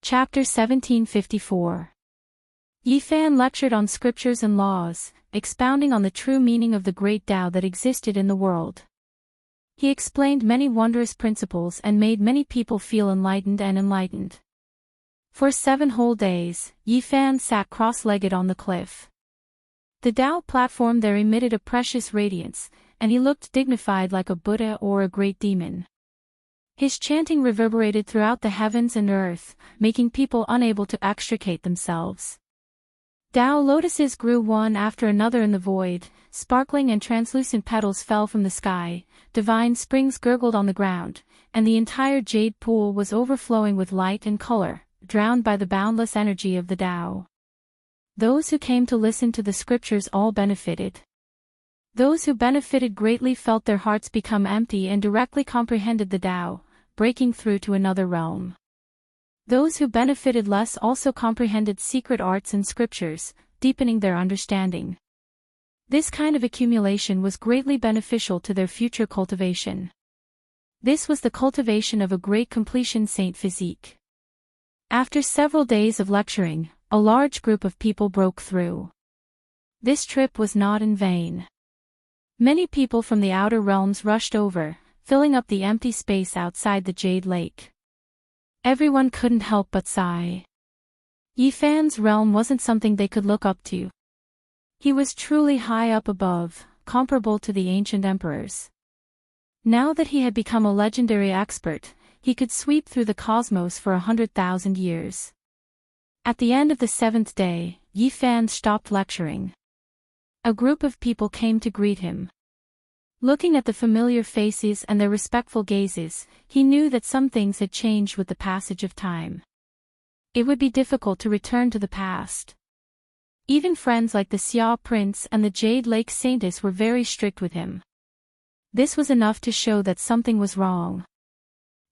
Chapter 1754. Yifan lectured on scriptures and laws, expounding on the true meaning of the great Tao that existed in the world. He explained many wondrous principles and made many people feel enlightened. For 7 whole days, Yifan sat cross-legged on the cliff. The Tao platform there emitted a precious radiance, and he looked dignified like a Buddha or a great demon. His chanting reverberated throughout the heavens and earth, making people unable to extricate themselves. Tao lotuses grew one after another in the void, sparkling and translucent petals fell from the sky, divine springs gurgled on the ground, and the entire jade pool was overflowing with light and color, drowned by the boundless energy of the Tao. Those who came to listen to the scriptures all benefited. Those who benefited greatly felt their hearts become empty and directly comprehended the Tao, breaking through to another realm. Those who benefited less also comprehended secret arts and scriptures, deepening their understanding. This kind of accumulation was greatly beneficial to their future cultivation. This was the cultivation of a great completion saint physique. After several days of lecturing, a large group of people broke through. This trip was not in vain. Many people from the outer realms rushed over, filling up the empty space outside the Jade Lake. Everyone couldn't help but sigh. Yifan's realm wasn't something they could look up to. He was truly high up above, comparable to the ancient emperors. Now that he had become a legendary expert, he could sweep through the cosmos for 100,000 years. At the end of the 7th day, Yifan stopped lecturing. A group of people came to greet him. Looking at the familiar faces and their respectful gazes, he knew that some things had changed with the passage of time. It would be difficult to return to the past. Even friends like the Xia Prince and the Jade Lake Saintess were very strict with him. This was enough to show that something was wrong.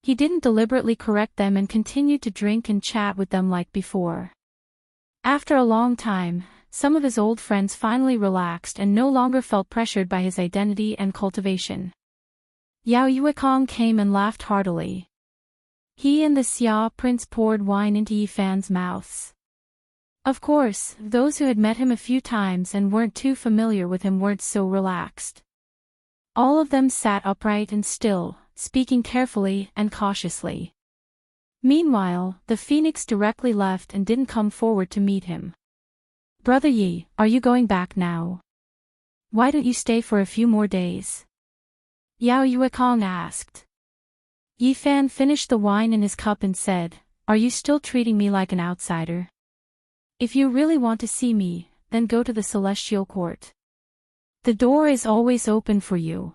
He didn't deliberately correct them and continued to drink and chat with them like before. After a long time, some of his old friends finally relaxed and no longer felt pressured by his identity and cultivation. Yao Yuekong came and laughed heartily. He and the Xia Prince poured wine into Yifan's mouths. Of course, those who had met him a few times and weren't too familiar with him weren't so relaxed. All of them sat upright and still, speaking carefully and cautiously. Meanwhile, the Phoenix directly left and didn't come forward to meet him. "Brother Yi, are you going back now? Why don't you stay for a few more days?" Yao Yuekong asked. Yifan finished the wine in his cup and said, "Are you still treating me like an outsider? If you really want to see me, then go to the Celestial Court. The door is always open for you.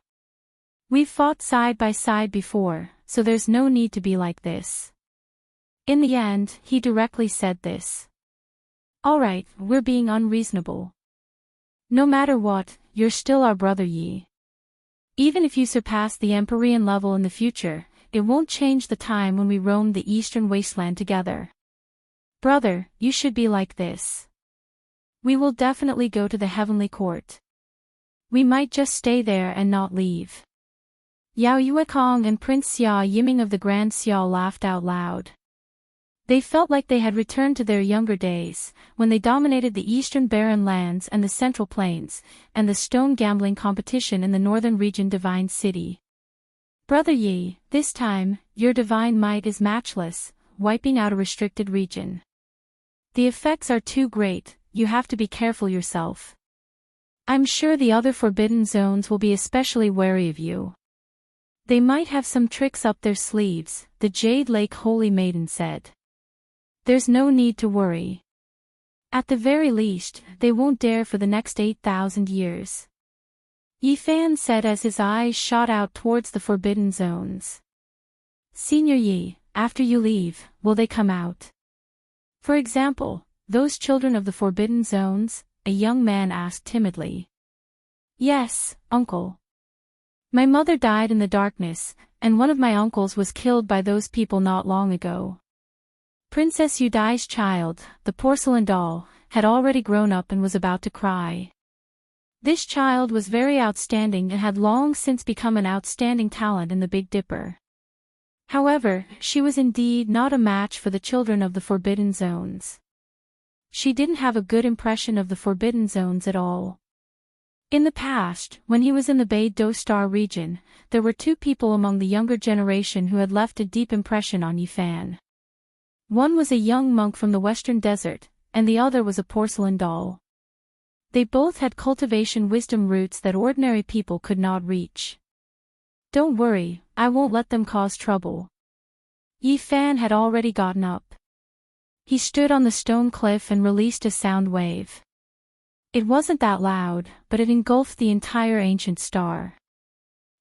We've fought side by side before, so there's no need to be like this." In the end, he directly said this. "Alright, we're being unreasonable. No matter what, you're still our brother Yi. Even if you surpass the Empyrean level in the future, it won't change the time when we roam the eastern wasteland together. Brother, you should be like this. We will definitely go to the Heavenly Court. We might just stay there and not leave." Yao Yuekong and Prince Xia Yiming of the Grand Xia laughed out loud. They felt like they had returned to their younger days, when they dominated the eastern barren lands and the central plains, and the stone gambling competition in the northern region Divine City. "Brother Yi, this time, your divine might is matchless, wiping out a restricted region. The effects are too great, you have to be careful yourself. I'm sure the other forbidden zones will be especially wary of you. They might have some tricks up their sleeves," the Jade Lake Holy Maiden said. "There's no need to worry. At the very least, they won't dare for the next 8,000 years. Yifan said as his eyes shot out towards the forbidden zones. "Senior Yi, after you leave, will they come out? For example, those children of the forbidden zones?" a young man asked timidly. "Yes, uncle. My mother died in the darkness, and one of my uncles was killed by those people not long ago." Princess Yudai's child, the porcelain doll, had already grown up and was about to cry. This child was very outstanding and had long since become an outstanding talent in the Big Dipper. However, she was indeed not a match for the children of the Forbidden Zones. She didn't have a good impression of the Forbidden Zones at all. In the past, when he was in the Bay Do Star region, there were two people among the younger generation who had left a deep impression on Yifan. One was a young monk from the Western Desert, and the other was a porcelain doll. They both had cultivation wisdom roots that ordinary people could not reach. Don't worry, I won't let them cause trouble. Yifan had already gotten up. He stood on the stone cliff and released a sound wave. It wasn't that loud, but it engulfed the entire ancient star.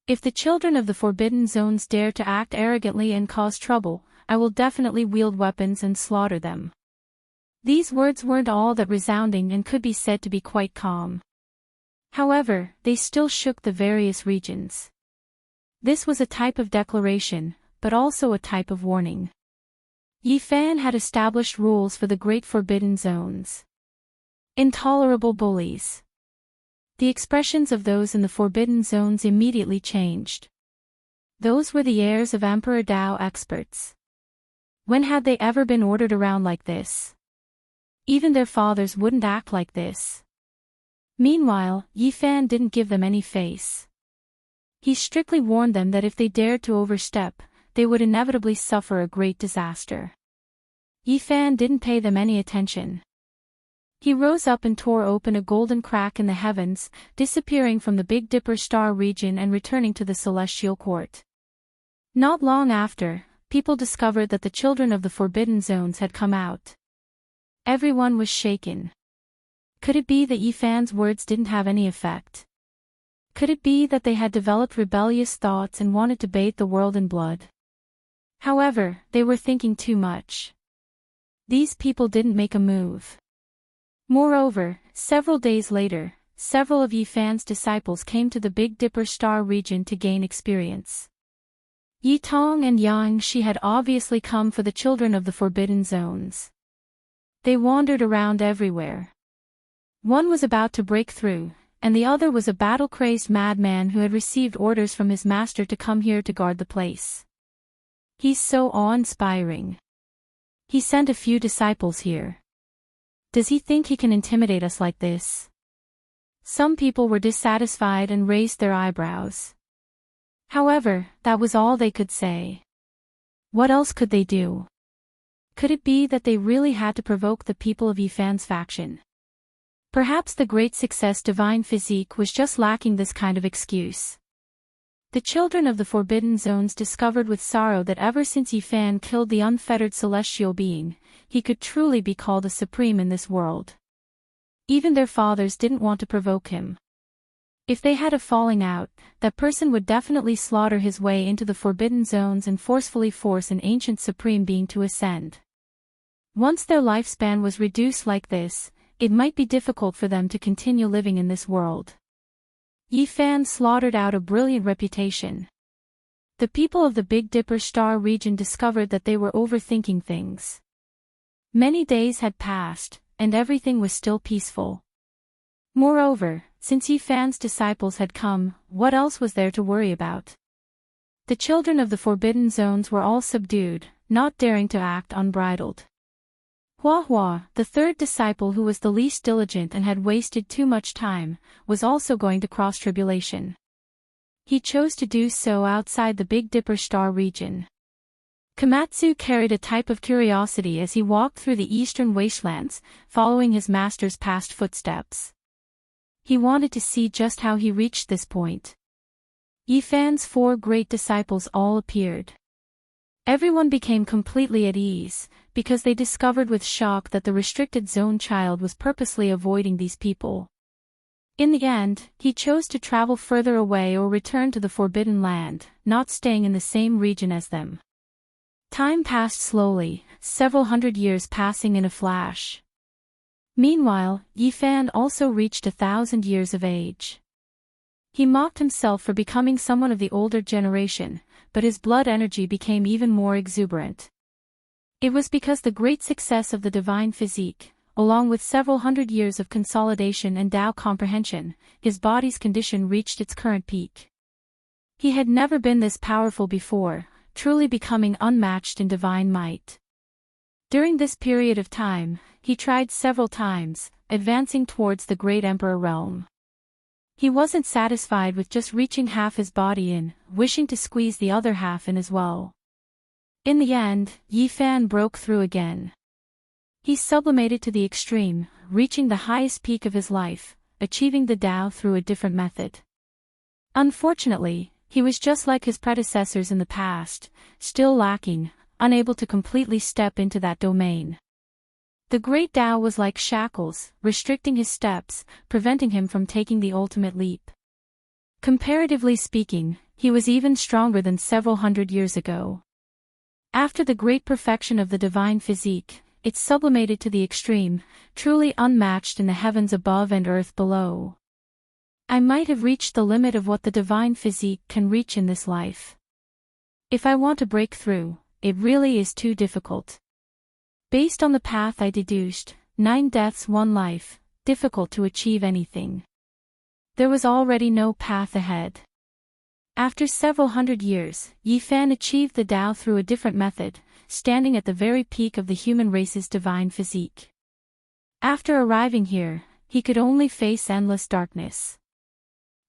If the children of the Forbidden Zones dare to act arrogantly and cause trouble, I will definitely wield weapons and slaughter them. These words weren't all that resounding and could be said to be quite calm. However, they still shook the various regions. This was a type of declaration, but also a type of warning. Yifan had established rules for the Great Forbidden Zones. Intolerable bullies. The expressions of those in the Forbidden Zones immediately changed. Those were the heirs of Emperor Dao experts. When had they ever been ordered around like this? Even their fathers wouldn't act like this. Meanwhile, Yifan didn't give them any face. He strictly warned them that if they dared to overstep, they would inevitably suffer a great disaster. Yifan didn't pay them any attention. He rose up and tore open a golden crack in the heavens, disappearing from the Big Dipper star region and returning to the celestial court. Not long after, people discovered that the children of the Forbidden Zones had come out. Everyone was shaken. Could it be that Yifan's words didn't have any effect? Could it be that they had developed rebellious thoughts and wanted to bathe the world in blood? However, they were thinking too much. These people didn't make a move. Moreover, several days later, several of Yifan's disciples came to the Big Dipper star region to gain experience. Yitong and Yang Shi had obviously come for the children of the Forbidden Zones. They wandered around everywhere. One was about to break through, and the other was a battle-crazed madman who had received orders from his master to come here to guard the place. He's so awe-inspiring. He sent a few disciples here. Does he think he can intimidate us like this? Some people were dissatisfied and raised their eyebrows. However, that was all they could say. What else could they do? Could it be that they really had to provoke the people of Yifan's faction? Perhaps the great success Divine Physique was just lacking this kind of excuse. The children of the Forbidden Zones discovered with sorrow that ever since Yifan killed the unfettered celestial being, he could truly be called a supreme in this world. Even their fathers didn't want to provoke him. If they had a falling out, that person would definitely slaughter his way into the Forbidden Zones and forcefully force an ancient supreme being to ascend. Once their lifespan was reduced like this, it might be difficult for them to continue living in this world. Yifan slaughtered out a brilliant reputation. The people of the Big Dipper star region discovered that they were overthinking things. Many days had passed, and everything was still peaceful. Moreover, since Yifan's disciples had come, what else was there to worry about? The children of the Forbidden Zones were all subdued, not daring to act unbridled. Hua Hua, the third disciple who was the least diligent and had wasted too much time, was also going to cross tribulation. He chose to do so outside the Big Dipper star region. Komatsu carried a type of curiosity as he walked through the eastern wastelands, following his master's past footsteps. He wanted to see just how he reached this point. Yifan's four great disciples all appeared. Everyone became completely at ease, because they discovered with shock that the restricted zone child was purposely avoiding these people. In the end, he chose to travel further away or return to the Forbidden Land, not staying in the same region as them. Time passed slowly, several hundred years passing in a flash. Meanwhile, Yifan also reached 1,000 years of age. He mocked himself for becoming someone of the older generation, but his blood energy became even more exuberant. It was because the great success of the Divine Physique, along with several hundred years of consolidation and Tao comprehension, his body's condition reached its current peak. He had never been this powerful before, truly becoming unmatched in divine might. During this period of time, he tried several times, advancing towards the great emperor realm. He wasn't satisfied with just reaching half his body in, wishing to squeeze the other half in as well. In the end, Yi Fan broke through again. He sublimated to the extreme, reaching the highest peak of his life, achieving the Tao through a different method. Unfortunately, he was just like his predecessors in the past, still lacking, unable to completely step into that domain. The great Tao was like shackles, restricting his steps, preventing him from taking the ultimate leap. Comparatively speaking, he was even stronger than several hundred years ago. After the great perfection of the divine physique, it sublimated to the extreme, truly unmatched in the heavens above and earth below. I might have reached the limit of what the divine physique can reach in this life. If I want to break through, it really is too difficult. Based on the path I deduced, 9 deaths 1 life, difficult to achieve anything. There was already no path ahead. After several hundred years, Yi Fan achieved the Tao through a different method, standing at the very peak of the human race's divine physique. After arriving here, he could only face endless darkness.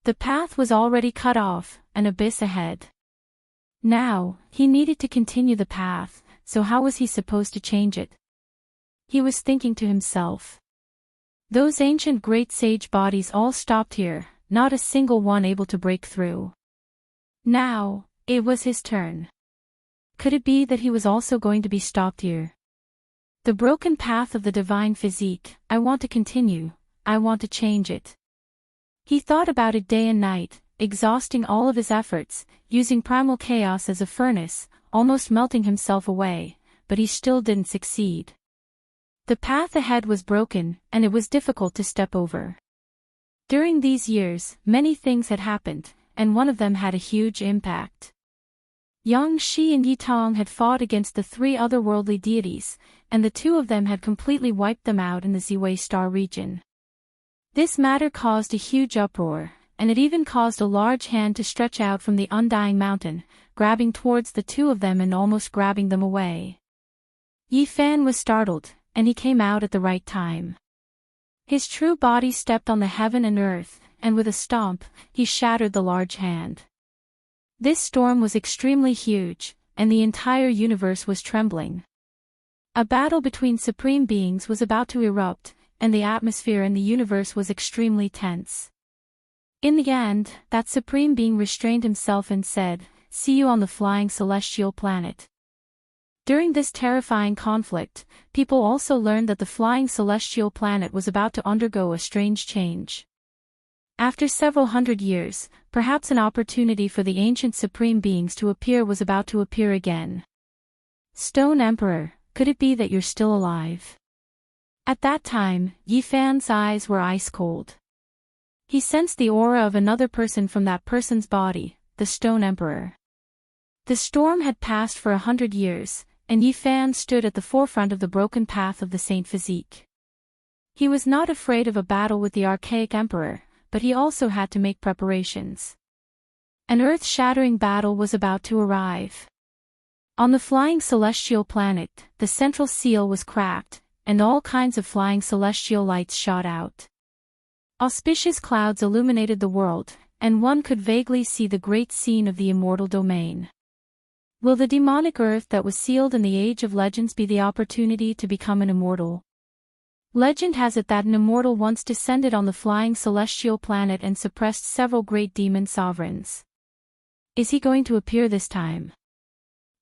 The path was already cut off, an abyss ahead. Now, he needed to continue the path, so how was he supposed to change it? He was thinking to himself. Those ancient great sage bodies all stopped here, not a single one able to break through. Now, it was his turn. Could it be that he was also going to be stopped here? The broken path of the divine physique, I want to continue, I want to change it. He thought about it day and night, exhausting all of his efforts, using primal chaos as a furnace, almost melting himself away, but he still didn't succeed. The path ahead was broken, and it was difficult to step over. During these years, many things had happened, and one of them had a huge impact. Yang Shi and Yi Tong had fought against the 3 otherworldly deities, and the 2 of them had completely wiped them out in the Ziwei Star region. This matter caused a huge uproar, and it even caused a large hand to stretch out from the Undying Mountain, grabbing towards the 2 of them and almost grabbing them away. Yi Fan was startled, and he came out at the right time. His true body stepped on the heaven and earth, and with a stomp, he shattered the large hand. This storm was extremely huge, and the entire universe was trembling. A battle between supreme beings was about to erupt, and the atmosphere in the universe was extremely tense. In the end, that supreme being restrained himself and said, "See you on the flying celestial planet." During this terrifying conflict, people also learned that the flying celestial planet was about to undergo a strange change. After several hundred years, perhaps an opportunity for the ancient supreme beings to appear was about to appear again. Stone Emperor, could it be that you're still alive? At that time, Yi Fan's eyes were ice cold. He sensed the aura of another person from that person's body, the Stone Emperor. The storm had passed for 100 years, and Yi Fan stood at the forefront of the broken path of the Saint Physique. He was not afraid of a battle with the archaic emperor, but he also had to make preparations. An earth-shattering battle was about to arrive. On the flying celestial planet, the central seal was cracked, and all kinds of flying celestial lights shot out. Auspicious clouds illuminated the world, and one could vaguely see the great scene of the immortal domain. Will the demonic earth that was sealed in the Age of Legends be the opportunity to become an immortal? Legend has it that an immortal once descended on the flying celestial planet and suppressed several great demon sovereigns. Is he going to appear this time?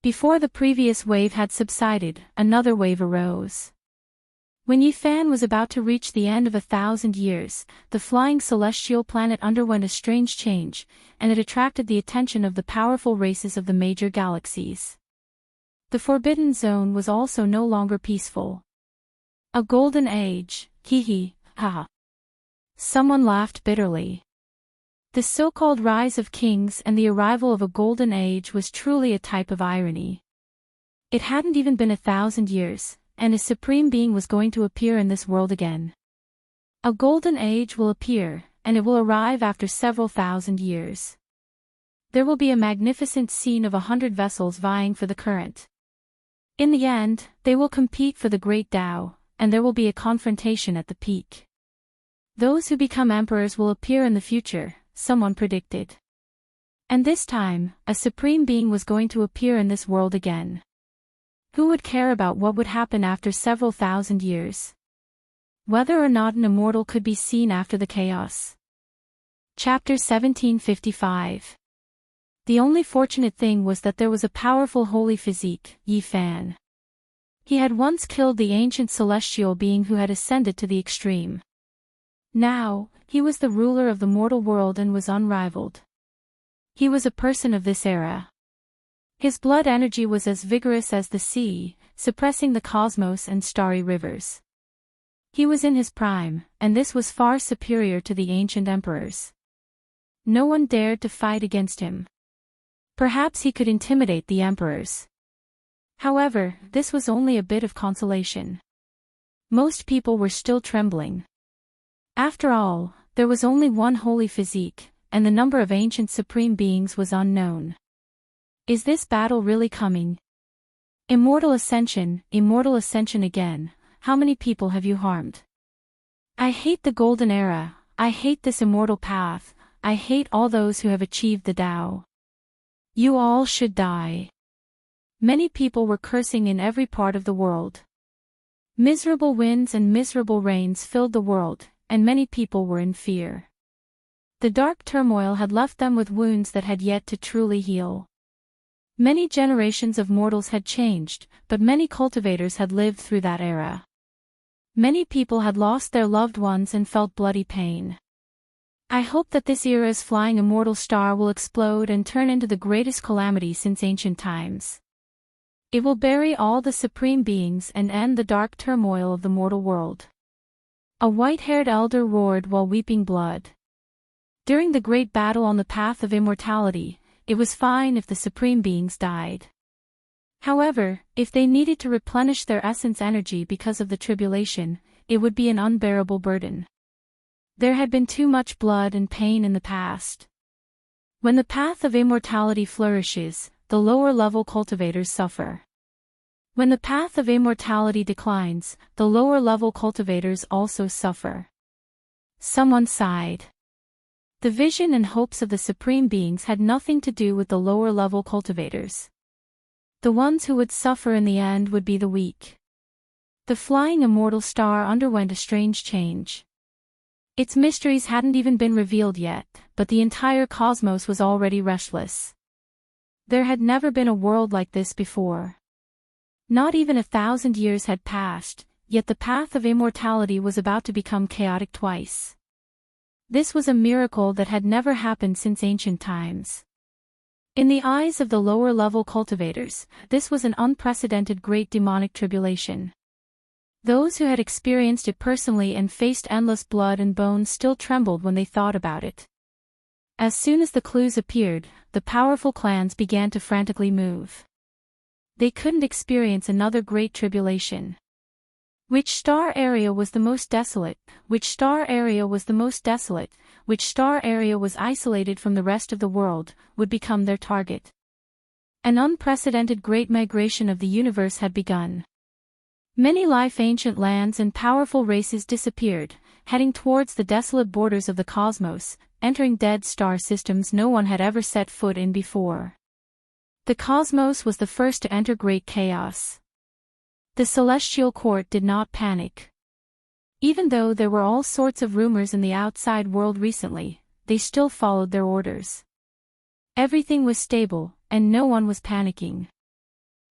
Before the previous wave had subsided, another wave arose. When Yi Fan was about to reach the end of 1,000 years, the flying celestial planet underwent a strange change, and it attracted the attention of the powerful races of the major galaxies. The Forbidden Zone was also no longer peaceful. A golden age, hee ha. Someone laughed bitterly. The so-called rise of kings and the arrival of a golden age was truly a type of irony. It hadn't even been 1,000 years, and a supreme being was going to appear in this world again. A golden age will appear, and it will arrive after several thousand years. There will be a magnificent scene of 100 vessels vying for the current. In the end, they will compete for the great Tao, and there will be a confrontation at the peak. Those who become emperors will appear in the future, someone predicted. And this time, a supreme being was going to appear in this world again. Who would care about what would happen after several thousand years? Whether or not an immortal could be seen after the chaos. Chapter 1755. The only fortunate thing was that there was a powerful holy physique, Yi Fan. He had once killed the ancient celestial being who had ascended to the extreme. Now, he was the ruler of the mortal world and was unrivaled. He was a person of this era. His blood energy was as vigorous as the sea, suppressing the cosmos and starry rivers. He was in his prime, and this was far superior to the ancient emperors. No one dared to fight against him. Perhaps he could intimidate the emperors. However, this was only a bit of consolation. Most people were still trembling. After all, there was only one holy physique, and the number of ancient supreme beings was unknown. Is this battle really coming? Immortal ascension again, how many people have you harmed? I hate the golden era, I hate this immortal path, I hate all those who have achieved the Tao. You all should die. Many people were cursing in every part of the world. Miserable winds and miserable rains filled the world, and many people were in fear. The dark turmoil had left them with wounds that had yet to truly heal. Many generations of mortals had changed, but many cultivators had lived through that era. Many people had lost their loved ones and felt bloody pain. I hope that this era's flying immortal star will explode and turn into the greatest calamity since ancient times. It will bury all the supreme beings and end the dark turmoil of the mortal world. A white-haired elder roared while weeping blood. During the great battle on the path of immortality, it was fine if the supreme beings died. However, if they needed to replenish their essence energy because of the tribulation, it would be an unbearable burden. There had been too much blood and pain in the past. When the path of immortality flourishes, the lower-level cultivators suffer. When the path of immortality declines, the lower-level cultivators also suffer. Someone sighed. The vision and hopes of the supreme beings had nothing to do with the lower-level cultivators. The ones who would suffer in the end would be the weak. The flying immortal star underwent a strange change. Its mysteries hadn't even been revealed yet, but the entire cosmos was already restless. There had never been a world like this before. Not even 1,000 years had passed, yet the path of immortality was about to become chaotic twice. This was a miracle that had never happened since ancient times. In the eyes of the lower-level cultivators, this was an unprecedented great demonic tribulation. Those who had experienced it personally and faced endless blood and bones still trembled when they thought about it. As soon as the clues appeared, the powerful clans began to frantically move. They couldn't experience another great tribulation. Which star area was the most desolate? Which star area was the most desolate? Which star area was isolated from the rest of the world, would become their target. An unprecedented great migration of the universe had begun. Many life-ancient lands and powerful races disappeared, heading towards the desolate borders of the cosmos, entering dead star systems no one had ever set foot in before. The cosmos was the first to enter great chaos. The celestial court did not panic. Even though there were all sorts of rumors in the outside world recently, they still followed their orders. Everything was stable, and no one was panicking.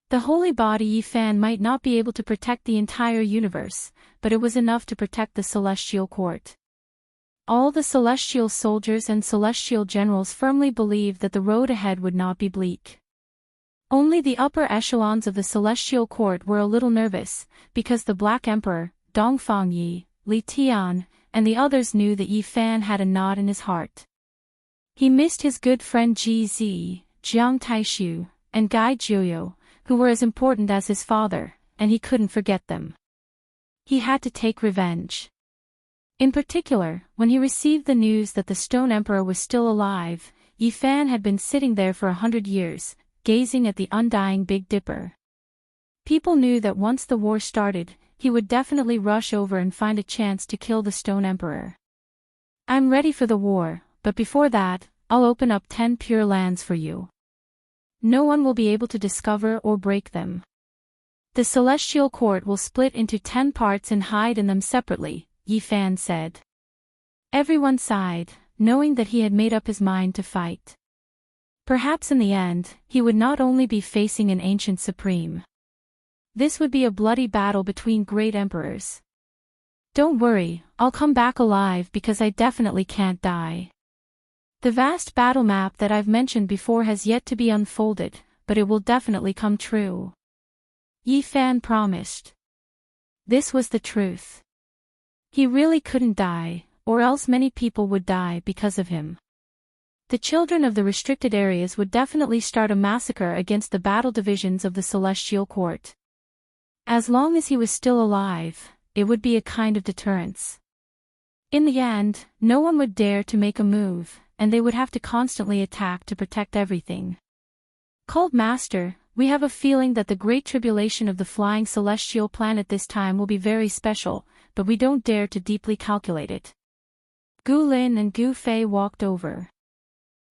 The holy body Yi Fan might not be able to protect the entire universe, but it was enough to protect the celestial court. All the celestial soldiers and celestial generals firmly believed that the road ahead would not be bleak. Only the upper echelons of the celestial court were a little nervous, because the Black Emperor, Dongfang Yi, Li Tian, and the others knew that Yi Fan had a knot in his heart. He missed his good friend Ji Zi, Jiang Taishu, and Gai Jiuyo, who were as important as his father, and he couldn't forget them. He had to take revenge. In particular, when he received the news that the Stone Emperor was still alive, Yifan had been sitting there for 100 years, gazing at the undying Big Dipper. People knew that once the war started, he would definitely rush over and find a chance to kill the Stone Emperor. I'm ready for the war, but before that, I'll open up 10 pure lands for you. No one will be able to discover or break them. The Celestial Court will split into 10 parts and hide in them separately, Yifan said. Everyone sighed, knowing that he had made up his mind to fight. Perhaps in the end, he would not only be facing an ancient supreme. This would be a bloody battle between great emperors. Don't worry, I'll come back alive because I definitely can't die. The vast battle map that I've mentioned before has yet to be unfolded, but it will definitely come true. Yifan promised. This was the truth. He really couldn't die, or else many people would die because of him. The children of the restricted areas would definitely start a massacre against the battle divisions of the Celestial Court. As long as he was still alive, it would be a kind of deterrence. In the end, no one would dare to make a move, and they would have to constantly attack to protect everything. Cult Master, we have a feeling that the Great Tribulation of the flying celestial planet this time will be very special, but we don't dare to deeply calculate it. Gu Lin and Gu Fei walked over.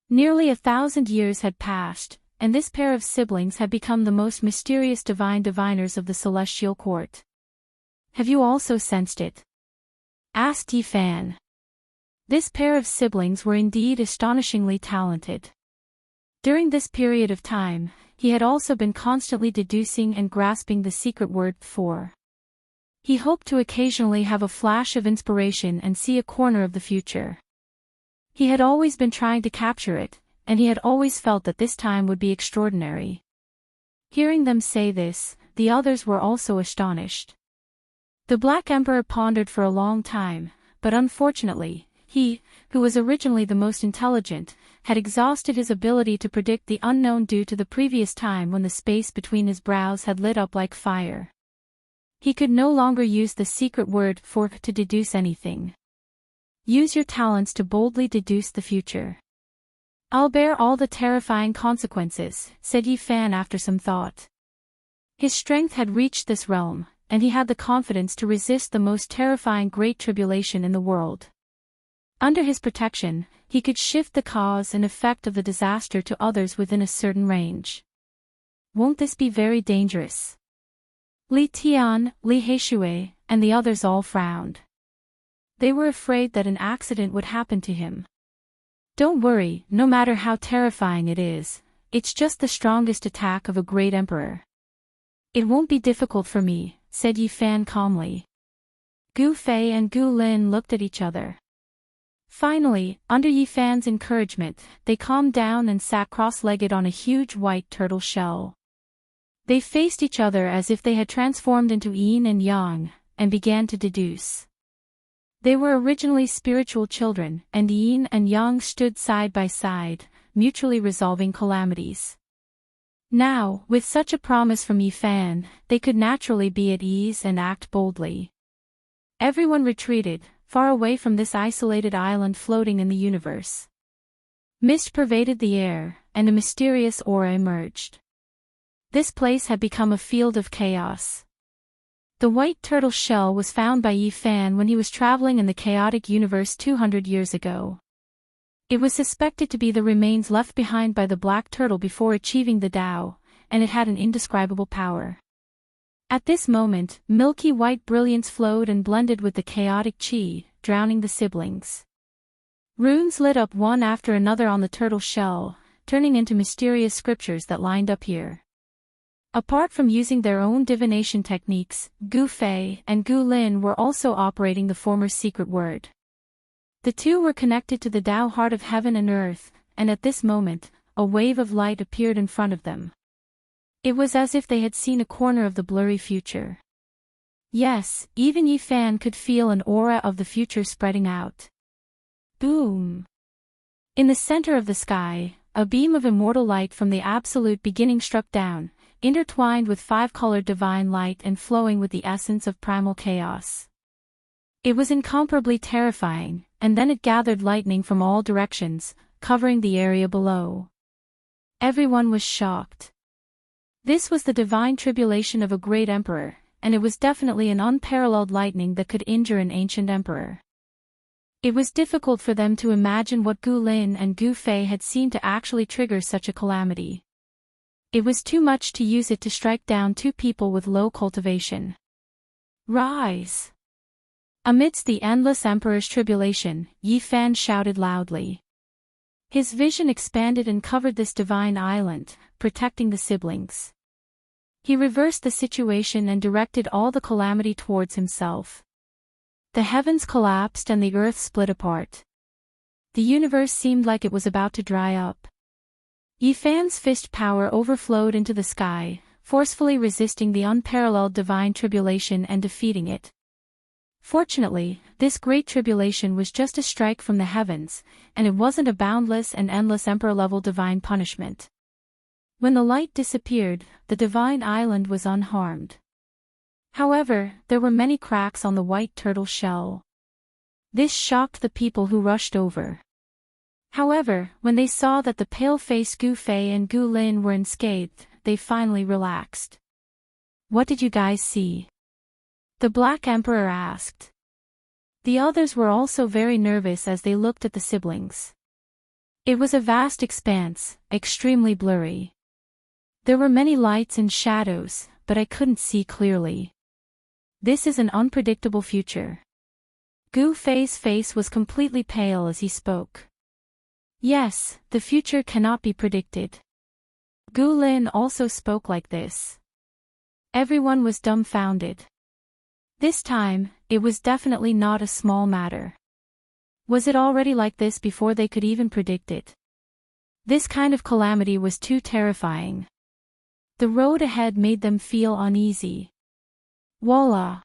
Nearly 1,000 years had passed, and this pair of siblings had become the most mysterious divine diviners of the Celestial Court. Have you also sensed it? Asked Yifan. This pair of siblings were indeed astonishingly talented. During this period of time, he had also been constantly deducing and grasping the secret word for. He hoped to occasionally have a flash of inspiration and see a corner of the future. He had always been trying to capture it, and he had always felt that this time would be extraordinary. Hearing them say this, the others were also astonished. The Black Emperor pondered for a long time, but unfortunately, he, who was originally the most intelligent, had exhausted his ability to predict the unknown due to the previous time when the space between his brows had lit up like fire. He could no longer use the secret word for to deduce anything. Use your talents to boldly deduce the future. I'll bear all the terrifying consequences, said Yifan after some thought. His strength had reached this realm, and he had the confidence to resist the most terrifying great tribulation in the world. Under his protection, he could shift the cause and effect of the disaster to others within a certain range. Won't this be very dangerous? Li Tian, Li Heishui, and the others all frowned. They were afraid that an accident would happen to him. Don't worry, no matter how terrifying it is, it's just the strongest attack of a great emperor. It won't be difficult for me, said Yifan calmly. Gu Fei and Gu Lin looked at each other. Finally, under Yifan's encouragement, they calmed down and sat cross-legged on a huge white turtle shell. They faced each other as if they had transformed into yin and yang, and began to deduce. They were originally spiritual children, and yin and yang stood side by side, mutually resolving calamities. Now, with such a promise from Yifan, they could naturally be at ease and act boldly. Everyone retreated, far away from this isolated island floating in the universe. Mist pervaded the air, and a mysterious aura emerged. This place had become a field of chaos. The white turtle shell was found by Yifan when he was traveling in the chaotic universe 200 years ago. It was suspected to be the remains left behind by the black turtle before achieving the Tao, and it had an indescribable power. At this moment, milky white brilliance flowed and blended with the chaotic chi, drowning the siblings. Runes lit up one after another on the turtle shell, turning into mysterious scriptures that lined up here. Apart from using their own divination techniques, Gu Fei and Gu Lin were also operating the former secret word. The two were connected to the Tao heart of heaven and earth, and at this moment, a wave of light appeared in front of them. It was as if they had seen a corner of the blurry future. Yes, even Yifan could feel an aura of the future spreading out. Boom! In the center of the sky, a beam of immortal light from the absolute beginning struck down, intertwined with five-colored divine light and flowing with the essence of primal chaos. It was incomparably terrifying, and then it gathered lightning from all directions, covering the area below. Everyone was shocked. This was the divine tribulation of a great emperor, and it was definitely an unparalleled lightning that could injure an ancient emperor. It was difficult for them to imagine what Gu Lin and Gu Fei had seen to actually trigger such a calamity. It was too much to use it to strike down two people with low cultivation. Rise! Amidst the endless emperor's tribulation, Yi Fan shouted loudly. His vision expanded and covered this divine island, protecting the siblings. He reversed the situation and directed all the calamity towards himself. The heavens collapsed and the earth split apart. The universe seemed like it was about to dry up. Yi Fan's fist power overflowed into the sky, forcefully resisting the unparalleled divine tribulation and defeating it. Fortunately, this great tribulation was just a strike from the heavens, and it wasn't a boundless and endless emperor-level divine punishment. When the light disappeared, the divine island was unharmed. However, there were many cracks on the white turtle shell. This shocked the people who rushed over. However, when they saw that the pale-faced Gu Fei and Gu Lin were unscathed, they finally relaxed. What did you guys see? The Black Emperor asked. The others were also very nervous as they looked at the siblings. It was a vast expanse, extremely blurry. There were many lights and shadows, but I couldn't see clearly. This is an unpredictable future. Gu Fei's face was completely pale as he spoke. Yes, the future cannot be predicted. Gu Lin also spoke like this. Everyone was dumbfounded. This time, it was definitely not a small matter. Was it already like this before they could even predict it? This kind of calamity was too terrifying. The road ahead made them feel uneasy. Voila!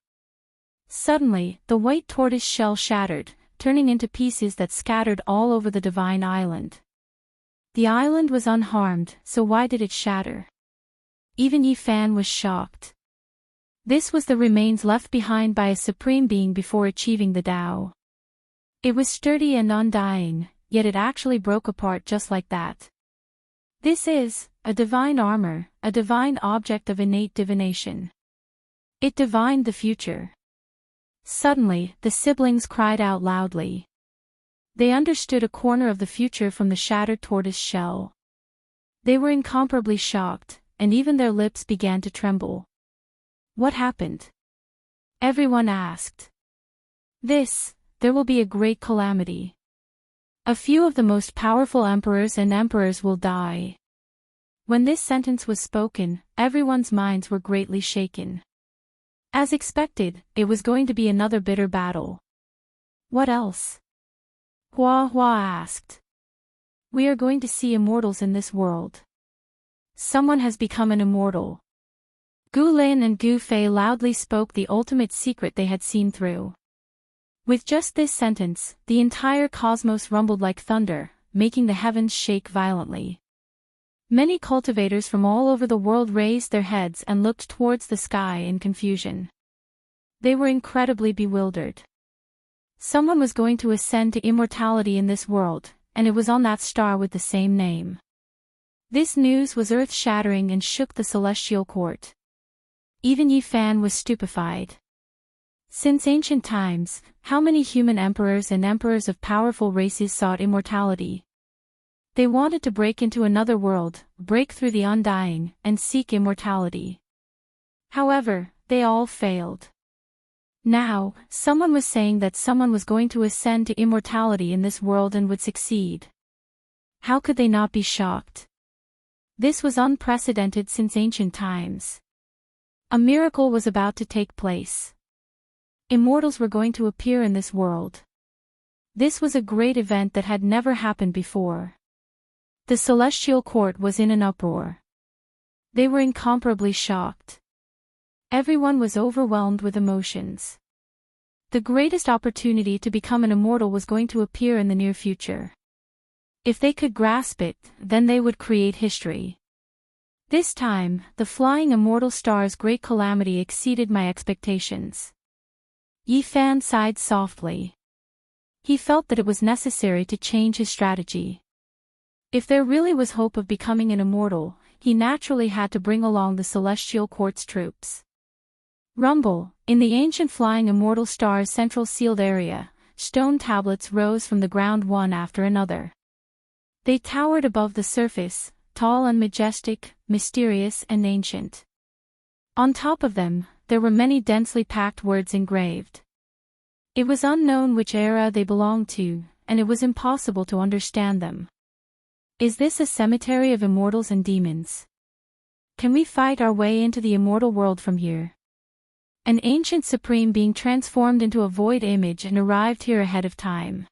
Suddenly, the white tortoise shell shattered, turning into pieces that scattered all over the divine island. The island was unharmed, so why did it shatter? Even Yi Fan was shocked. This was the remains left behind by a supreme being before achieving the Tao. It was sturdy and undying, yet it actually broke apart just like that. This is a divine armor, a divine object of innate divination. It divined the future. Suddenly, the siblings cried out loudly. They understood a corner of the future from the shattered tortoise shell. They were incomparably shocked, and even their lips began to tremble. What happened? Everyone asked. There will be a great calamity. A few of the most powerful emperors and emperors will die. When this sentence was spoken, everyone's minds were greatly shaken. As expected, it was going to be another bitter battle. What else? Hua Hua asked. We are going to see immortals in this world. Someone has become an immortal. Gu Lin and Gu Fei loudly spoke the ultimate secret they had seen through. With just this sentence, the entire cosmos rumbled like thunder, making the heavens shake violently. Many cultivators from all over the world raised their heads and looked towards the sky in confusion. They were incredibly bewildered. Someone was going to ascend to immortality in this world, and it was on that star with the same name. This news was earth-shattering and shook the celestial court. Even Yi Fan was stupefied. Since ancient times, how many human emperors and emperors of powerful races sought immortality? They wanted to break into another world, break through the undying, and seek immortality. However, they all failed. Now, someone was saying that someone was going to ascend to immortality in this world and would succeed. How could they not be shocked? This was unprecedented since ancient times. A miracle was about to take place. Immortals were going to appear in this world. This was a great event that had never happened before. The celestial court was in an uproar. They were incomparably shocked. Everyone was overwhelmed with emotions. The greatest opportunity to become an immortal was going to appear in the near future. If they could grasp it, then they would create history. This time, the flying immortal star's great calamity exceeded my expectations. Yi Fan sighed softly. He felt that it was necessary to change his strategy. If there really was hope of becoming an immortal, he naturally had to bring along the celestial court's troops. Rumble, in the ancient flying immortal star's central sealed area, stone tablets rose from the ground one after another. They towered above the surface, tall and majestic, mysterious and ancient. On top of them, there were many densely packed words engraved. It was unknown which era they belonged to, and it was impossible to understand them. Is this a cemetery of immortals and demons? Can we fight our way into the immortal world from here? An ancient supreme being transformed into a void image and arrived here ahead of time.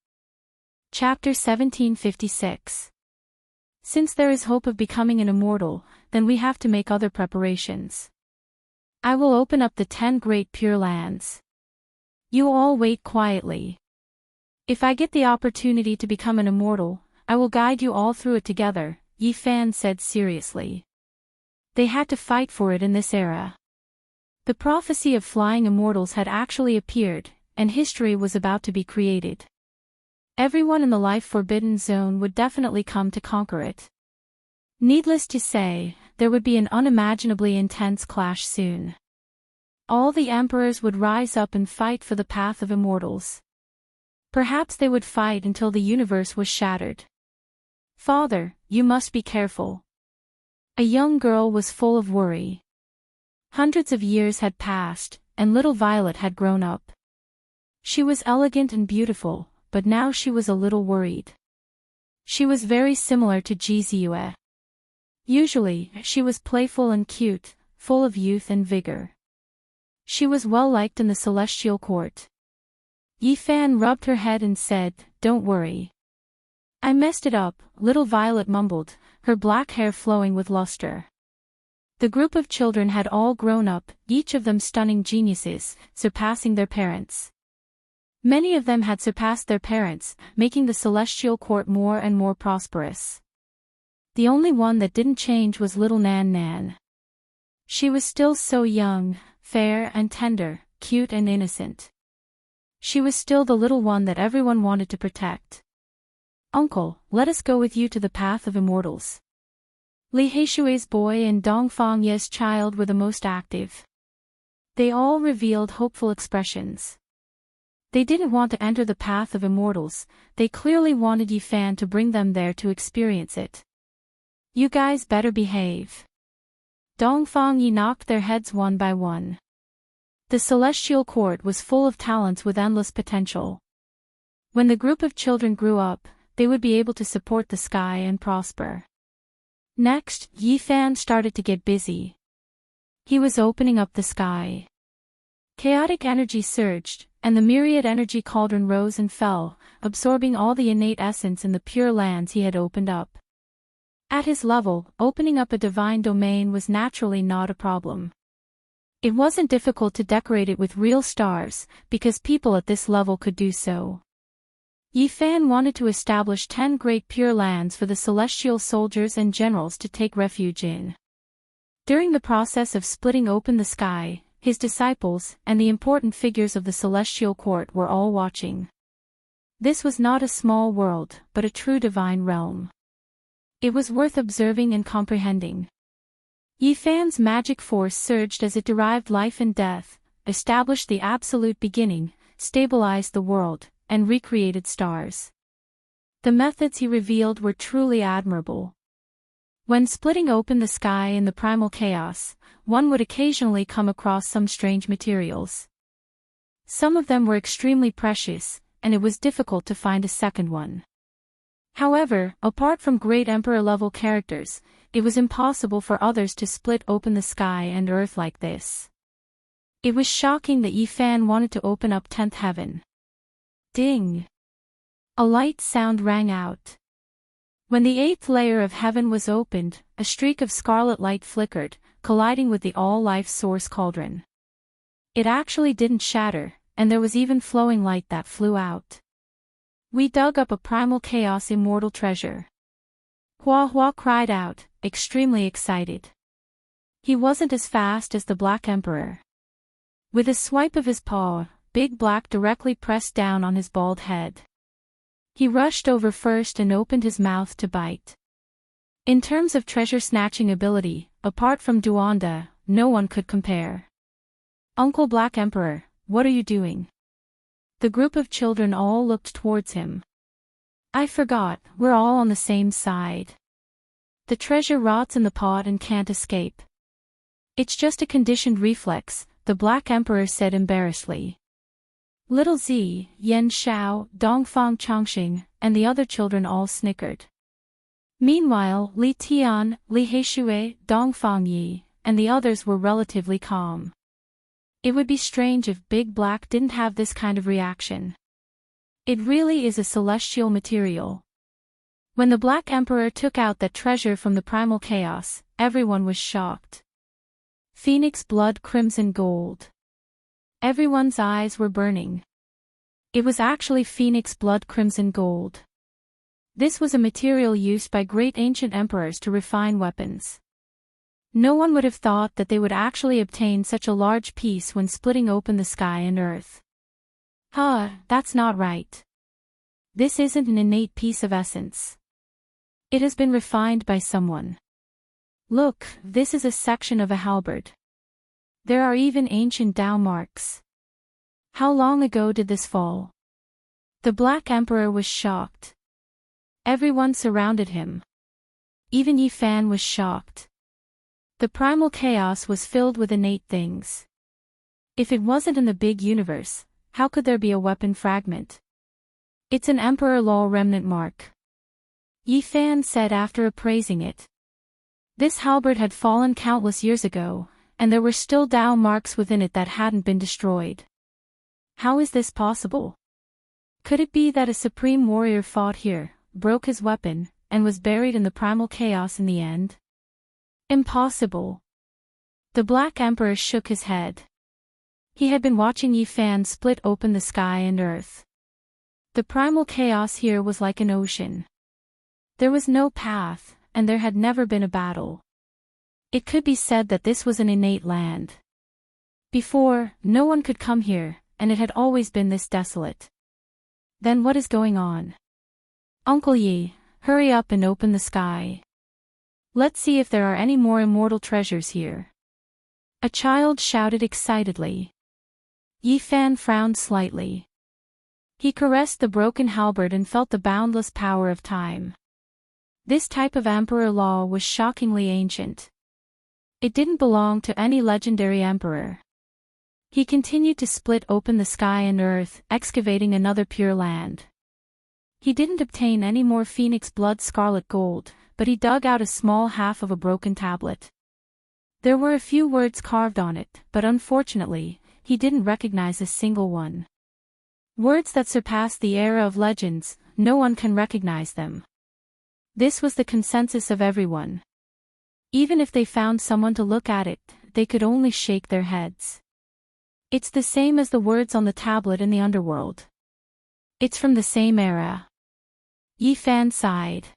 Chapter 1756. Since there is hope of becoming an immortal, then we have to make other preparations. I will open up the 10 great pure lands. You all wait quietly. If I get the opportunity to become an immortal, I will guide you all through it together, Yi Fan said seriously. They had to fight for it in this era. The prophecy of flying immortals had actually appeared, and history was about to be created. Everyone in the Life Forbidden Zone would definitely come to conquer it. Needless to say, there would be an unimaginably intense clash soon. All the emperors would rise up and fight for the path of immortals. Perhaps they would fight until the universe was shattered. Father, you must be careful. A young girl was full of worry. Hundreds of years had passed, and little Violet had grown up. She was elegant and beautiful, but now she was a little worried. She was very similar to Jizue. Usually, she was playful and cute, full of youth and vigor. She was well liked in the celestial court. Yi Fan rubbed her head and said, "Don't worry. I messed it up," little Violet mumbled, her black hair flowing with luster. The group of children had all grown up, each of them stunning geniuses, surpassing their parents. Many of them had surpassed their parents, making the celestial court more and more prosperous. The only one that didn't change was little Nan Nan. She was still so young, fair and tender, cute and innocent. She was still the little one that everyone wanted to protect. "Uncle, let us go with you to the path of immortals." Li Heishui's boy and Dongfang Ye's child were the most active. They all revealed hopeful expressions. They didn't want to enter the path of immortals, they clearly wanted Yi Fan to bring them there to experience it. "You guys better behave." Dongfang Yi knocked their heads one by one. The celestial court was full of talents with endless potential. When the group of children grew up, they would be able to support the sky and prosper. Next, Yi Fan started to get busy. He was opening up the sky. Chaotic energy surged, and the myriad energy cauldron rose and fell, absorbing all the innate essence in the pure lands he had opened up. At his level, opening up a divine domain was naturally not a problem. It wasn't difficult to decorate it with real stars, because people at this level could do so. Yi Fan wanted to establish 10 great pure lands for the celestial soldiers and generals to take refuge in. During the process of splitting open the sky, his disciples and the important figures of the celestial court were all watching. This was not a small world, but a true divine realm. It was worth observing and comprehending. Yi Fan's magic force surged as it derived life and death, established the absolute beginning, stabilized the world, and recreated stars. The methods he revealed were truly admirable. When splitting open the sky in the primal chaos, one would occasionally come across some strange materials. Some of them were extremely precious, and it was difficult to find a second one. However, apart from great Emperor-level characters, it was impossible for others to split open the sky and earth like this. It was shocking that Yi Fan wanted to open up 10th heaven. Ding! A light sound rang out. When the 8th layer of heaven was opened, a streak of scarlet light flickered, colliding with the all-life source cauldron. It actually didn't shatter, and there was even flowing light that flew out. "We dug up a primal chaos immortal treasure." Hua Hua cried out, extremely excited. He wasn't as fast as the Black Emperor. With a swipe of his paw, Big Black directly pressed down on his bald head. He rushed over first and opened his mouth to bite. In terms of treasure-snatching ability, apart from Duanda, no one could compare. Uncle Black Emperor, what are you doing? The group of children all looked towards him. I forgot, we're all on the same side. The treasure rots in the pot and can't escape. It's just a conditioned reflex, the Black Emperor said embarrassedly. Little Z, Yen Xiao, Dongfang Changxing, and the other children all snickered. Meanwhile, Li Tian, Li Heishui, Dongfang Yi, and the others were relatively calm. It would be strange if Big Black didn't have this kind of reaction. It really is a celestial material. When the Black Emperor took out that treasure from the primal chaos, everyone was shocked. Phoenix blood crimson gold. Everyone's eyes were burning. It was actually Phoenix blood crimson gold. This was a material used by great ancient emperors to refine weapons. No one would have thought that they would actually obtain such a large piece when splitting open the sky and earth. That's not right. This isn't an innate piece of essence. It has been refined by someone. Look, this is a section of a halberd. There are even ancient Dao marks. How long ago did this fall? The Black Emperor was shocked. Everyone surrounded him. Even Yi Fan was shocked. The primal chaos was filled with innate things. If it wasn't in the big universe, how could there be a weapon fragment? It's an Emperor Law remnant mark. Yi Fan said after appraising it. This halberd had fallen countless years ago, and there were still Dao marks within it that hadn't been destroyed. How is this possible? Could it be that a supreme warrior fought here, broke his weapon, and was buried in the primal chaos in the end? Impossible. The Black Emperor shook his head. He had been watching Yi Fan split open the sky and earth. The primal chaos here was like an ocean. There was no path, and there had never been a battle. It could be said that this was an innate land. Before, no one could come here, and it had always been this desolate. Then what is going on? Uncle Yi, hurry up and open the sky. Let's see if there are any more immortal treasures here. A child shouted excitedly. Yi Fan frowned slightly. He caressed the broken halberd and felt the boundless power of time. This type of emperor law was shockingly ancient. It didn't belong to any legendary emperor. He continued to split open the sky and earth, excavating another pure land. He didn't obtain any more phoenix blood scarlet gold, but he dug out a small half of a broken tablet. There were a few words carved on it, but unfortunately, he didn't recognize a single one. Words that surpass the era of legends, no one can recognize them. This was the consensus of everyone. Even if they found someone to look at it, they could only shake their heads. It's the same as the words on the tablet in the underworld. It's from the same era. Yi Fan sighed.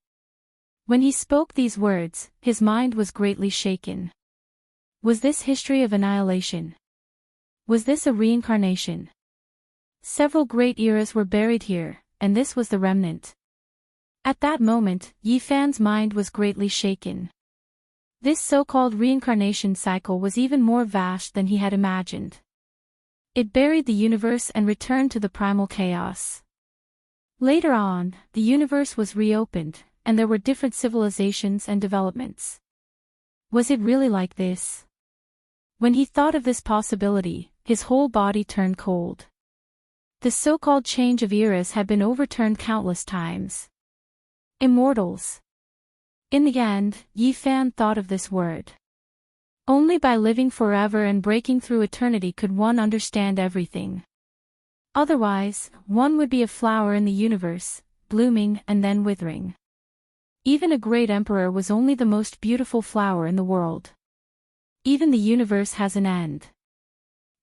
When he spoke these words, his mind was greatly shaken. Was this history of annihilation? Was this a reincarnation? Several great eras were buried here, and this was the remnant. At that moment, Yi Fan's mind was greatly shaken. This so-called reincarnation cycle was even more vast than he had imagined. It buried the universe and returned to the primal chaos. Later on, the universe was reopened, and there were different civilizations and developments. Was it really like this? When he thought of this possibility, his whole body turned cold. The so-called change of eras had been overturned countless times. Immortals. In the end, Yi Fan thought of this word. Only by living forever and breaking through eternity could one understand everything. Otherwise, one would be a flower in the universe, blooming and then withering. Even a great emperor was only the most beautiful flower in the world. Even the universe has an end.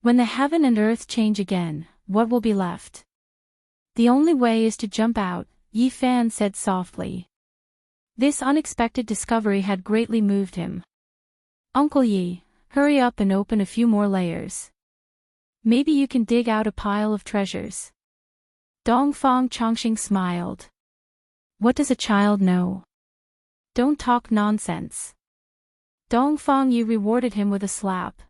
When the heaven and earth change again, what will be left? The only way is to jump out, Yi Fan said softly. This unexpected discovery had greatly moved him. Uncle Yi, hurry up and open a few more layers. Maybe you can dig out a pile of treasures. Dongfang Changxing smiled. What does a child know? Don't talk nonsense. Dongfang Yi rewarded him with a slap.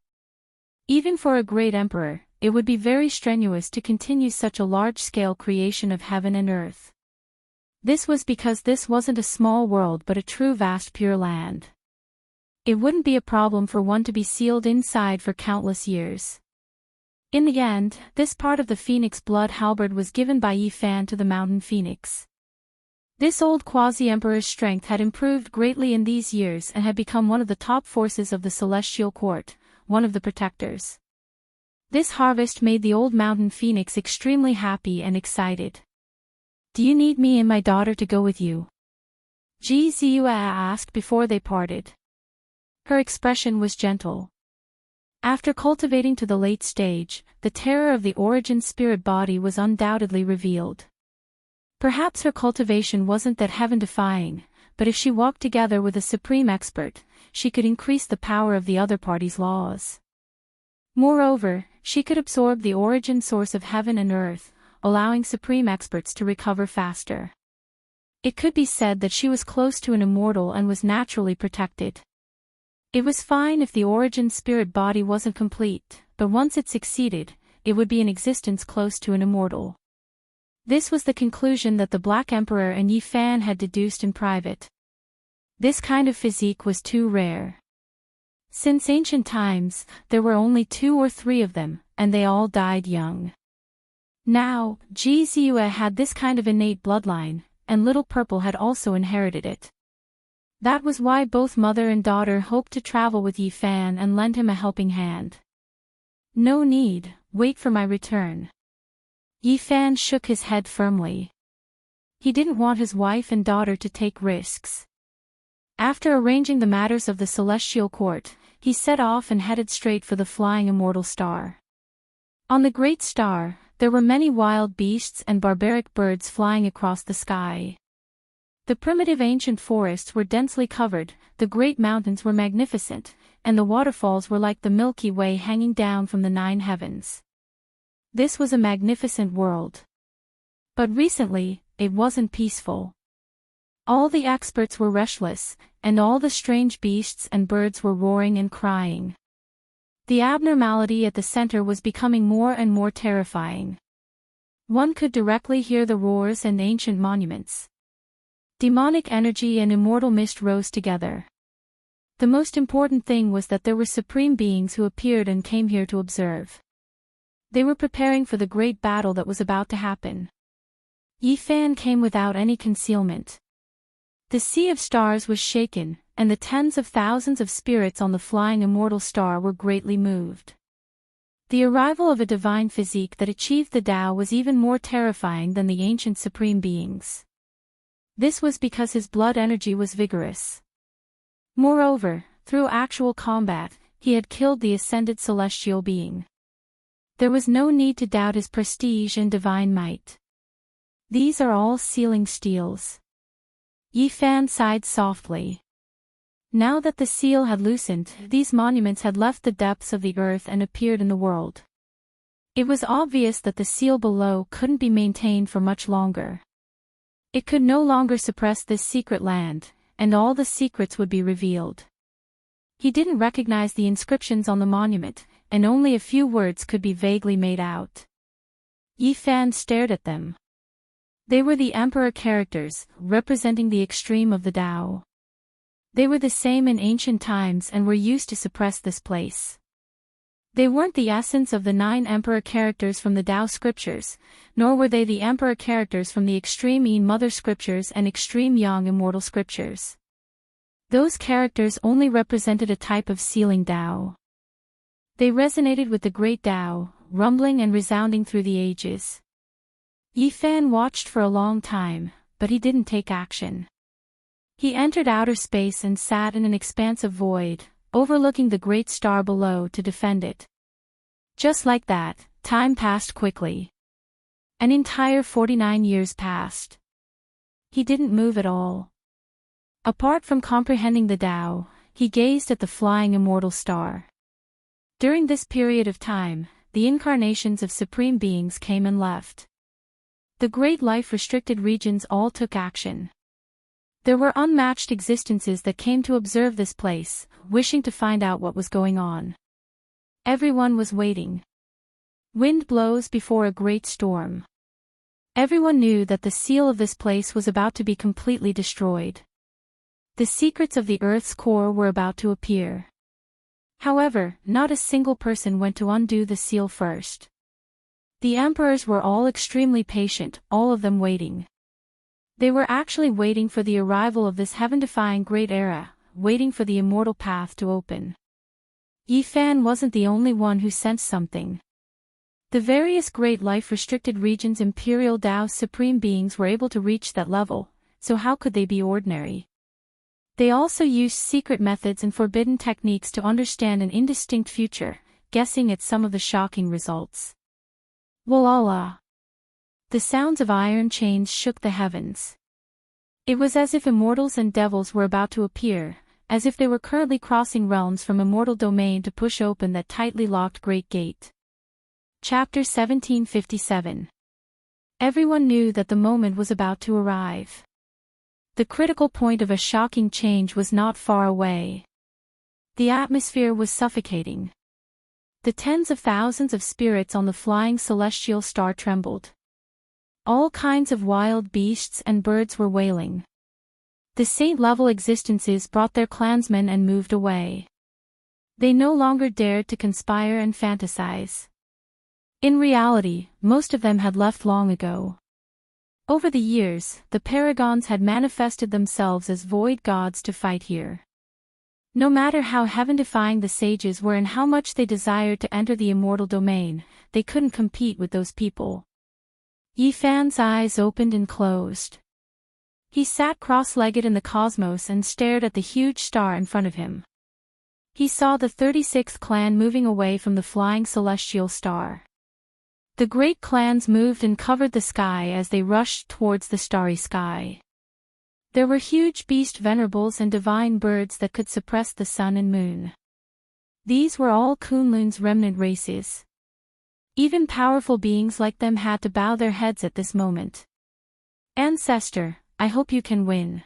Even for a great emperor, it would be very strenuous to continue such a large-scale creation of heaven and earth. This was because this wasn't a small world but a true vast pure land. It wouldn't be a problem for one to be sealed inside for countless years. In the end, this part of the phoenix blood halberd was given by Yi Fan to the mountain phoenix. This old quasi-emperor's strength had improved greatly in these years and had become one of the top forces of the celestial court, one of the protectors. This harvest made the old mountain phoenix extremely happy and excited. Do you need me and my daughter to go with you? Ji Ziyue asked before they parted. Her expression was gentle. After cultivating to the late stage, the terror of the origin spirit body was undoubtedly revealed. Perhaps her cultivation wasn't that heaven-defying, but if she walked together with a supreme expert, she could increase the power of the other party's laws. Moreover, she could absorb the origin source of heaven and earth, allowing supreme experts to recover faster. It could be said that she was close to an immortal and was naturally protected. It was fine if the origin spirit body wasn't complete, but once it succeeded, it would be in existence close to an immortal. This was the conclusion that the Black Emperor and Yi Fan had deduced in private. This kind of physique was too rare. Since ancient times, there were only 2 or 3 of them, and they all died young. Now, Ji Ziyue had this kind of innate bloodline, and Little Purple had also inherited it. That was why both mother and daughter hoped to travel with Yi Fan and lend him a helping hand. No need, wait for my return. Yi Fan shook his head firmly. He didn't want his wife and daughter to take risks. After arranging the matters of the celestial court, he set off and headed straight for the flying immortal star. On the great star, there were many wild beasts and barbaric birds flying across the sky. The primitive ancient forests were densely covered, the great mountains were magnificent, and the waterfalls were like the Milky Way hanging down from the 9 heavens. This was a magnificent world. But recently, it wasn't peaceful. All the experts were restless, and all the strange beasts and birds were roaring and crying. The abnormality at the center was becoming more and more terrifying. One could directly hear the roars and ancient monuments. Demonic energy and immortal mist rose together. The most important thing was that there were supreme beings who appeared and came here to observe. They were preparing for the great battle that was about to happen. Yi Fan came without any concealment. The sea of stars was shaken, and the tens of thousands of spirits on the flying immortal star were greatly moved. The arrival of a divine physique that achieved the Tao was even more terrifying than the ancient supreme beings. This was because his blood energy was vigorous. Moreover, through actual combat, he had killed the ascended celestial being. There was no need to doubt his prestige and divine might. These are all sealing steels. Yi Fan sighed softly. Now that the seal had loosened, these monuments had left the depths of the earth and appeared in the world. It was obvious that the seal below couldn't be maintained for much longer. It could no longer suppress this secret land, and all the secrets would be revealed. He didn't recognize the inscriptions on the monument, and only a few words could be vaguely made out. Yi Fan stared at them. They were the emperor characters, representing the extreme of the Tao. They were the same in ancient times and were used to suppress this place. They weren't the essence of the 9 emperor characters from the Tao scriptures, nor were they the emperor characters from the extreme Yin mother scriptures and extreme Yang immortal scriptures. Those characters only represented a type of sealing Tao. They resonated with the great Tao, rumbling and resounding through the ages. Yi Fan watched for a long time, but he didn't take action. He entered outer space and sat in an expansive void, overlooking the great star below to defend it. Just like that, time passed quickly. An entire 49 years passed. He didn't move at all. Apart from comprehending the Tao, he gazed at the flying immortal star. During this period of time, the incarnations of supreme beings came and left. The great life-restricted regions all took action. There were unmatched existences that came to observe this place, wishing to find out what was going on. Everyone was waiting. Wind blows before a great storm. Everyone knew that the seal of this place was about to be completely destroyed. The secrets of the Earth's core were about to appear. However, not a single person went to undo the seal first. The emperors were all extremely patient, all of them waiting. They were actually waiting for the arrival of this heaven-defying great era, waiting for the immortal path to open. Yifan wasn't the only one who sensed something. The various great life-restricted regions' Imperial Tao's supreme beings were able to reach that level, so how could they be ordinary? They also used secret methods and forbidden techniques to understand an indistinct future, guessing at some of the shocking results. Walala! The sounds of iron chains shook the heavens. It was as if immortals and devils were about to appear, as if they were currently crossing realms from immortal domain to push open that tightly locked great gate. Chapter 1757. Everyone knew that the moment was about to arrive. The critical point of a shocking change was not far away. The atmosphere was suffocating. The tens of thousands of spirits on the flying celestial star trembled. All kinds of wild beasts and birds were wailing. The saint-level existences brought their clansmen and moved away. They no longer dared to conspire and fantasize. In reality, most of them had left long ago. Over the years, the paragons had manifested themselves as void gods to fight here. No matter how heaven-defying the sages were and how much they desired to enter the immortal domain, they couldn't compete with those people. Yifan's eyes opened and closed. He sat cross-legged in the cosmos and stared at the huge star in front of him. He saw the 36th clan moving away from the flying celestial star. The great clans moved and covered the sky as they rushed towards the starry sky. There were huge beast venerables and divine birds that could suppress the sun and moon. These were all Kunlun's remnant races. Even powerful beings like them had to bow their heads at this moment. Ancestor, I hope you can win.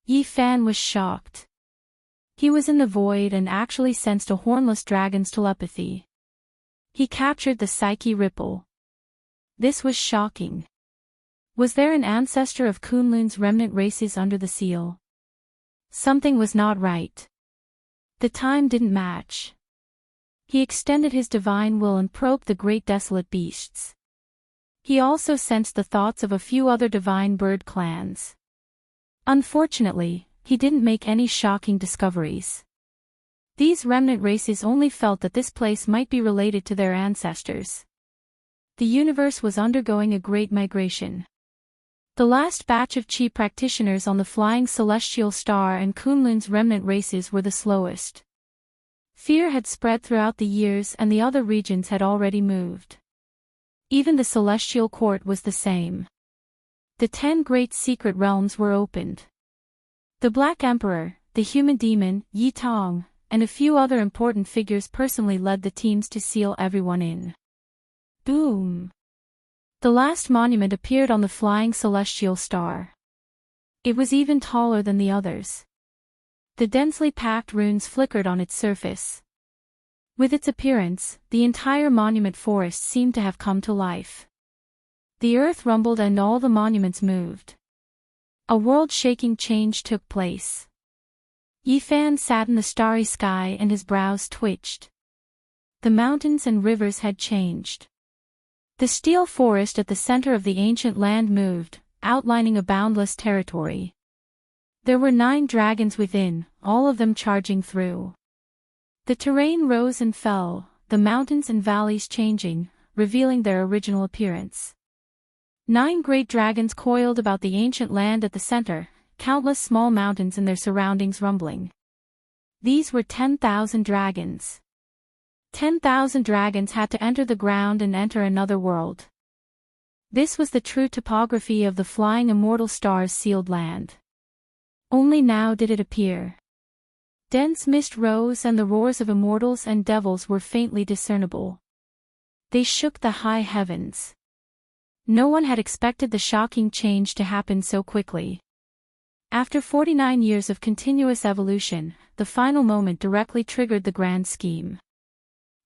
Yifan was shocked. He was in the void and actually sensed a hornless dragon's telepathy. He captured the psyche ripple. This was shocking. Was there an ancestor of Kunlun's remnant races under the seal? Something was not right. The time didn't match. He extended his divine will and probed the great desolate beasts. He also sensed the thoughts of a few other divine bird clans. Unfortunately, he didn't make any shocking discoveries. These remnant races only felt that this place might be related to their ancestors. The universe was undergoing a great migration. The last batch of chi practitioners on the flying celestial star and Kunlun's remnant races were the slowest. Fear had spread throughout the years and the other regions had already moved. Even the celestial court was the same. The 10 great secret realms were opened. The Black Emperor, the human demon, Yi Tong, and a few other important figures personally led the teams to seal everyone in. Boom! The last monument appeared on the flying celestial star. It was even taller than the others. The densely packed runes flickered on its surface. With its appearance, the entire monument forest seemed to have come to life. The earth rumbled and all the monuments moved. A world-shaking change took place. Yifan sat in the starry sky and his brows twitched. The mountains and rivers had changed. The steel forest at the center of the ancient land moved, outlining a boundless territory. There were 9 dragons within, all of them charging through. The terrain rose and fell, the mountains and valleys changing, revealing their original appearance. 9 great dragons coiled about the ancient land at the center, countless small mountains and their surroundings rumbling. These were 10,000 dragons. 10,000 dragons had to enter the ground and enter another world. This was the true topography of the flying immortal star's sealed land. Only now did it appear. Dense mist rose and the roars of immortals and devils were faintly discernible. They shook the high heavens. No one had expected the shocking change to happen so quickly. After 49 years of continuous evolution, the final moment directly triggered the grand scheme.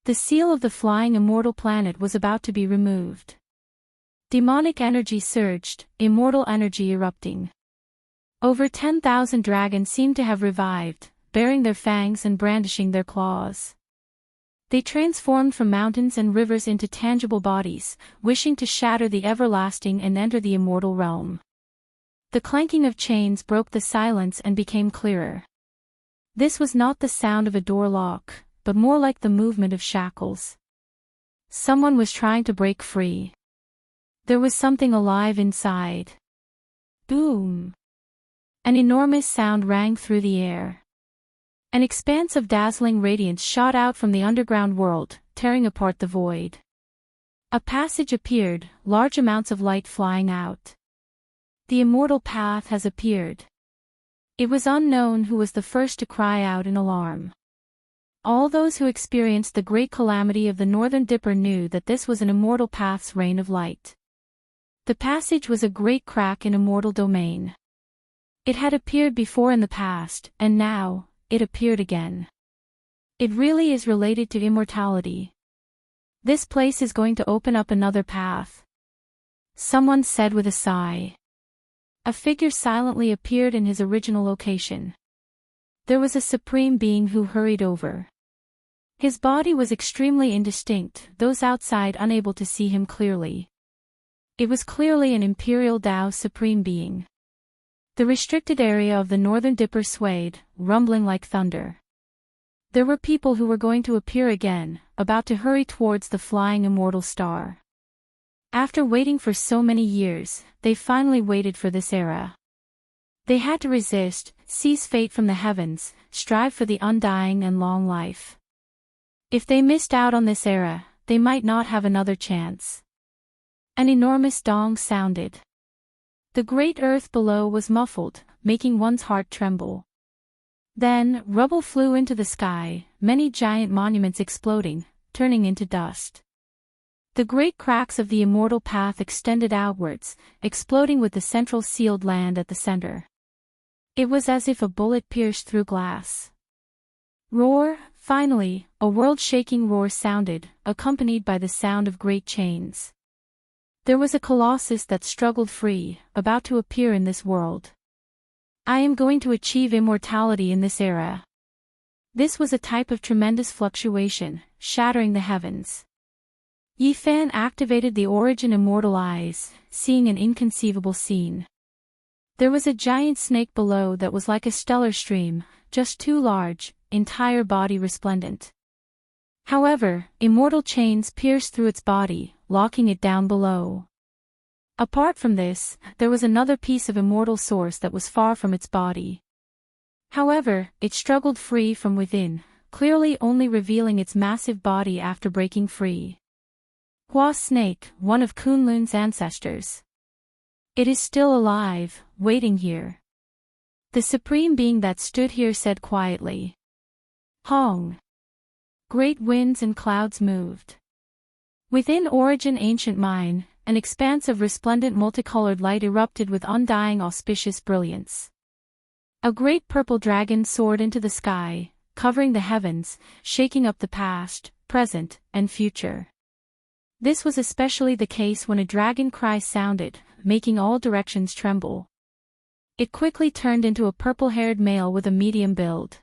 The seal of the flying immortal planet was about to be removed. Demonic energy surged, immortal energy erupting. Over 10,000 dragons seemed to have revived, baring their fangs and brandishing their claws. They transformed from mountains and rivers into tangible bodies, wishing to shatter the everlasting and enter the immortal realm. The clanking of chains broke the silence and became clearer. This was not the sound of a door lock, but more like the movement of shackles. Someone was trying to break free. There was something alive inside. Boom! An enormous sound rang through the air. An expanse of dazzling radiance shot out from the underground world, tearing apart the void. A passage appeared, large amounts of light flying out. The immortal path has appeared. It was unknown who was the first to cry out in alarm. All those who experienced the great calamity of the Northern Dipper knew that this was an immortal path's reign of light. The passage was a great crack in immortal domain. It had appeared before in the past, and now, it appeared again. It really is related to immortality. This place is going to open up another path. Someone said with a sigh. A figure silently appeared in his original location. There was a supreme being who hurried over. His body was extremely indistinct, those outside unable to see him clearly. It was clearly an Imperial Tao Supreme Being. The restricted area of the Northern Dipper swayed, rumbling like thunder. There were people who were going to appear again, about to hurry towards the flying immortal star. After waiting for so many years, they finally waited for this era. They had to resist, seize fate from the heavens, strive for the undying and long life. If they missed out on this era, they might not have another chance. An enormous dong sounded. The great earth below was muffled, making one's heart tremble. Then, rubble flew into the sky, many giant monuments exploding, turning into dust. The great cracks of the immortal path extended outwards, exploding with the central sealed land at the center. It was as if a bullet pierced through glass. Roar! Finally, a world-shaking roar sounded, accompanied by the sound of great chains. There was a colossus that struggled free, about to appear in this world. I am going to achieve immortality in this era. This was a type of tremendous fluctuation, shattering the heavens. Yifan activated the Origin Immortal Eyes, seeing an inconceivable scene. There was a giant snake below that was like a stellar stream, just too large, entire body resplendent. However, immortal chains pierced through its body, locking it down below. Apart from this, there was another piece of immortal source that was far from its body. However, it struggled free from within, clearly only revealing its massive body after breaking free. Hua Snake, one of Kunlun's ancestors. It is still alive, waiting here. The supreme being that stood here said quietly. Hong. Great winds and clouds moved. Within Origin Ancient Mine, an expanse of resplendent multicolored light erupted with undying auspicious brilliance. A great purple dragon soared into the sky, covering the heavens, shaking up the past, present, and future. This was especially the case when a dragon cry sounded, making all directions tremble. It quickly turned into a purple-haired male with a medium build.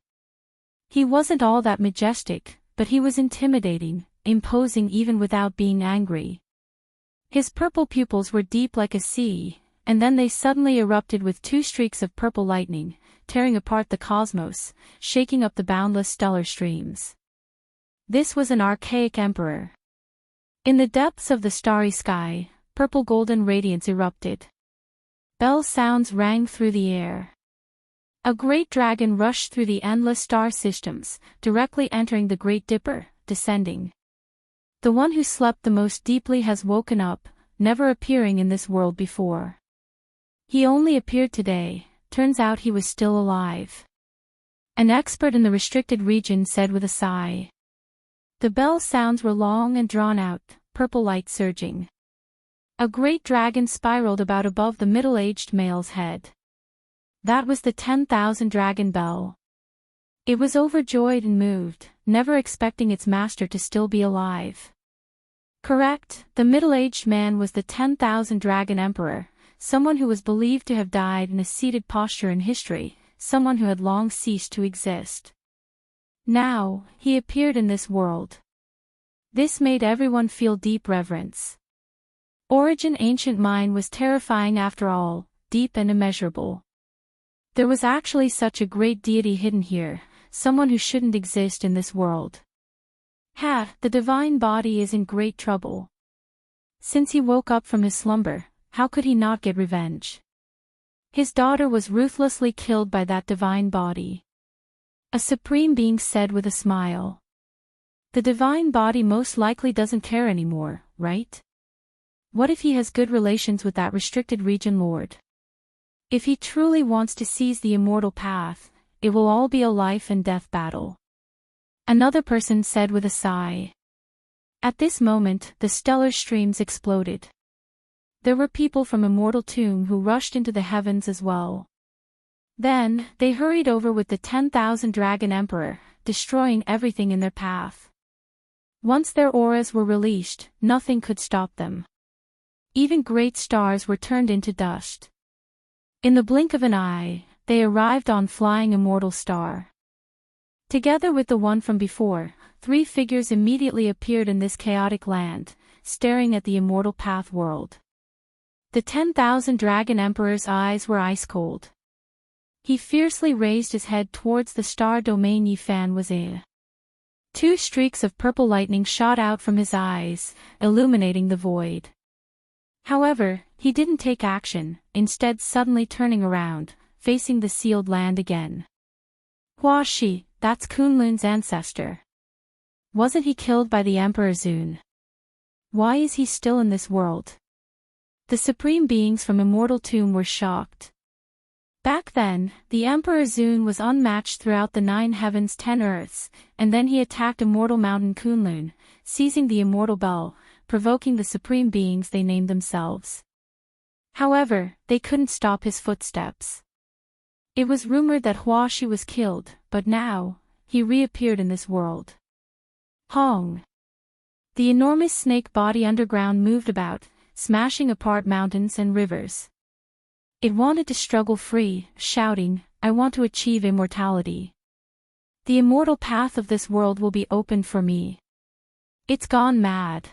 He wasn't all that majestic, but he was intimidating, imposing even without being angry. His purple pupils were deep like a sea, and then they suddenly erupted with two streaks of purple lightning, tearing apart the cosmos, shaking up the boundless stellar streams. This was an archaic emperor. In the depths of the starry sky, purple golden radiance erupted. Bell sounds rang through the air. A great dragon rushed through the endless star systems, directly entering the Great Dipper, descending. The one who slept the most deeply has woken up, never appearing in this world before. He only appeared today, turns out he was still alive. An expert in the restricted region said with a sigh. The bell sounds were long and drawn out, purple light surging. A great dragon spiraled about above the middle-aged male's head. That was the 10,000 dragon bell. It was overjoyed and moved, never expecting its master to still be alive. Correct, the middle-aged man was the 10,000 dragon emperor, someone who was believed to have died in a seated posture in history, someone who had long ceased to exist. Now, he appeared in this world. This made everyone feel deep reverence. Origin ancient mind was terrifying after all, deep and immeasurable. There was actually such a great deity hidden here, someone who shouldn't exist in this world. The divine body is in great trouble. Since he woke up from his slumber, how could he not get revenge? His daughter was ruthlessly killed by that divine body. A supreme being said with a smile. The divine body most likely doesn't care anymore, right? What if he has good relations with that restricted region lord? If he truly wants to seize the immortal path, it will all be a life and death battle. Another person said with a sigh. At this moment, the stellar streams exploded. There were people from Immortal Tomb who rushed into the heavens as well. Then, they hurried over with the 10,000 Dragon Emperor, destroying everything in their path. Once their auras were released, nothing could stop them. Even great stars were turned into dust. In the blink of an eye, they arrived on Flying Immortal Star. Together with the one from before, 3 figures immediately appeared in this chaotic land, staring at the Immortal Path world. The 10,000 Dragon Emperor's eyes were ice-cold. He fiercely raised his head towards the star domain Yifan was in. 2 streaks of purple lightning shot out from his eyes, illuminating the void. However, he didn't take action, instead suddenly turning around, facing the sealed land again. Hua Shi, that's Kunlun's ancestor. Wasn't he killed by the Emperor Zun? Why is he still in this world? The supreme beings from Immortal Tomb were shocked. Back then, the Emperor Zun was unmatched throughout the 9 heavens 10 earths, and then he attacked Immortal Mountain Kunlun, seizing the Immortal Bell, provoking the supreme beings they named themselves. However, they couldn't stop his footsteps. It was rumored that Hua Shi was killed, but now, he reappeared in this world. Hong! The enormous snake body underground moved about, smashing apart mountains and rivers. It wanted to struggle free, shouting, "I want to achieve immortality. The immortal path of this world will be opened for me." It's gone mad.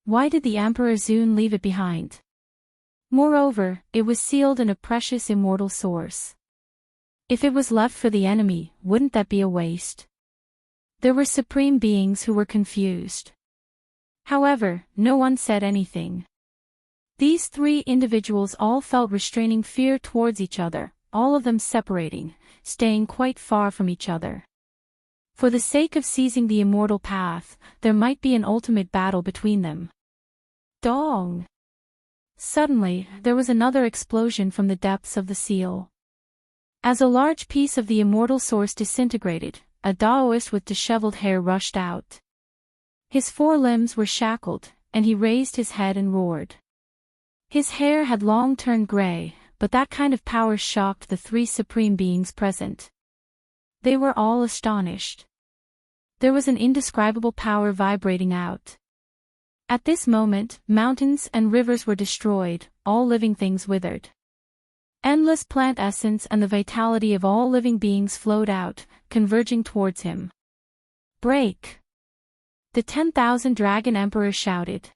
Why did the Emperor Zun leave it behind? Moreover, it was sealed in a precious immortal source. If it was left for the enemy, wouldn't that be a waste? There were supreme beings who were confused. However, no one said anything. These 3 individuals all felt restraining fear towards each other, all of them separating, staying quite far from each other. For the sake of seizing the immortal path, there might be an ultimate battle between them. Dong! Suddenly, there was another explosion from the depths of the seal. As a large piece of the immortal source disintegrated, a Daoist with disheveled hair rushed out. His 4 limbs were shackled, and he raised his head and roared. His hair had long turned gray, but that kind of power shocked the 3 supreme beings present. They were all astonished. There was an indescribable power vibrating out. At this moment, mountains and rivers were destroyed, all living things withered. Endless plant essence and the vitality of all living beings flowed out, converging towards him. Break! The 10,000 Dragon Emperor shouted.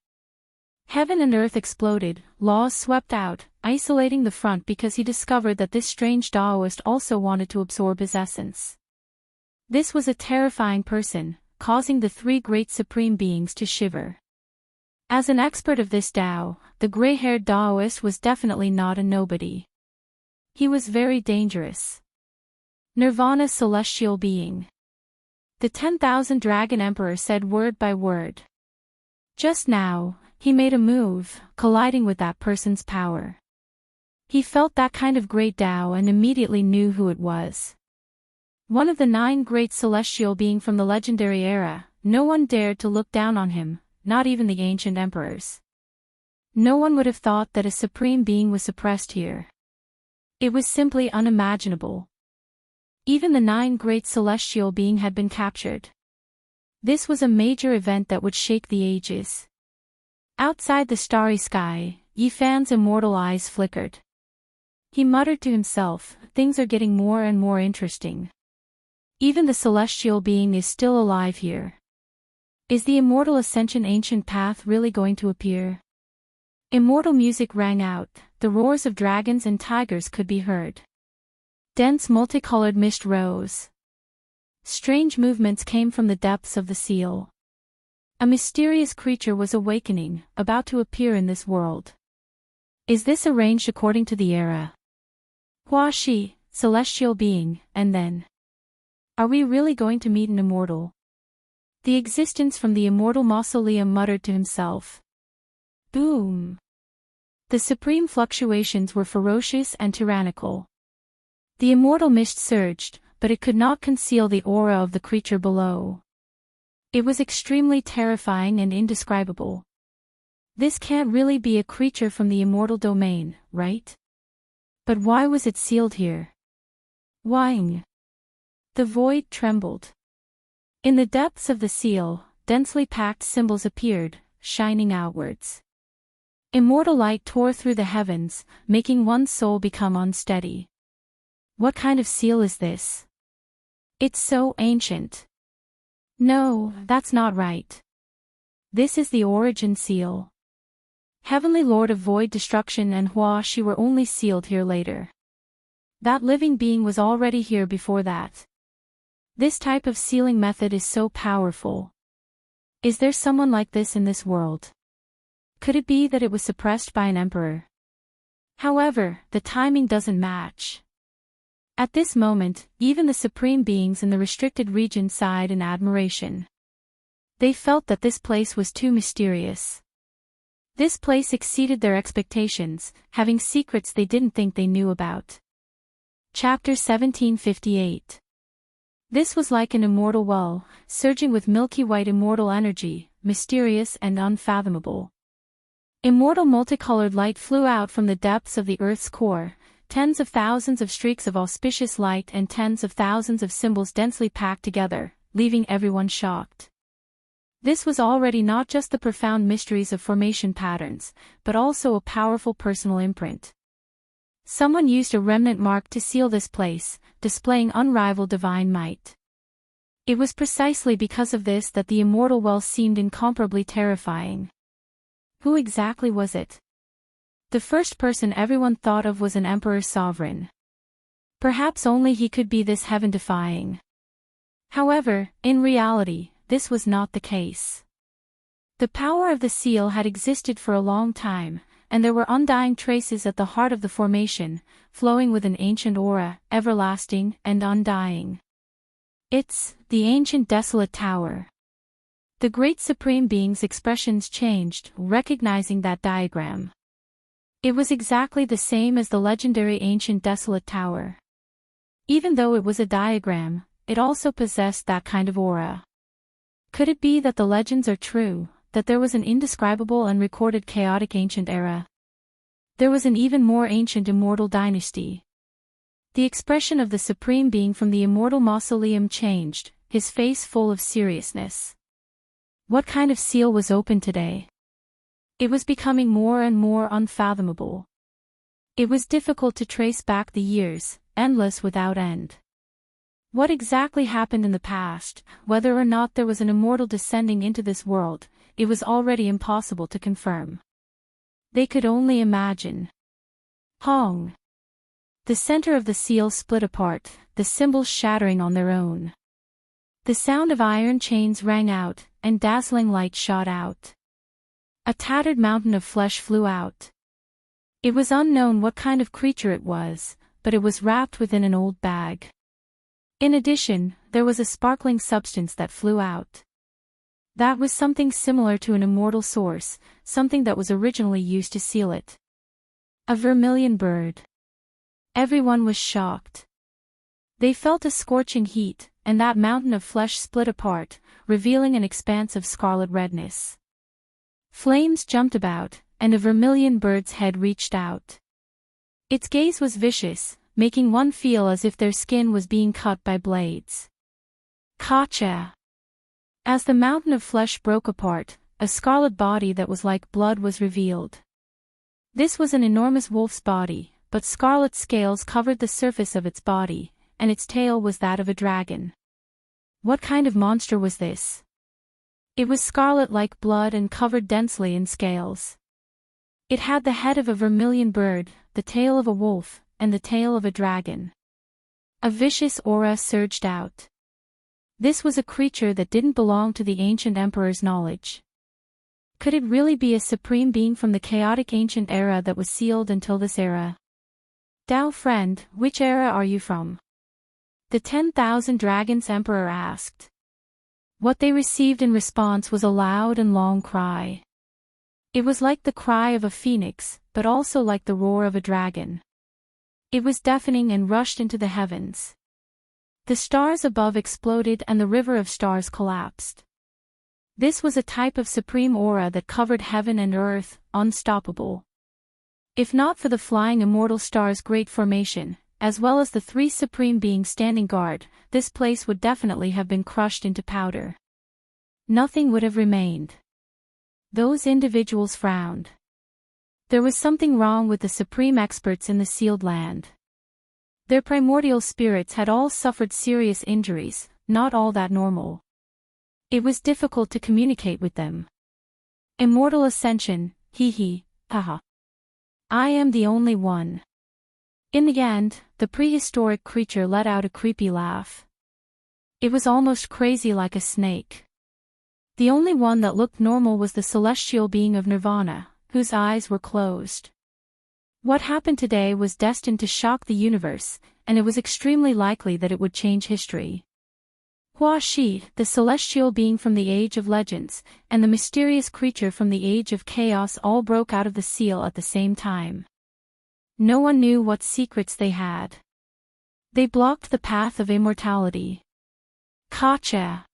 Heaven and earth exploded, laws swept out, isolating the front because he discovered that this strange Daoist also wanted to absorb his essence. This was a terrifying person, causing the 3 great supreme beings to shiver. As an expert of this Tao, the gray-haired Daoist was definitely not a nobody. He was very dangerous. Nirvana celestial being. The 10,000 Dragon Emperor said word by word. Just now, he made a move, colliding with that person's power. He felt that kind of great Tao and immediately knew who it was. One of the 9 great celestial being from the legendary era, no one dared to look down on him, not even the ancient emperors. No one would have thought that a supreme being was suppressed here. It was simply unimaginable. Even the 9 great celestial beings had been captured. This was a major event that would shake the ages. Outside the starry sky, Yifan's immortal eyes flickered. He muttered to himself, "Things are getting more and more interesting. Even the celestial being is still alive here. Is the immortal ascension ancient path really going to appear?" Immortal music rang out, the roars of dragons and tigers could be heard. Dense multicolored mist rose. Strange movements came from the depths of the seal. A mysterious creature was awakening, about to appear in this world. Is this arranged according to the era? Huashi, celestial being, and then? Are we really going to meet an immortal? The existence from the immortal mausoleum muttered to himself. Boom! The supreme fluctuations were ferocious and tyrannical. The immortal mist surged, but it could not conceal the aura of the creature below. It was extremely terrifying and indescribable. This can't really be a creature from the immortal domain, right? But why was it sealed here? Why? The void trembled. In the depths of the seal, densely packed symbols appeared, shining outwards. Immortal light tore through the heavens, making one's soul become unsteady. What kind of seal is this? It's so ancient. No, that's not right. This is the origin seal. Heavenly Lord of Void Destruction and Huashi were only sealed here later. That living being was already here before that. This type of sealing method is so powerful. Is there someone like this in this world? Could it be that it was suppressed by an emperor? However, the timing doesn't match. At this moment, even the supreme beings in the restricted region sighed in admiration. They felt that this place was too mysterious. This place exceeded their expectations, having secrets they didn't think they knew about. Chapter 1758. This was like an immortal well, surging with milky white immortal energy, mysterious and unfathomable. Immortal multicolored light flew out from the depths of the Earth's core, tens of thousands of streaks of auspicious light and tens of thousands of symbols densely packed together, leaving everyone shocked. This was already not just the profound mysteries of formation patterns, but also a powerful personal imprint. Someone used a remnant mark to seal this place, displaying unrivaled divine might. It was precisely because of this that the immortal well seemed incomparably terrifying. Who exactly was it? The first person everyone thought of was an emperor sovereign. Perhaps only he could be this heaven-defying. However, in reality, this was not the case. The power of the seal had existed for a long time, and there were undying traces at the heart of the formation, flowing with an ancient aura, everlasting and undying. It's the ancient desolate tower. The great supreme being's expressions changed, recognizing that diagram. It was exactly the same as the legendary ancient desolate tower. Even though it was a diagram, it also possessed that kind of aura. Could it be that the legends are true, that there was an indescribable and recorded chaotic ancient era? There was an even more ancient immortal dynasty. The expression of the supreme being from the immortal mausoleum changed, his face full of seriousness. What kind of seal was open today? It was becoming more and more unfathomable. It was difficult to trace back the years, endless without end. What exactly happened in the past, whether or not there was an immortal descending into this world, it was already impossible to confirm. They could only imagine. Hong! The center of the seal split apart, the symbols shattering on their own. The sound of iron chains rang out, and dazzling light shot out. A tattered mountain of flesh flew out. It was unknown what kind of creature it was, but it was wrapped within an old bag. In addition, there was a sparkling substance that flew out. That was something similar to an immortal source, something that was originally used to seal it. A vermilion bird. Everyone was shocked. They felt a scorching heat, and that mountain of flesh split apart, revealing an expanse of scarlet redness. Flames jumped about, and a vermilion bird's head reached out. Its gaze was vicious, making one feel as if their skin was being cut by blades. Kacha! As the mountain of flesh broke apart, a scarlet body that was like blood was revealed. This was an enormous wolf's body, but scarlet scales covered the surface of its body, and its tail was that of a dragon. What kind of monster was this? It was scarlet like blood and covered densely in scales. It had the head of a vermilion bird, the tail of a wolf, and the tail of a dragon. A vicious aura surged out. This was a creature that didn't belong to the ancient emperor's knowledge. Could it really be a supreme being from the chaotic ancient era that was sealed until this era? Tao friend, which era are you from? The 10,000 Dragons Emperor asked. What they received in response was a loud and long cry. It was like the cry of a phoenix, but also like the roar of a dragon. It was deafening and rushed into the heavens. The stars above exploded and the river of stars collapsed. This was a type of supreme aura that covered heaven and earth, unstoppable. If not for the flying immortal star's great formation, as well as the three supreme beings standing guard, this place would definitely have been crushed into powder. Nothing would have remained. Those individuals frowned. There was something wrong with the supreme experts in the sealed land. Their primordial spirits had all suffered serious injuries, not all that normal. It was difficult to communicate with them. Immortal ascension, hee, haha. I am the only one. In the end, the prehistoric creature let out a creepy laugh. It was almost crazy like a snake. The only one that looked normal was the celestial being of Nirvana, whose eyes were closed. What happened today was destined to shock the universe, and it was extremely likely that it would change history. Hua Shi, the celestial being from the Age of Legends, and the mysterious creature from the Age of Chaos all broke out of the seal at the same time. No one knew what secrets they had. They blocked the path of immortality. Kacha!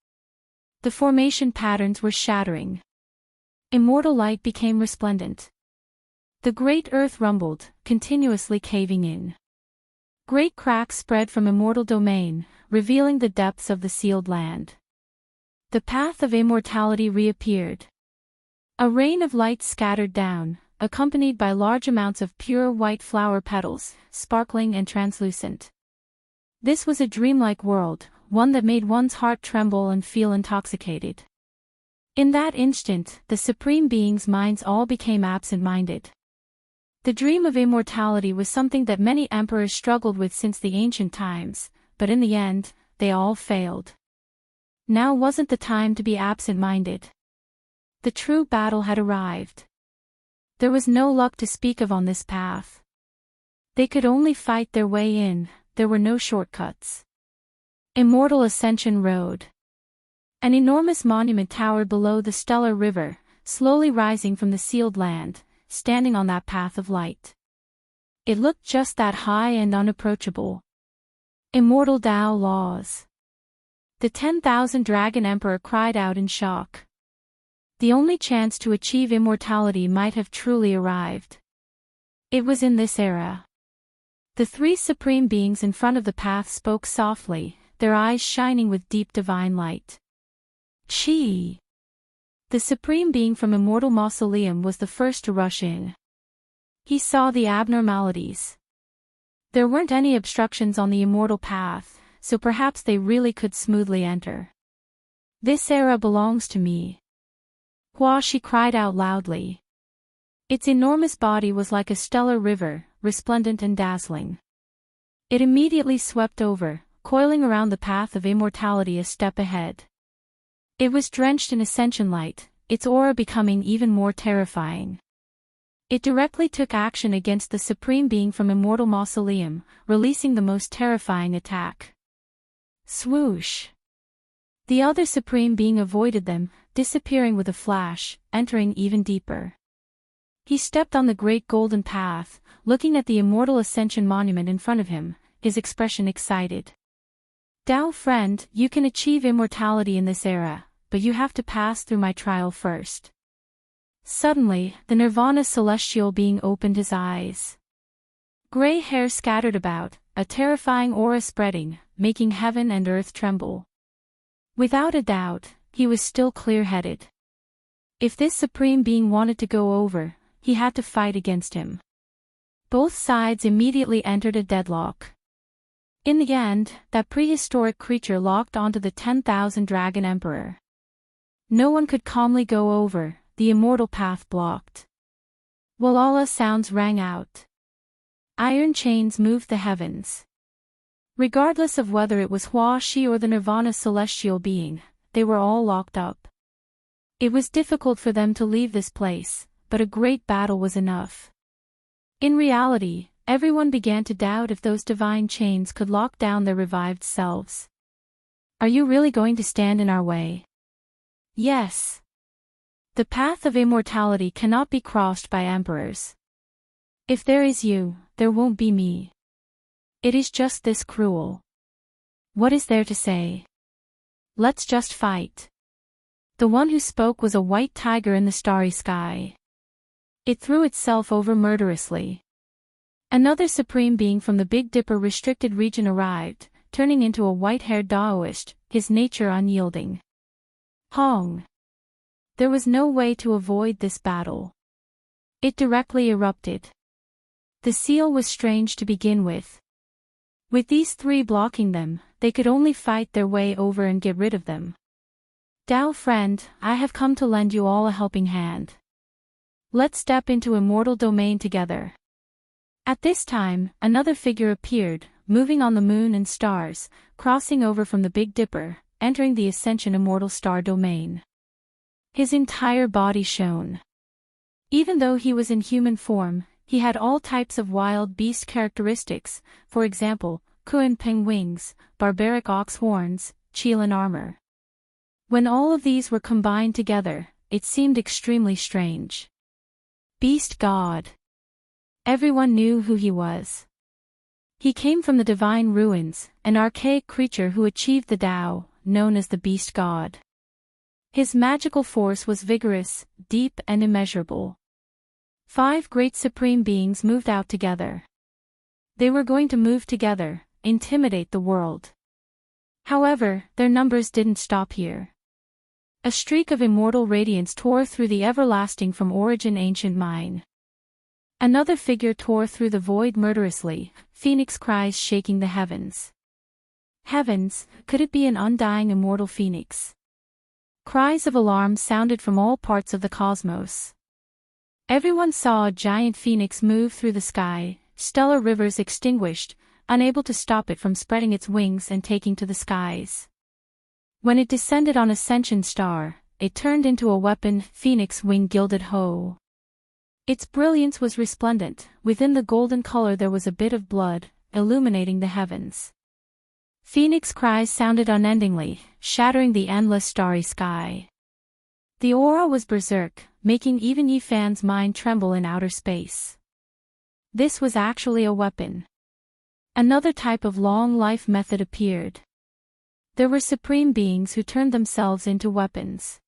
The formation patterns were shattering. Immortal light became resplendent. The great earth rumbled, continuously caving in. Great cracks spread from immortal domain, revealing the depths of the sealed land. The path of immortality reappeared. A rain of light scattered down, accompanied by large amounts of pure white flower petals, sparkling and translucent. This was a dreamlike world, one that made one's heart tremble and feel intoxicated. In that instant, the supreme beings' minds all became absent-minded. The dream of immortality was something that many emperors struggled with since the ancient times, but in the end, they all failed. Now wasn't the time to be absent-minded. The true battle had arrived. There was no luck to speak of on this path. They could only fight their way in, there were no shortcuts. Immortal Ascension Road. An enormous monument towered below the stellar river, slowly rising from the sealed land, standing on that path of light. It looked just that high and unapproachable. Immortal Tao laws. The 10,000 Dragon Emperor cried out in shock. The only chance to achieve immortality might have truly arrived. It was in this era. The three supreme beings in front of the path spoke softly, their eyes shining with deep divine light. Chi! The supreme being from Immortal Mausoleum was the first to rush in. He saw the abnormalities. There weren't any obstructions on the immortal path, so perhaps they really could smoothly enter. This era belongs to me. Hua Shi cried out loudly. Its enormous body was like a stellar river, resplendent and dazzling. It immediately swept over, coiling around the path of immortality a step ahead. It was drenched in ascension light, its aura becoming even more terrifying. It directly took action against the supreme being from Immortal Mausoleum, releasing the most terrifying attack. Swoosh! The other supreme being avoided them, disappearing with a flash, entering even deeper. He stepped on the great golden path, looking at the Immortal Ascension monument in front of him, his expression excited. Tao friend, you can achieve immortality in this era, but you have to pass through my trial first. Suddenly, the Nirvana celestial being opened his eyes. Gray hair scattered about, a terrifying aura spreading, making heaven and earth tremble. Without a doubt, he was still clear-headed. If this supreme being wanted to go over, he had to fight against him. Both sides immediately entered a deadlock. In the end, that prehistoric creature locked onto the 10,000 Dragon Emperor. No one could calmly go over, the immortal path blocked. Walala sounds rang out. Iron chains moved the heavens. Regardless of whether it was Hua Shi or the Nirvana celestial being, they were all locked up. It was difficult for them to leave this place, but a great battle was enough. In reality, everyone began to doubt if those divine chains could lock down their revived selves. Are you really going to stand in our way? Yes. The path of immortality cannot be crossed by emperors. If there is you, there won't be me. It is just this cruel. What is there to say? Let's just fight. The one who spoke was a white tiger in the starry sky. It threw itself over murderously. Another supreme being from the Big Dipper restricted region arrived, turning into a white-haired Daoist, his nature unyielding. Hong. There was no way to avoid this battle. It directly erupted. The seal was strange to begin with. With these three blocking them, they could only fight their way over and get rid of them. Dao friend, I have come to lend you all a helping hand. Let's step into immortal domain together. At this time, another figure appeared, moving on the moon and stars, crossing over from the Big Dipper, entering the Ascension immortal star domain. His entire body shone. Even though he was in human form, he had all types of wild beast characteristics, for example, Kuan Ping wings, barbaric ox horns, Qilin armor. When all of these were combined together, it seemed extremely strange. Beast God. Everyone knew who he was. He came from the divine ruins, an archaic creature who achieved the Tao, known as the Beast God. His magical force was vigorous, deep and immeasurable. 5 great supreme beings moved out together. They were going to move together, intimidate the world. However, their numbers didn't stop here. A streak of immortal radiance tore through the everlasting from origin ancient mine. Another figure tore through the void murderously, phoenix cries shaking the heavens. Heavens, could it be an undying immortal phoenix? Cries of alarm sounded from all parts of the cosmos. Everyone saw a giant phoenix move through the sky, stellar rivers extinguished, unable to stop it from spreading its wings and taking to the skies. When it descended on Ascension Star, it turned into a weapon, Phoenix Wing Gilded Hoe. Its brilliance was resplendent, within the golden color there was a bit of blood, illuminating the heavens. Phoenix cries sounded unendingly, shattering the endless starry sky. The aura was berserk, making even Yi Fan's mind tremble in outer space. This was actually a weapon. Another type of long life method appeared. There were supreme beings who turned themselves into weapons.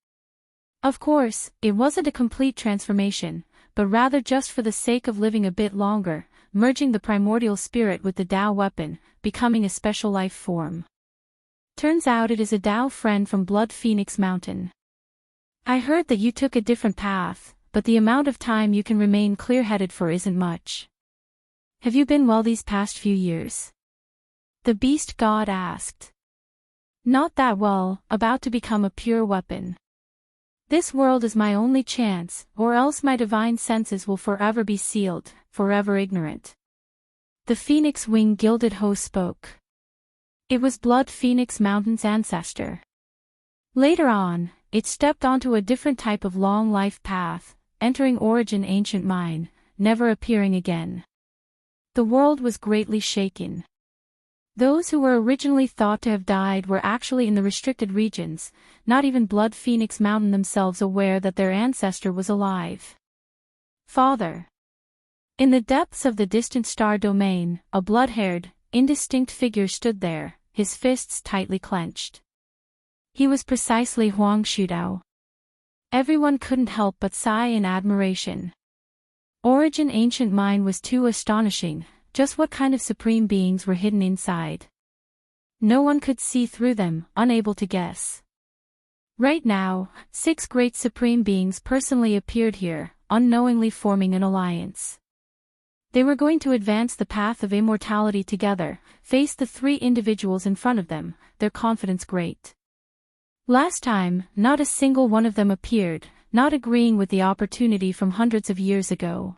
Of course, it wasn't a complete transformation, but rather just for the sake of living a bit longer, merging the primordial spirit with the Tao weapon, becoming a special life form. Turns out it is a Tao friend from Blood Phoenix Mountain. I heard that you took a different path, but the amount of time you can remain clear-headed for isn't much. Have you been well these past few years? The Beast God asked. Not that well, about to become a pure weapon. This world is my only chance, or else my divine senses will forever be sealed, forever ignorant. The Phoenix Wing Gilded Hoe spoke. It was Blood Phoenix Mountain's ancestor. Later on, it stepped onto a different type of long life path, entering Origin Ancient Mine, never appearing again. The world was greatly shaken. Those who were originally thought to have died were actually in the restricted regions, not even Blood Phoenix Mountain themselves aware that their ancestor was alive. Father. In the depths of the distant star domain, a blood-haired, indistinct figure stood there, his fists tightly clenched. He was precisely Huang Shudao. Everyone couldn't help but sigh in admiration. Origin Ancient Mine was too astonishing, just what kind of supreme beings were hidden inside. No one could see through them, unable to guess. Right now, 6 great supreme beings personally appeared here, unknowingly forming an alliance. They were going to advance the path of immortality together, face the 3 individuals in front of them, their confidence great. Last time, not a single one of them appeared, not agreeing with the opportunity from hundreds of years ago.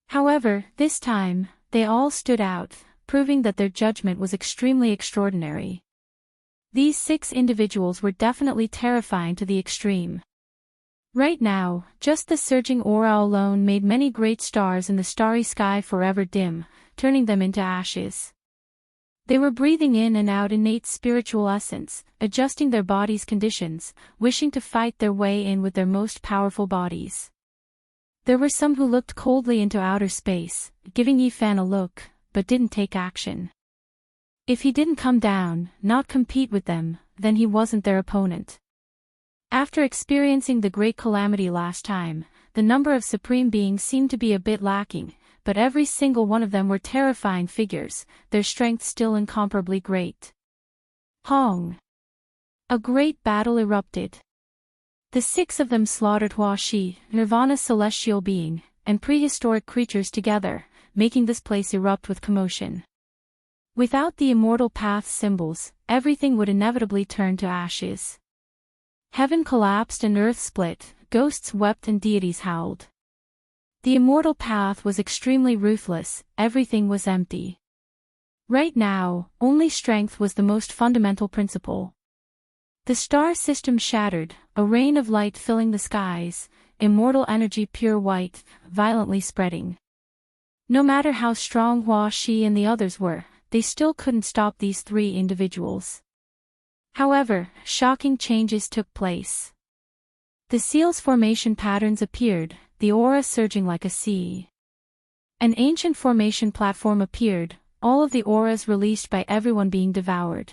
However, this time, they all stood out, proving that their judgment was extremely extraordinary. These 6 individuals were definitely terrifying to the extreme. Right now, just the surging aura alone made many great stars in the starry sky forever dim, turning them into ashes. They were breathing in and out innate spiritual essence, adjusting their bodies' conditions, wishing to fight their way in with their most powerful bodies. There were some who looked coldly into outer space, giving Yifan a look, but didn't take action. If he didn't come down, not compete with them, then he wasn't their opponent. After experiencing the great calamity last time, the number of supreme beings seemed to be a bit lacking, but every single one of them were terrifying figures, their strength still incomparably great. Hong! A great battle erupted. The 6 of them slaughtered Hua Shi, Nirvana celestial being, and prehistoric creatures together, making this place erupt with commotion. Without the immortal path symbols, everything would inevitably turn to ashes. Heaven collapsed and earth split, ghosts wept and deities howled. The immortal path was extremely ruthless, everything was empty. Right now, only strength was the most fundamental principle. The star system shattered, a rain of light filling the skies, immortal energy pure white, violently spreading. No matter how strong Hua Shi and the others were, they still couldn't stop these 3 individuals. However, shocking changes took place. The seal's formation patterns appeared, the aura surging like a sea. An ancient formation platform appeared, all of the auras released by everyone being devoured.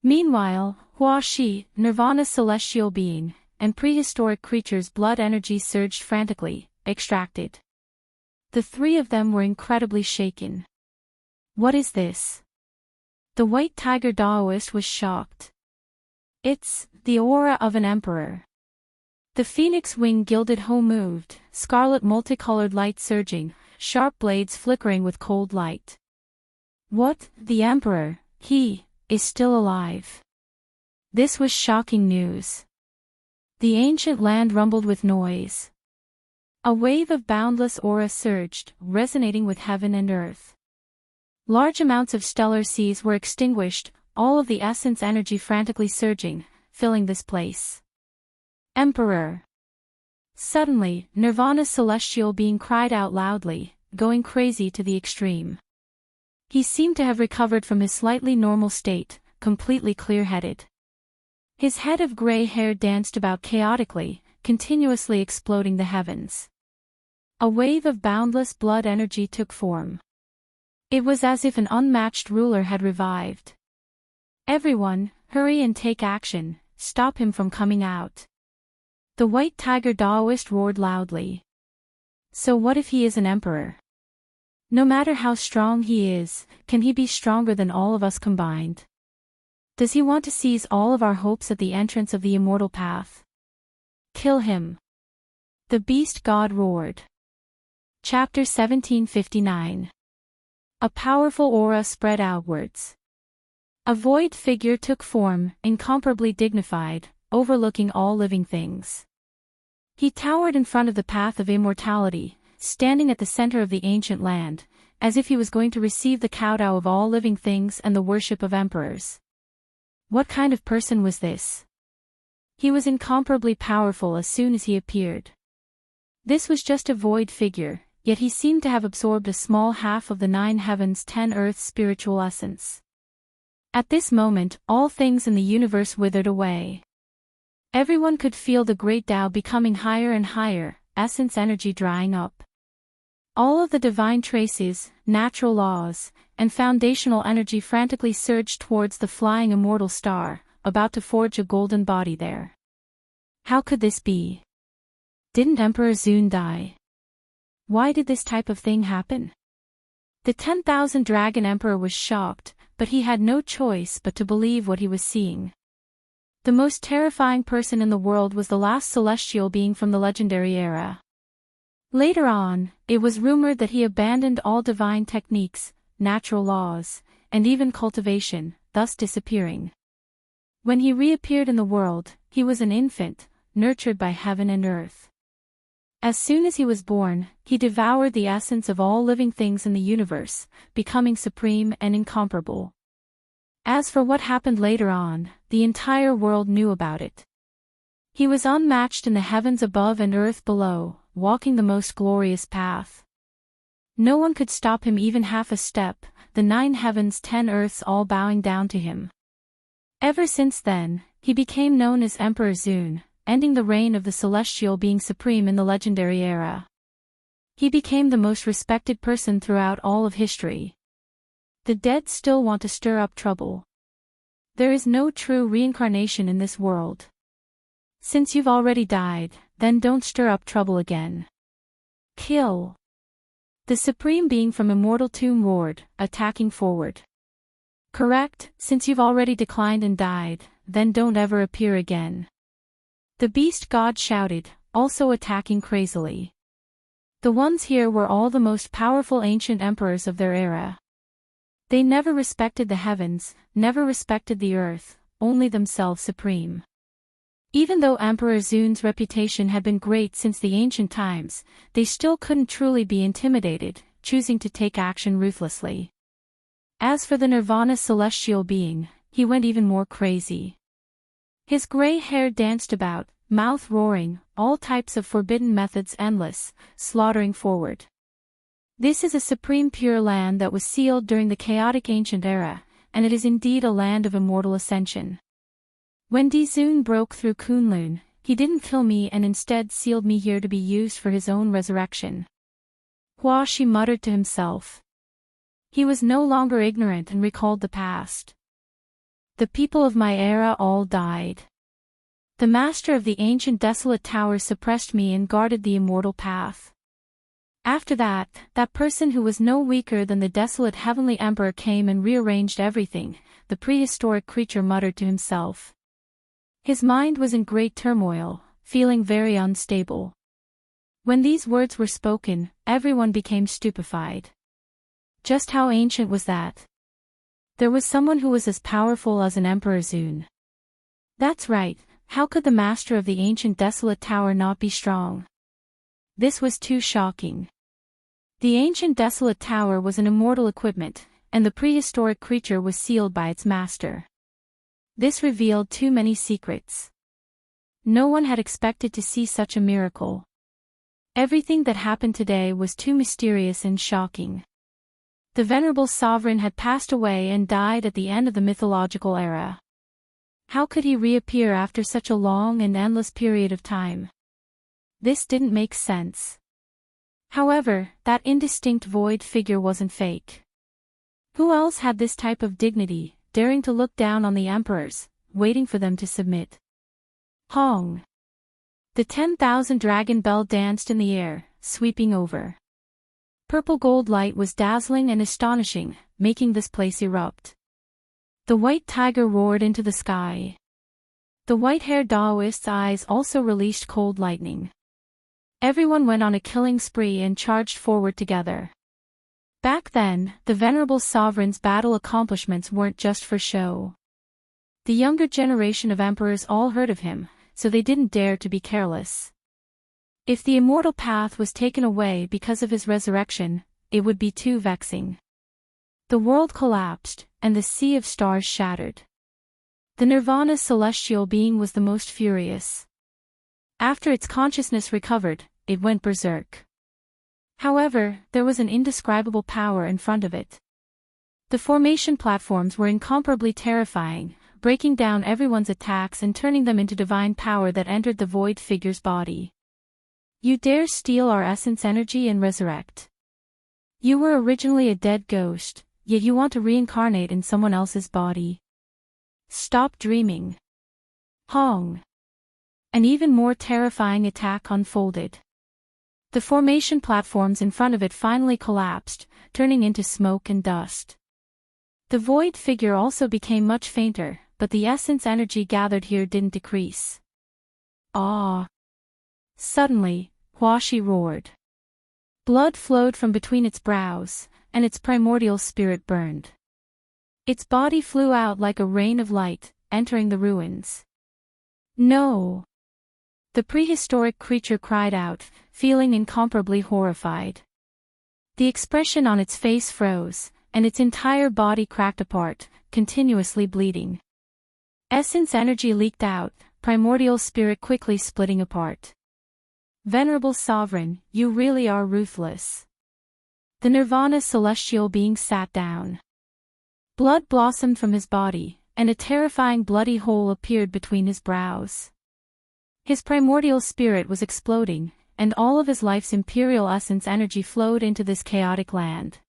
Meanwhile, Hua Shi, Nirvana celestial being, and prehistoric creatures' blood energy surged frantically, extracted. The 3 of them were incredibly shaken. What is this? The White Tiger Daoist was shocked. It's the aura of an emperor. The phoenix wing gilded hoe moved, scarlet multicolored light surging, sharp blades flickering with cold light. What, the emperor, he, is still alive. This was shocking news. The ancient land rumbled with noise. A wave of boundless aura surged, resonating with heaven and earth. Large amounts of stellar seas were extinguished, all of the essence energy frantically surging, filling this place. Emperor! Suddenly, Nirvana celestial being cried out loudly, going crazy to the extreme. He seemed to have recovered from his slightly normal state, completely clear-headed. His head of gray hair danced about chaotically, continuously exploding the heavens. A wave of boundless blood energy took form. It was as if an unmatched ruler had revived. Everyone, hurry and take action, stop him from coming out. The White Tiger Daoist roared loudly. So what if he is an emperor? No matter how strong he is, can he be stronger than all of us combined? Does he want to seize all of our hopes at the entrance of the immortal path? Kill him! The beast god roared. Chapter 1759. A powerful aura spread outwards. A void figure took form, incomparably dignified, overlooking all living things. He towered in front of the path of immortality, standing at the center of the ancient land, as if he was going to receive the kowtow of all living things and the worship of emperors. What kind of person was this? He was incomparably powerful as soon as he appeared. This was just a void figure, yet he seemed to have absorbed a small half of the 9 heavens 10 earth's spiritual essence. At this moment, all things in the universe withered away. Everyone could feel the great Tao becoming higher and higher, essence energy drying up. All of the divine traces, natural laws, and foundational energy frantically surged towards the flying immortal star, about to forge a golden body there. How could this be? Didn't Emperor Zun die? Why did this type of thing happen? The 10,000 Dragon Emperor was shocked, but he had no choice but to believe what he was seeing. The most terrifying person in the world was the last celestial being from the legendary era. Later on, it was rumored that he abandoned all divine techniques, natural laws, and even cultivation, thus disappearing. When he reappeared in the world, he was an infant, nurtured by heaven and earth. As soon as he was born, he devoured the essence of all living things in the universe, becoming supreme and incomparable. As for what happened later on, the entire world knew about it. He was unmatched in the heavens above and earth below, walking the most glorious path. No one could stop him even half a step, the 9 heavens 10 earths all bowing down to him. Ever since then, he became known as Emperor Zune, ending the reign of the celestial being supreme in the legendary era. He became the most respected person throughout all of history. The dead still want to stir up trouble. There is no true reincarnation in this world. Since you've already died, then don't stir up trouble again. Kill. The supreme being from Immortal Tomb roared, attacking forward. Correct, since you've already declined and died, then don't ever appear again. The beast god shouted, also attacking crazily. The ones here were all the most powerful ancient emperors of their era. They never respected the heavens, never respected the earth, only themselves supreme. Even though Emperor Zune's reputation had been great since the ancient times, they still couldn't truly be intimidated, choosing to take action ruthlessly. As for the Nirvana celestial being, he went even more crazy. His gray hair danced about, mouth roaring, all types of forbidden methods endless, slaughtering forward. This is a supreme pure land that was sealed during the chaotic ancient era, and it is indeed a land of immortal ascension. When Zune broke through Kunlun, he didn't kill me and instead sealed me here to be used for his own resurrection. Hua Shi muttered to himself. He was no longer ignorant and recalled the past. The people of my era all died. The master of the ancient desolate tower suppressed me and guarded the immortal path. After that person who was no weaker than the desolate heavenly emperor came and rearranged everything, the prehistoric creature muttered to himself. His mind was in great turmoil, feeling very unstable. When these words were spoken, everyone became stupefied. Just how ancient was that? There was someone who was as powerful as an Emperor Zune. That's right, how could the master of the ancient desolate tower not be strong? This was too shocking. The ancient desolate tower was an immortal equipment, and the prehistoric creature was sealed by its master. This revealed too many secrets. No one had expected to see such a miracle. Everything that happened today was too mysterious and shocking. The venerable sovereign had passed away and died at the end of the mythological era. How could he reappear after such a long and endless period of time? This didn't make sense. However, that indistinct void figure wasn't fake. Who else had this type of dignity, daring to look down on the emperors, waiting for them to submit? Hong! The 10,000 dragon bell danced in the air, sweeping over. Purple gold light was dazzling and astonishing, making this place erupt. The white tiger roared into the sky. The white-haired Daoist's eyes also released cold lightning. Everyone went on a killing spree and charged forward together. Back then, the venerable sovereign's battle accomplishments weren't just for show. The younger generation of emperors all heard of him, so they didn't dare to be careless. If the immortal path was taken away because of his resurrection, it would be too vexing. The world collapsed, and the sea of stars shattered. The Nirvana celestial being was the most furious. After its consciousness recovered, it went berserk. However, there was an indescribable power in front of it. The formation platforms were incomparably terrifying, breaking down everyone's attacks and turning them into divine power that entered the void figure's body. You dare steal our essence energy and resurrect. You were originally a dead ghost, yet you want to reincarnate in someone else's body. Stop dreaming. Hong! An even more terrifying attack unfolded. The formation platforms in front of it finally collapsed, turning into smoke and dust. The void figure also became much fainter, but the essence energy gathered here didn't decrease. Ah! Suddenly, Huashi roared. Blood flowed from between its brows, and its primordial spirit burned. Its body flew out like a rain of light, entering the ruins. No! The prehistoric creature cried out, feeling incomparably horrified. The expression on its face froze, and its entire body cracked apart, continuously bleeding. Essence energy leaked out, primordial spirit quickly splitting apart. Venerable Sovereign, you really are ruthless. The Nirvana celestial being sat down. Blood blossomed from his body, and a terrifying bloody hole appeared between his brows. His primordial spirit was exploding, and all of his life's imperial essence energy flowed into this chaotic land.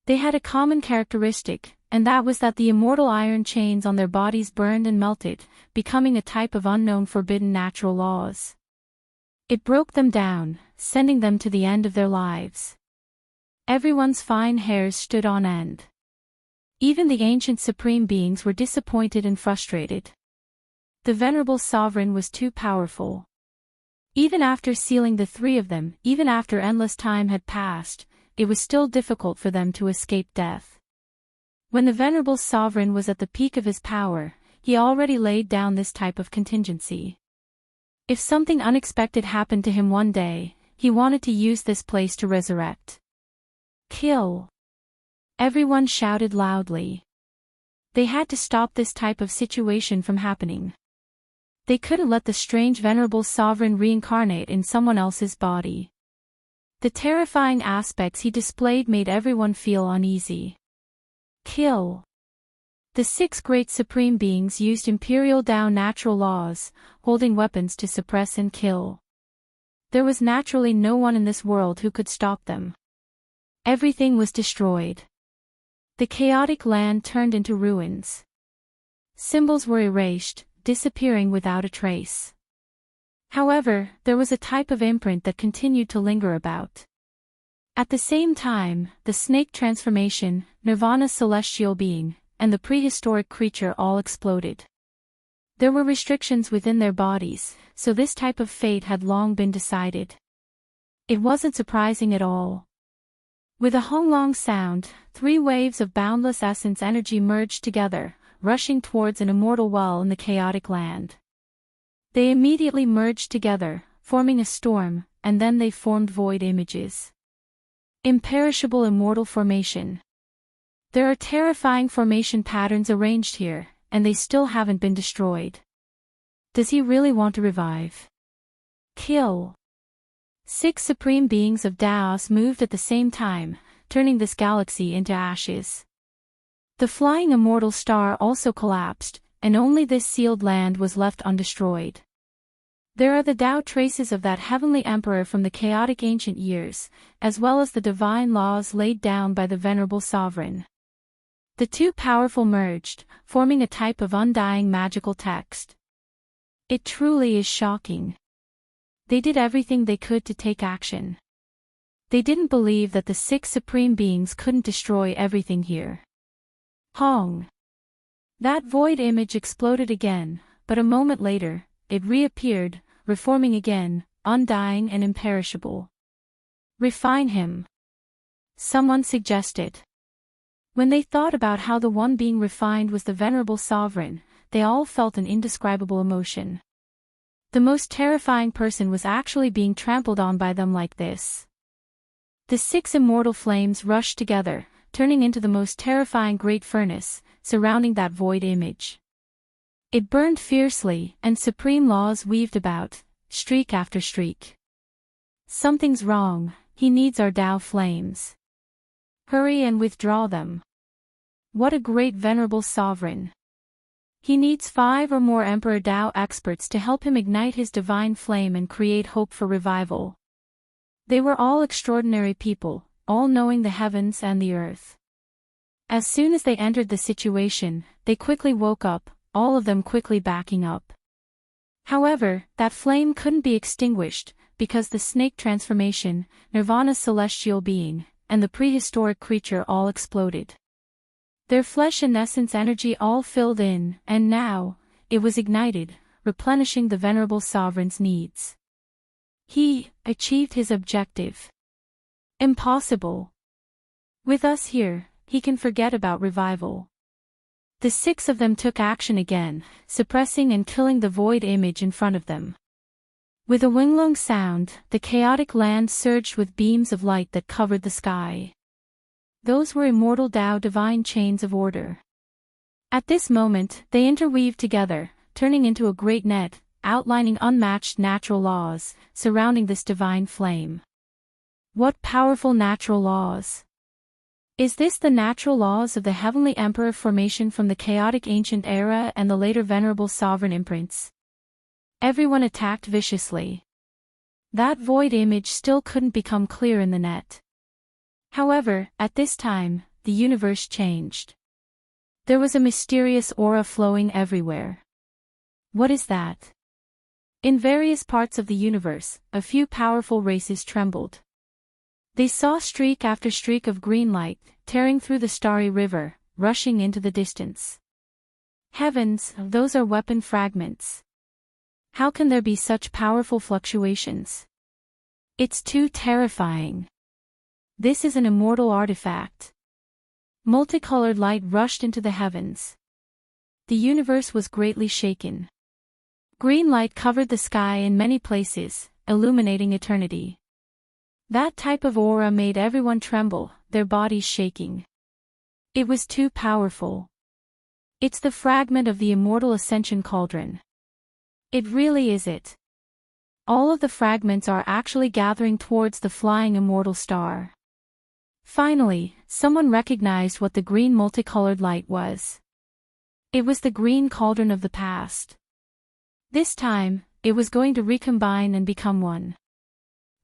They had a common characteristic, and that was that the immortal iron chains on their bodies burned and melted, becoming a type of unknown forbidden natural laws. It broke them down, sending them to the end of their lives. Everyone's fine hairs stood on end. Even the ancient supreme beings were disappointed and frustrated. The venerable sovereign was too powerful. Even after sealing the three of them, even after endless time had passed, it was still difficult for them to escape death. When the venerable sovereign was at the peak of his power, he already laid down this type of contingency. If something unexpected happened to him one day, he wanted to use this place to resurrect. Kill! Everyone shouted loudly. They had to stop this type of situation from happening. They couldn't let the strange venerable sovereign reincarnate in someone else's body. The terrifying aspects he displayed made everyone feel uneasy. Kill! The 6 great supreme beings used imperial Tao natural laws, holding weapons to suppress and kill. There was naturally no one in this world who could stop them. Everything was destroyed. The chaotic land turned into ruins. Symbols were erased, disappearing without a trace. However, there was a type of imprint that continued to linger about. At the same time, the snake transformation, Nirvana celestial being, and the prehistoric creature all exploded. There were restrictions within their bodies, so this type of fate had long been decided. It wasn't surprising at all. With a honglong sound, 3 waves of boundless essence energy merged together, rushing towards an immortal well in the chaotic land. They immediately merged together, forming a storm, and then they formed void images. Imperishable immortal formation. There are terrifying formation patterns arranged here, and they still haven't been destroyed. Does he really want to revive? Kill! 6 supreme beings of Daos moved at the same time, turning this galaxy into ashes. The flying immortal star also collapsed, and only this sealed land was left undestroyed. There are the Tao traces of that heavenly emperor from the chaotic ancient years, as well as the divine laws laid down by the venerable sovereign. The 2 powerful merged, forming a type of undying magical text. It truly is shocking. They did everything they could to take action. They didn't believe that the 6 supreme beings couldn't destroy everything here. Hong! That void image exploded again, but a moment later, it reappeared, reforming again, undying and imperishable. Refine him. Someone suggested. When they thought about how the one being refined was the venerable sovereign, they all felt an indescribable emotion. The most terrifying person was actually being trampled on by them like this. The 6 immortal flames rushed together, turning into the most terrifying great furnace, surrounding that void image. It burned fiercely, and supreme laws weaved about, streak after streak. Something's wrong, he needs our Tao flames. Hurry and withdraw them. What a great venerable sovereign. He needs 5 or more Emperor Tao experts to help him ignite his divine flame and create hope for revival. They were all extraordinary people, all knowing the heavens and the earth. As soon as they entered the situation, they quickly woke up, all of them quickly backing up. However, that flame couldn't be extinguished, because the snake transformation, Nirvana's celestial being, and the prehistoric creature all exploded. Their flesh and essence energy all filled in, and now, it was ignited, replenishing the venerable sovereign's needs. He achieved his objective. Impossible. With us here, he can forget about revival. The 6 of them took action again, suppressing and killing the void image in front of them. With a winglong sound, the chaotic land surged with beams of light that covered the sky. Those were immortal Tao divine chains of order. At this moment, they interweaved together, turning into a great net, outlining unmatched natural laws, surrounding this divine flame. What powerful natural laws! Is this the natural laws of the Heavenly Emperor formation from the chaotic ancient era and the later venerable sovereign imprints? Everyone attacked viciously. That void image still couldn't become clear in the net. However, at this time, the universe changed. There was a mysterious aura flowing everywhere. What is that? In various parts of the universe, a few powerful races trembled. They saw streak after streak of green light, tearing through the starry river, rushing into the distance. Heavens, those are weapon fragments. How can there be such powerful fluctuations? It's too terrifying. This is an immortal artifact. Multicolored light rushed into the heavens. The universe was greatly shaken. Green light covered the sky in many places, illuminating eternity. That type of aura made everyone tremble, their bodies shaking. It was too powerful. It's the fragment of the immortal ascension cauldron. It really is it. All of the fragments are actually gathering towards the flying immortal star. Finally, someone recognized what the green multicolored light was. It was the green cauldron of the past. This time, it was going to recombine and become one.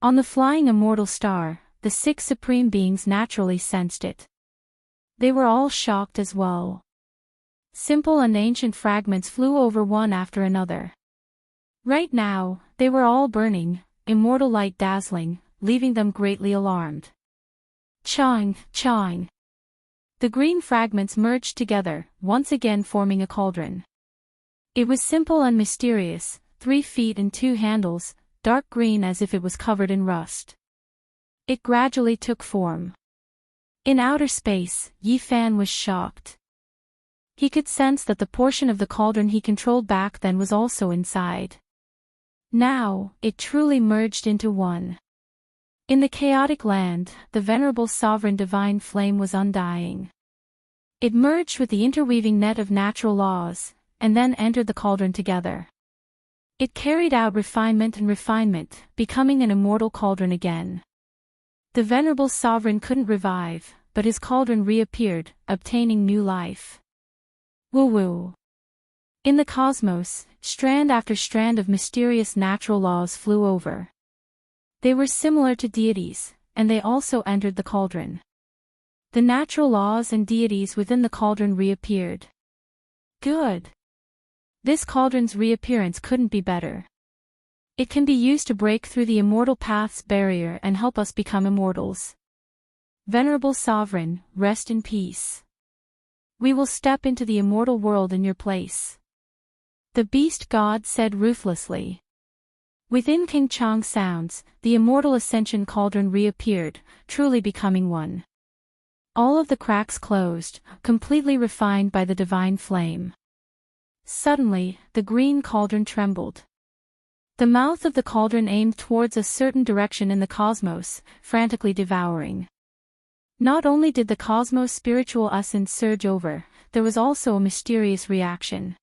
On the flying immortal star, the 6 supreme beings naturally sensed it. They were all shocked as well. Simple and ancient fragments flew over one after another. Right now, they were all burning, immortal light dazzling, leaving them greatly alarmed. Chang, chang. The green fragments merged together, once again forming a cauldron. It was simple and mysterious, 3 feet and 2 handles, dark green as if it was covered in rust. It gradually took form. In outer space, Yi Fan was shocked. He could sense that the portion of the cauldron he controlled back then was also inside. Now, it truly merged into one. In the chaotic land, the venerable sovereign divine flame was undying. It merged with the interweaving net of natural laws, and then entered the cauldron together. It carried out refinement and refinement, becoming an immortal cauldron again. The venerable sovereign couldn't revive, but his cauldron reappeared, obtaining new life. Woo-woo. In the cosmos, strand after strand of mysterious natural laws flew over. They were similar to deities, and they also entered the cauldron. The natural laws and deities within the cauldron reappeared. Good. This cauldron's reappearance couldn't be better. It can be used to break through the immortal path's barrier and help us become immortals. Venerable Sovereign, rest in peace. We will step into the immortal world in your place. The beast god said ruthlessly. Within King Chang's sounds, the immortal ascension cauldron reappeared, truly becoming one. All of the cracks closed, completely refined by the divine flame. Suddenly, the green cauldron trembled. The mouth of the cauldron aimed towards a certain direction in the cosmos, frantically devouring. Not only did the cosmos' spiritual essence surge over, there was also a mysterious reaction.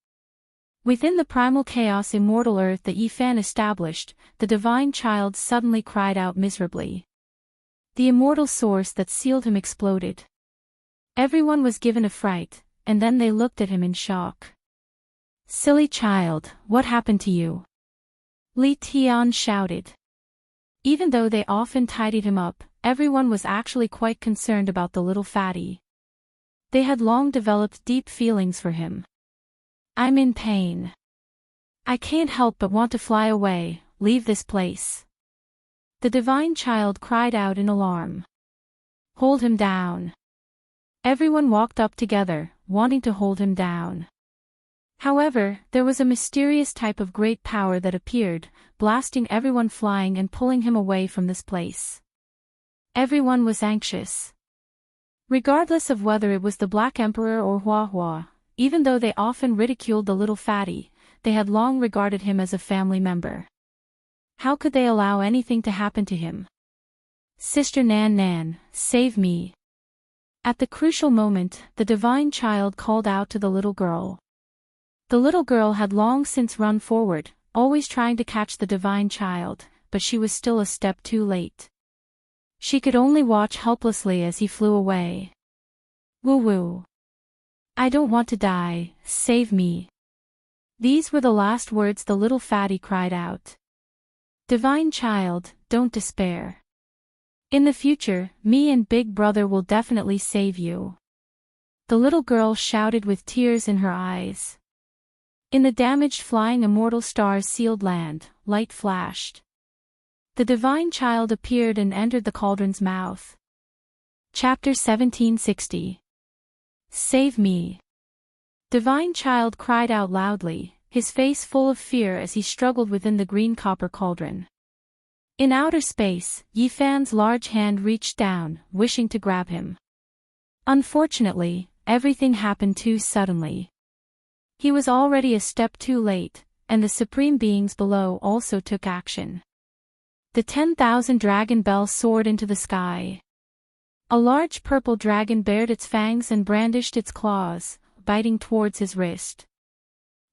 Within the primal chaos immortal earth that Yi Fan established, the divine child suddenly cried out miserably. The immortal source that sealed him exploded. Everyone was given a fright, and then they looked at him in shock. Silly child, what happened to you? Li Tian shouted. Even though they often tidied him up, everyone was actually quite concerned about the little fatty. They had long developed deep feelings for him. I'm in pain. I can't help but want to fly away, leave this place. The divine child cried out in alarm. Hold him down. Everyone walked up together, wanting to hold him down. However, there was a mysterious type of great power that appeared, blasting everyone flying and pulling him away from this place. Everyone was anxious. Regardless of whether it was the Black Emperor or Hua Hua, even though they often ridiculed the little fatty, they had long regarded him as a family member. How could they allow anything to happen to him? Sister Nan Nan, save me. At the crucial moment, the divine child called out to the little girl. The little girl had long since run forward, always trying to catch the divine child, but she was still a step too late. She could only watch helplessly as he flew away. Woo-woo. I don't want to die, save me. These were the last words the little fatty cried out. Divine child, don't despair. In the future, me and Big Brother will definitely save you. The little girl shouted with tears in her eyes. In the damaged flying immortal stars sealed land, light flashed. The divine child appeared and entered the cauldron's mouth. Chapter 1760. Save me. Divine child cried out loudly, his face full of fear as he struggled within the green copper cauldron. In outer space, Yifan's large hand reached down, wishing to grab him. Unfortunately, everything happened too suddenly. He was already a step too late, and the supreme beings below also took action. The 10,000 dragon bell soared into the sky. A large purple dragon bared its fangs and brandished its claws, biting towards his wrist.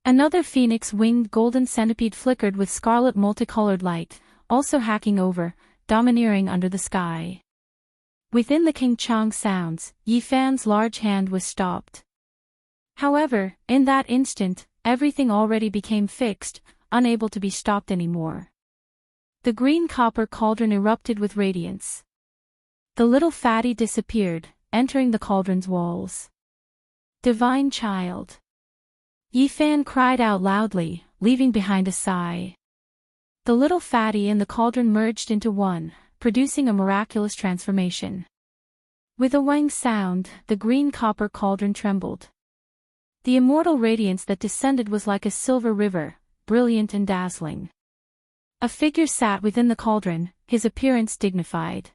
Another phoenix-winged golden centipede flickered with scarlet multicolored light, also hacking over, domineering under the sky. Within the King Chang sounds, Yifan's large hand was stopped. However, in that instant, everything already became fixed, unable to be stopped anymore. The green copper cauldron erupted with radiance. The little fatty disappeared, entering the cauldron's walls. Divine child. Yifan cried out loudly, leaving behind a sigh. The little fatty and the cauldron merged into one, producing a miraculous transformation. With a wang sound, the green copper cauldron trembled. The immortal radiance that descended was like a silver river, brilliant and dazzling. A figure sat within the cauldron, his appearance dignified.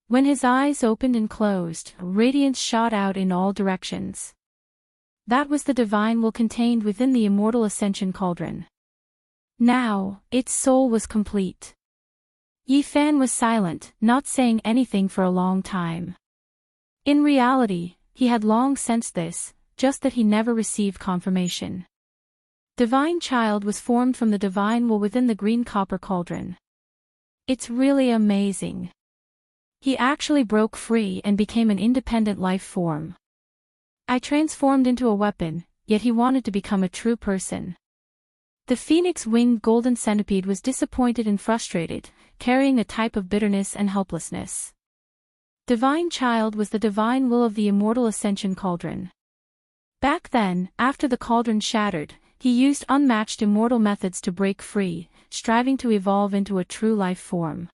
When his eyes opened and closed, radiance shot out in all directions. That was the divine will contained within the immortal ascension cauldron. Now, its soul was complete. Yifan was silent, not saying anything for a long time. In reality, he had long sensed this, just that he never received confirmation. Divine child was formed from the divine will within the green copper cauldron. It's really amazing. He actually broke free and became an independent life form. I transformed into a weapon, yet he wanted to become a true person. The phoenix-winged golden centipede was disappointed and frustrated, carrying a type of bitterness and helplessness. Divine child was the divine will of the immortal ascension cauldron. Back then, after the cauldron shattered, he used unmatched immortal methods to break free, striving to evolve into a true life form.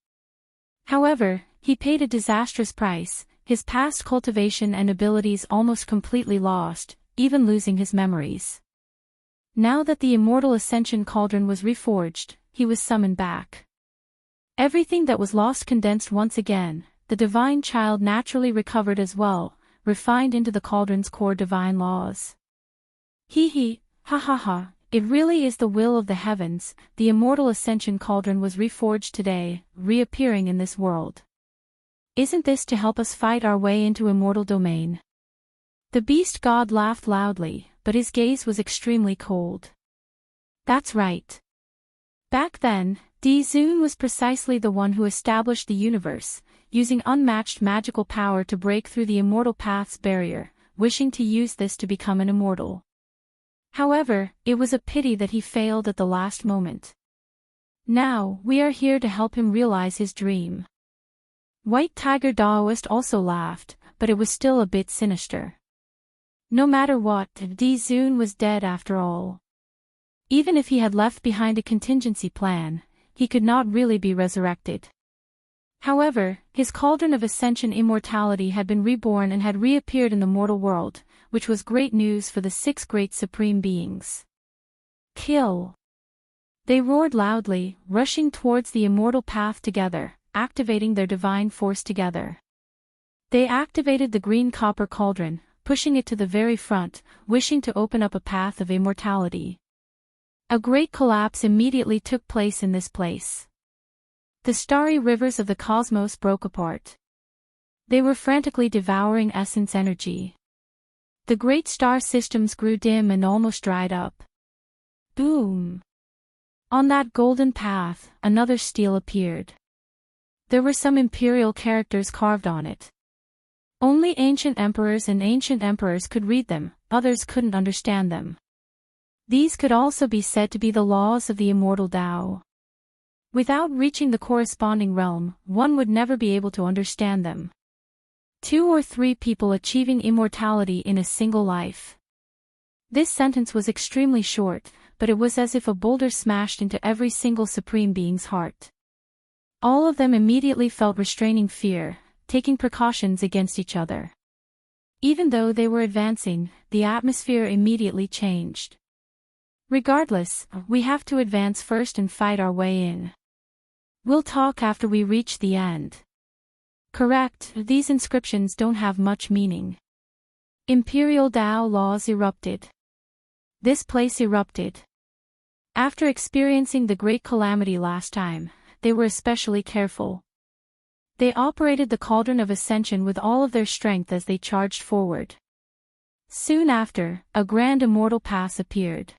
However, he paid a disastrous price, his past cultivation and abilities almost completely lost, even losing his memories. Now that the immortal ascension cauldron was reforged, he was summoned back. Everything that was lost condensed once again, the divine child naturally recovered as well, refined into the cauldron's core divine laws. Hee, ha ha ha, it really is the will of the heavens, the immortal ascension cauldron was reforged today, reappearing in this world. Isn't this to help us fight our way into immortal domain? The beast god laughed loudly, but his gaze was extremely cold. That's right. Back then, Di Zun was precisely the one who established the universe, using unmatched magical power to break through the immortal path's barrier, wishing to use this to become an immortal. However, it was a pity that he failed at the last moment. Now, we are here to help him realize his dream. White Tiger Daoist also laughed, but it was still a bit sinister. No matter what, Di Zun was dead after all. Even if he had left behind a contingency plan, he could not really be resurrected. However, his cauldron of ascension immortality had been reborn and had reappeared in the mortal world, which was great news for the 6 great supreme beings. Kill! They roared loudly, rushing towards the immortal path together, activating their divine force together. They activated the green copper cauldron, pushing it to the very front, wishing to open up a path of immortality. A great collapse immediately took place in this place. The starry rivers of the cosmos broke apart. They were frantically devouring essence energy. The great star systems grew dim and almost dried up. Boom! On that golden path, another stele appeared. There were some imperial characters carved on it. Only ancient emperors could read them, others couldn't understand them. These could also be said to be the laws of the immortal Tao. Without reaching the corresponding realm, one would never be able to understand them. 2 or 3 people achieving immortality in a single life. This sentence was extremely short, but it was as if a boulder smashed into every single supreme being's heart. All of them immediately felt restraining fear, taking precautions against each other. Even though they were advancing, the atmosphere immediately changed. Regardless, we have to advance first and fight our way in. We'll talk after we reach the end. Correct, these inscriptions don't have much meaning. Imperial Tao laws erupted. This place erupted. After experiencing the great calamity last time, they were especially careful. They operated the cauldron of ascension with all of their strength as they charged forward. Soon after, a grand immortal pass appeared.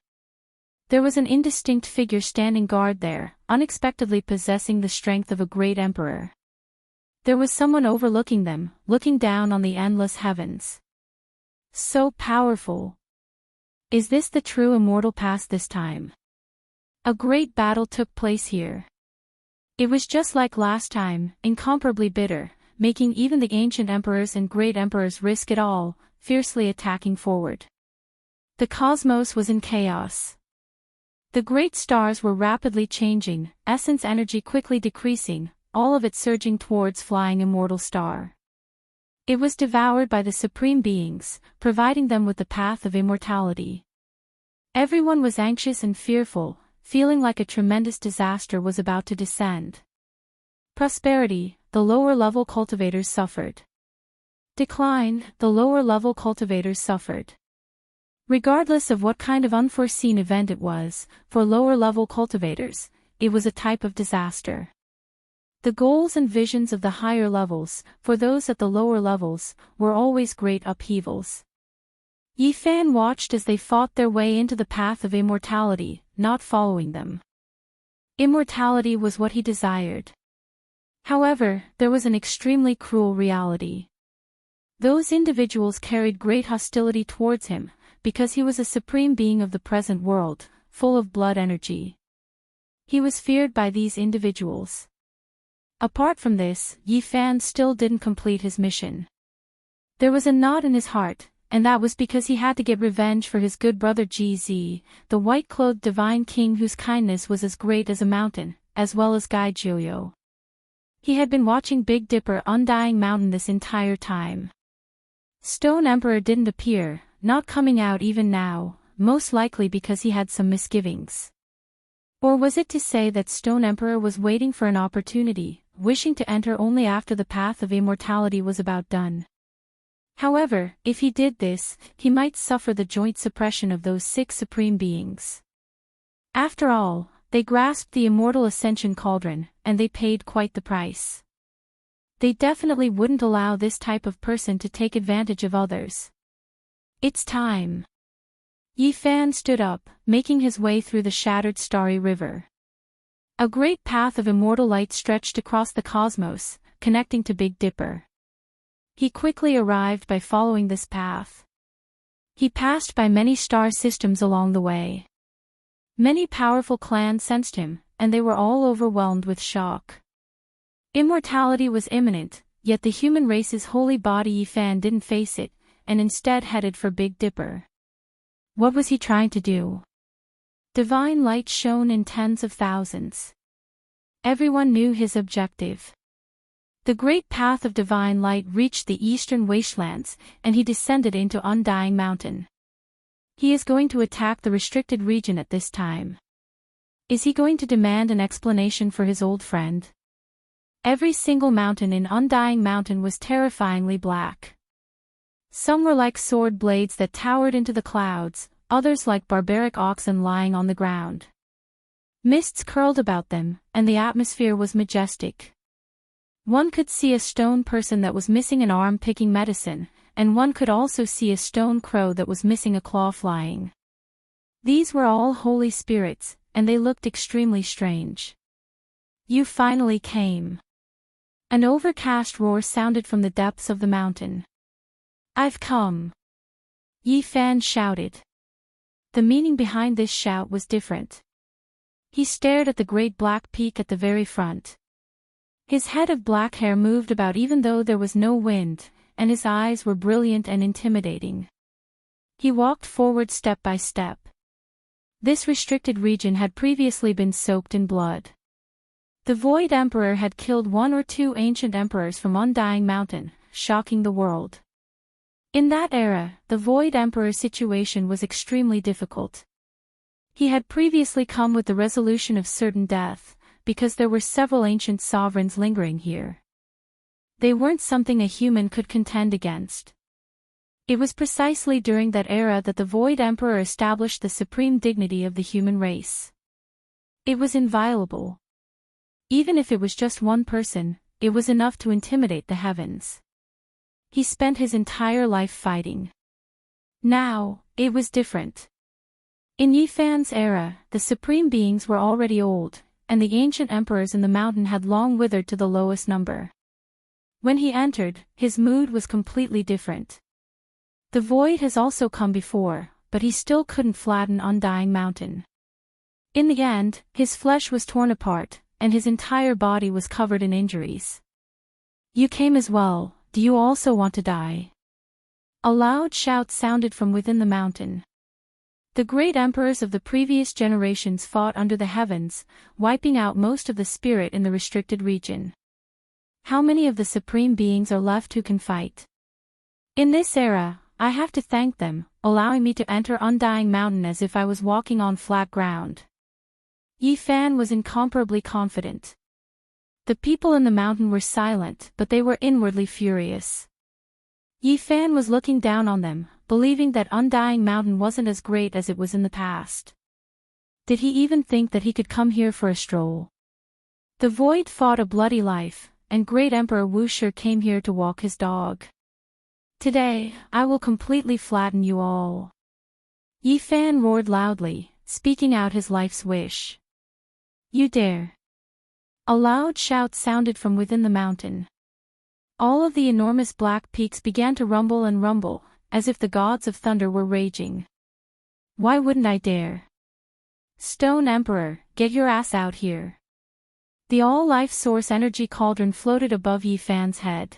There was an indistinct figure standing guard there, unexpectedly possessing the strength of a great emperor. There was someone overlooking them, looking down on the endless heavens. So powerful. Is this the true immortal pass this time? A great battle took place here. It was just like last time, incomparably bitter, making even the ancient emperors and great emperors risk it all, fiercely attacking forward. The cosmos was in chaos. The great stars were rapidly changing, essence energy quickly decreasing, all of it surging towards flying immortal star. It was devoured by the supreme beings, providing them with the path of immortality. Everyone was anxious and fearful, feeling like a tremendous disaster was about to descend. Prosperity, the lower-level cultivators suffered. Decline, the lower-level cultivators suffered. Regardless of what kind of unforeseen event it was, for lower-level cultivators, it was a type of disaster. The goals and visions of the higher levels, for those at the lower levels, were always great upheavals. Yi Fan watched as they fought their way into the path of immortality, not following them. Immortality was what he desired. However, there was an extremely cruel reality. Those individuals carried great hostility towards him, because he was a supreme being of the present world, full of blood energy. He was feared by these individuals. Apart from this, Yi Fan still didn't complete his mission. There was a knot in his heart, and that was because he had to get revenge for his good brother GZ, the white-clothed divine king whose kindness was as great as a mountain, as well as Gai Joyo. He had been watching Big Dipper Undying Mountain this entire time. Stone Emperor didn't appear, not coming out even now, most likely because he had some misgivings. Or was it to say that Stone Emperor was waiting for an opportunity, wishing to enter only after the path of immortality was about done? However, if he did this, he might suffer the joint suppression of those 6 supreme beings. After all, they grasped the immortal ascension cauldron, and they paid quite the price. They definitely wouldn't allow this type of person to take advantage of others. It's time. Yi Fan stood up, making his way through the shattered starry river. A great path of immortal light stretched across the cosmos, connecting to Big Dipper. He quickly arrived by following this path. He passed by many star systems along the way. Many powerful clans sensed him, and they were all overwhelmed with shock. Immortality was imminent, yet the human race's holy body Yi Fan didn't face it, and instead headed for Big Dipper. What was he trying to do? Divine light shone in tens of thousands. Everyone knew his objective. The great path of divine light reached the eastern wastelands, and he descended into Undying Mountain. He is going to attack the restricted region at this time. Is he going to demand an explanation for his old friend? Every single mountain in Undying Mountain was terrifyingly black. Some were like sword blades that towered into the clouds, others like barbaric oxen lying on the ground. Mists curled about them, and the atmosphere was majestic. One could see a stone person that was missing an arm picking medicine, and one could also see a stone crow that was missing a claw flying. These were all holy spirits, and they looked extremely strange. You finally came. An overcast roar sounded from the depths of the mountain. I've come. Yi Fan shouted. The meaning behind this shout was different. He stared at the great black peak at the very front. His head of black hair moved about even though there was no wind, and his eyes were brilliant and intimidating. He walked forward step by step. This restricted region had previously been soaked in blood. The Void Emperor had killed one or two ancient emperors from Undying Mountain, shocking the world. In that era, the Void Emperor's situation was extremely difficult. He had previously come with the resolution of certain death, because there were several ancient sovereigns lingering here. They weren't something a human could contend against. It was precisely during that era that the Void Emperor established the supreme dignity of the human race. It was inviolable. Even if it was just one person, it was enough to intimidate the heavens. He spent his entire life fighting. Now, it was different. In Yi Fan's era, the supreme beings were already old, and the ancient emperors in the mountain had long withered to the lowest number. When he entered, his mood was completely different. The void has also come before, but he still couldn't flatten Undying Mountain. In the end, his flesh was torn apart, and his entire body was covered in injuries. You came as well, do you also want to die? A loud shout sounded from within the mountain. The great emperors of the previous generations fought under the heavens, wiping out most of the spirit in the restricted region. How many of the supreme beings are left who can fight? In this era, I have to thank them, allowing me to enter Undying Mountain as if I was walking on flat ground. Yi Fan was incomparably confident. The people in the mountain were silent, but they were inwardly furious. Yi Fan was looking down on them, believing that Undying Mountain wasn't as great as it was in the past. Did he even think that he could come here for a stroll? The void fought a bloody life, and Great Emperor Wuxia came here to walk his dog. Today, I will completely flatten you all. Yi Fan roared loudly, speaking out his life's wish. You dare. A loud shout sounded from within the mountain. All of the enormous black peaks began to rumble and rumble, as if the gods of thunder were raging. Why wouldn't I dare? Stone Emperor, get your ass out here. The all-life source energy cauldron floated above Yi Fan's head.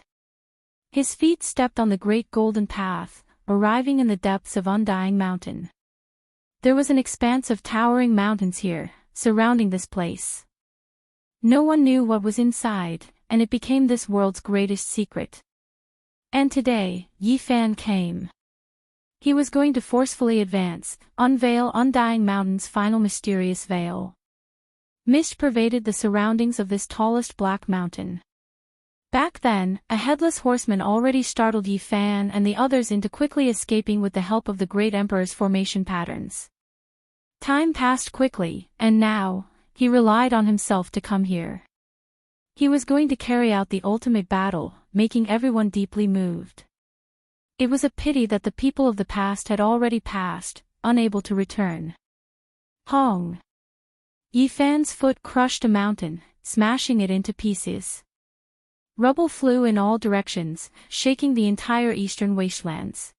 His feet stepped on the great golden path, arriving in the depths of Undying Mountain. There was an expanse of towering mountains here, surrounding this place. No one knew what was inside, and it became this world's greatest secret. And today, Yi Fan came. He was going to forcefully advance, unveil Undying Mountain's final mysterious veil. Mist pervaded the surroundings of this tallest black mountain. Back then, a headless horseman already startled Yi Fan and the others into quickly escaping with the help of the Great Emperor's formation patterns. Time passed quickly, and now, he relied on himself to come here. He was going to carry out the ultimate battle, making everyone deeply moved. It was a pity that the people of the past had already passed, unable to return. Hong! Yi Fan's foot crushed a mountain, smashing it into pieces. Rubble flew in all directions, shaking the entire eastern wastelands.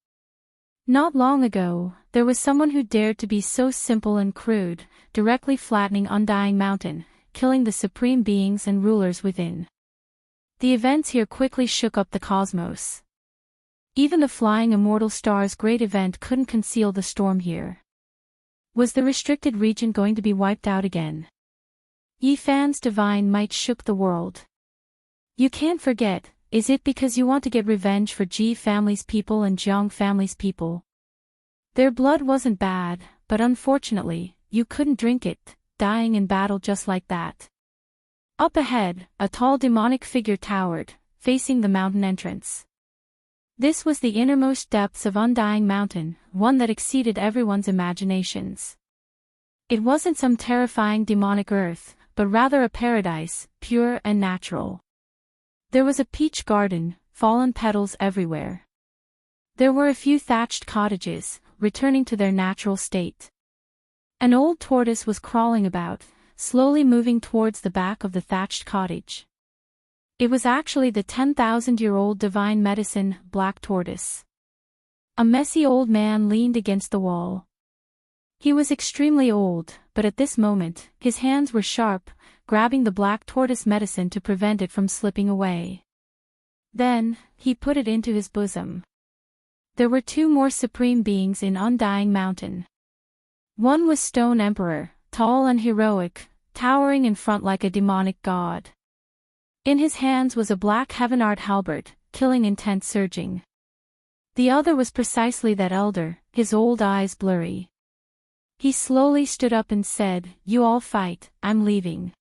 Not long ago, there was someone who dared to be so simple and crude, directly flattening Undying Mountain, killing the supreme beings and rulers within. The events here quickly shook up the cosmos. Even the flying immortal star's great event couldn't conceal the storm here. Was the restricted region going to be wiped out again? Yi Fan's divine might shook the world. You can't forget, is it because you want to get revenge for Ji family's people and Jiang family's people? Their blood wasn't bad, but unfortunately, you couldn't drink it, dying in battle just like that. Up ahead, a tall demonic figure towered, facing the mountain entrance. This was the innermost depths of Undying Mountain, one that exceeded everyone's imaginations. It wasn't some terrifying demonic earth, but rather a paradise, pure and natural. There was a peach garden, fallen petals everywhere. There were a few thatched cottages, returning to their natural state. An old tortoise was crawling about, slowly moving towards the back of the thatched cottage. It was actually the 10,000-year-old divine medicine, black tortoise. A messy old man leaned against the wall. He was extremely old, but at this moment, his hands were sharp, grabbing the black tortoise medicine to prevent it from slipping away. Then, he put it into his bosom. There were two more supreme beings in Undying Mountain. One was Stone Emperor, tall and heroic, towering in front like a demonic god. In his hands was a black heavenart halberd, killing intent surging. The other was precisely that elder, his old eyes blurry. He slowly stood up and said, "You all fight, I'm leaving.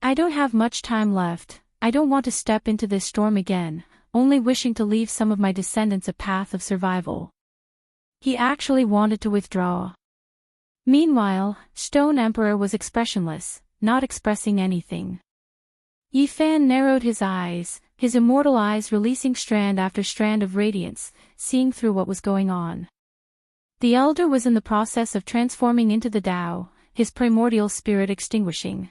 I don't have much time left, I don't want to step into this storm again, only wishing to leave some of my descendants a path of survival." He actually wanted to withdraw. Meanwhile, Stone Emperor was expressionless, not expressing anything. Yi Fan narrowed his eyes, his immortal eyes releasing strand after strand of radiance, seeing through what was going on. The elder was in the process of transforming into the Tao, his primordial spirit extinguishing.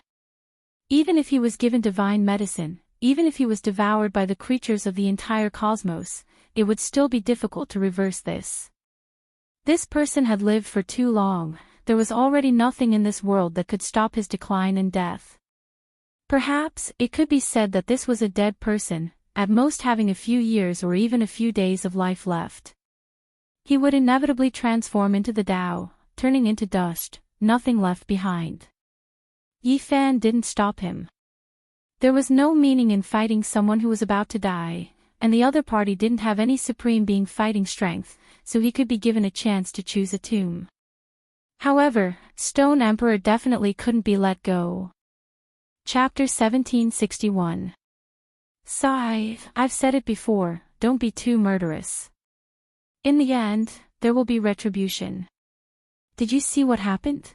Even if he was given divine medicine, even if he was devoured by the creatures of the entire cosmos, it would still be difficult to reverse this. This person had lived for too long, there was already nothing in this world that could stop his decline and death. Perhaps, it could be said that this was a dead person, at most having a few years or even a few days of life left. He would inevitably transform into the Tao, turning into dust, nothing left behind. Yi Fan didn't stop him. There was no meaning in fighting someone who was about to die, and the other party didn't have any supreme being fighting strength, so he could be given a chance to choose a tomb. However, Stone Emperor definitely couldn't be let go. Chapter 1761. Sigh, I've said it before, don't be too murderous. In the end, there will be retribution. Did you see what happened?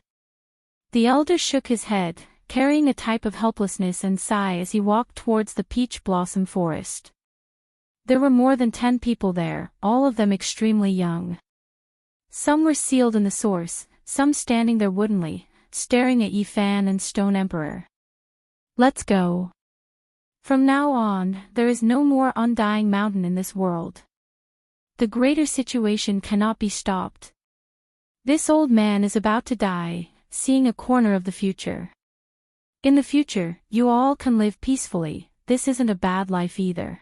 The elder shook his head, carrying a type of helplessness and sigh as he walked towards the peach blossom forest. There were more than 10 people there, all of them extremely young. Some were sealed in the source, some standing there woodenly, staring at Yi Fan and Stone Emperor. Let's go. From now on, there is no more Undying Mountain in this world. The greater situation cannot be stopped. This old man is about to die, seeing a corner of the future. In the future, you all can live peacefully, this isn't a bad life either.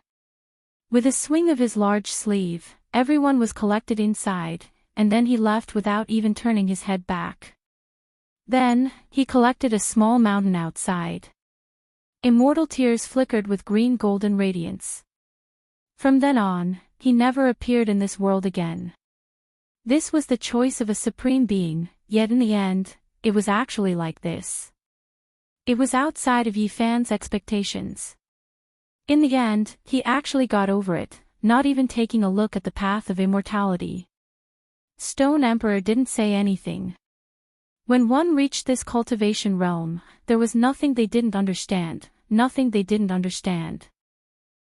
With a swing of his large sleeve, everyone was collected inside, and then he left without even turning his head back. Then, he collected a small mountain outside. Immortal tears flickered with green golden radiance. From then on, he never appeared in this world again. This was the choice of a supreme being, yet in the end, it was actually like this. It was outside of Yi Fan's expectations. In the end, he actually got over it, not even taking a look at the path of immortality. Stone Emperor didn't say anything. When one reached this cultivation realm, there was nothing they didn't understand, nothing they didn't understand.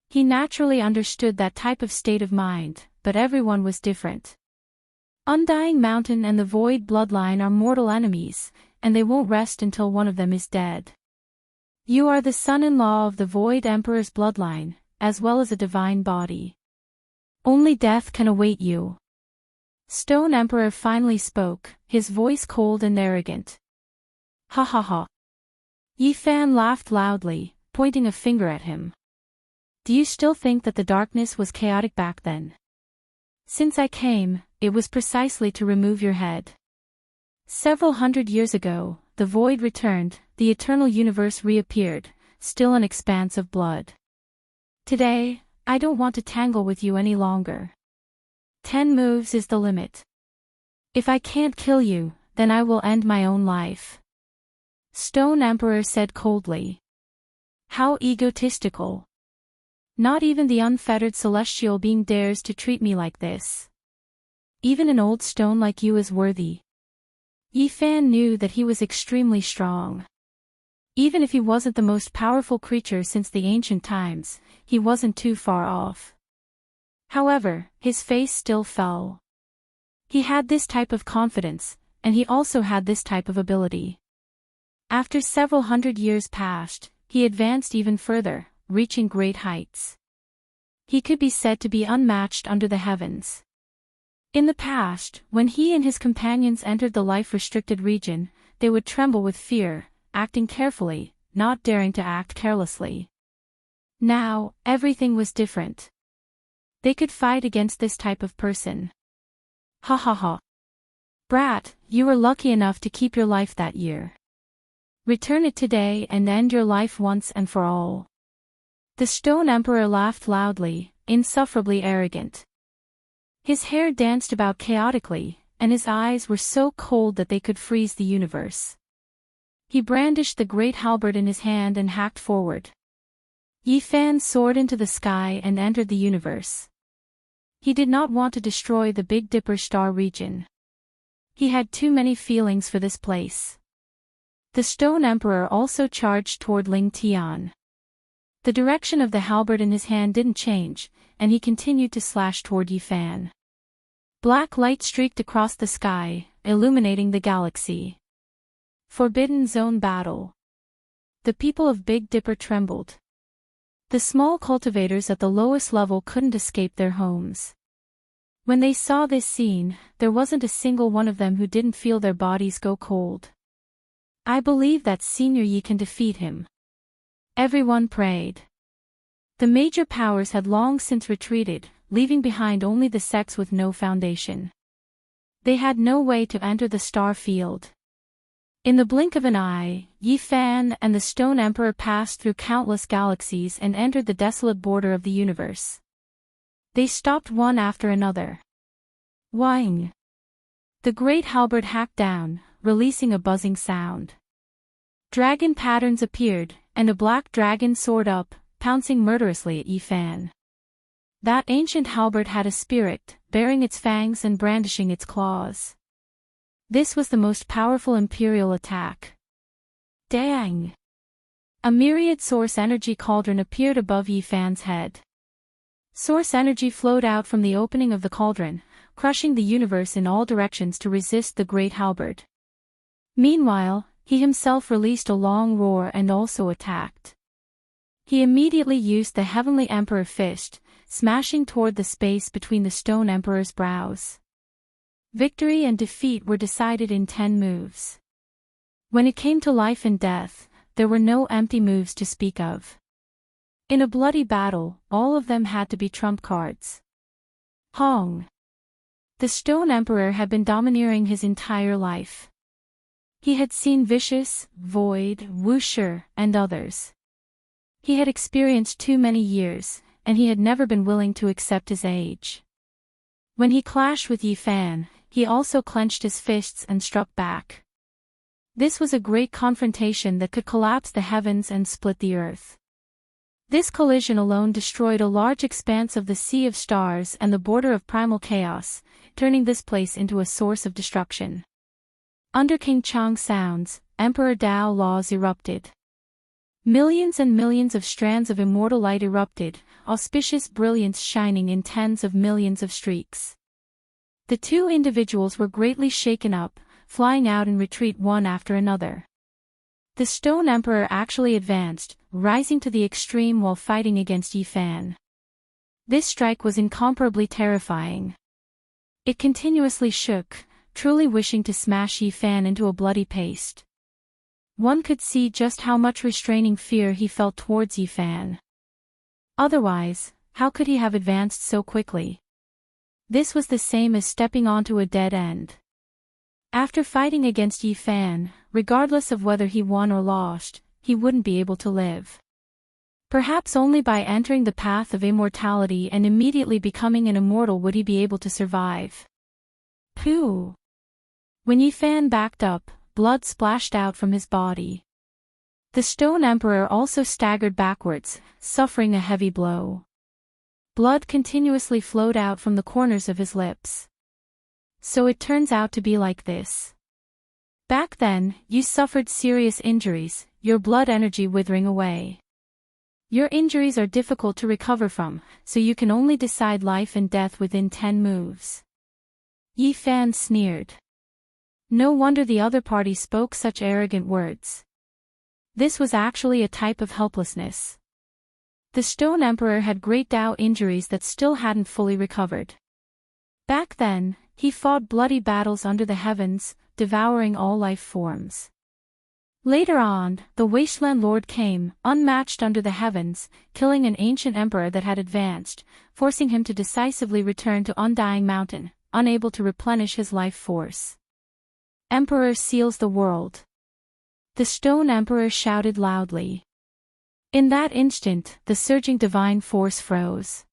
He naturally understood that type of state of mind, but everyone was different. Undying Mountain and the Void Bloodline are mortal enemies, and they won't rest until one of them is dead. You are the son-in-law of the Void Emperor's bloodline, as well as a divine body. Only death can await you. Stone Emperor finally spoke, his voice cold and arrogant. Ha ha ha. Yi Fan laughed loudly, pointing a finger at him. Do you still think that the darkness was chaotic back then? Since I came, it was precisely to remove your head. Several hundred years ago, the void returned, the eternal universe reappeared, still an expanse of blood. Today, I don't want to tangle with you any longer. 10 moves is the limit. If I can't kill you, then I will end my own life. Stone Emperor said coldly. How egotistical. Not even the unfettered celestial being dares to treat me like this. Even an old stone like you is worthy. Yifan knew that he was extremely strong. Even if he wasn't the most powerful creature since the ancient times, he wasn't too far off. However, his face still fell. He had this type of confidence, and he also had this type of ability. After several hundred years passed, he advanced even further, reaching great heights. He could be said to be unmatched under the heavens. In the past, when he and his companions entered the life-restricted region, they would tremble with fear, acting carefully, not daring to act carelessly. Now, everything was different. They could fight against this type of person. Ha ha ha. Brat, you were lucky enough to keep your life that year. Return it today and end your life once and for all. The Stone Emperor laughed loudly, insufferably arrogant. His hair danced about chaotically, and his eyes were so cold that they could freeze the universe. He brandished the great halberd in his hand and hacked forward. Yifan soared into the sky and entered the universe. He did not want to destroy the Big Dipper star region. He had too many feelings for this place. The Stone Emperor also charged toward Ling Tian. The direction of the halberd in his hand didn't change, and he continued to slash toward Yifan. Black light streaked across the sky, illuminating the galaxy. Forbidden Zone Battle. The people of Big Dipper trembled. The small cultivators at the lowest level couldn't escape their homes. When they saw this scene, there wasn't a single one of them who didn't feel their bodies go cold. I believe that Senior Yi can defeat him. Everyone prayed. The major powers had long since retreated, leaving behind only the sects with no foundation. They had no way to enter the star field. In the blink of an eye, Yifan and the Stone Emperor passed through countless galaxies and entered the desolate border of the universe. They stopped one after another. Whing! The great halberd hacked down, releasing a buzzing sound. Dragon patterns appeared, and a black dragon soared up, pouncing murderously at Yifan. That ancient halberd had a spirit, baring its fangs and brandishing its claws. This was the most powerful imperial attack. Dang! A myriad source energy cauldron appeared above Yifan's head. Source energy flowed out from the opening of the cauldron, crushing the universe in all directions to resist the great halberd. Meanwhile, he himself released a long roar and also attacked. He immediately used the Heavenly Emperor Fist, smashing toward the space between the Stone Emperor's brows. Victory and defeat were decided in 10 moves. When it came to life and death, there were no empty moves to speak of. In a bloody battle, all of them had to be trump cards. Hong! The Stone Emperor had been domineering his entire life. He had seen Vicious, Void, Wuxia, and others. He had experienced too many years, and he had never been willing to accept his age. When he clashed with Yifan, he also clenched his fists and struck back. This was a great confrontation that could collapse the heavens and split the earth. This collision alone destroyed a large expanse of the Sea of Stars and the border of primal chaos, turning this place into a source of destruction. Under King Chang's sounds, Emperor Dao laws erupted. Millions and millions of strands of immortal light erupted, auspicious brilliance shining in tens of millions of streaks. The two individuals were greatly shaken up, flying out in retreat one after another. The Stone Emperor actually advanced, rising to the extreme while fighting against Yifan. This strike was incomparably terrifying. It continuously shook, truly wishing to smash Yifan into a bloody paste. One could see just how much restraining fear he felt towards Yifan. Otherwise, how could he have advanced so quickly? This was the same as stepping onto a dead end. After fighting against Yifan, regardless of whether he won or lost, he wouldn't be able to live. Perhaps only by entering the path of immortality and immediately becoming an immortal would he be able to survive. Pooh! When Yifan backed up, blood splashed out from his body. The Stone Emperor also staggered backwards, suffering a heavy blow. Blood continuously flowed out from the corners of his lips. So it turns out to be like this. Back then, you suffered serious injuries, your blood energy withering away. Your injuries are difficult to recover from, so you can only decide life and death within 10 moves. Yifan sneered. No wonder the other party spoke such arrogant words. This was actually a type of helplessness. The Stone Emperor had great Dao injuries that still hadn't fully recovered. Back then, he fought bloody battles under the heavens, devouring all life forms. Later on, the Wasteland Lord came, unmatched under the heavens, killing an ancient emperor that had advanced, forcing him to decisively return to Undying Mountain, unable to replenish his life force. Emperor seals the world. The Stone Emperor shouted loudly. In that instant, the surging divine force froze.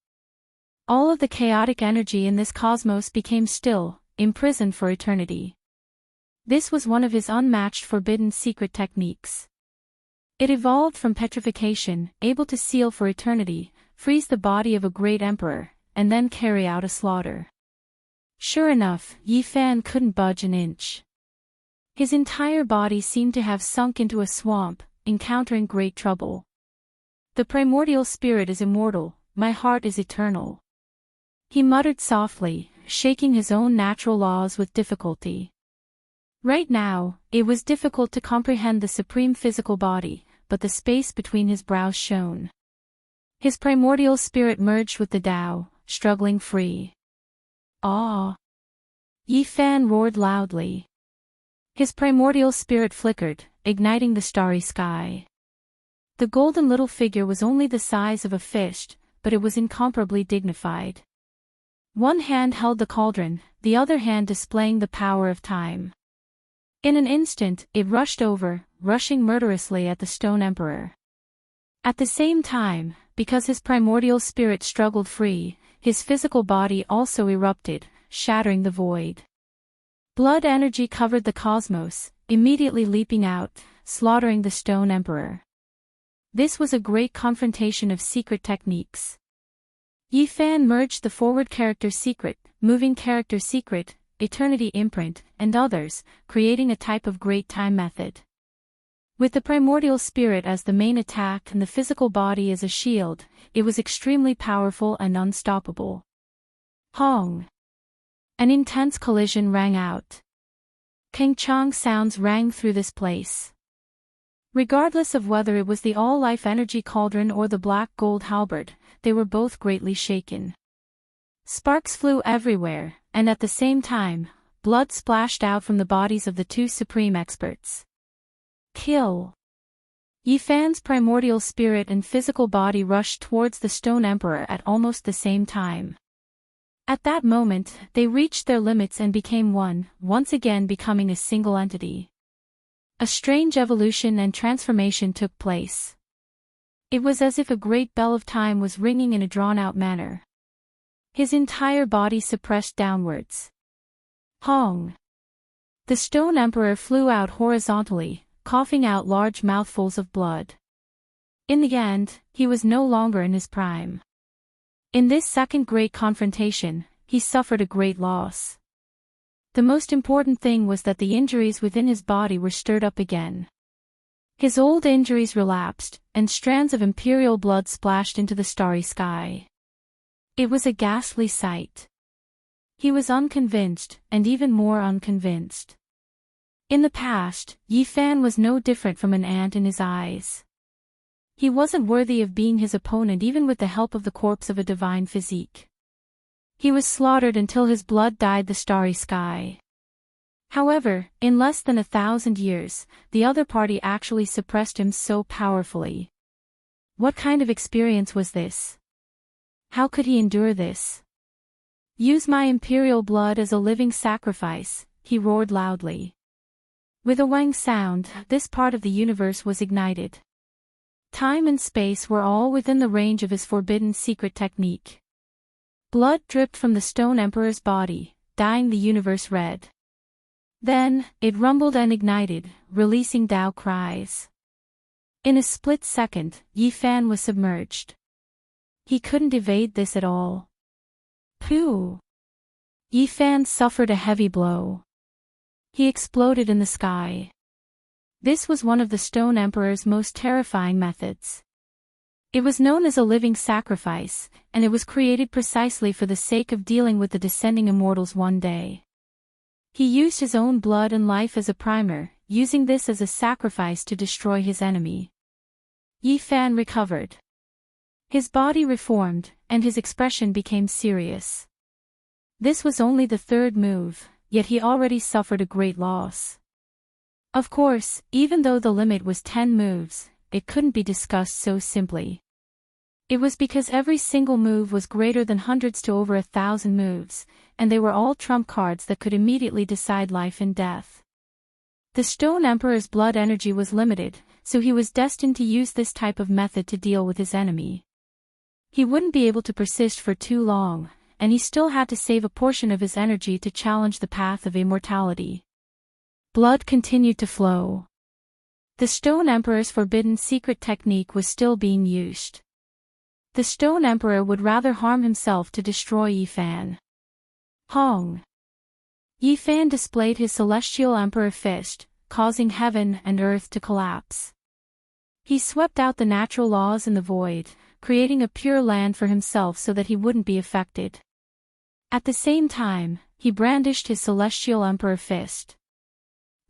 All of the chaotic energy in this cosmos became still, imprisoned for eternity. This was one of his unmatched forbidden secret techniques. It evolved from petrification, able to seal for eternity, freeze the body of a great emperor, and then carry out a slaughter. Sure enough, Yifan couldn't budge an inch. His entire body seemed to have sunk into a swamp, encountering great trouble. The primordial spirit is immortal, my heart is eternal. He muttered softly, shaking his own natural laws with difficulty. Right now, it was difficult to comprehend the supreme physical body, but the space between his brows shone. His primordial spirit merged with the Tao, struggling free. Ah! Yifan roared loudly. His primordial spirit flickered, igniting the starry sky. The golden little figure was only the size of a fish, but it was incomparably dignified. One hand held the cauldron, the other hand displaying the power of time. In an instant, it rushed over, rushing murderously at the Stone Emperor. At the same time, because his primordial spirit struggled free, his physical body also erupted, shattering the void. Blood energy covered the cosmos, immediately leaping out, slaughtering the Stone Emperor. This was a great confrontation of secret techniques. Yifan merged the forward character secret, moving character secret, eternity imprint, and others, creating a type of great time method. With the primordial spirit as the main attack and the physical body as a shield, it was extremely powerful and unstoppable. Hong! An intense collision rang out. Kang-chang sounds rang through this place. Regardless of whether it was the all-life energy cauldron or the black gold halberd, they were both greatly shaken. Sparks flew everywhere, and at the same time, blood splashed out from the bodies of the two supreme experts. Kill! Yifan's primordial spirit and physical body rushed towards the Stone Emperor at almost the same time. At that moment, they reached their limits and became one, once again becoming a single entity. A strange evolution and transformation took place. It was as if a great bell of time was ringing in a drawn-out manner. His entire body suppressed downwards. Hong! The Stone Emperor flew out horizontally, coughing out large mouthfuls of blood. In the end, he was no longer in his prime. In this second great confrontation, he suffered a great loss. The most important thing was that the injuries within his body were stirred up again. His old injuries relapsed, and strands of imperial blood splashed into the starry sky. It was a ghastly sight. He was unconvinced, and even more unconvinced. In the past, Yifan was no different from an ant in his eyes. He wasn't worthy of being his opponent even with the help of the corpse of a divine physique. He was slaughtered until his blood dyed the starry sky. However, in less than 1,000 years, the other party actually suppressed him so powerfully. What kind of experience was this? How could he endure this? Use my imperial blood as a living sacrifice, he roared loudly. With a wang sound, this part of the universe was ignited. Time and space were all within the range of his forbidden secret technique. Blood dripped from the Stone Emperor's body, dyeing the universe red. Then, it rumbled and ignited, releasing Tao cries. In a split second, Yifan was submerged. He couldn't evade this at all. Phew! Yifan suffered a heavy blow. He exploded in the sky. This was one of the Stone Emperor's most terrifying methods. It was known as a living sacrifice, and it was created precisely for the sake of dealing with the descending immortals one day. He used his own blood and life as a primer, using this as a sacrifice to destroy his enemy. Yifan recovered. His body reformed, and his expression became serious. This was only the third move, yet he already suffered a great loss. Of course, even though the limit was 10 moves, it couldn't be discussed so simply. It was because every single move was greater than hundreds to over 1,000 moves, and they were all trump cards that could immediately decide life and death. The Stone Emperor's blood energy was limited, so he was destined to use this type of method to deal with his enemy. He wouldn't be able to persist for too long, and he still had to save a portion of his energy to challenge the path of immortality. Blood continued to flow. The Stone Emperor's forbidden secret technique was still being used. The Stone Emperor would rather harm himself to destroy Yifan. Hong! Yifan displayed his Celestial Emperor fist, causing heaven and earth to collapse. He swept out the natural laws in the void, creating a pure land for himself so that he wouldn't be affected. At the same time, he brandished his Celestial Emperor fist.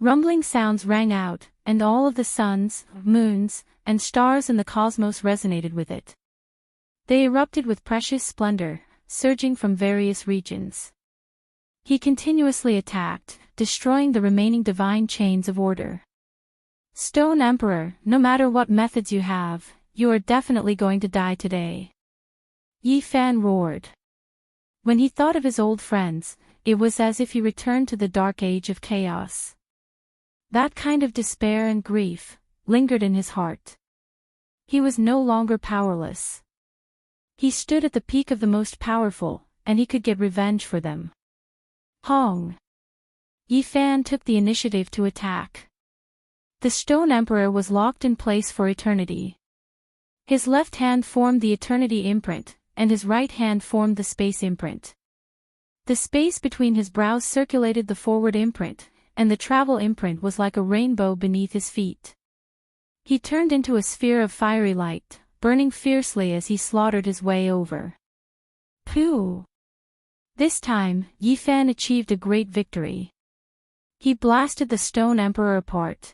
Rumbling sounds rang out, and all of the suns, moons, and stars in the cosmos resonated with it. They erupted with precious splendor, surging from various regions. He continuously attacked, destroying the remaining divine chains of order. Stone Emperor, no matter what methods you have, you are definitely going to die today. Yifan roared. When he thought of his old friends, it was as if he returned to the dark age of chaos. That kind of despair and grief lingered in his heart. He was no longer powerless. He stood at the peak of the most powerful, and he could get revenge for them. Hong! Yifan took the initiative to attack. The Stone Emperor was locked in place for eternity. His left hand formed the Eternity imprint, and his right hand formed the Space imprint. The space between his brows circulated the Forward imprint, and the Travel imprint was like a rainbow beneath his feet. He turned into a sphere of fiery light, burning fiercely as he slaughtered his way over. Phew! This time, Yifan achieved a great victory. He blasted the Stone Emperor apart.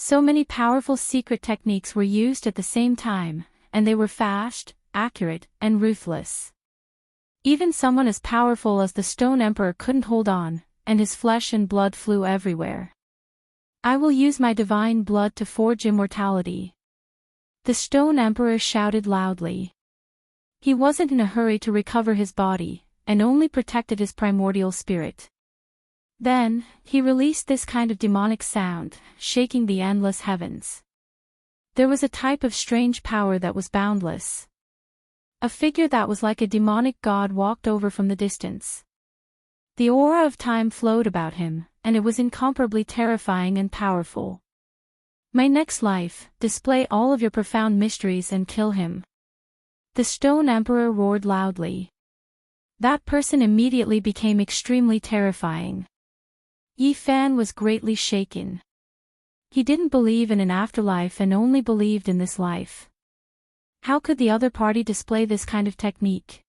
So many powerful secret techniques were used at the same time, and they were fast, accurate, and ruthless. Even someone as powerful as the Stone Emperor couldn't hold on, and his flesh and blood flew everywhere. I will use my divine blood to forge immortality. The Stone Emperor shouted loudly. He wasn't in a hurry to recover his body, and only protected his primordial spirit. Then, he released this kind of demonic sound, shaking the endless heavens. There was a type of strange power that was boundless. A figure that was like a demonic god walked over from the distance. The aura of time flowed about him, and it was incomparably terrifying and powerful. My next life, display all of your profound mysteries and kill him. The Stone Emperor roared loudly. That person immediately became extremely terrifying. Yifan was greatly shaken. He didn't believe in an afterlife and only believed in this life. How could the other party display this kind of technique?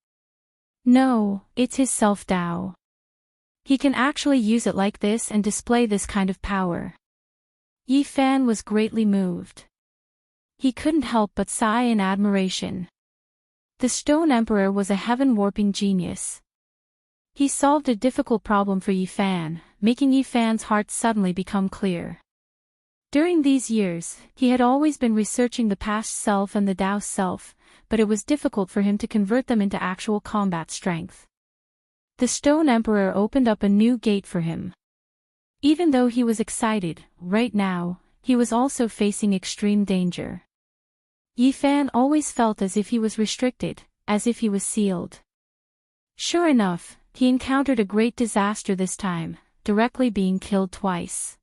No, it's his self-Tao. He can actually use it like this and display this kind of power. Yifan was greatly moved. He couldn't help but sigh in admiration. The Stone Emperor was a heaven-warping genius. He solved a difficult problem for Yifan, making Yifan's heart suddenly become clear. During these years, he had always been researching the past self and the Tao self, but it was difficult for him to convert them into actual combat strength. The Stone Emperor opened up a new gate for him. Even though he was excited, right now, he was also facing extreme danger. Yifan always felt as if he was restricted, as if he was sealed. Sure enough, he encountered a great disaster this time, directly being killed twice.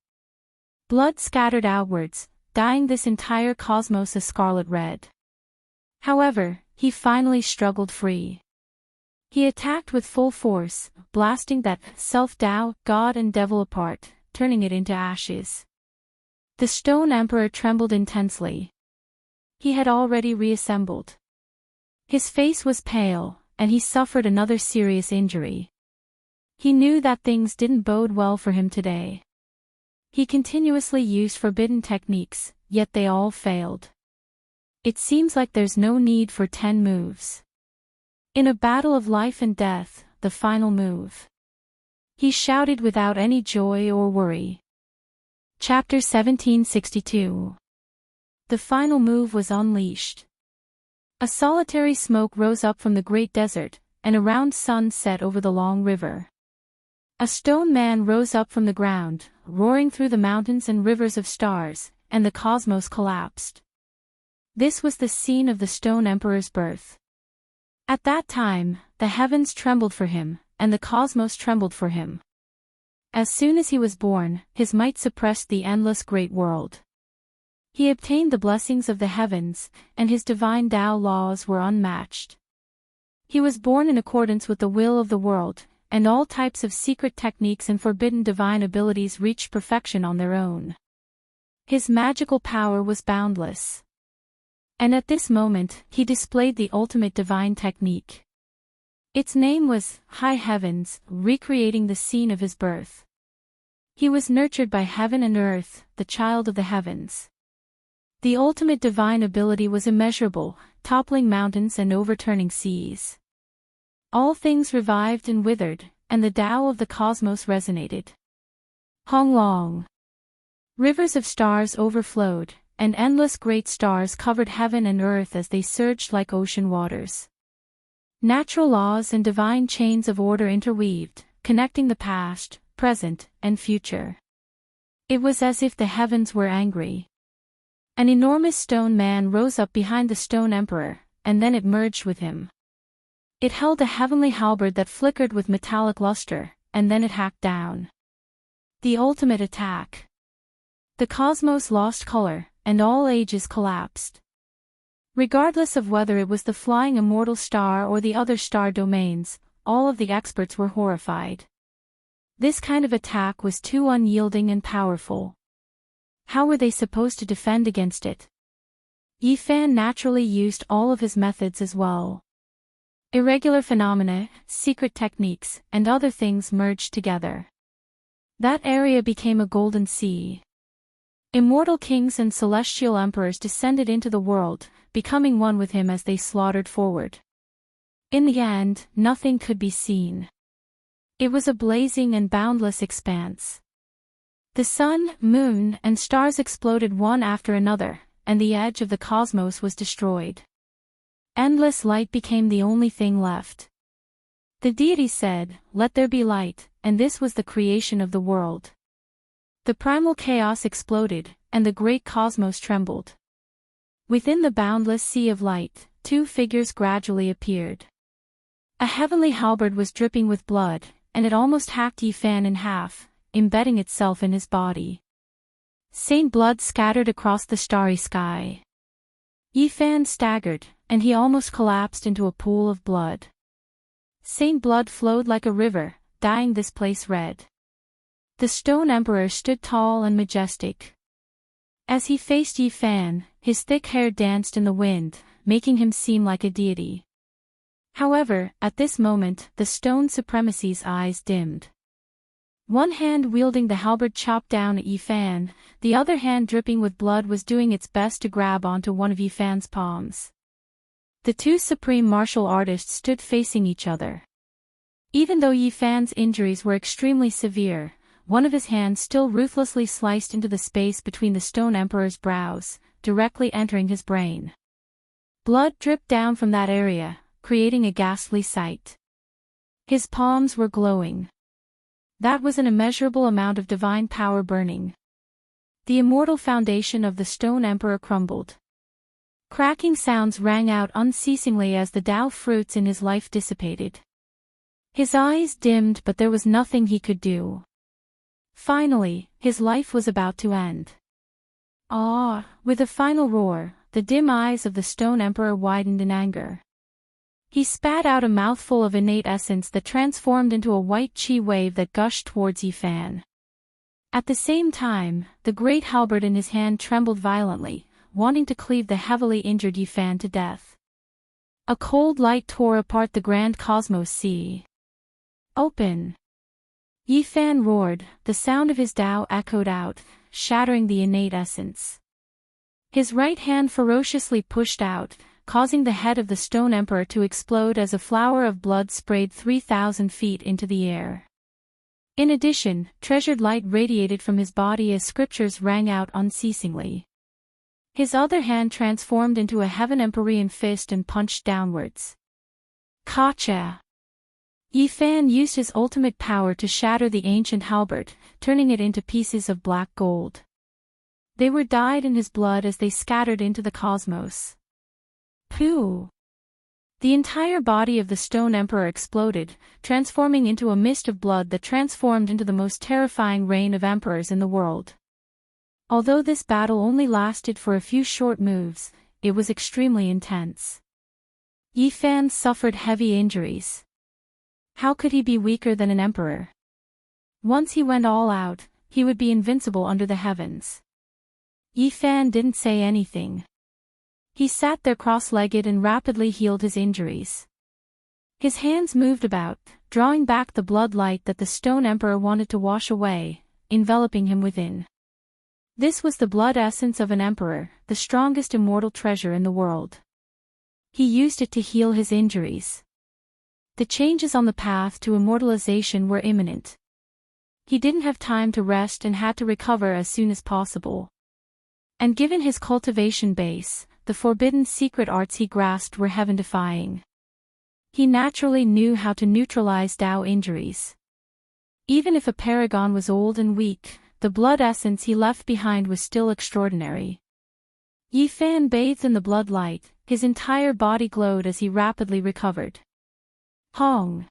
Blood scattered outwards, dyeing this entire cosmos a scarlet red. However, he finally struggled free. He attacked with full force, blasting that self-Tao, God and devil apart, turning it into ashes. The Stone Emperor trembled intensely. He had already reassembled. His face was pale, and he suffered another serious injury. He knew that things didn't bode well for him today. He continuously used forbidden techniques, yet they all failed. It seems like there's no need for 10 moves. In a battle of life and death, the final move. He shouted without any joy or worry. Chapter 1762. The final move was unleashed. A solitary smoke rose up from the great desert, and a round sun set over the long river. A stone man rose up from the ground, roaring through the mountains and rivers of stars, and the cosmos collapsed. This was the scene of the Stone Emperor's birth. At that time, the heavens trembled for him, and the cosmos trembled for him. As soon as he was born, his might suppressed the endless great world. He obtained the blessings of the heavens, and his divine Tao laws were unmatched. He was born in accordance with the will of the world, and all types of secret techniques and forbidden divine abilities reached perfection on their own. His magical power was boundless. And at this moment, he displayed the ultimate divine technique. Its name was High Heavens, recreating the scene of his birth. He was nurtured by heaven and earth, the child of the heavens. The ultimate divine ability was immeasurable, toppling mountains and overturning seas. All things revived and withered, and the Tao of the cosmos resonated. Hong Long. Rivers of stars overflowed, and endless great stars covered heaven and earth as they surged like ocean waters. Natural laws and divine chains of order interweaved, connecting the past, present, and future. It was as if the heavens were angry. An enormous stone man rose up behind the Stone Emperor, and then it merged with him. It held a heavenly halberd that flickered with metallic luster, and then it hacked down. The ultimate attack. The cosmos lost color, and all ages collapsed. Regardless of whether it was the flying immortal star or the other star domains, all of the experts were horrified. This kind of attack was too unyielding and powerful. How were they supposed to defend against it? Yifan naturally used all of his methods as well. Irregular phenomena, secret techniques, and other things merged together. That area became a golden sea. Immortal kings and celestial emperors descended into the world, becoming one with him as they slaughtered forward. In the end, nothing could be seen. It was a blazing and boundless expanse. The sun, moon, and stars exploded one after another, and the edge of the cosmos was destroyed. Endless light became the only thing left. The deity said, "Let there be light," and this was the creation of the world. The primal chaos exploded, and the great cosmos trembled. Within the boundless sea of light, 2 figures gradually appeared. A heavenly halberd was dripping with blood, and it almost hacked Yifan in half, embedding itself in his body. Saint blood scattered across the starry sky. Yifan staggered, and he almost collapsed into a pool of blood. Saint blood flowed like a river, dyeing this place red. The Stone Emperor stood tall and majestic. As he faced Yifan, his thick hair danced in the wind, making him seem like a deity. However, at this moment, the Stone Supremacy's eyes dimmed. One hand wielding the halberd chopped down at Yifan, the other hand dripping with blood was doing its best to grab onto one of Yifan's palms. The 2 supreme martial artists stood facing each other. Even though Yifan's injuries were extremely severe, one of his hands still ruthlessly sliced into the space between the Stone Emperor's brows, directly entering his brain. Blood dripped down from that area, creating a ghastly sight. His palms were glowing. That was an immeasurable amount of divine power burning. The immortal foundation of the Stone Emperor crumbled. Cracking sounds rang out unceasingly as the Tao fruits in his life dissipated. His eyes dimmed, but there was nothing he could do. Finally, his life was about to end. Ah! With a final roar, the dim eyes of the Stone Emperor widened in anger. He spat out a mouthful of innate essence that transformed into a white chi wave that gushed towards Yifan. At the same time, the great halberd in his hand trembled violently, wanting to cleave the heavily injured Yifan to death. A cold light tore apart the grand cosmos sea. Open! Yifan roared, the sound of his Tao echoed out, shattering the innate essence. His right hand ferociously pushed out, causing the head of the Stone Emperor to explode as a flower of blood sprayed 3,000 feet into the air. In addition, treasured light radiated from his body as scriptures rang out unceasingly. His other hand transformed into a heaven empyrean fist and punched downwards. Kacha! Yifan used his ultimate power to shatter the ancient halberd, turning it into pieces of black gold. They were dyed in his blood as they scattered into the cosmos. Pooh! The entire body of the Stone Emperor exploded, transforming into a mist of blood that transformed into the most terrifying reign of emperors in the world. Although this battle only lasted for a few short moves, it was extremely intense. Yifan suffered heavy injuries. How could he be weaker than an emperor? Once he went all out, he would be invincible under the heavens. Yifan didn't say anything. He sat there cross-legged and rapidly healed his injuries. His hands moved about, drawing back the blood light that the Stone Emperor wanted to wash away, enveloping him within. This was the blood essence of an emperor, the strongest immortal treasure in the world. He used it to heal his injuries. The changes on the path to immortalization were imminent. He didn't have time to rest and had to recover as soon as possible. And given his cultivation base, the forbidden secret arts he grasped were heaven-defying. He naturally knew how to neutralize Tao injuries. Even if a paragon was old and weak, the blood essence he left behind was still extraordinary. Yifan bathed in the blood light, his entire body glowed as he rapidly recovered. Hong!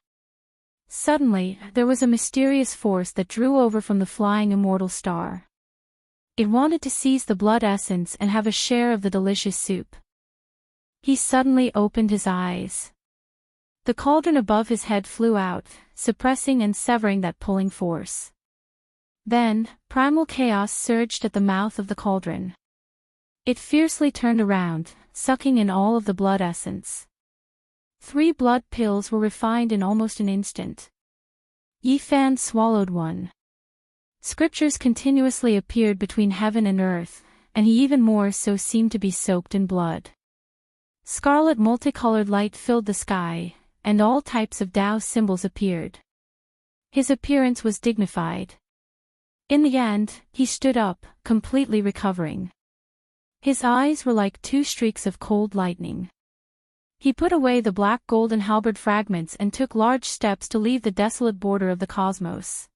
Suddenly, there was a mysterious force that drew over from the flying immortal star. It wanted to seize the blood essence and have a share of the delicious soup. He suddenly opened his eyes. The cauldron above his head flew out, suppressing and severing that pulling force. Then, primal chaos surged at the mouth of the cauldron. It fiercely turned around, sucking in all of the blood essence. 3 blood pills were refined in almost an instant. Yifan swallowed one. Scriptures continuously appeared between heaven and earth, and he even more so seemed to be soaked in blood. Scarlet multicolored light filled the sky, and all types of Tao symbols appeared. His appearance was dignified. In the end, he stood up, completely recovering. His eyes were like 2 streaks of cold lightning. He put away the black golden halberd fragments and took large steps to leave the desolate border of the cosmos.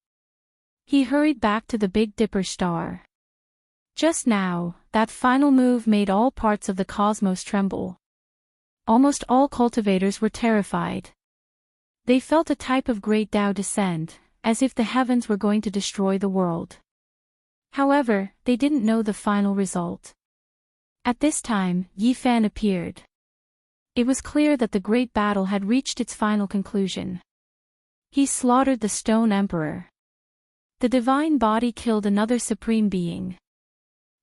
He hurried back to the Big Dipper star. Just now, that final move made all parts of the cosmos tremble. Almost all cultivators were terrified. They felt a type of great Tao descend, as if the heavens were going to destroy the world. However, they didn't know the final result. At this time, Yifan appeared. It was clear that the great battle had reached its final conclusion. He slaughtered the Stone Emperor. The divine body killed another supreme being.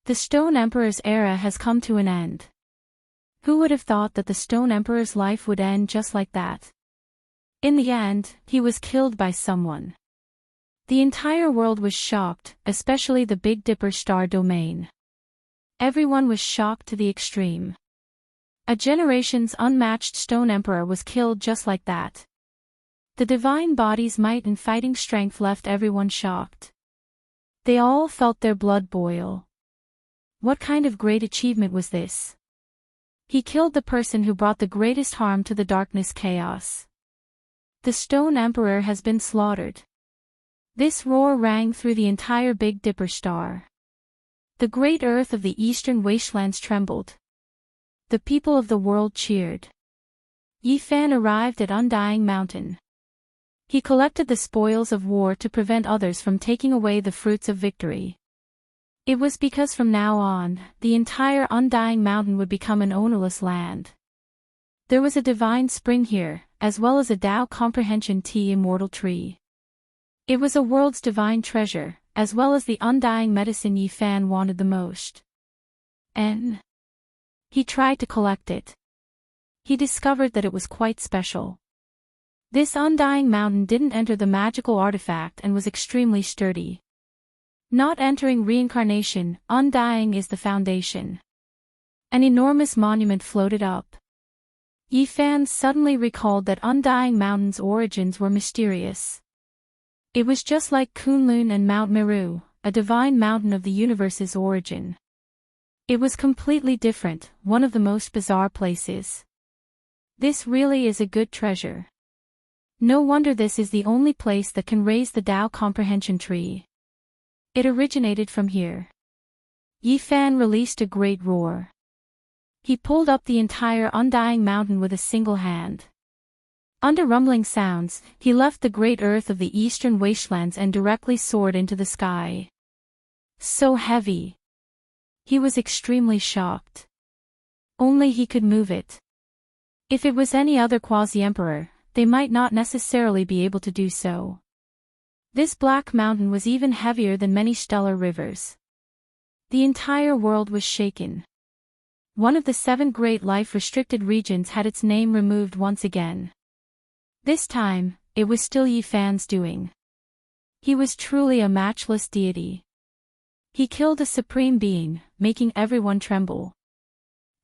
The Stone Emperor's era has come to an end. Who would have thought that the Stone Emperor's life would end just like that? In the end, he was killed by someone. The entire world was shocked, especially the Big Dipper star domain. Everyone was shocked to the extreme. A generation's unmatched Stone Emperor was killed just like that. The divine body's might and fighting strength left everyone shocked. They all felt their blood boil. What kind of great achievement was this? He killed the person who brought the greatest harm to the darkness chaos. The Stone Emperor has been slaughtered. This roar rang through the entire Big Dipper star. The great earth of the eastern wastelands trembled. The people of the world cheered. Yi Fan arrived at Undying Mountain. He collected the spoils of war to prevent others from taking away the fruits of victory. It was because from now on, the entire Undying Mountain would become an ownerless land. There was a divine spring here, as well as a Tao Comprehension Tea Immortal Tree. It was a world's divine treasure, as well as the undying medicine Yi Fan wanted the most. And he tried to collect it. He discovered that it was quite special. This Undying Mountain didn't enter the magical artifact and was extremely sturdy. Not entering reincarnation, undying is the foundation. An enormous monument floated up. Yi Fan suddenly recalled that Undying Mountain's origins were mysterious. It was just like Kunlun and Mount Meru, a divine mountain of the universe's origin. It was completely different, one of the most bizarre places. This really is a good treasure. No wonder this is the only place that can raise the Tao Comprehension Tree. It originated from here. Yi Fan released a great roar. He pulled up the entire Undying Mountain with a single hand. Under rumbling sounds, he left the great earth of the eastern wastelands and directly soared into the sky. So heavy. He was extremely shocked. Only he could move it. If it was any other quasi-emperor, they might not necessarily be able to do so. This black mountain was even heavier than many stellar rivers. The entire world was shaken. One of the 7 great life-restricted regions had its name removed once again. This time, it was still Yi Fan's doing. He was truly a matchless deity. He killed a supreme being, making everyone tremble.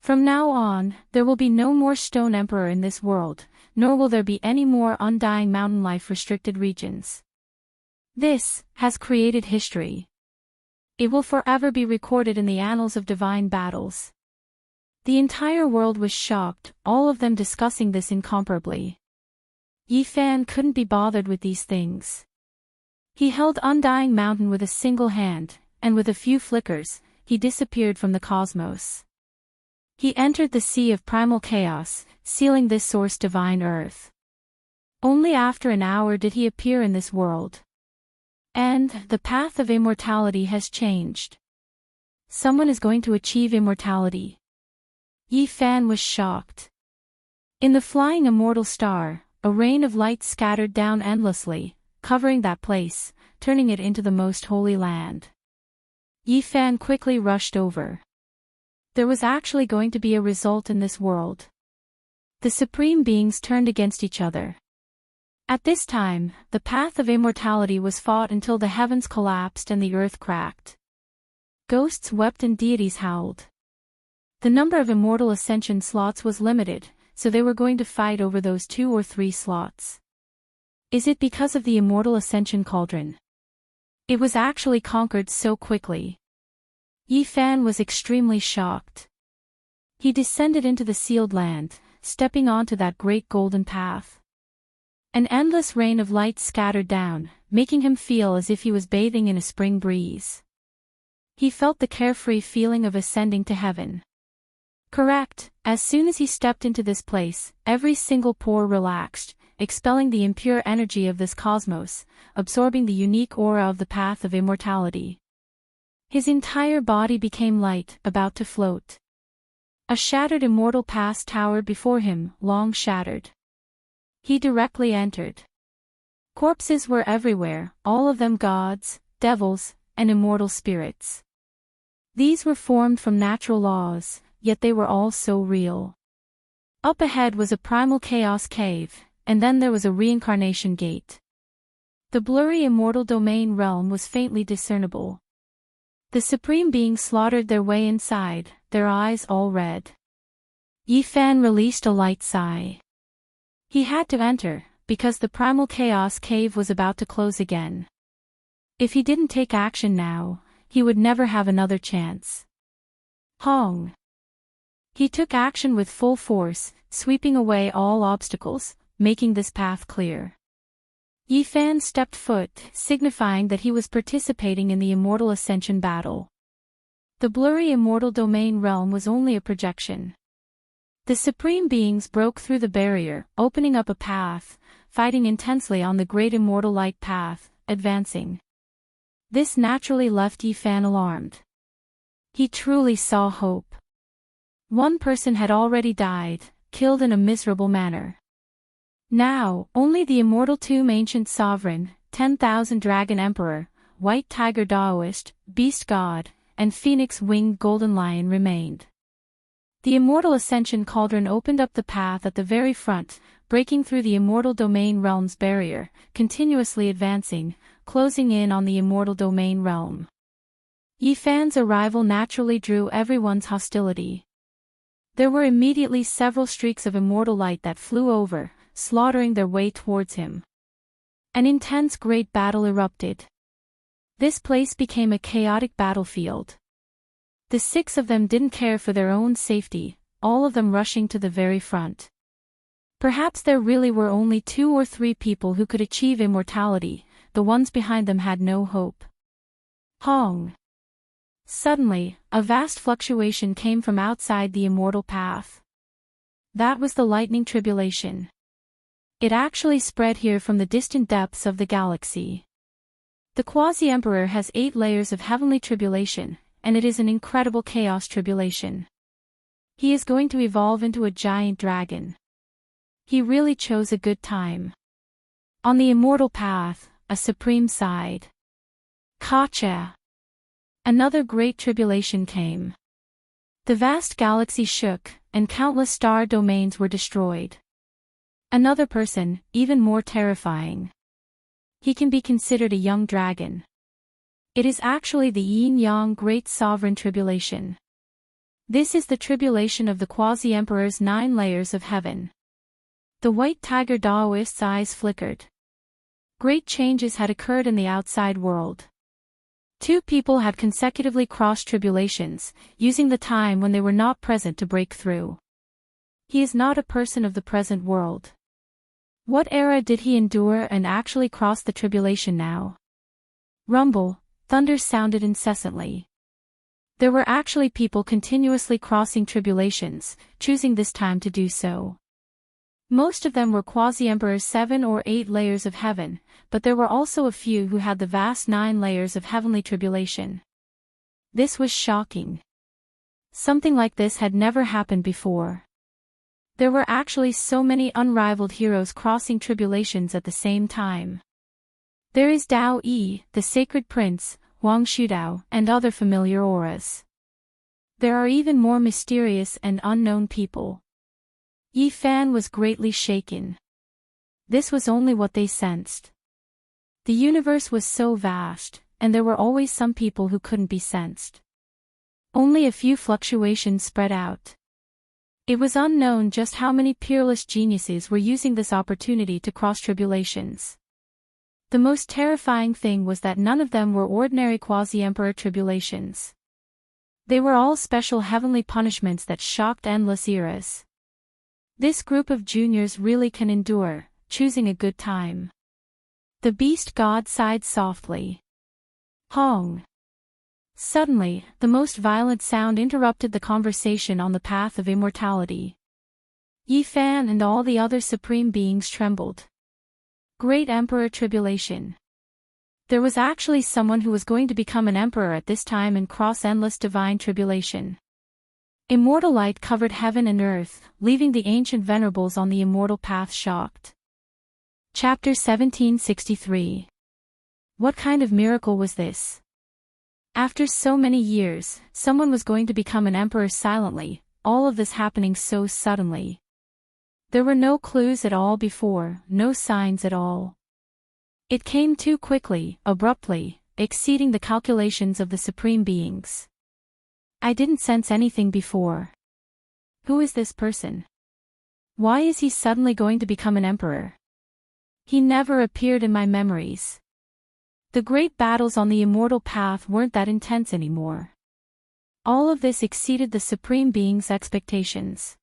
From now on, there will be no more Stone Emperor in this world, nor will there be any more Undying Mountain life-restricted regions. This has created history. It will forever be recorded in the annals of divine battles. The entire world was shocked, all of them discussing this incomparably. Yi Fan couldn't be bothered with these things. He held Undying Mountain with a single hand, and with a few flickers, he disappeared from the cosmos. He entered the sea of primal chaos, sealing this source divine earth. Only after an hour did he appear in this world. And the path of immortality has changed. Someone is going to achieve immortality. Yi Fan was shocked. In the flying immortal star, a rain of light scattered down endlessly, covering that place, turning it into the most holy land. Yi Fan quickly rushed over. There was actually going to be a result in this world. The supreme beings turned against each other. At this time, the path of immortality was fought until the heavens collapsed and the earth cracked. Ghosts wept and deities howled. The number of immortal ascension slots was limited, so they were going to fight over those 2 or 3 slots. Is it because of the immortal ascension cauldron? It was actually conquered so quickly. Yi Fan was extremely shocked. He descended into the sealed land, stepping onto that great golden path. An endless rain of light scattered down, making him feel as if he was bathing in a spring breeze. He felt the carefree feeling of ascending to heaven. Correct, as soon as he stepped into this place, every single pore relaxed, expelling the impure energy of this cosmos, absorbing the unique aura of the path of immortality. His entire body became light, about to float. A shattered immortal past towered before him, long shattered. He directly entered. Corpses were everywhere, all of them gods, devils, and immortal spirits. These were formed from natural laws, yet they were all so real. Up ahead was a primal chaos cave, and then there was a reincarnation gate. The blurry immortal domain realm was faintly discernible. The supreme beings slaughtered their way inside, their eyes all red. Yi Fan released a light sigh. He had to enter, because the primal chaos cave was about to close again. If he didn't take action now, he would never have another chance. Hong. He took action with full force, sweeping away all obstacles, making this path clear. Yi Fan stepped foot, signifying that he was participating in the immortal ascension battle. The blurry immortal domain realm was only a projection. The supreme beings broke through the barrier, opening up a path, fighting intensely on the great immortal light path, advancing. This naturally left Yifan alarmed. He truly saw hope. One person had already died, killed in a miserable manner. Now, only the immortal tomb ancient sovereign, 10,000 dragon emperor, white tiger Taoist, beast god, and phoenix-winged golden lion remained. The immortal ascension cauldron opened up the path at the very front, breaking through the immortal domain realm's barrier, continuously advancing, closing in on the immortal domain realm. Yifan's arrival naturally drew everyone's hostility. There were immediately several streaks of immortal light that flew over, slaughtering their way towards him. An intense great battle erupted. This place became a chaotic battlefield. The 6 of them didn't care for their own safety, all of them rushing to the very front. Perhaps there really were only 2 or 3 people who could achieve immortality, the ones behind them had no hope. Hong! Suddenly, a vast fluctuation came from outside the immortal path. That was the lightning tribulation. It actually spread here from the distant depths of the galaxy. The Quasi-Emperor has 8 layers of heavenly tribulation, and it is an incredible chaos tribulation. He is going to evolve into a giant dragon. He really chose a good time. On the immortal path, a supreme side. Kacha! Another great tribulation came. The vast galaxy shook, and countless star domains were destroyed. Another person, even more terrifying. He can be considered a young dragon. It is actually the Yin-Yang Great Sovereign Tribulation. This is the tribulation of the Quasi-Emperor's 9 layers of heaven. The white tiger Taoist's eyes flickered. Great changes had occurred in the outside world. 2 people had consecutively crossed tribulations, using the time when they were not present to break through. He is not a person of the present world. What era did he endure and actually cross the tribulation now? Rumble, thunder sounded incessantly. There were actually people continuously crossing tribulations, choosing this time to do so. Most of them were Quasi-Emperor's 7 or 8 layers of heaven, but there were also a few who had the vast 9 layers of heavenly tribulation. This was shocking. Something like this had never happened before. There were actually so many unrivaled heroes crossing tribulations at the same time. There is Dao Yi, the Sacred Prince, Wang Shudao, and other familiar auras. There are even more mysterious and unknown people. Yifan was greatly shaken. This was only what they sensed. The universe was so vast, and there were always some people who couldn't be sensed. Only a few fluctuations spread out. It was unknown just how many peerless geniuses were using this opportunity to cross tribulations. The most terrifying thing was that none of them were ordinary Quasi-Emperor tribulations. They were all special heavenly punishments that shocked endless eras. This group of juniors really can endure, choosing a good time. The beast god sighed softly. Hong! Suddenly, the most violent sound interrupted the conversation on the path of immortality. Yifan and all the other supreme beings trembled. Great Emperor Tribulation. There was actually someone who was going to become an emperor at this time and cross endless divine tribulation. Immortal light covered heaven and earth, leaving the ancient venerables on the immortal path shocked. Chapter 1763. What kind of miracle was this? After so many years, someone was going to become an emperor silently, all of this happening so suddenly. There were no clues at all before, no signs at all. It came too quickly, abruptly, exceeding the calculations of the supreme beings. I didn't sense anything before. Who is this person? Why is he suddenly going to become an emperor? He never appeared in my memories. The great battles on the immortal path weren't that intense anymore. All of this exceeded the supreme being's expectations.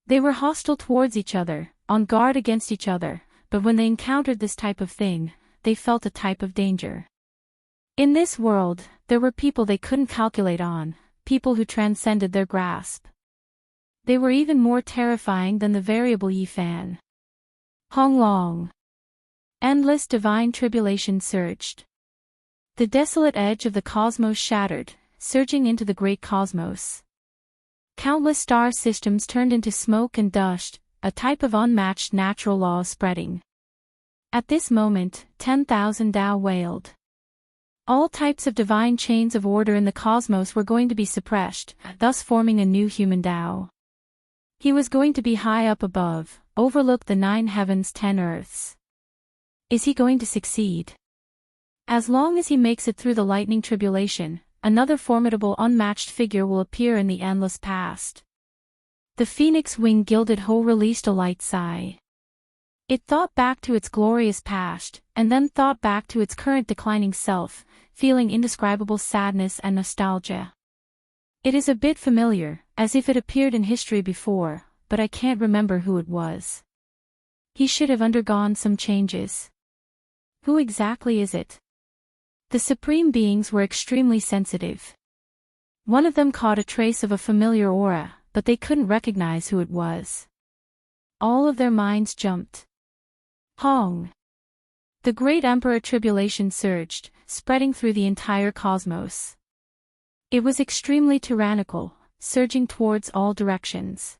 They were hostile towards each other, on guard against each other, but when they encountered this type of thing, they felt a type of danger. In this world, there were people they couldn't calculate on, people who transcended their grasp. They were even more terrifying than the variable Yifan. Hong Long. Endless divine tribulation surged. The desolate edge of the cosmos shattered, surging into the great cosmos. Countless star systems turned into smoke and dust, a type of unmatched natural law spreading. At this moment, 10,000 Tao wailed. All types of divine chains of order in the cosmos were going to be suppressed, thus forming a new human Tao. He was going to be high up above, overlook the 9 heavens 10 earths. Is he going to succeed? As long as he makes it through the lightning tribulation, another formidable unmatched figure will appear in the endless past. The phoenix wing gilded Ho released a light sigh. It thought back to its glorious past, and then thought back to its current declining self, feeling indescribable sadness and nostalgia. It is a bit familiar, as if it appeared in history before, but I can't remember who it was. He should have undergone some changes. Who exactly is it? The Supreme Beings were extremely sensitive. One of them caught a trace of a familiar aura, but they couldn't recognize who it was. All of their minds jumped. Hong. The great Emperor tribulation surged, spreading through the entire cosmos. It was extremely tyrannical, surging towards all directions.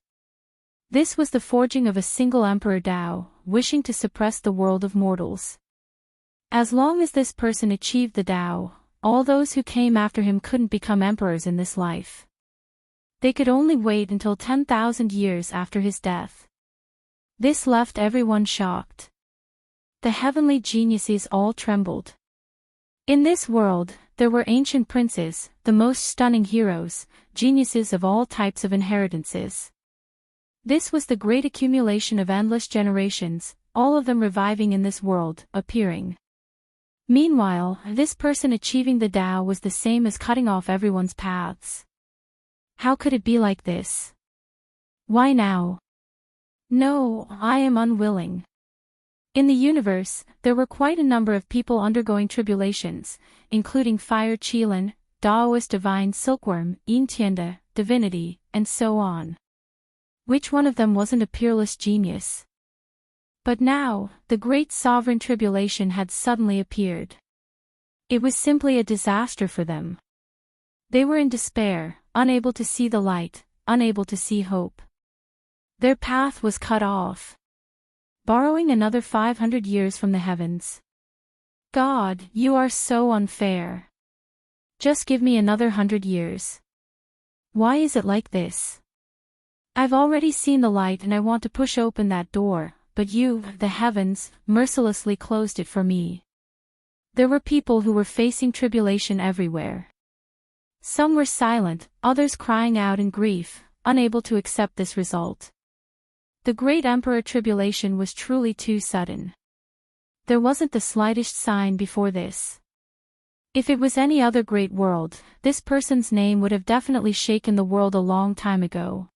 This was the forging of a single Emperor Tao, wishing to suppress the world of mortals. As long as this person achieved the Tao, all those who came after him couldn't become emperors in this life. They could only wait until 10,000 years after his death. This left everyone shocked. The heavenly geniuses all trembled. In this world, there were ancient princes, the most stunning heroes, geniuses of all types of inheritances. This was the great accumulation of endless generations, all of them reviving in this world, appearing. Meanwhile, this person achieving the Tao was the same as cutting off everyone's paths. How could it be like this? Why now? No, I am unwilling. In the universe, there were quite a number of people undergoing tribulations, including Fire Qilin, Daoist Divine Silkworm, Yin Divinity, and so on. Which one of them wasn't a peerless genius? But now, the great sovereign tribulation had suddenly appeared. It was simply a disaster for them. They were in despair, unable to see the light, unable to see hope. Their path was cut off. Borrowing another 500 years from the heavens. God, you are so unfair. Just give me another 100 years. Why is it like this? I've already seen the light and I want to push open that door. But you, the heavens, mercilessly closed it for me. There were people who were facing tribulation everywhere. Some were silent, others crying out in grief, unable to accept this result. The great Emperor tribulation was truly too sudden. There wasn't the slightest sign before this. If it was any other great world, this person's name would have definitely shaken the world a long time ago.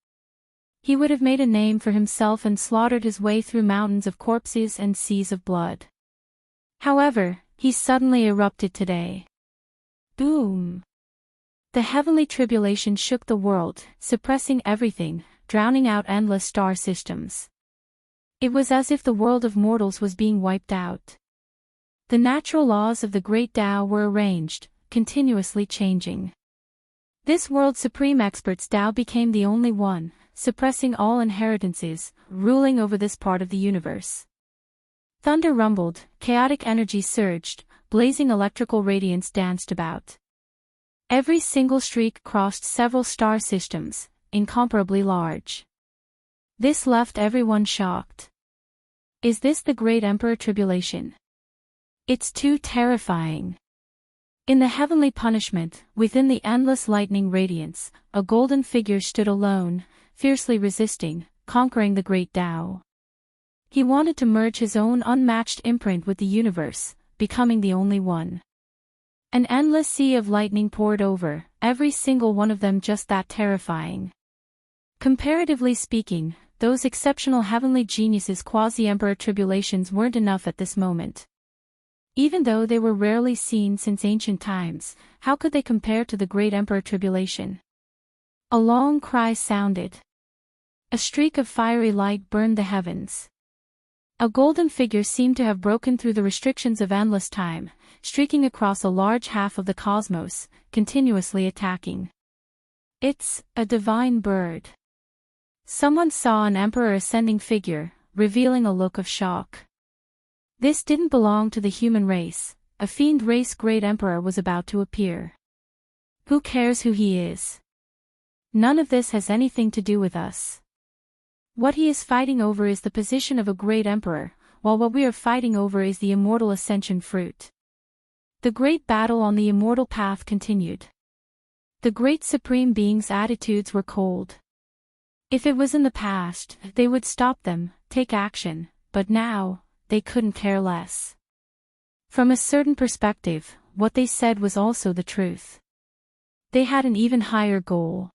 He would have made a name for himself and slaughtered his way through mountains of corpses and seas of blood. However, he suddenly erupted today. Boom! The heavenly tribulation shook the world, suppressing everything, drowning out endless star systems. It was as if the world of mortals was being wiped out. The natural laws of the great Tao were arranged, continuously changing. This world's supreme expert's Tao became the only one, suppressing all inheritances, ruling over this part of the universe. Thunder rumbled, chaotic energy surged, blazing electrical radiance danced about. Every single streak crossed several star systems, incomparably large. This left everyone shocked. Is this the great Emperor tribulation? It's too terrifying. In the heavenly punishment, within the endless lightning radiance, a golden figure stood alone, fiercely resisting, conquering the great Tao. He wanted to merge his own unmatched imprint with the universe, becoming the only one. An endless sea of lightning poured over, every single one of them just that terrifying. Comparatively speaking, those exceptional heavenly geniuses' quasi-emperor tribulations weren't enough at this moment. Even though they were rarely seen since ancient times, how could they compare to the great emperor tribulation? A long cry sounded. A streak of fiery light burned the heavens. A golden figure seemed to have broken through the restrictions of endless time, streaking across a large half of the cosmos, continuously attacking. It's a divine bird. Someone saw an emperor ascending figure, revealing a look of shock. This didn't belong to the human race. A fiend race great emperor was about to appear. Who cares who he is? None of this has anything to do with us. What he is fighting over is the position of a great emperor, while what we are fighting over is the immortal ascension fruit. The great battle on the immortal path continued. The great supreme being's attitudes were cold. If it was in the past, they would stop them, take action, but now, they couldn't care less. From a certain perspective, what they said was also the truth. They had an even higher goal.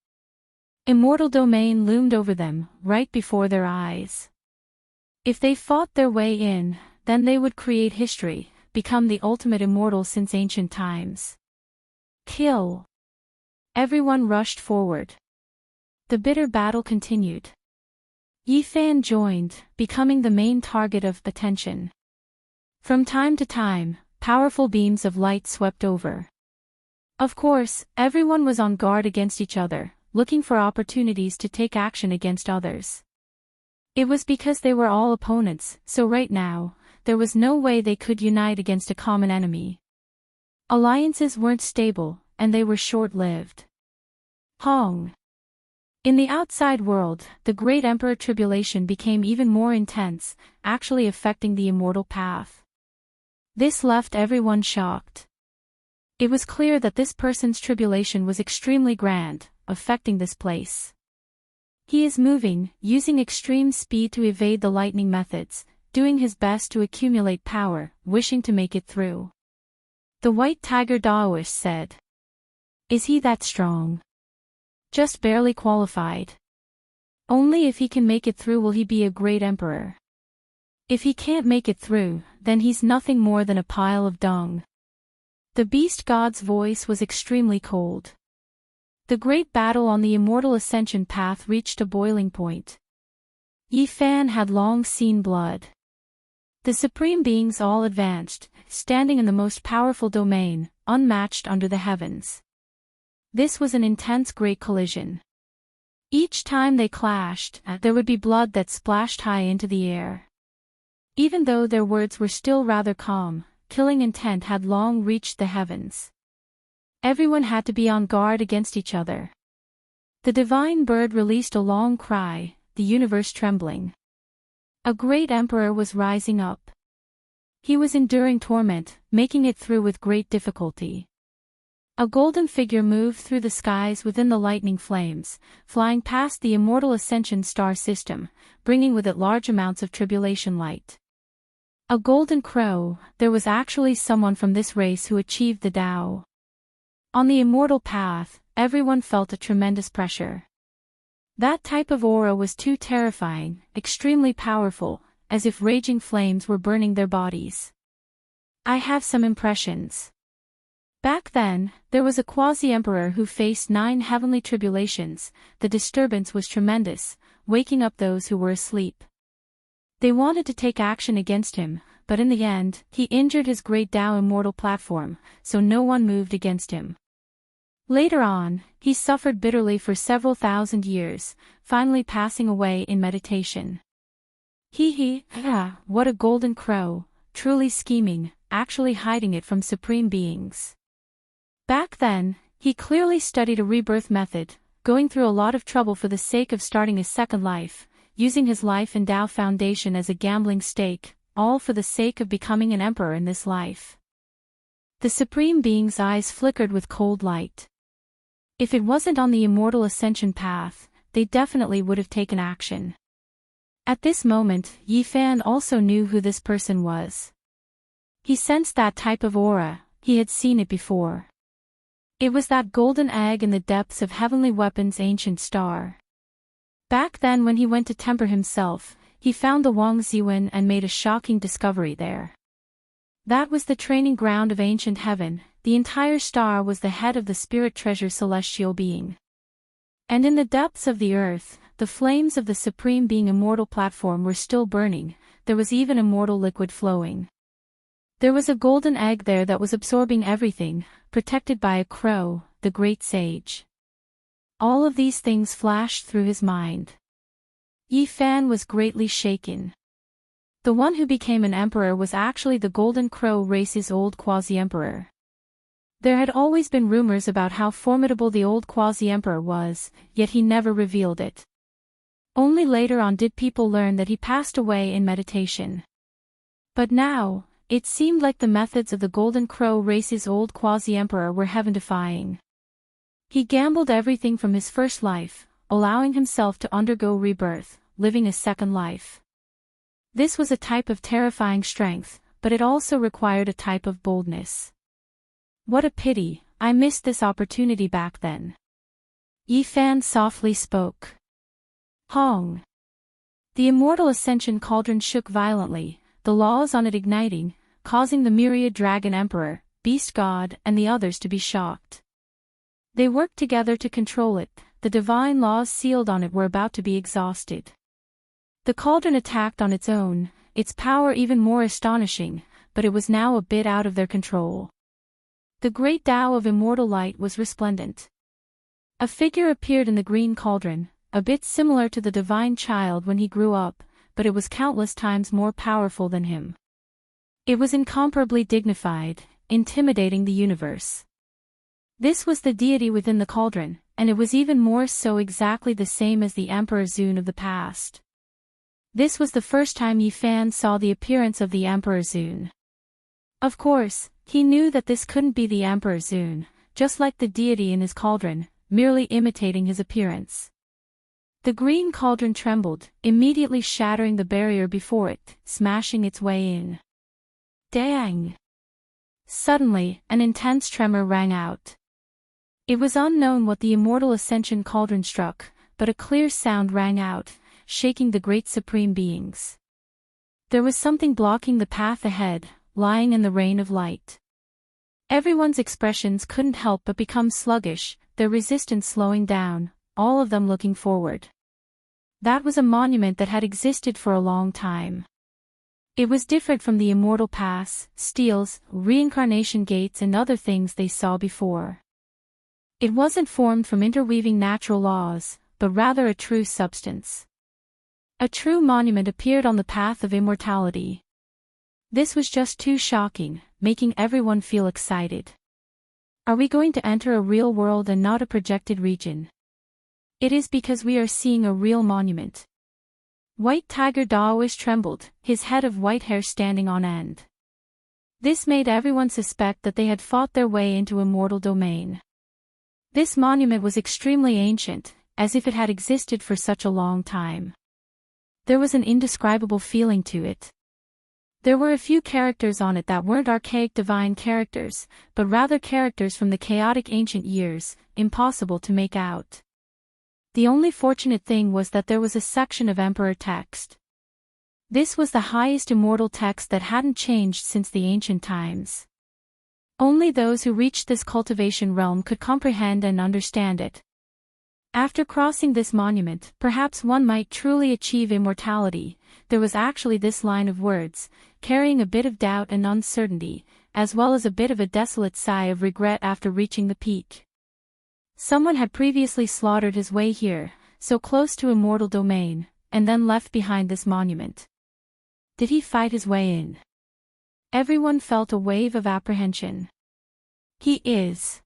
Immortal domain loomed over them, right before their eyes. If they fought their way in, then they would create history, become the ultimate immortal since ancient times. Kill. Everyone rushed forward. The bitter battle continued. Yifan joined, becoming the main target of attention. From time to time, powerful beams of light swept over. Of course, everyone was on guard against each other, looking for opportunities to take action against others. It was because they were all opponents, so right now, there was no way they could unite against a common enemy. Alliances weren't stable, and they were short-lived. Hong. In the outside world, the Great Emperor tribulation became even more intense, actually affecting the immortal path. This left everyone shocked. It was clear that this person's tribulation was extremely grand, affecting this place. He is moving, using extreme speed to evade the lightning methods, doing his best to accumulate power, wishing to make it through. The White Tiger Daoist said. Is he that strong? Just barely qualified. Only if he can make it through will he be a great emperor. If he can't make it through, then he's nothing more than a pile of dung. The beast god's voice was extremely cold. The great battle on the immortal ascension path reached a boiling point. Yifan had long seen blood. The supreme beings all advanced, standing in the most powerful domain, unmatched under the heavens. This was an intense great collision. Each time they clashed, there would be blood that splashed high into the air. Even though their words were still rather calm, killing intent had long reached the heavens. Everyone had to be on guard against each other. The divine bird released a long cry, the universe trembling. A great emperor was rising up. He was enduring torment, making it through with great difficulty. A golden figure moved through the skies within the lightning flames, flying past the immortal ascension star system, bringing with it large amounts of tribulation light. A golden crow, there was actually someone from this race who achieved the Tao. On the immortal path, everyone felt a tremendous pressure. That type of aura was too terrifying, extremely powerful, as if raging flames were burning their bodies. I have some impressions. Back then, there was a quasi-emperor who faced 9 heavenly tribulations. The disturbance was tremendous, waking up those who were asleep. They wanted to take action against him, but in the end, he injured his great Tao immortal platform, so no one moved against him. Later on, he suffered bitterly for several thousand years, finally passing away in meditation. What a golden crow, truly scheming, actually hiding it from supreme beings. Back then, he clearly studied a rebirth method, going through a lot of trouble for the sake of starting a second life, using his life and Tao foundation as a gambling stake, all for the sake of becoming an emperor in this life. The supreme being's eyes flickered with cold light. If it wasn't on the immortal ascension path, they definitely would have taken action. At this moment, Yifan also knew who this person was. He sensed that type of aura, he had seen it before. It was that golden egg in the depths of Heavenly Weapon's ancient star. Back then when he went to temper himself, he found the Wang Ziwen and made a shocking discovery there. That was the training ground of ancient heaven, the entire star was the head of the spirit treasure celestial being. And in the depths of the earth, the flames of the Supreme Being immortal platform were still burning, there was even immortal liquid flowing. There was a golden egg there that was absorbing everything, protected by a crow, the great sage. All of these things flashed through his mind. Yi Fan was greatly shaken. The one who became an emperor was actually the Golden Crow race's old quasi-emperor. There had always been rumors about how formidable the old quasi-emperor was, yet he never revealed it. Only later on did people learn that he passed away in meditation. But now, it seemed like the methods of the Golden Crow race's old quasi-emperor were heaven-defying. He gambled everything from his first life, allowing himself to undergo rebirth, living a second life. This was a type of terrifying strength, but it also required a type of boldness. What a pity, I missed this opportunity back then. Yi Fan softly spoke. Hong. The immortal ascension cauldron shook violently, the laws on it igniting, causing the myriad dragon emperor, beast god, and the others to be shocked. They worked together to control it, the divine laws sealed on it were about to be exhausted. The cauldron attacked on its own, its power even more astonishing, but it was now a bit out of their control. The great Tao of immortal light was resplendent. A figure appeared in the green cauldron, a bit similar to the divine child when he grew up, but it was countless times more powerful than him. It was incomparably dignified, intimidating the universe. This was the deity within the cauldron, and it was even more so exactly the same as the Emperor Zun of the past. This was the first time Yi Fan saw the appearance of the Emperor Zun. Of course, he knew that this couldn't be the Emperor Zun, just like the deity in his cauldron, merely imitating his appearance. The green cauldron trembled, immediately shattering the barrier before it, smashing its way in. Dang! Suddenly, an intense tremor rang out. It was unknown what the immortal ascension cauldron struck, but a clear sound rang out, shaking the great supreme beings. There was something blocking the path ahead, lying in the rain of light. Everyone's expressions couldn't help but become sluggish, their resistance slowing down, all of them looking forward. That was a monument that had existed for a long time. It was different from the immortal pass, steels, reincarnation gates and other things they saw before. It wasn't formed from interweaving natural laws, but rather a true substance. A true monument appeared on the path of immortality. This was just too shocking, making everyone feel excited. Are we going to enter a real world and not a projected region? It is because we are seeing a real monument. White Tiger Daoist trembled, his head of white hair standing on end. This made everyone suspect that they had fought their way into immortal domain. This monument was extremely ancient, as if it had existed for such a long time. There was an indescribable feeling to it. There were a few characters on it that weren't archaic divine characters, but rather characters from the chaotic ancient years, impossible to make out. The only fortunate thing was that there was a section of Emperor text. This was the highest immortal text that hadn't changed since the ancient times. Only those who reached this cultivation realm could comprehend and understand it. After crossing this monument, perhaps one might truly achieve immortality. There was actually this line of words, carrying a bit of doubt and uncertainty, as well as a bit of a desolate sigh of regret after reaching the peak. Someone had previously slaughtered his way here, so close to immortal domain, and then left behind this monument. Did he fight his way in? Everyone felt a wave of apprehension. He is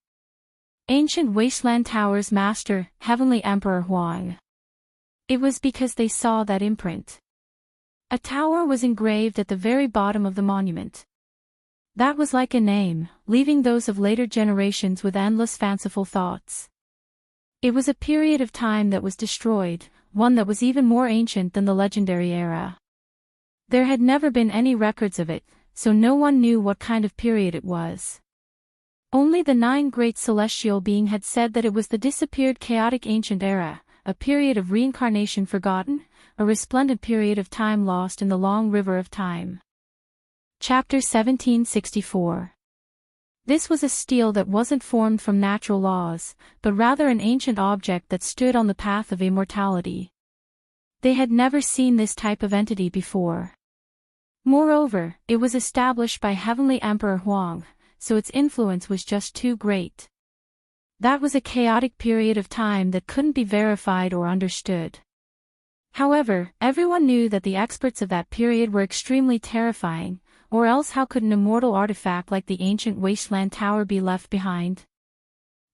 Ancient Wasteland Tower's master, Heavenly Emperor Huang. It was because they saw that imprint. A tower was engraved at the very bottom of the monument. That was like a name, leaving those of later generations with endless fanciful thoughts. It was a period of time that was destroyed, one that was even more ancient than the legendary era. There had never been any records of it, so no one knew what kind of period it was. Only the 9 great celestial beings had said that it was the disappeared chaotic ancient era, a period of reincarnation forgotten, a resplendent period of time lost in the long river of time. Chapter 1764. This was a steel that wasn't formed from natural laws, but rather an ancient object that stood on the path of immortality. They had never seen this type of entity before. Moreover, it was established by Heavenly Emperor Huang, so its influence was just too great. That was a chaotic period of time that couldn't be verified or understood. However, everyone knew that the experts of that period were extremely terrifying, or else how could an immortal artifact like the ancient Wasteland Tower be left behind?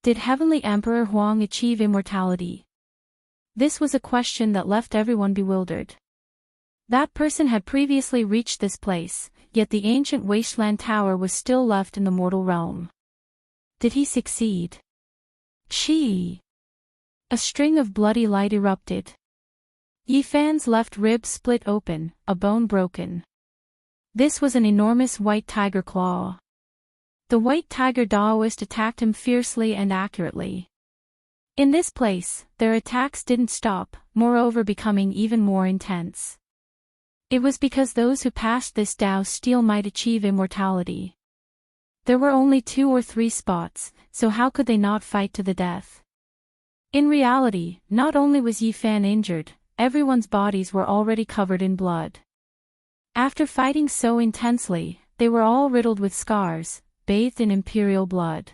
Did Heavenly Emperor Huang achieve immortality? This was a question that left everyone bewildered. That person had previously reached this place, yet the ancient Wasteland Tower was still left in the mortal realm. Did he succeed? Chi! A string of bloody light erupted. Yifan's left rib split open, a bone broken. This was an enormous white tiger claw. The white tiger Daoist attacked him fiercely and accurately. In this place, their attacks didn't stop, moreover becoming even more intense. It was because those who passed this Dao steel might achieve immortality. There were only 2 or 3 spots, so how could they not fight to the death? In reality, not only was Yifan injured, everyone's bodies were already covered in blood. After fighting so intensely, they were all riddled with scars, bathed in imperial blood.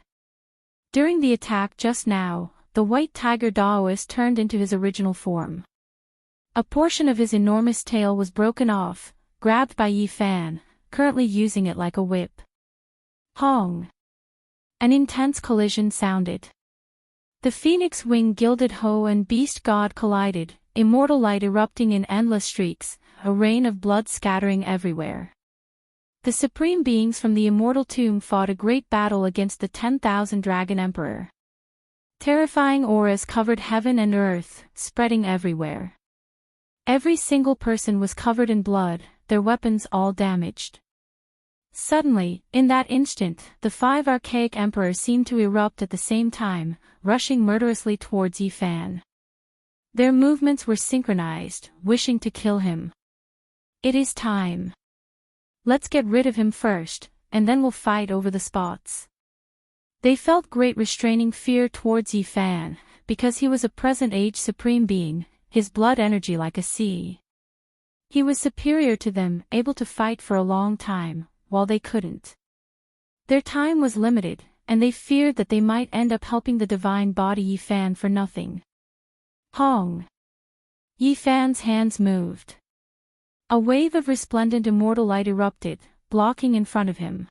During the attack just now, the white tiger Daoist turned into his original form. A portion of his enormous tail was broken off, grabbed by Yifan, currently using it like a whip. Hong! An intense collision sounded. The phoenix wing gilded hoe and beast god collided, immortal light erupting in endless streaks, a rain of blood scattering everywhere. The supreme beings from the immortal tomb fought a great battle against the 10,000 Dragon Emperor. Terrifying auras covered heaven and earth, spreading everywhere. Every single person was covered in blood, their weapons all damaged. Suddenly, in that instant, the 5 archaic emperors seemed to erupt at the same time, rushing murderously towards Yifan. Their movements were synchronized, wishing to kill him. It is time. Let's get rid of him first, and then we'll fight over the spots. They felt great restraining fear towards Yifan, because he was a present-age supreme being, his blood energy like a sea. He was superior to them, able to fight for a long time, while they couldn't. Their time was limited, and they feared that they might end up helping the divine body Yifan for nothing. Hong! Yifan's hands moved. A wave of resplendent immortal light erupted, blocking in front of him.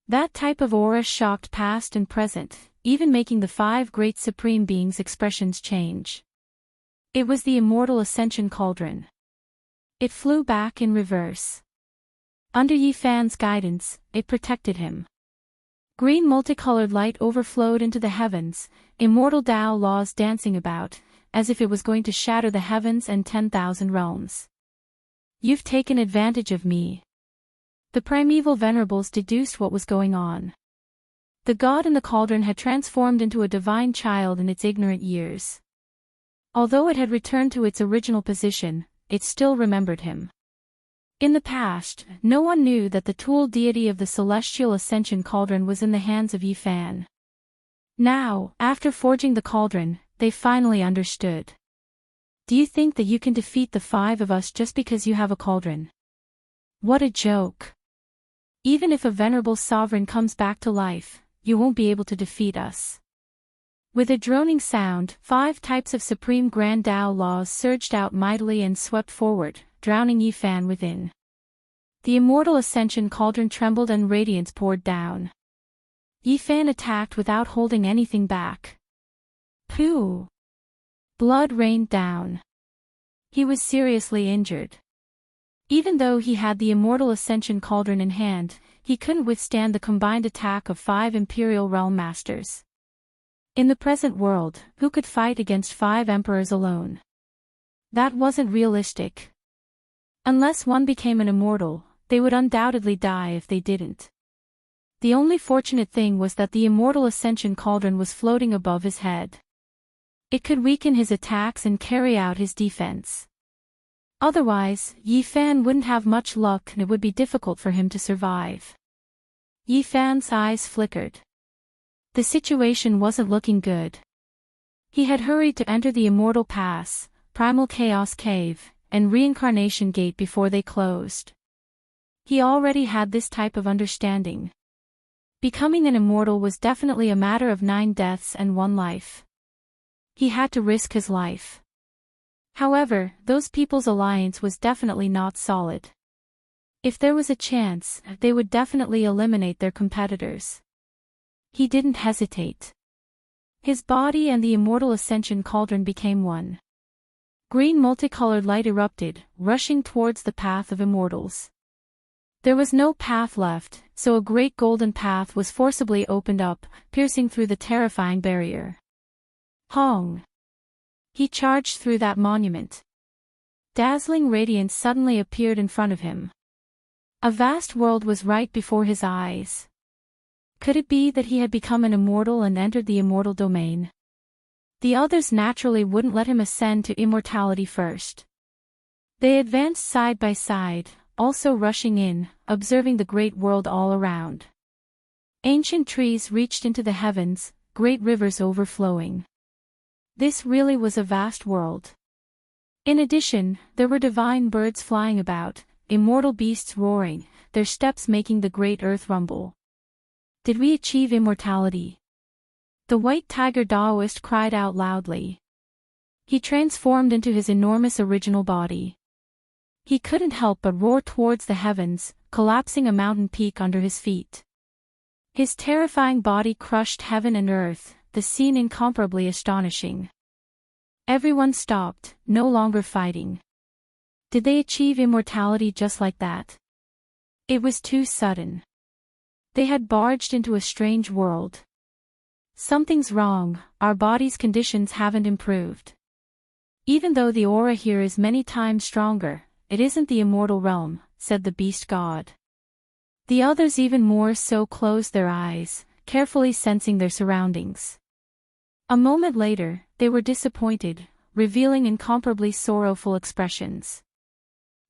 That type of aura shocked past and present, even making the 5 great supreme beings' expressions change. It was the immortal ascension cauldron. It flew back in reverse. Under Yifan's guidance, it protected him. Green multicolored light overflowed into the heavens, immortal Tao laws dancing about, as if it was going to shatter the heavens and 10,000 realms. You've taken advantage of me. The primeval venerables deduced what was going on. The god in the cauldron had transformed into a divine child in its ignorant years. Although it had returned to its original position, it still remembered him. In the past, no one knew that the tool deity of the celestial ascension cauldron was in the hands of Yifan. Now, after forging the cauldron, they finally understood. Do you think that you can defeat the 5 of us just because you have a cauldron? What a joke. Even if a venerable sovereign comes back to life, you won't be able to defeat us. With a droning sound, 5 types of supreme grand Dao laws surged out mightily and swept forward, drowning Yifan within. The immortal ascension cauldron trembled and radiance poured down. Yifan attacked without holding anything back. Pooh! Blood rained down. He was seriously injured. Even though he had the immortal ascension cauldron in hand, he couldn't withstand the combined attack of 5 Imperial Realm Masters. In the present world, who could fight against 5 emperors alone? That wasn't realistic. Unless one became an immortal, they would undoubtedly die if they didn't. The only fortunate thing was that the immortal ascension cauldron was floating above his head. It could weaken his attacks and carry out his defense. Otherwise, Yifan wouldn't have much luck and it would be difficult for him to survive. Yifan's eyes flickered. The situation wasn't looking good. He had hurried to enter the immortal pass, Primal Chaos Cave, and Reincarnation Gate before they closed. He already had this type of understanding. Becoming an immortal was definitely a matter of 9 deaths and 1 life. He had to risk his life. However, those people's alliance was definitely not solid. If there was a chance, they would definitely eliminate their competitors. He didn't hesitate. His body and the immortal ascension cauldron became one. Green multicolored light erupted, rushing towards the path of immortals. There was no path left, so a great golden path was forcibly opened up, piercing through the terrifying barrier. Hong! He charged through that monument. Dazzling radiance suddenly appeared in front of him. A vast world was right before his eyes. Could it be that he had become an immortal and entered the immortal domain? The others naturally wouldn't let him ascend to immortality first. They advanced side by side, also rushing in, observing the great world all around. Ancient trees reached into the heavens, great rivers overflowing. This really was a vast world. In addition, there were divine birds flying about, immortal beasts roaring, their steps making the great earth rumble. Did we achieve immortality? The white tiger Taoist cried out loudly. He transformed into his enormous original body. He couldn't help but roar towards the heavens, collapsing a mountain peak under his feet. His terrifying body crushed heaven and earth, the scene incomparably astonishing. Everyone stopped, no longer fighting. Did they achieve immortality just like that? It was too sudden. They had barged into a strange world. Something's wrong, our body's conditions haven't improved. Even though the aura here is many times stronger, it isn't the immortal realm, said the beast god. The others even more so closed their eyes, carefully sensing their surroundings. A moment later, they were disappointed, revealing incomparably sorrowful expressions.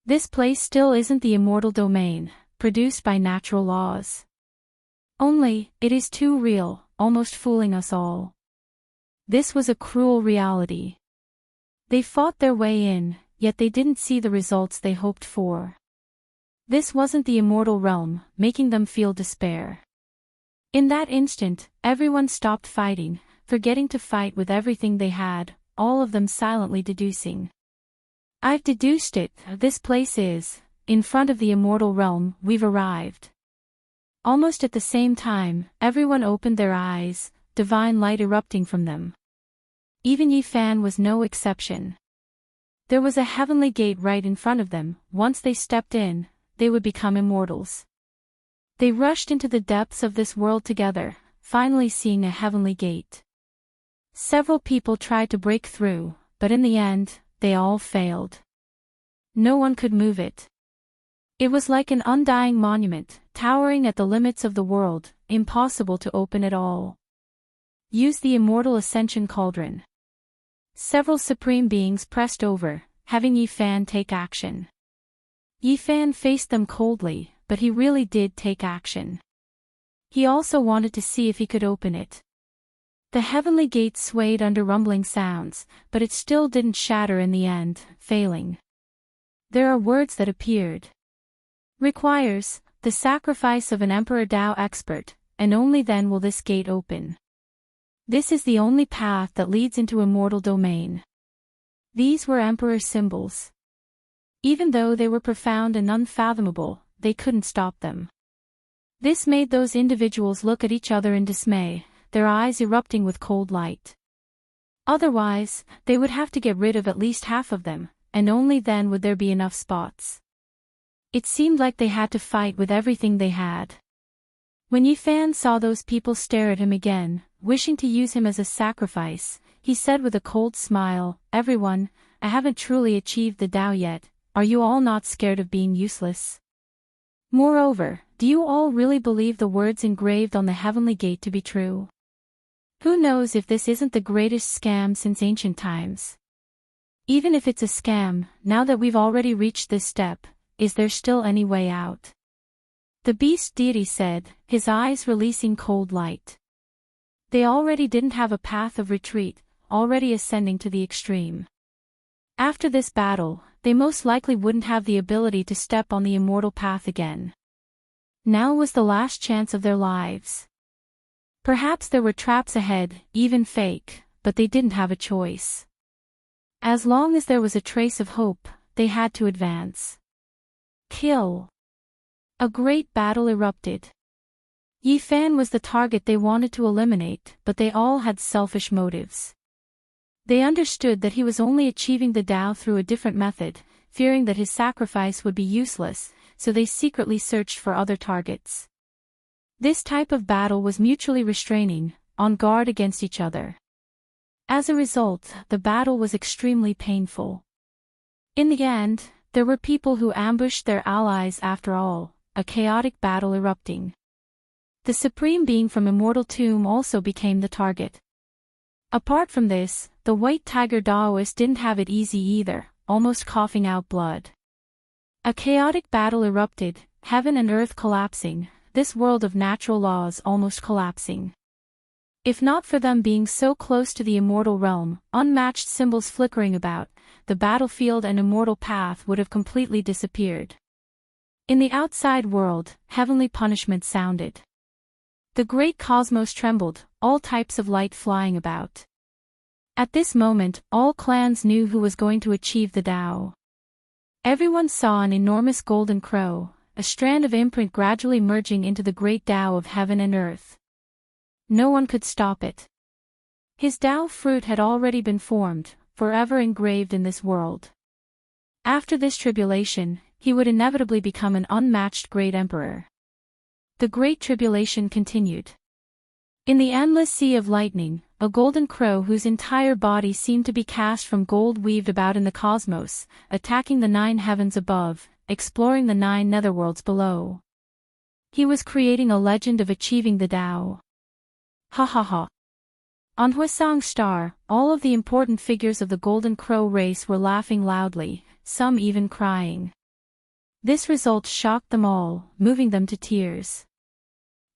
This place still isn't the immortal domain, produced by natural laws. Only, it is too real, almost fooling us all. This was a cruel reality. They fought their way in, yet they didn't see the results they hoped for. This wasn't the immortal realm, making them feel despair. In that instant, everyone stopped fighting, forgetting to fight with everything they had, all of them silently deducing. I've deduced it, this place is, in front of the immortal realm, we've arrived. Almost at the same time, everyone opened their eyes, divine light erupting from them. Even Yi Fan was no exception. There was a heavenly gate right in front of them. Once they stepped in, they would become immortals. They rushed into the depths of this world together, finally seeing a heavenly gate. Several people tried to break through, but in the end, they all failed. No one could move it. It was like an undying monument, towering at the limits of the world, impossible to open at all. Use the immortal ascension cauldron. Several supreme beings pressed over, having Yi Fan take action. Yi Fan faced them coldly, but he really did take action. He also wanted to see if he could open it. The heavenly gate swayed under rumbling sounds, but it still didn't shatter in the end, failing. There are words that appeared. Requires the sacrifice of an Emperor Dao expert, and only then will this gate open. This is the only path that leads into immortal domain. These were Emperor symbols. Even though they were profound and unfathomable, they couldn't stop them. This made those individuals look at each other in dismay, their eyes erupting with cold light. Otherwise, they would have to get rid of at least half of them, and only then would there be enough spots. It seemed like they had to fight with everything they had. When Yi Fan saw those people stare at him again, wishing to use him as a sacrifice, he said with a cold smile, "Everyone, I haven't truly achieved the Tao yet, are you all not scared of being useless? Moreover, do you all really believe the words engraved on the heavenly gate to be true? Who knows if this isn't the greatest scam since ancient times? Even if it's a scam, now that we've already reached this step, is there still any way out?" The beast deity said, his eyes releasing cold light. They already didn't have a path of retreat, already ascending to the extreme. After this battle, they most likely wouldn't have the ability to step on the immortal path again. Now was the last chance of their lives. Perhaps there were traps ahead, even fake, but they didn't have a choice. As long as there was a trace of hope, they had to advance. Kill. A great battle erupted. Yifan was the target they wanted to eliminate, but they all had selfish motives. They understood that he was only achieving the Tao through a different method, fearing that his sacrifice would be useless, so they secretly searched for other targets. This type of battle was mutually restraining, on guard against each other. As a result, the battle was extremely painful. In the end, there were people who ambushed their allies after all, a chaotic battle erupting. The Supreme Being from Immortal Tomb also became the target. Apart from this, the White Tiger Daoist didn't have it easy either, almost coughing out blood. A chaotic battle erupted, heaven and earth collapsing, this world of natural laws almost collapsing. If not for them being so close to the immortal realm, unmatched symbols flickering about, the battlefield and immortal path would have completely disappeared. In the outside world, heavenly punishment sounded. The great cosmos trembled, all types of light flying about. At this moment, all clans knew who was going to achieve the Tao. Everyone saw an enormous golden crow, a strand of imprint gradually merging into the great Tao of heaven and earth. No one could stop it. His Tao fruit had already been formed, forever engraved in this world. After this tribulation, he would inevitably become an unmatched great emperor. The Great Tribulation continued. In the endless sea of lightning, a golden crow whose entire body seemed to be cast from gold weaved about in the cosmos, attacking the 9 heavens above, exploring the 9 netherworlds below. He was creating a legend of achieving the Tao. Ha ha ha. On Huasang's star, all of the important figures of the Golden Crow race were laughing loudly, some even crying. This result shocked them all, moving them to tears.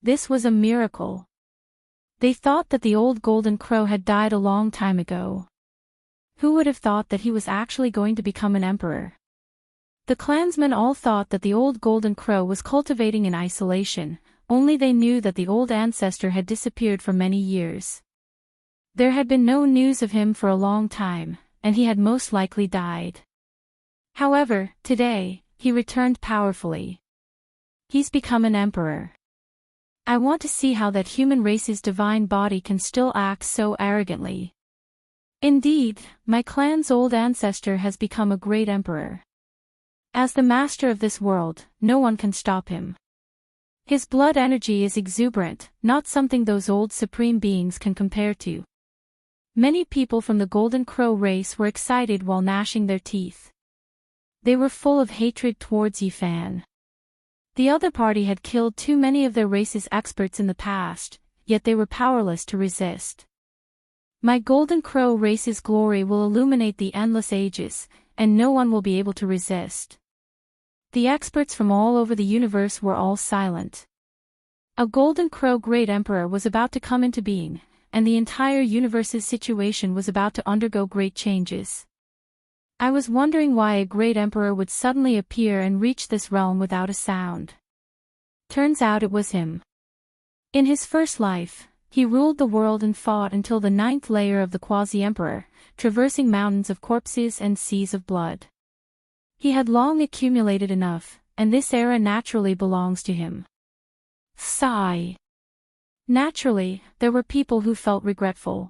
This was a miracle. They thought that the old Golden Crow had died a long time ago. Who would have thought that he was actually going to become an emperor? The clansmen all thought that the old Golden Crow was cultivating in isolation, only they knew that the old ancestor had disappeared for many years. There had been no news of him for a long time, and he had most likely died. However, today, he returned powerfully. He's become an emperor. I want to see how that human race's divine body can still act so arrogantly. Indeed, my clan's old ancestor has become a great emperor. As the master of this world, no one can stop him. His blood energy is exuberant, not something those old supreme beings can compare to. Many people from the Golden Crow race were excited while gnashing their teeth. They were full of hatred towards Yifan. The other party had killed too many of their race's experts in the past, yet they were powerless to resist. My Golden Crow race's glory will illuminate the endless ages, and no one will be able to resist. The experts from all over the universe were all silent. A Golden Crow Great Emperor was about to come into being, and the entire universe's situation was about to undergo great changes. I was wondering why a great emperor would suddenly appear and reach this realm without a sound. Turns out it was him. In his first life, he ruled the world and fought until the 9th layer of the Quasi-Emperor, traversing mountains of corpses and seas of blood. He had long accumulated enough, and this era naturally belongs to him. Sigh. Naturally, there were people who felt regretful.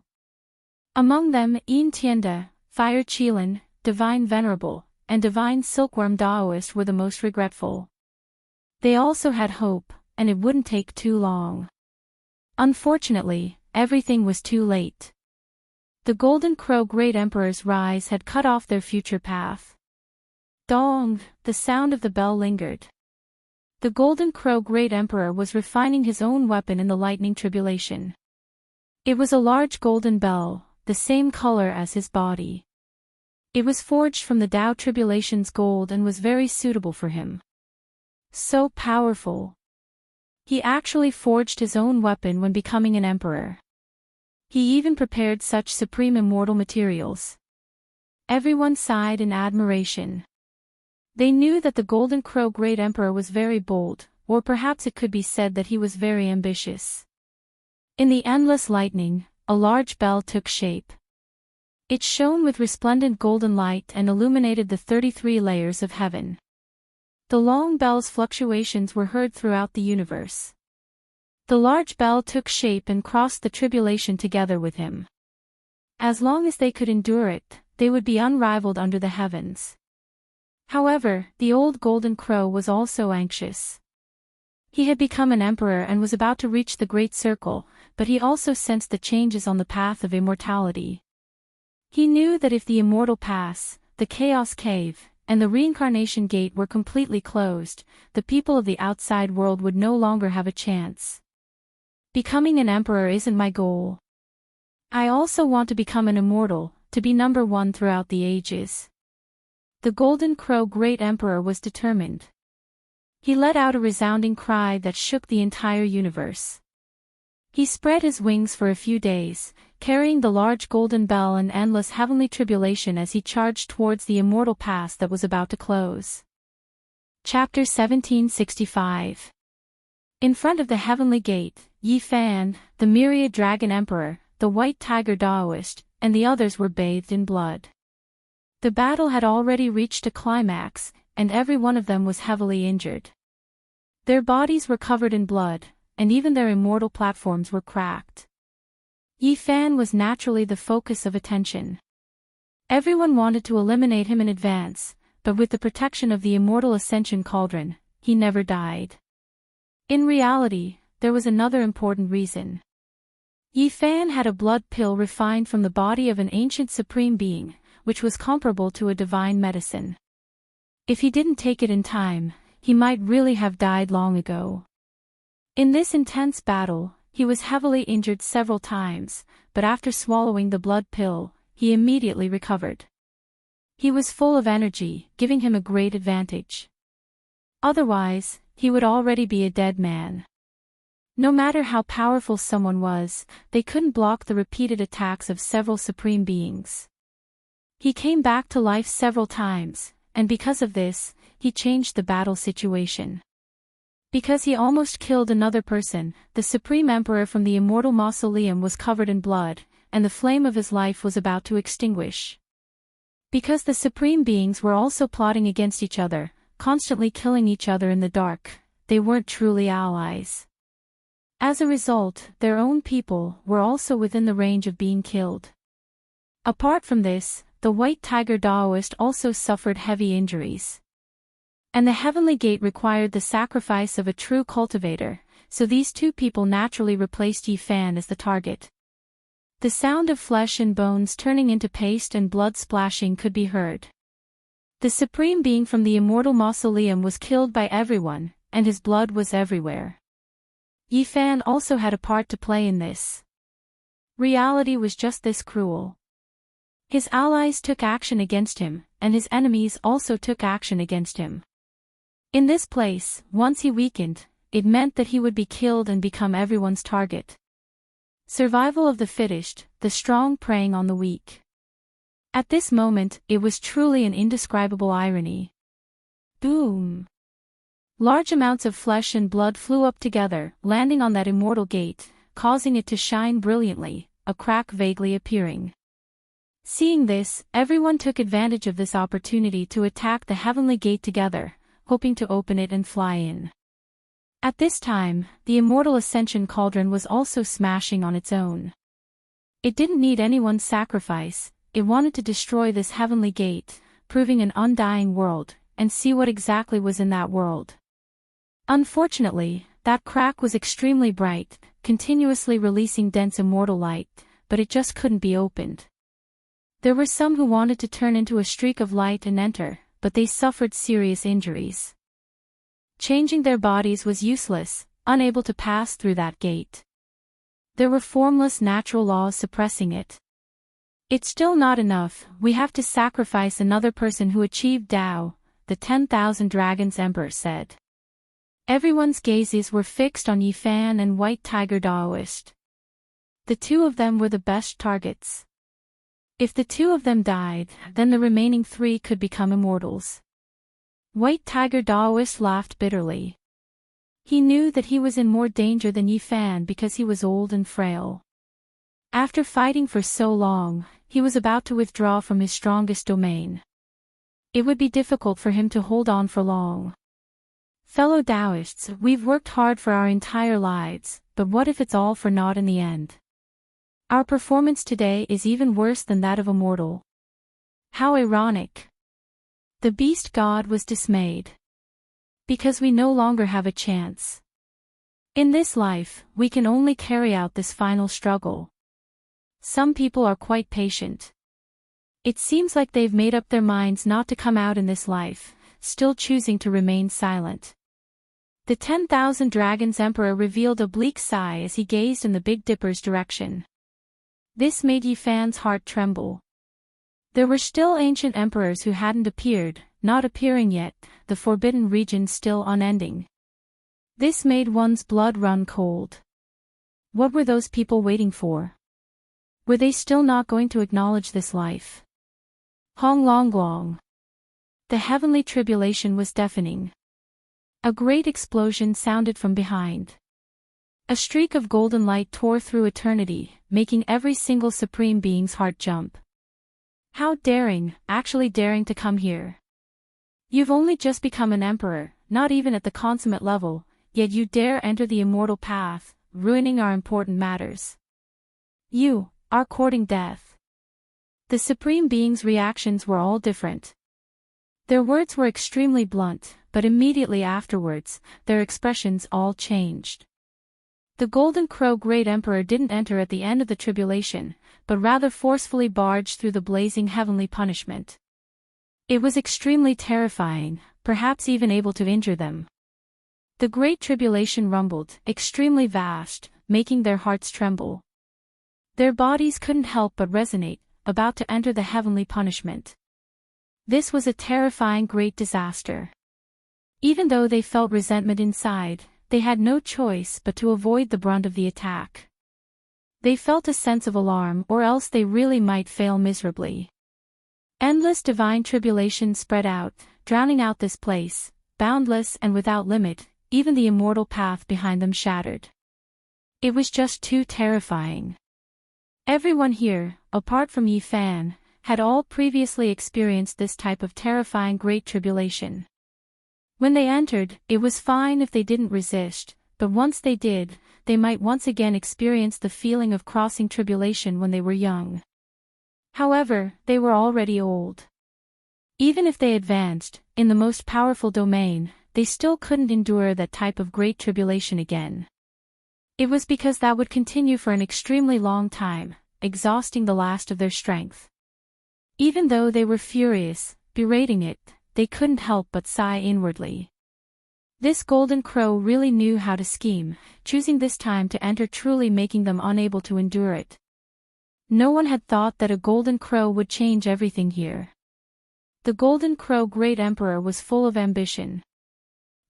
Among them, Yin Tianda, Fire Qilin, Divine Venerable, and Divine Silkworm Daoist were the most regretful. They also had hope, and it wouldn't take too long. Unfortunately, everything was too late. The Golden Crow Great Emperor's rise had cut off their future path. Dong, the sound of the bell lingered. The Golden Crow Great Emperor was refining his own weapon in the lightning tribulation. It was a large golden bell, the same color as his body. It was forged from the Tao Tribulation's gold and was very suitable for him. So powerful. He actually forged his own weapon when becoming an emperor. He even prepared such supreme immortal materials. Everyone sighed in admiration. They knew that the Golden Crow Great Emperor was very bold, or perhaps it could be said that he was very ambitious. In the endless lightning, a large bell took shape. It shone with resplendent golden light and illuminated the 33 layers of heaven. The long bell's fluctuations were heard throughout the universe. The large bell took shape and crossed the tribulation together with him. As long as they could endure it, they would be unrivaled under the heavens. However, the old Golden Crow was also anxious. He had become an emperor and was about to reach the Great Circle, but he also sensed the changes on the path of immortality. He knew that if the Immortal Pass, the Chaos Cave, and the Reincarnation Gate were completely closed, the people of the outside world would no longer have a chance. Becoming an emperor isn't my goal. I also want to become an immortal, to be number one throughout the ages. The Golden Crow Great Emperor was determined. He let out a resounding cry that shook the entire universe. He spread his wings for a few days, carrying the large golden bell and endless heavenly tribulation as he charged towards the immortal pass that was about to close. Chapter 1765. In front of the heavenly gate, Yi Fan, the myriad dragon emperor, the white tiger Daoist, and the others were bathed in blood. The battle had already reached a climax, and every one of them was heavily injured. Their bodies were covered in blood, and even their immortal platforms were cracked. Yi Fan was naturally the focus of attention. Everyone wanted to eliminate him in advance, but with the protection of the immortal Ascension Cauldron, he never died. In reality, there was another important reason. Yi Fan had a blood pill refined from the body of an ancient supreme being, which was comparable to a divine medicine. If he didn't take it in time, he might really have died long ago. In this intense battle, he was heavily injured several times, but after swallowing the blood pill, he immediately recovered. He was full of energy, giving him a great advantage. Otherwise, he would already be a dead man. No matter how powerful someone was, they couldn't block the repeated attacks of several supreme beings. He came back to life several times, and because of this, he changed the battle situation. Because he almost killed another person, the Supreme Emperor from the Immortal Mausoleum was covered in blood, and the flame of his life was about to extinguish. Because the Supreme Beings were also plotting against each other, constantly killing each other in the dark, they weren't truly allies. As a result, their own people were also within the range of being killed. Apart from this, the White Tiger Daoist also suffered heavy injuries. And the Heavenly Gate required the sacrifice of a true cultivator, so these two people naturally replaced Yi Fan as the target. The sound of flesh and bones turning into paste and blood splashing could be heard. The Supreme Being from the Immortal Mausoleum was killed by everyone, and his blood was everywhere. Yi Fan also had a part to play in this. Reality was just this cruel. His allies took action against him, and his enemies also took action against him. In this place, once he weakened, it meant that he would be killed and become everyone's target. Survival of the fittest, the strong preying on the weak. At this moment, it was truly an indescribable irony. Boom! Large amounts of flesh and blood flew up together, landing on that immortal gate, causing it to shine brilliantly, a crack vaguely appearing. Seeing this, everyone took advantage of this opportunity to attack the heavenly gate together, hoping to open it and fly in. At this time, the immortal Ascension Cauldron was also smashing on its own. It didn't need anyone's sacrifice, it wanted to destroy this heavenly gate, proving an undying world, and see what exactly was in that world. Unfortunately, that crack was extremely bright, continuously releasing dense immortal light, but it just couldn't be opened. There were some who wanted to turn into a streak of light and enter, but they suffered serious injuries. Changing their bodies was useless, unable to pass through that gate. There were formless natural laws suppressing it. It's still not enough, we have to sacrifice another person who achieved Tao, the 10,000 Dragons Emperor said. Everyone's gazes were fixed on Yi Fan and White Tiger Daoist. The two of them were the best targets. If the two of them died, then the remaining three could become immortals. White Tiger Daoist laughed bitterly. He knew that he was in more danger than Yi Fan because he was old and frail. After fighting for so long, he was about to withdraw from his strongest domain. It would be difficult for him to hold on for long. Fellow Taoists, we've worked hard for our entire lives, but what if it's all for naught in the end? Our performance today is even worse than that of a mortal. How ironic. The beast god was dismayed. Because we no longer have a chance. In this life, we can only carry out this final struggle. Some people are quite patient. It seems like they've made up their minds not to come out in this life, still choosing to remain silent. The 10,000 Dragons Emperor revealed a bleak sigh as he gazed in the Big Dipper's direction. This made Yi Fan's heart tremble. There were still ancient emperors who hadn't appeared, not appearing yet, the forbidden region still unending. This made one's blood run cold. What were those people waiting for? Were they still not going to acknowledge this life? Hong Long Long. The heavenly tribulation was deafening. A great explosion sounded from behind. A streak of golden light tore through eternity, making every single supreme being's heart jump. How daring, actually daring to come here. You've only just become an emperor, not even at the consummate level, yet you dare enter the immortal path, ruining our important matters. You are courting death. The supreme being's reactions were all different. Their words were extremely blunt, but immediately afterwards, their expressions all changed. The Golden Crow Great Emperor didn't enter at the end of the tribulation, but rather forcefully barged through the blazing heavenly punishment. It was extremely terrifying, perhaps even able to injure them. The Great Tribulation rumbled, extremely vast, making their hearts tremble. Their bodies couldn't help but resonate, about to enter the heavenly punishment. This was a terrifying great disaster. Even though they felt resentment inside, they had no choice but to avoid the brunt of the attack. They felt a sense of alarm, or else they really might fail miserably. Endless divine tribulation spread out, drowning out this place, boundless and without limit, even the immortal path behind them shattered. It was just too terrifying. Everyone here, apart from Yi Fan, had all previously experienced this type of terrifying great tribulation. When they entered, it was fine if they didn't resist, but once they did, they might once again experience the feeling of crossing tribulation when they were young. However, they were already old. Even if they advanced, in the most powerful domain, they still couldn't endure that type of great tribulation again. It was because that would continue for an extremely long time, exhausting the last of their strength. Even though they were furious, berating it, they couldn't help but sigh inwardly. This Golden Crow really knew how to scheme, choosing this time to enter truly making them unable to endure it. No one had thought that a Golden Crow would change everything here. The Golden Crow Great Emperor was full of ambition.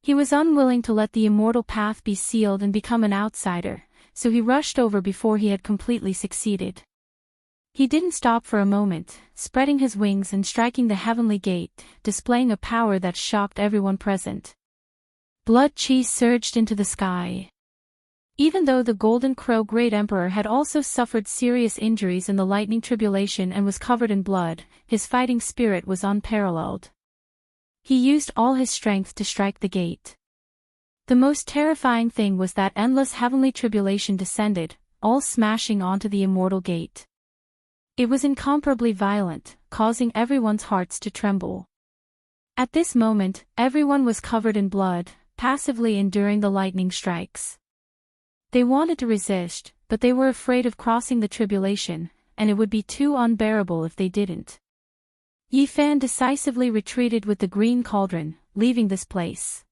He was unwilling to let the immortal path be sealed and become an outsider, so he rushed over before he had completely succeeded. He didn't stop for a moment, spreading his wings and striking the heavenly gate, displaying a power that shocked everyone present. Blood chi surged into the sky. Even though the Golden Crow Great Emperor had also suffered serious injuries in the lightning tribulation and was covered in blood, his fighting spirit was unparalleled. He used all his strength to strike the gate. The most terrifying thing was that endless heavenly tribulation descended, all smashing onto the immortal gate. It was incomparably violent, causing everyone's hearts to tremble. At this moment, everyone was covered in blood, passively enduring the lightning strikes. They wanted to resist, but they were afraid of crossing the tribulation, and it would be too unbearable if they didn't. Yi Fan decisively retreated with the green cauldron, leaving this place.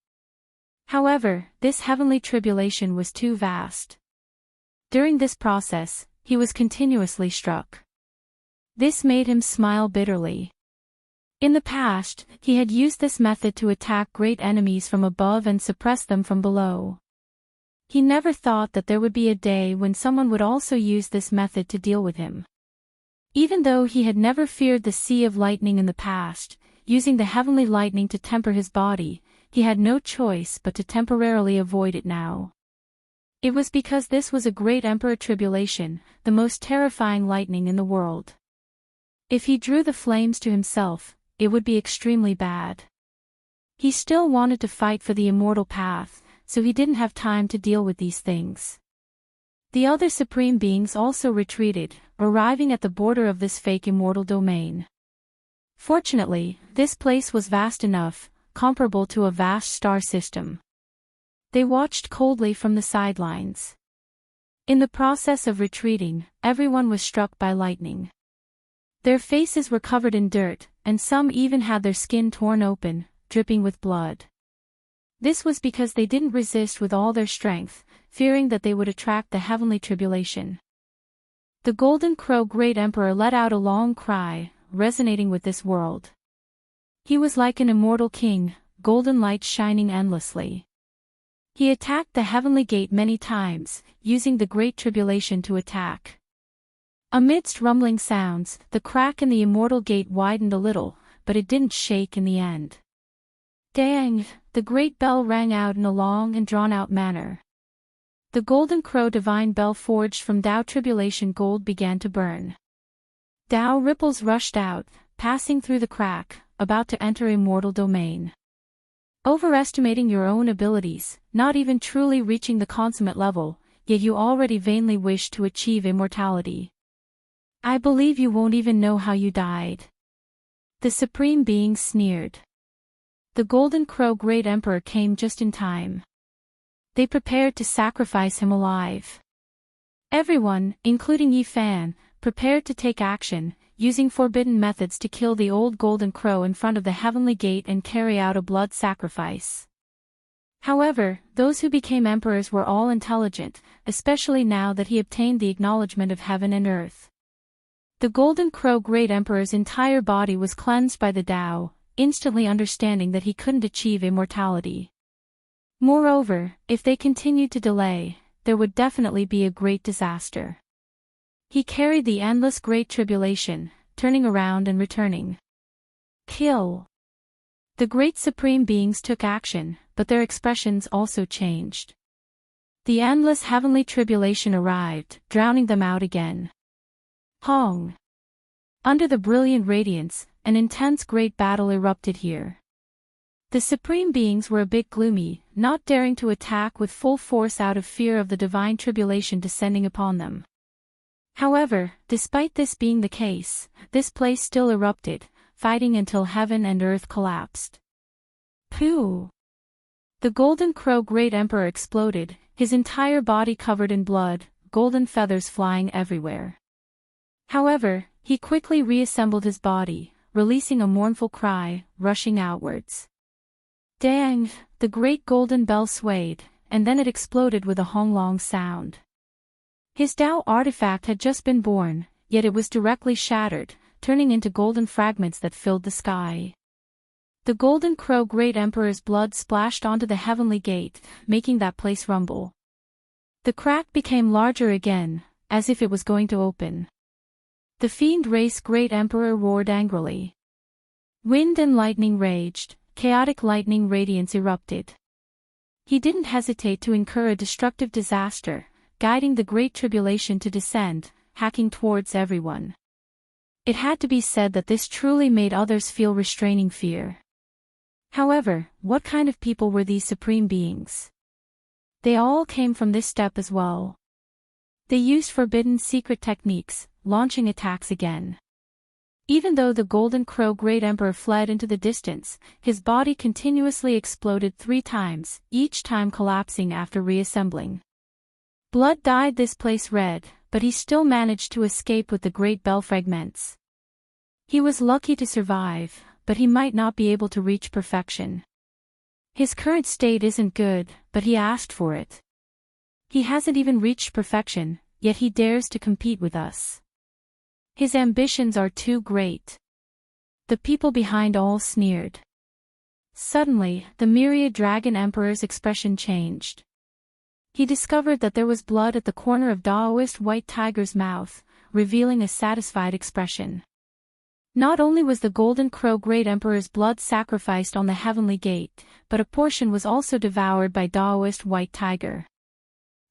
However, this heavenly tribulation was too vast. During this process, he was continuously struck. This made him smile bitterly. In the past, he had used this method to attack great enemies from above and suppress them from below. He never thought that there would be a day when someone would also use this method to deal with him. Even though he had never feared the sea of lightning in the past, using the heavenly lightning to temper his body, he had no choice but to temporarily avoid it now. It was because this was a great emperor tribulation, the most terrifying lightning in the world. If he drew the flames to himself, it would be extremely bad. He still wanted to fight for the immortal path, so he didn't have time to deal with these things. The other supreme beings also retreated, arriving at the border of this fake immortal domain. Fortunately, this place was vast enough, comparable to a vast star system. They watched coldly from the sidelines. In the process of retreating, everyone was struck by lightning. Their faces were covered in dirt, and some even had their skin torn open, dripping with blood. This was because they didn't resist with all their strength, fearing that they would attract the heavenly tribulation. The Golden Crow Great Emperor let out a long cry, resonating with this world. He was like an immortal king, golden light shining endlessly. He attacked the heavenly gate many times, using the Great Tribulation to attack. Amidst rumbling sounds, the crack in the immortal gate widened a little, but it didn't shake in the end. Dang! The great bell rang out in a long and drawn-out manner. The Golden Crow divine bell forged from Tao Tribulation gold began to burn. Tao ripples rushed out, passing through the crack, about to enter immortal domain. Overestimating your own abilities, not even truly reaching the consummate level, yet you already vainly wish to achieve immortality. I believe you won't even know how you died. The Supreme Being sneered. The Golden Crow Great Emperor came just in time. They prepared to sacrifice him alive. Everyone, including Yi Fan, prepared to take action, using forbidden methods to kill the old Golden Crow in front of the heavenly gate and carry out a blood sacrifice. However, those who became emperors were all intelligent, especially now that he obtained the acknowledgement of heaven and earth. The Golden Crow Great Emperor's entire body was cleansed by the Tao, instantly understanding that he couldn't achieve immortality. Moreover, if they continued to delay, there would definitely be a great disaster. He carried the endless Great Tribulation, turning around and returning. Kill! The great supreme beings took action, but their expressions also changed. The endless heavenly tribulation arrived, drowning them out again. Hong! Under the brilliant radiance, an intense great battle erupted here. The supreme beings were a bit gloomy, not daring to attack with full force out of fear of the divine tribulation descending upon them. However, despite this being the case, this place still erupted, fighting until heaven and earth collapsed. Pooh! The Golden Crow Great Emperor exploded, his entire body covered in blood, golden feathers flying everywhere. However, he quickly reassembled his body, releasing a mournful cry, rushing outwards. Dang! The great golden bell swayed, and then it exploded with a honglong sound. His Tao artifact had just been born, yet it was directly shattered, turning into golden fragments that filled the sky. The Golden Crow Great Emperor's blood splashed onto the heavenly gate, making that place rumble. The crack became larger again, as if it was going to open. The fiend race Great Emperor roared angrily. Wind and lightning raged, chaotic lightning radiance erupted. He didn't hesitate to incur a destructive disaster, guiding the Great Tribulation to descend, hacking towards everyone. It had to be said that this truly made others feel restraining fear. However, what kind of people were these supreme beings? They all came from this step as well. They used forbidden secret techniques, launching attacks again. Even though the Golden Crow Great Emperor fled into the distance, his body continuously exploded 3 times, each time collapsing after reassembling. Blood dyed this place red, but he still managed to escape with the great bell fragments. He was lucky to survive, but he might not be able to reach perfection. His current state isn't good, but he asked for it. He hasn't even reached perfection, yet he dares to compete with us. His ambitions are too great. The people behind all sneered. Suddenly, the myriad dragon emperor's expression changed. He discovered that there was blood at the corner of Daoist White Tiger's mouth, revealing a satisfied expression. Not only was the Golden Crow Great Emperor's blood sacrificed on the Heavenly Gate, but a portion was also devoured by Daoist White Tiger.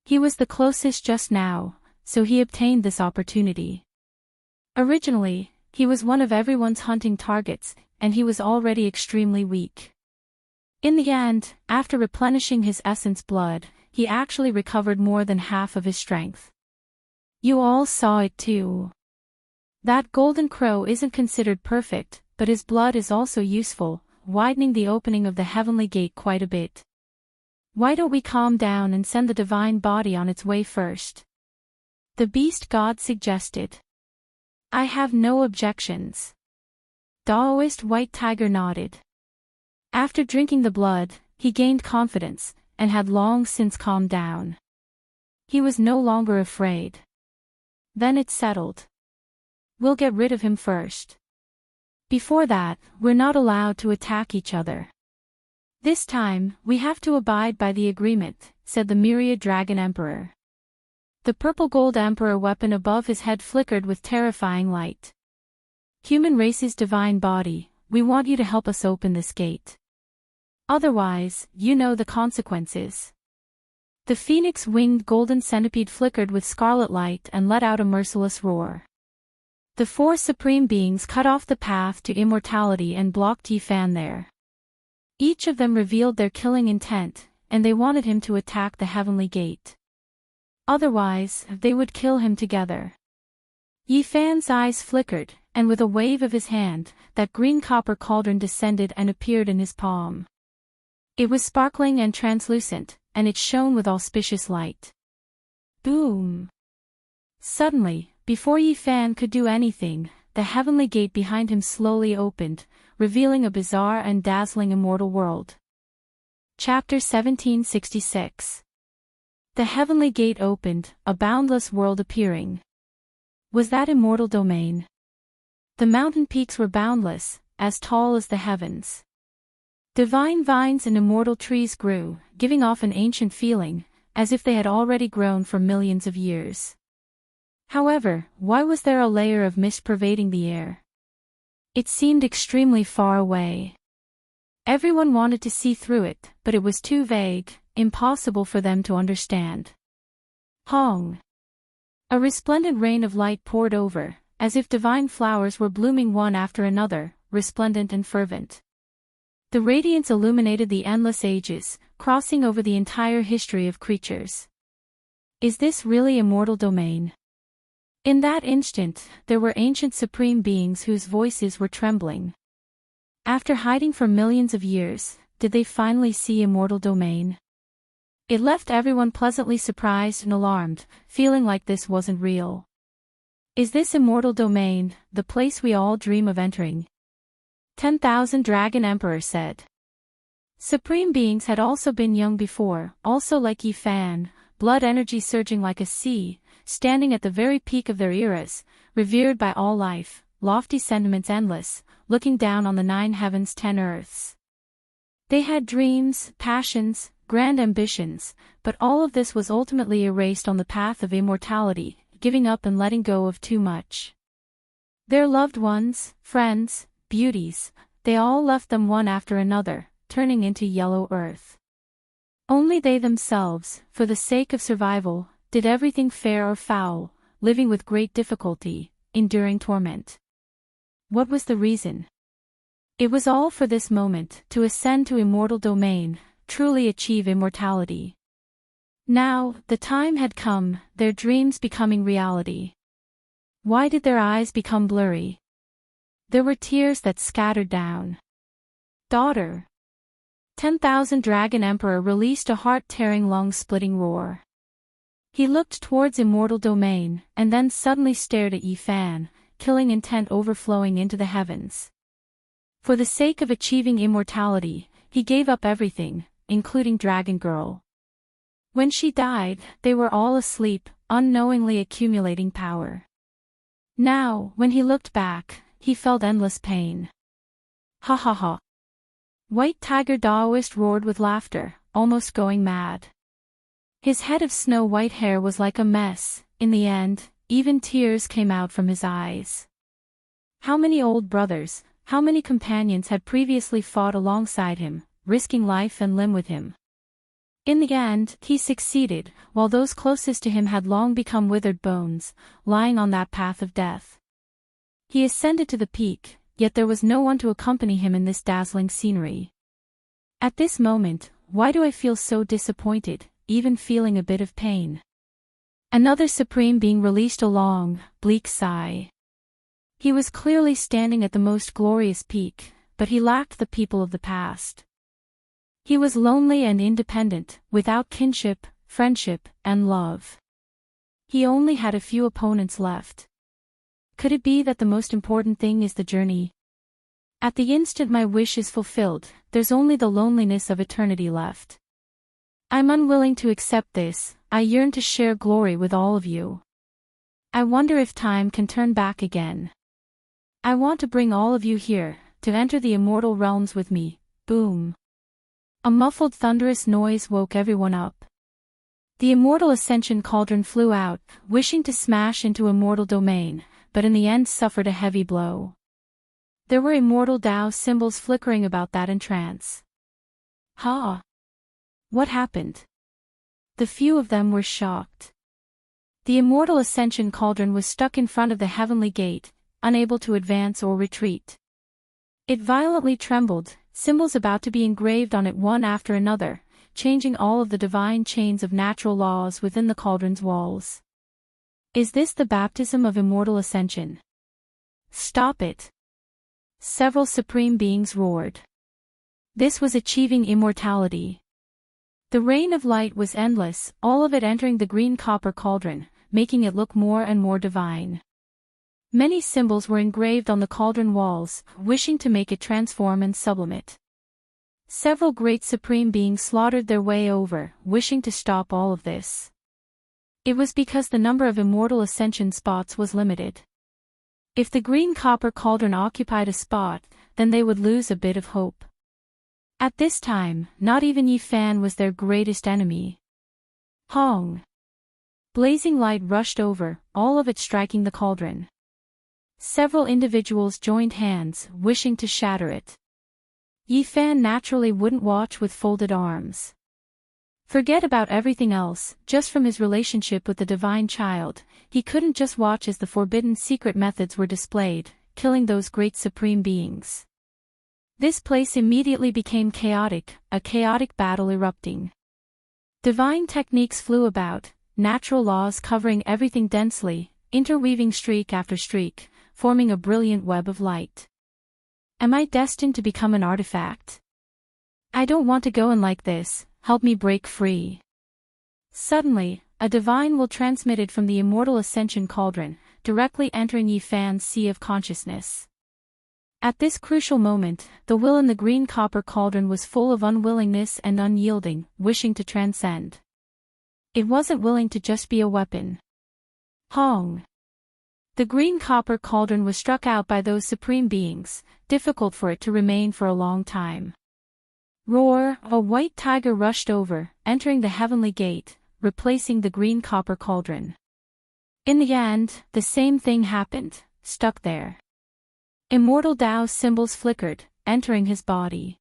He was the closest just now, so he obtained this opportunity. Originally, he was one of everyone's hunting targets, and he was already extremely weak. In the end, after replenishing his essence blood, he actually recovered more than half of his strength. You all saw it too. That Golden Crow isn't considered perfect, but his blood is also useful, widening the opening of the Heavenly Gate quite a bit. Why don't we calm down and send the divine body on its way first? The beast god suggested. I have no objections. Daoist White Tiger nodded. After drinking the blood, he gained confidence, and had long since calmed down. He was no longer afraid. Then it settled. We'll get rid of him first. Before that, we're not allowed to attack each other. This time, we have to abide by the agreement, said the Myriad Dragon Emperor. The purple gold emperor weapon above his head flickered with terrifying light. Human race's divine body, we want you to help us open this gate. Otherwise, you know the consequences. The phoenix-winged golden centipede flickered with scarlet light and let out a merciless roar. The four supreme beings cut off the path to immortality and blocked Yifan there. Each of them revealed their killing intent, and they wanted him to attack the Heavenly Gate. Otherwise, they would kill him together. Yifan's eyes flickered, and with a wave of his hand, that green copper cauldron descended and appeared in his palm. It was sparkling and translucent, and it shone with auspicious light. Boom! Suddenly, before Yifan could do anything, the Heavenly Gate behind him slowly opened, revealing a bizarre and dazzling immortal world. Chapter 1766. The Heavenly Gate opened, a boundless world appearing. Was that immortal domain? The mountain peaks were boundless, as tall as the heavens. Divine vines and immortal trees grew, giving off an ancient feeling, as if they had already grown for millions of years. However, why was there a layer of mist pervading the air? It seemed extremely far away. Everyone wanted to see through it, but it was too vague, impossible for them to understand. Hong! A resplendent rain of light poured over, as if divine flowers were blooming one after another, resplendent and fervent. The radiance illuminated the endless ages, crossing over the entire history of creatures. Is this really immortal domain? In that instant, there were ancient supreme beings whose voices were trembling. After hiding for millions of years, did they finally see immortal domain? It left everyone pleasantly surprised and alarmed, feeling like this wasn't real. Is this immortal domain, the place we all dream of entering? 10,000 Dragon Emperor said. Supreme beings had also been young before, also like Yifan, blood energy surging like a sea, standing at the very peak of their eras, revered by all life, lofty sentiments endless, looking down on the 9 heavens 10 earths. They had dreams, passions, grand ambitions, but all of this was ultimately erased on the path of immortality, giving up and letting go of too much. Their loved ones, friends, beauties, they all left them one after another, turning into yellow earth. Only they themselves, for the sake of survival, did everything fair or foul, living with great difficulty, enduring torment. What was the reason? It was all for this moment, to ascend to immortal domain, truly achieve immortality. Now, the time had come, their dreams becoming reality. Why did their eyes become blurry? There were tears that scattered down. Daughter! 10,000 Dragon Emperor released a heart-tearing lung-splitting roar. He looked towards immortal domain, and then suddenly stared at Yifan, killing intent overflowing into the heavens. For the sake of achieving immortality, he gave up everything, including Dragon Girl. When she died, they were all asleep, unknowingly accumulating power. Now, when he looked back, he felt endless pain. Ha ha ha. White Tiger Daoist roared with laughter, almost going mad. His head of snow-white hair was like a mess. In the end, even tears came out from his eyes. How many old brothers, how many companions had previously fought alongside him, risking life and limb with him? In the end, he succeeded, while those closest to him had long become withered bones, lying on that path of death. He ascended to the peak, yet there was no one to accompany him in this dazzling scenery. At this moment, why do I feel so disappointed, even feeling a bit of pain? Another supreme being released a long, bleak sigh. He was clearly standing at the most glorious peak, but he lacked the people of the past. He was lonely and independent, without kinship, friendship, and love. He only had a few opponents left. Could it be that the most important thing is the journey? At the instant my wish is fulfilled, there's only the loneliness of eternity left. I'm unwilling to accept this, I yearn to share glory with all of you. I wonder if time can turn back again. I want to bring all of you here, to enter the immortal realms with me. Boom. A muffled thunderous noise woke everyone up. The immortal ascension cauldron flew out, wishing to smash into immortal domain, but in the end suffered a heavy blow. There were immortal Tao symbols flickering about that entrance. Ha! What happened? The few of them were shocked. The immortal ascension cauldron was stuck in front of the heavenly gate, unable to advance or retreat. It violently trembled, symbols about to be engraved on it one after another, changing all of the divine chains of natural laws within the cauldron's walls. Is this the baptism of immortal ascension? Stop it! Several supreme beings roared. This was achieving immortality. The rain of light was endless, all of it entering the green copper cauldron, making it look more and more divine. Many symbols were engraved on the cauldron walls, wishing to make it transform and sublimate. Several great supreme beings slaughtered their way over, wishing to stop all of this. It was because the number of immortal ascension spots was limited. If the green copper cauldron occupied a spot, then they would lose a bit of hope. At this time, not even Yi Fan was their greatest enemy. Hong! Blazing light rushed over, all of it striking the cauldron. Several individuals joined hands, wishing to shatter it. Yi Fan naturally wouldn't watch with folded arms. Forget about everything else, just from his relationship with the divine child, he couldn't just watch as the forbidden secret methods were displayed, killing those great supreme beings. This place immediately became chaotic, a chaotic battle erupting. Divine techniques flew about, natural laws covering everything densely, interweaving streak after streak, forming a brilliant web of light. Am I destined to become an artifact? I don't want to go in like this, help me break free. Suddenly, a divine will transmitted from the immortal ascension cauldron, directly entering Yi Fan's sea of consciousness. At this crucial moment, the will in the green copper cauldron was full of unwillingness and unyielding, wishing to transcend. It wasn't willing to just be a weapon. Hong! The green copper cauldron was struck out by those supreme beings, difficult for it to remain for a long time. Roar! A white tiger rushed over, entering the heavenly gate, replacing the green copper cauldron. In the end, the same thing happened, stuck there. Immortal Tao symbols flickered, entering his body.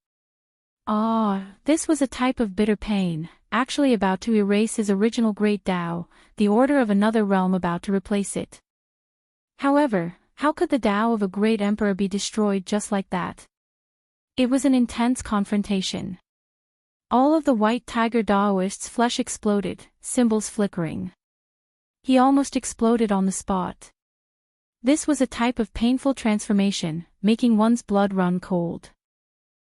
This was a type of bitter pain, actually about to erase his original great Tao, the order of another realm about to replace it. However, how could the Tao of a great emperor be destroyed just like that? It was an intense confrontation. All of the white tiger Daoist's flesh exploded, symbols flickering. He almost exploded on the spot. This was a type of painful transformation, making one's blood run cold.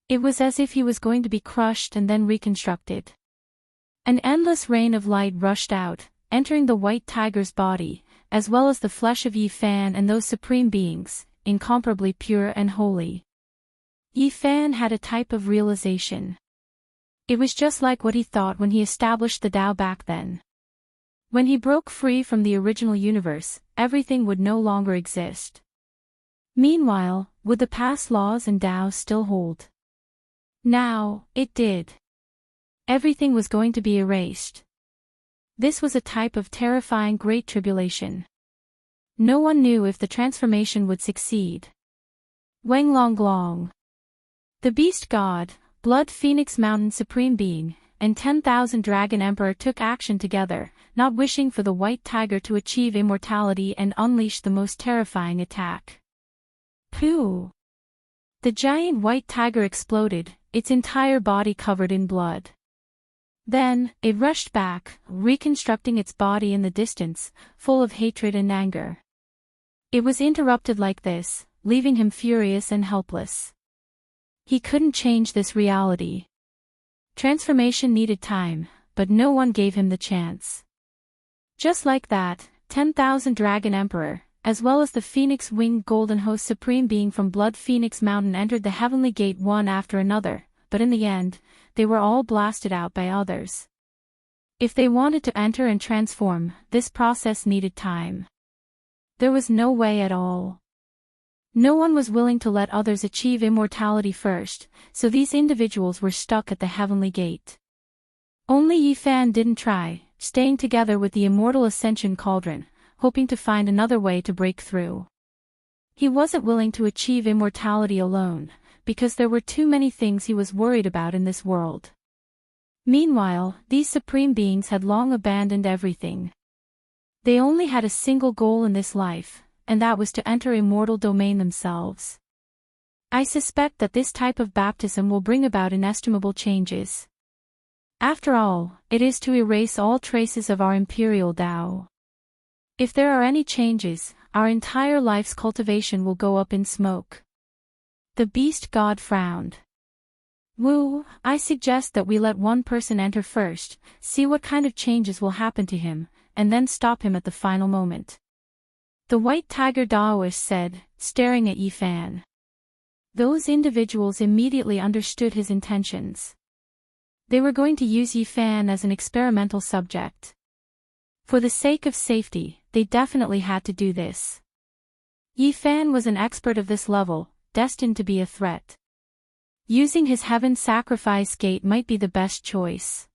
It was as if he was going to be crushed and then reconstructed. An endless rain of light rushed out, entering the white tiger's body, as well as the flesh of Yi Fan and those supreme beings, incomparably pure and holy. Yi Fan had a type of realization. It was just like what he thought when he established the Tao back then. When he broke free from the original universe, everything would no longer exist. Meanwhile, would the past laws and Tao still hold? Now, it did. Everything was going to be erased. This was a type of terrifying great tribulation. No one knew if the transformation would succeed. Wenglonglong. The beast god, Blood Phoenix Mountain Supreme Being, and 10,000 Dragon Emperor took action together, not wishing for the white tiger to achieve immortality and unleash the most terrifying attack. Pooh! The giant white tiger exploded, its entire body covered in blood. Then, it rushed back, reconstructing its body in the distance, full of hatred and anger. It was interrupted like this, leaving him furious and helpless. He couldn't change this reality. Transformation needed time, but no one gave him the chance. Just like that, 10,000 Dragon Emperor, as well as the Phoenix-winged Golden Host Supreme Being from Blood Phoenix Mountain entered the Heavenly Gate one after another, but in the end, they were all blasted out by others. If they wanted to enter and transform, this process needed time. There was no way at all. No one was willing to let others achieve immortality first, so these individuals were stuck at the Heavenly Gate. Only Yifan didn't try, staying together with the Immortal Ascension Cauldron, hoping to find another way to break through. He wasn't willing to achieve immortality alone, because there were too many things he was worried about in this world. Meanwhile, these supreme beings had long abandoned everything. They only had a single goal in this life, and that was to enter immortal domain themselves. I suspect that this type of baptism will bring about inestimable changes. After all, it is to erase all traces of our imperial Tao. If there are any changes, our entire life's cultivation will go up in smoke. The beast god frowned. Wu, I suggest that we let one person enter first, see what kind of changes will happen to him, and then stop him at the final moment. The white tiger Daoist said, staring at Yifan. Those individuals immediately understood his intentions. They were going to use Yifan as an experimental subject. For the sake of safety, they definitely had to do this. Yifan was an expert of this level, destined to be a threat. Using his heaven sacrifice gate might be the best choice.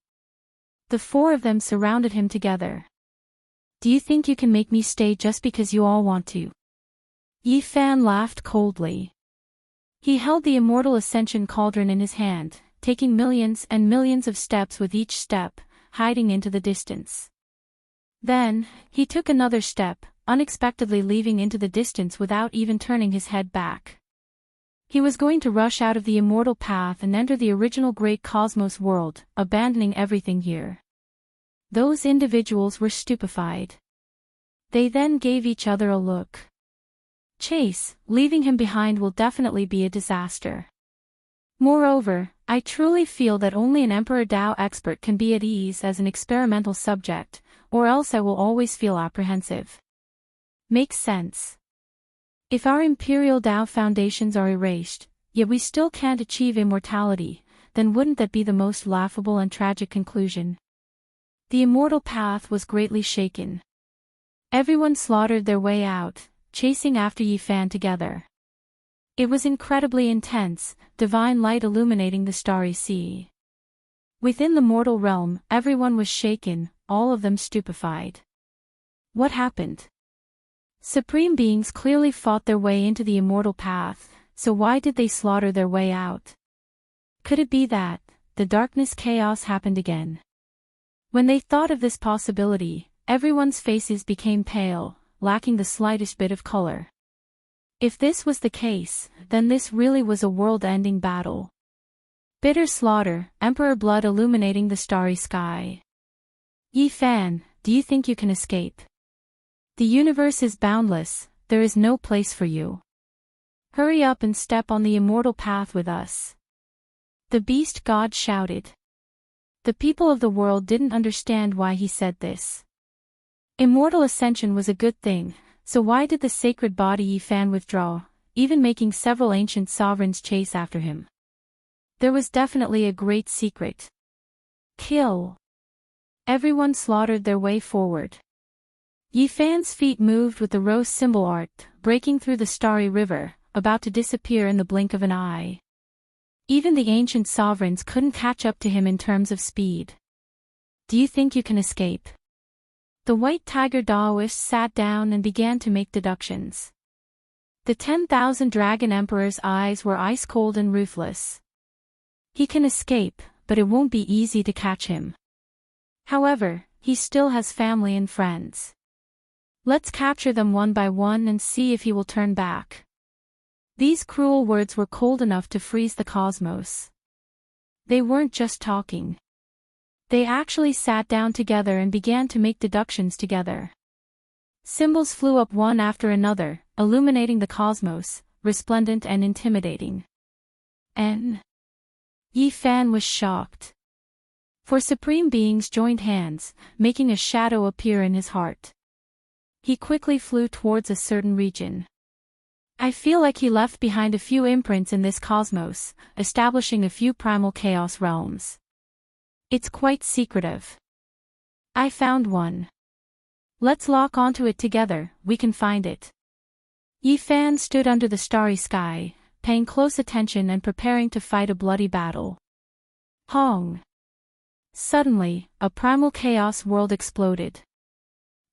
The four of them surrounded him together. Do you think you can make me stay just because you all want to? Yifan laughed coldly. He held the Immortal Ascension Cauldron in his hand, taking millions and millions of steps with each step, hiding into the distance. Then, he took another step, unexpectedly leaving into the distance without even turning his head back. He was going to rush out of the immortal path and enter the original great cosmos world, abandoning everything here. Those individuals were stupefied. They then gave each other a look. Chase, leaving him behind will definitely be a disaster. Moreover, I truly feel that only an Emperor Dao expert can be at ease as an experimental subject, or else I will always feel apprehensive. Makes sense. If our Imperial Dao foundations are erased, yet we still can't achieve immortality, then wouldn't that be the most laughable and tragic conclusion? The immortal path was greatly shaken. Everyone slaughtered their way out, chasing after Yifan together. It was incredibly intense, divine light illuminating the starry sea. Within the mortal realm, everyone was shaken, all of them stupefied. What happened? Supreme beings clearly fought their way into the immortal path, so why did they slaughter their way out? Could it be that the darkness chaos happened again? When they thought of this possibility, everyone's faces became pale, lacking the slightest bit of color. If this was the case, then this really was a world-ending battle. Bitter slaughter, emperor blood illuminating the starry sky. Yifan, do you think you can escape? The universe is boundless, there is no place for you. Hurry up and step on the immortal path with us. The beast god shouted. The people of the world didn't understand why he said this. Immortal ascension was a good thing, so why did the sacred body Yifan withdraw, even making several ancient sovereigns chase after him? There was definitely a great secret. Kill. Everyone slaughtered their way forward. Yifan's feet moved with the rose symbol art, breaking through the starry river, about to disappear in the blink of an eye. Even the ancient sovereigns couldn't catch up to him in terms of speed. Do you think you can escape? The white tiger Daoist sat down and began to make deductions. The 10,000 Dragon Emperor's eyes were ice-cold and ruthless. He can escape, but it won't be easy to catch him. However, he still has family and friends. Let's capture them one by one and see if he will turn back. These cruel words were cold enough to freeze the cosmos. They weren't just talking. They actually sat down together and began to make deductions together. Symbols flew up one after another, illuminating the cosmos, resplendent and intimidating. Yi Fan was shocked. For supreme beings joined hands, making a shadow appear in his heart. He quickly flew towards a certain region. I feel like he left behind a few imprints in this cosmos, establishing a few primal chaos realms. It's quite secretive. I found one. Let's lock onto it together, we can find it. Yi Fan stood under the starry sky, paying close attention and preparing to fight a bloody battle. Hong! Suddenly, a primal chaos world exploded.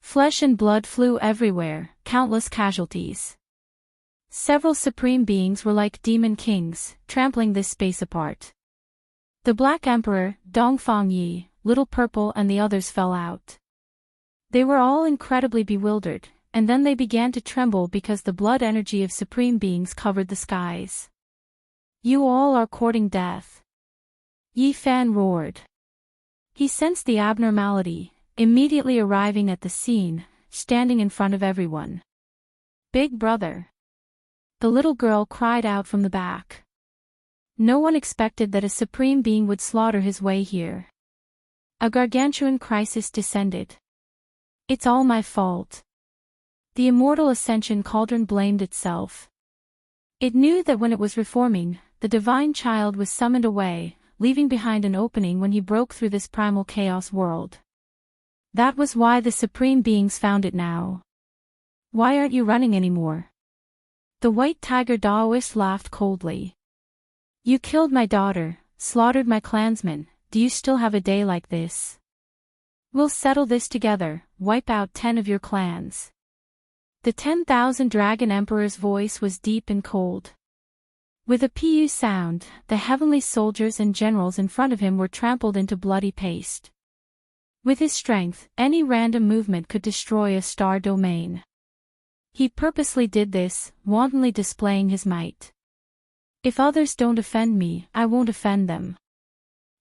Flesh and blood flew everywhere, countless casualties. Several supreme beings were like demon kings, trampling this space apart. The Black Emperor, Dongfang Yi, Little Purple and the others fell out. They were all incredibly bewildered, and then they began to tremble because the blood energy of supreme beings covered the skies. You all are courting death. Yi Fan roared. He sensed the abnormality, immediately arriving at the scene, standing in front of everyone. Big brother. The little girl cried out from the back. No one expected that a supreme being would slaughter his way here. A gargantuan crisis descended. It's all my fault. The immortal ascension cauldron blamed itself. It knew that when it was reforming, the divine child was summoned away, leaving behind an opening when he broke through this primal chaos world. That was why the supreme beings found it now. Why aren't you running anymore? The white tiger Daoist laughed coldly. You killed my daughter, slaughtered my clansmen, do you still have a day like this? We'll settle this together, wipe out 10 of your clans. The 10,000 Dragon Emperor's voice was deep and cold. With a pu sound, the heavenly soldiers and generals in front of him were trampled into bloody paste. With his strength, any random movement could destroy a star domain. He purposely did this, wantonly displaying his might. If others don't offend me, I won't offend them.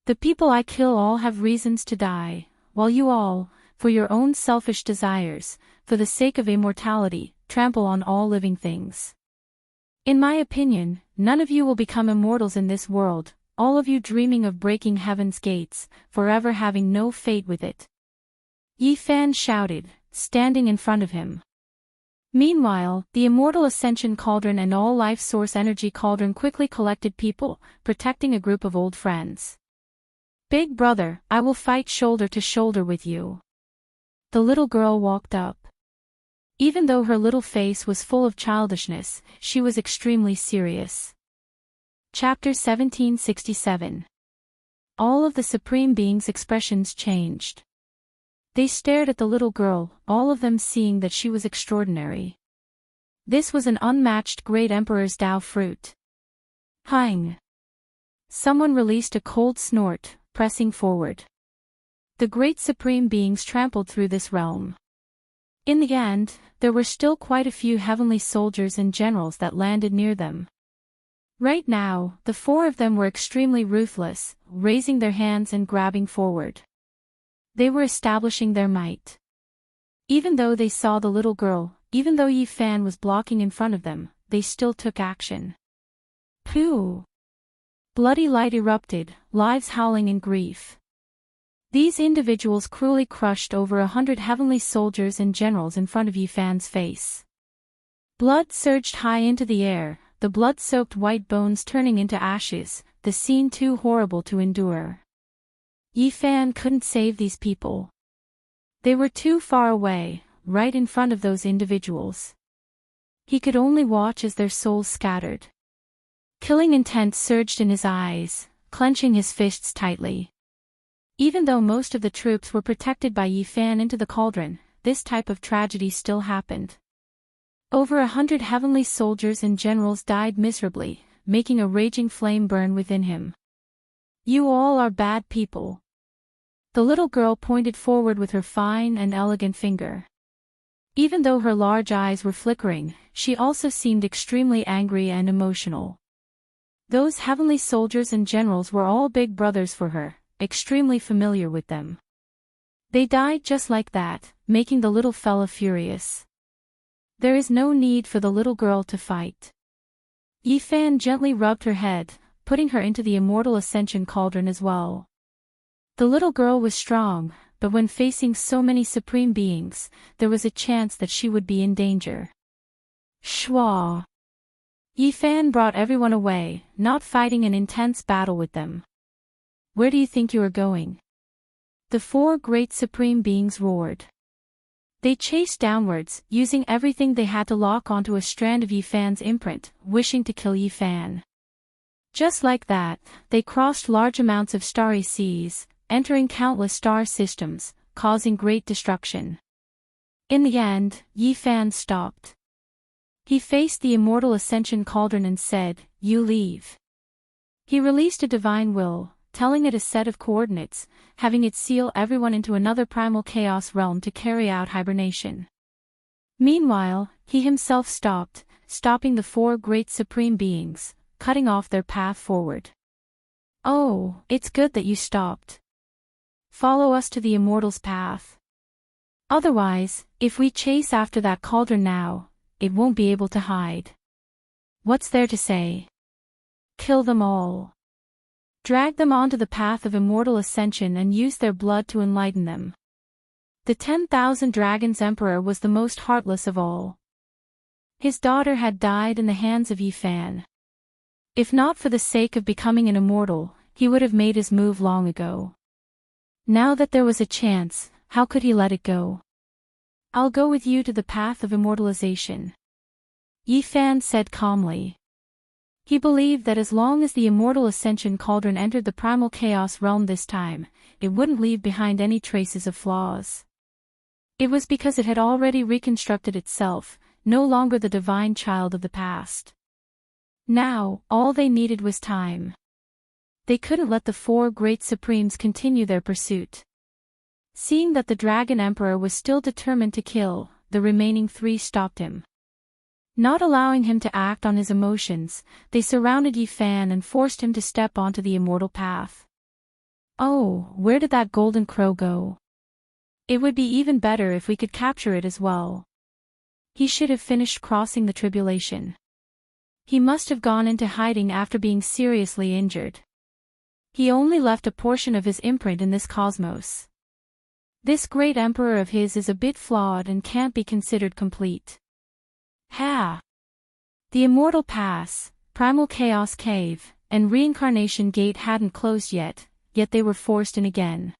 The people I kill all have reasons to die, while you all, for your own selfish desires, for the sake of immortality, trample on all living things. In my opinion, none of you will become immortals in this world, all of you dreaming of breaking heaven's gates, forever having no fate with it. Yi Fan shouted, standing in front of him. Meanwhile, the immortal ascension cauldron and all life source energy cauldron quickly collected people, protecting a group of old friends. Big brother, I will fight shoulder to shoulder with you. The little girl walked up. Even though her little face was full of childishness, she was extremely serious. Chapter 1767. All of the Supreme Being's expressions changed. They stared at the little girl, all of them seeing that she was extraordinary. This was an unmatched Great Emperor's Tao fruit. Hein! Someone released a cold snort, pressing forward. The great Supreme Beings trampled through this realm. In the end, there were still quite a few heavenly soldiers and generals that landed near them. Right now, the 4 of them were extremely ruthless, raising their hands and grabbing forward. They were establishing their might. Even though they saw the little girl, even though Yi Fan was blocking in front of them, they still took action. Pooh! Bloody light erupted, lives howling in grief. These individuals cruelly crushed over 100 heavenly soldiers and generals in front of Yi Fan's face. Blood surged high into the air, the blood-soaked white bones turning into ashes, the scene too horrible to endure. Yi Fan couldn't save these people. They were too far away, right in front of those individuals. He could only watch as their souls scattered. Killing intent surged in his eyes, clenching his fists tightly. Even though most of the troops were protected by Yi Fan into the cauldron, this type of tragedy still happened. Over 100 heavenly soldiers and generals died miserably, making a raging flame burn within him. You all are bad people. The little girl pointed forward with her fine and elegant finger. Even though her large eyes were flickering, she also seemed extremely angry and emotional. Those heavenly soldiers and generals were all big brothers for her, extremely familiar with them. They died just like that, making the little fella furious. There is no need for the little girl to fight. Yi Fan gently rubbed her head, putting her into the immortal ascension cauldron as well. The little girl was strong, but when facing so many supreme beings, there was a chance that she would be in danger. Shwa! Yi Fan brought everyone away, not fighting an intense battle with them. Where do you think you are going? The four great supreme beings roared. They chased downwards, using everything they had to lock onto a strand of Yi Fan's imprint, wishing to kill Yi Fan. Just like that, they crossed large amounts of starry seas, entering countless star systems, causing great destruction. In the end, Yi Fan stopped. He faced the immortal ascension cauldron and said, "You leave." He released a divine will, telling it a set of coordinates, having it seal everyone into another primal chaos realm to carry out hibernation. Meanwhile, he himself stopped, stopping the four great supreme beings, cutting off their path forward. Oh, it's good that you stopped. Follow us to the immortal's path. Otherwise, if we chase after that cauldron now, it won't be able to hide. What's there to say? Kill them all. Drag them onto the path of immortal ascension and use their blood to enlighten them. The 10,000 Dragons Emperor was the most heartless of all. His daughter had died in the hands of Yi Fan. If not for the sake of becoming an immortal, he would have made his move long ago. Now that there was a chance, how could he let it go? I'll go with you to the path of immortalization, Yi Fan said calmly. He believed that as long as the immortal ascension cauldron entered the primal chaos realm this time, it wouldn't leave behind any traces of flaws. It was because it had already reconstructed itself, no longer the divine child of the past. Now, all they needed was time. They couldn't let the four great supremes continue their pursuit. Seeing that the Dragon Emperor was still determined to kill, the remaining three stopped him. Not allowing him to act on his emotions, they surrounded Yi Fan and forced him to step onto the immortal path. Oh, where did that golden crow go? It would be even better if we could capture it as well. He should have finished crossing the tribulation. He must have gone into hiding after being seriously injured. He only left a portion of his imprint in this cosmos. This great emperor of his is a bit flawed and can't be considered complete. Ha! The Immortal Pass, Primal Chaos Cave, and Reincarnation Gate hadn't closed yet they were forced in again.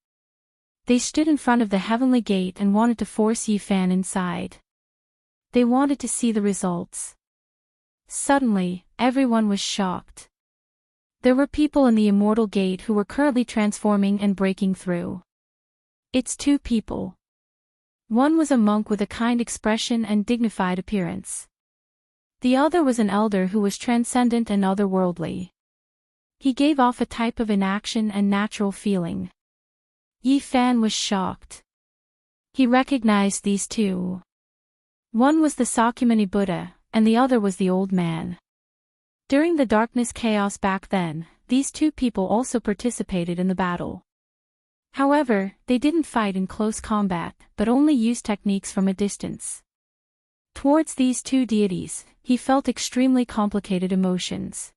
They stood in front of the Heavenly Gate and wanted to force Yi Fan inside. They wanted to see the results. Suddenly, everyone was shocked. There were people in the Immortal Gate who were currently transforming and breaking through. It's two people. One was a monk with a kind expression and dignified appearance. The other was an elder who was transcendent and otherworldly. He gave off a type of inaction and natural feeling. Yi Fan was shocked. He recognized these two. One was the Sakyamuni Buddha, and the other was the old man. During the darkness chaos back then, these two people also participated in the battle. However, they didn't fight in close combat, but only used techniques from a distance. Towards these two deities, he felt extremely complicated emotions.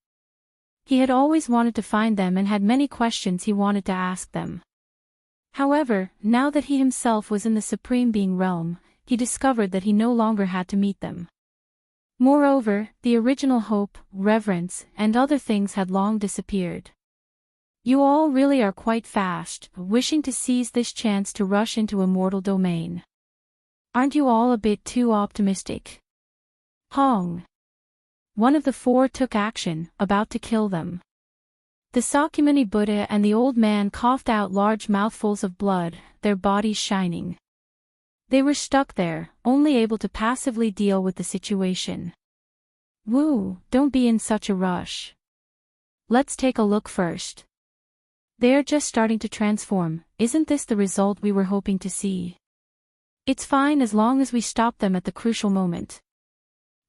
He had always wanted to find them and had many questions he wanted to ask them. However, now that he himself was in the Supreme Being realm, he discovered that he no longer had to meet them. Moreover, the original hope, reverence, and other things had long disappeared. You all really are quite fast, wishing to seize this chance to rush into immortal domain. Aren't you all a bit too optimistic? Hong. One of the four took action, about to kill them. The Sakyamuni Buddha and the old man coughed out large mouthfuls of blood, their bodies shining. They were stuck there, only able to passively deal with the situation. Woo, don't be in such a rush. Let's take a look first. They are just starting to transform, isn't this the result we were hoping to see? It's fine as long as we stop them at the crucial moment.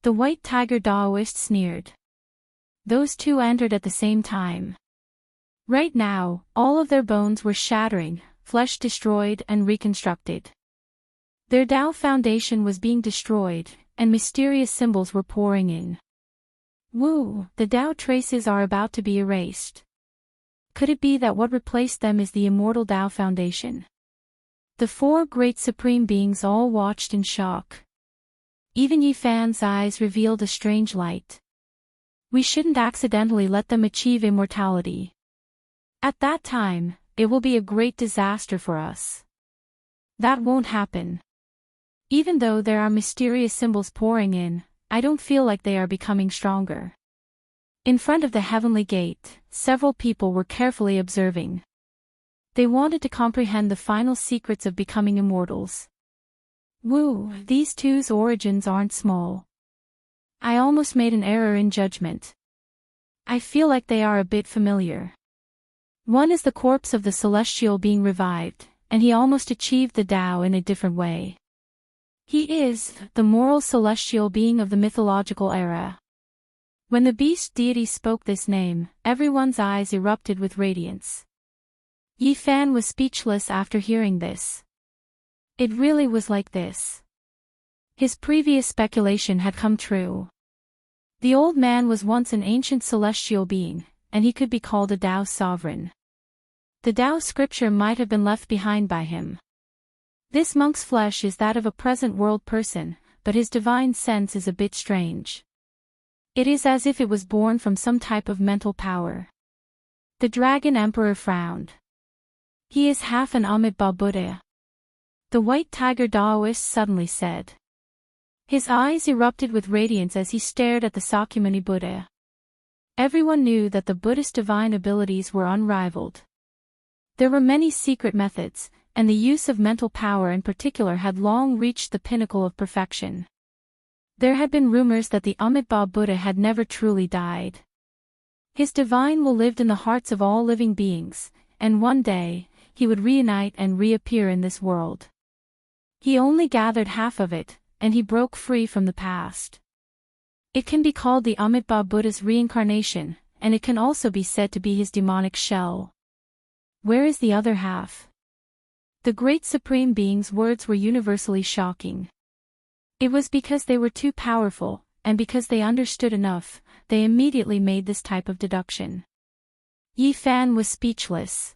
The White Tiger Daoist sneered. Those two entered at the same time. Right now, all of their bones were shattering, flesh destroyed and reconstructed. Their Tao foundation was being destroyed, and mysterious symbols were pouring in. Woo, the Tao traces are about to be erased. Could it be that what replaced them is the immortal Tao foundation? The four great supreme beings all watched in shock. Even Yifan's eyes revealed a strange light. We shouldn't accidentally let them achieve immortality. At that time, it will be a great disaster for us. That won't happen. Even though there are mysterious symbols pouring in, I don't feel like they are becoming stronger. In front of the heavenly gate, several people were carefully observing. They wanted to comprehend the final secrets of becoming immortals. Woo, these two's origins aren't small. I almost made an error in judgment. I feel like they are a bit familiar. One is the corpse of the celestial being revived, and he almost achieved the Tao in a different way. He is the moral celestial being of the mythological era. When the beast deity spoke this name, everyone's eyes erupted with radiance. Yifan was speechless after hearing this. It really was like this. His previous speculation had come true. The old man was once an ancient celestial being, and he could be called a Tao sovereign. The Tao scripture might have been left behind by him. This monk's flesh is that of a present world person, but his divine sense is a bit strange. It is as if it was born from some type of mental power. The Dragon Emperor frowned. He is half an Amitabha Buddha. The White Tiger Daoist suddenly said. His eyes erupted with radiance as he stared at the Sakyamuni Buddha. Everyone knew that the Buddhist divine abilities were unrivaled. There were many secret methods, and the use of mental power in particular had long reached the pinnacle of perfection. There had been rumors that the Amitabha Buddha had never truly died. His divine will lived in the hearts of all living beings, and one day, he would reunite and reappear in this world. He only gathered half of it, and he broke free from the past. It can be called the Amitabha Buddha's reincarnation, and it can also be said to be his demonic shell. Where is the other half? The great supreme being's words were universally shocking. It was because they were too powerful, and because they understood enough, they immediately made this type of deduction. Yifan was speechless.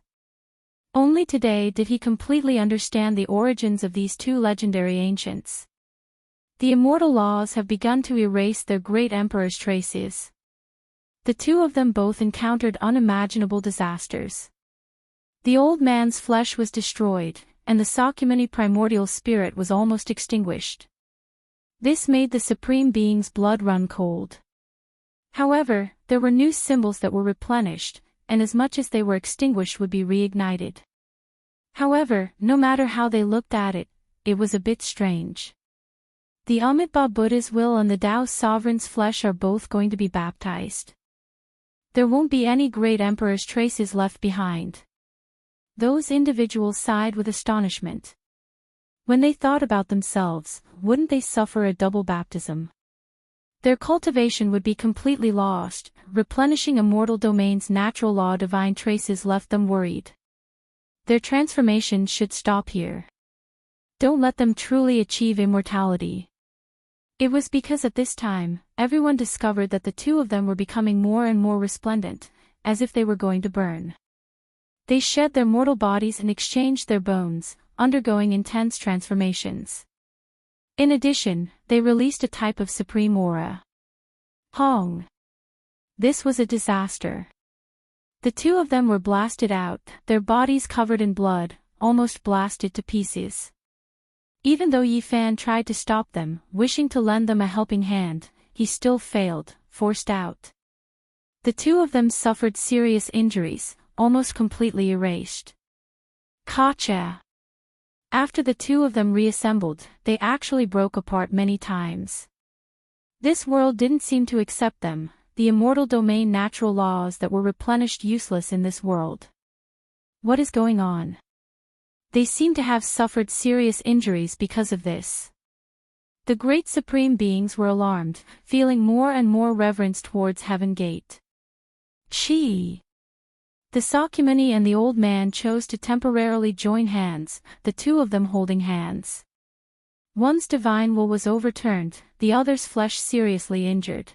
Only today did he completely understand the origins of these two legendary ancients. The immortal laws have begun to erase their great emperor's traces. The two of them both encountered unimaginable disasters. The old man's flesh was destroyed, and the Sakyamuni primordial spirit was almost extinguished. This made the supreme being's blood run cold. However, there were new symbols that were replenished, and as much as they were extinguished would be reignited. However, no matter how they looked at it, it was a bit strange. The Amitabha Buddha's will and the Tao sovereign's flesh are both going to be baptized. There won't be any great emperor's traces left behind. Those individuals sighed with astonishment. When they thought about themselves, wouldn't they suffer a double baptism? Their cultivation would be completely lost, replenishing immortal domain's natural law divine traces left them worried. Their transformation should stop here. Don't let them truly achieve immortality. It was because at this time, everyone discovered that the two of them were becoming more and more resplendent, as if they were going to burn. They shed their mortal bodies and exchanged their bones, undergoing intense transformations. In addition, they released a type of supreme aura. Hong. This was a disaster. The two of them were blasted out, their bodies covered in blood, almost blasted to pieces. Even though Yifan tried to stop them, wishing to lend them a helping hand, he still failed, forced out. The two of them suffered serious injuries, almost completely erased. Gotcha. After the two of them reassembled, they actually broke apart many times. This world didn't seem to accept them, the immortal domain natural laws that were replenished useless in this world. What is going on? They seem to have suffered serious injuries because of this. The great supreme beings were alarmed, feeling more and more reverence towards Heaven Gate. Chi. The Sakyamuni and the old man chose to temporarily join hands, the two of them holding hands. One's divine will was overturned, the other's flesh seriously injured.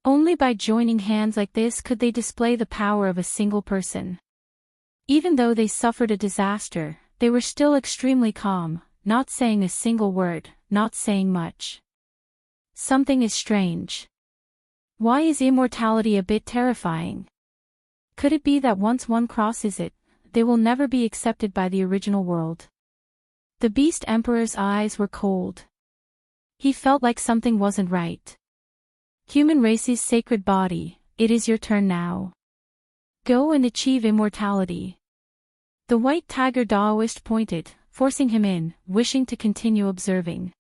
Only by joining hands like this could they display the power of a single person. Even though they suffered a disaster, they were still extremely calm, not saying a single word, not saying much. Something is strange. Why is immortality a bit terrifying? Could it be that once one crosses it, they will never be accepted by the original world? The Beast Emperor's eyes were cold. He felt like something wasn't right. Human race's sacred body, it is your turn now. Go and achieve immortality. The white tiger Daoist pointed, forcing him in, wishing to continue observing.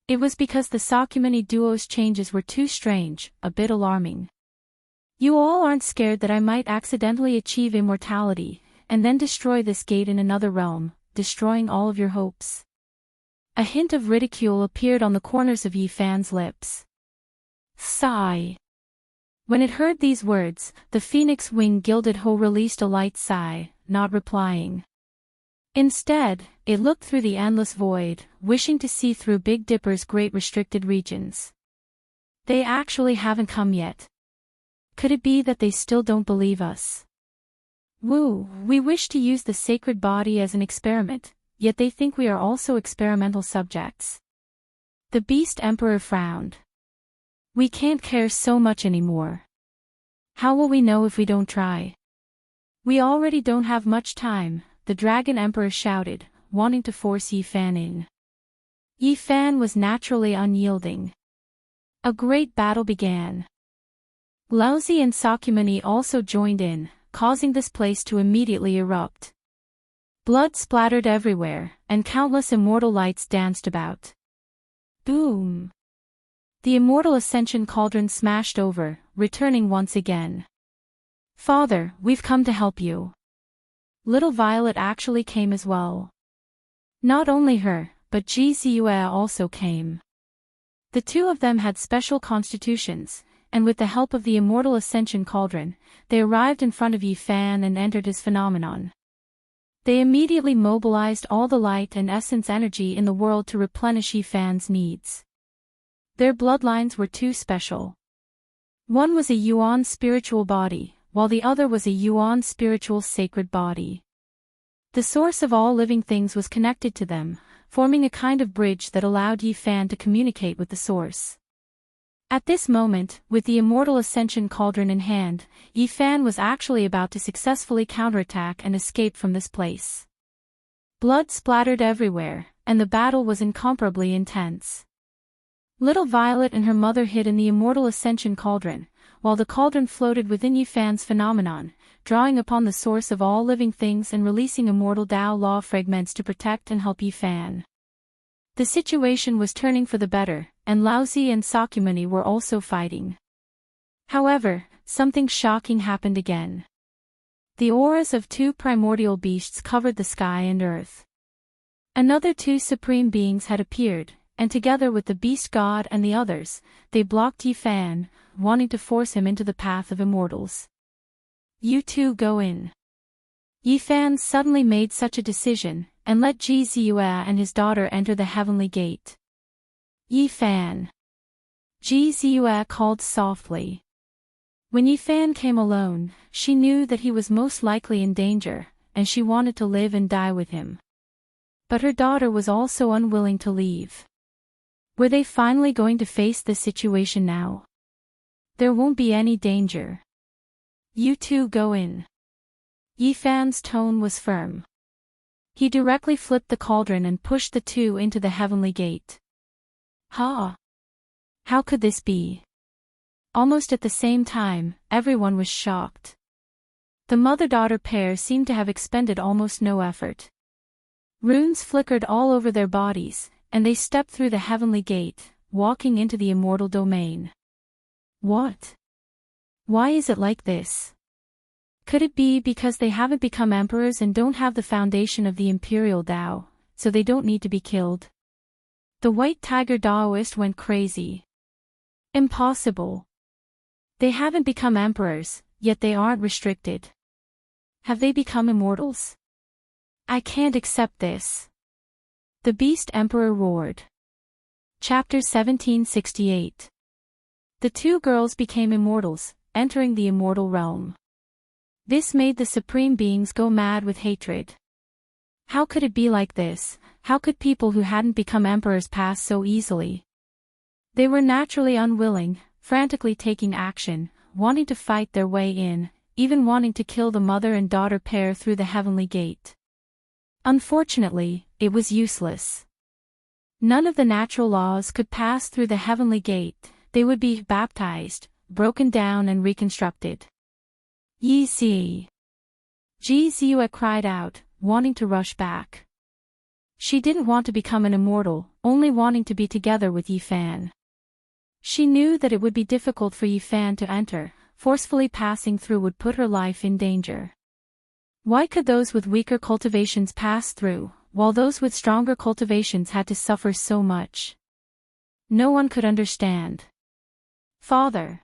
It was because the Sakyamuni duo's changes were too strange, a bit alarming. You all aren't scared that I might accidentally achieve immortality, and then destroy this gate in another realm, destroying all of your hopes? A hint of ridicule appeared on the corners of Yi Fan's lips. Sigh. When it heard these words, the phoenix wing gilded Ho released a light sigh, not replying. Instead, it looked through the endless void, wishing to see through Big Dipper's great restricted regions. They actually haven't come yet. Could it be that they still don't believe us? Woo, we wish to use the sacred body as an experiment, yet they think we are also experimental subjects. The Beast Emperor frowned. We can't care so much anymore. How will we know if we don't try? We already don't have much time, the Dragon Emperor shouted, wanting to force Yi Fan in. Yi Fan was naturally unyielding. A great battle began. Laozi and Sakyamuni also joined in, causing this place to immediately erupt. Blood splattered everywhere, and countless immortal lights danced about. Boom! The immortal ascension cauldron smashed over, returning once again. Father, we've come to help you. Little Violet actually came as well. Not only her, but Ji Ziyue also came. The two of them had special constitutions, and with the help of the immortal ascension cauldron, they arrived in front of Yi Fan and entered his phenomenon. They immediately mobilized all the light and essence energy in the world to replenish Yi Fan's needs. Their bloodlines were too special. One was a Yuan spiritual body, while the other was a Yuan spiritual sacred body. The source of all living things was connected to them, forming a kind of bridge that allowed Yi Fan to communicate with the source. At this moment, with the immortal ascension cauldron in hand, Yi Fan was actually about to successfully counterattack and escape from this place. Blood splattered everywhere, and the battle was incomparably intense. Little Violet and her mother hid in the immortal ascension cauldron, while the cauldron floated within Yi Fan's phenomenon, drawing upon the source of all living things and releasing immortal Tao law fragments to protect and help Yi Fan. The situation was turning for the better, and Laozi and Sakyamuni were also fighting. However, something shocking happened again. The auras of two primordial beasts covered the sky and earth. Another two supreme beings had appeared, and together with the beast god and the others, they blocked Yi Fan, wanting to force him into the path of immortals. You two go in. Yi Fan suddenly made such a decision, and let Ji Ziyue and his daughter enter the heavenly gate. Yi Fan. Ji Ziyue called softly. When Yi Fan came alone, she knew that he was most likely in danger, and she wanted to live and die with him. But her daughter was also unwilling to leave. Were they finally going to face this situation now? There won't be any danger. You two go in. Yi Fan's tone was firm. He directly flipped the cauldron and pushed the two into the heavenly gate. Ha! How could this be? Almost at the same time, everyone was shocked. The mother-daughter pair seemed to have expended almost no effort. Runes flickered all over their bodies, and they stepped through the heavenly gate, walking into the immortal domain. What? Why is it like this? Could it be because they haven't become emperors and don't have the foundation of the imperial Tao, so they don't need to be killed? The white tiger Daoist went crazy. Impossible. They haven't become emperors, yet they aren't restricted. Have they become immortals? I can't accept this. The Beast Emperor roared. Chapter 1768. The two girls became immortals, entering the immortal realm. This made the supreme beings go mad with hatred. How could it be like this? How could people who hadn't become emperors pass so easily? They were naturally unwilling, frantically taking action, wanting to fight their way in, even wanting to kill the mother and daughter pair through the heavenly gate. Unfortunately, it was useless. None of the natural laws could pass through the heavenly gate. They would be baptized, broken down and reconstructed. Yi Zi. Ji Ziyue cried out, wanting to rush back. She didn't want to become an immortal, only wanting to be together with Yi Fan. She knew that it would be difficult for Yi Fan to enter, forcefully passing through would put her life in danger. Why could those with weaker cultivations pass through, while those with stronger cultivations had to suffer so much? No one could understand. Father!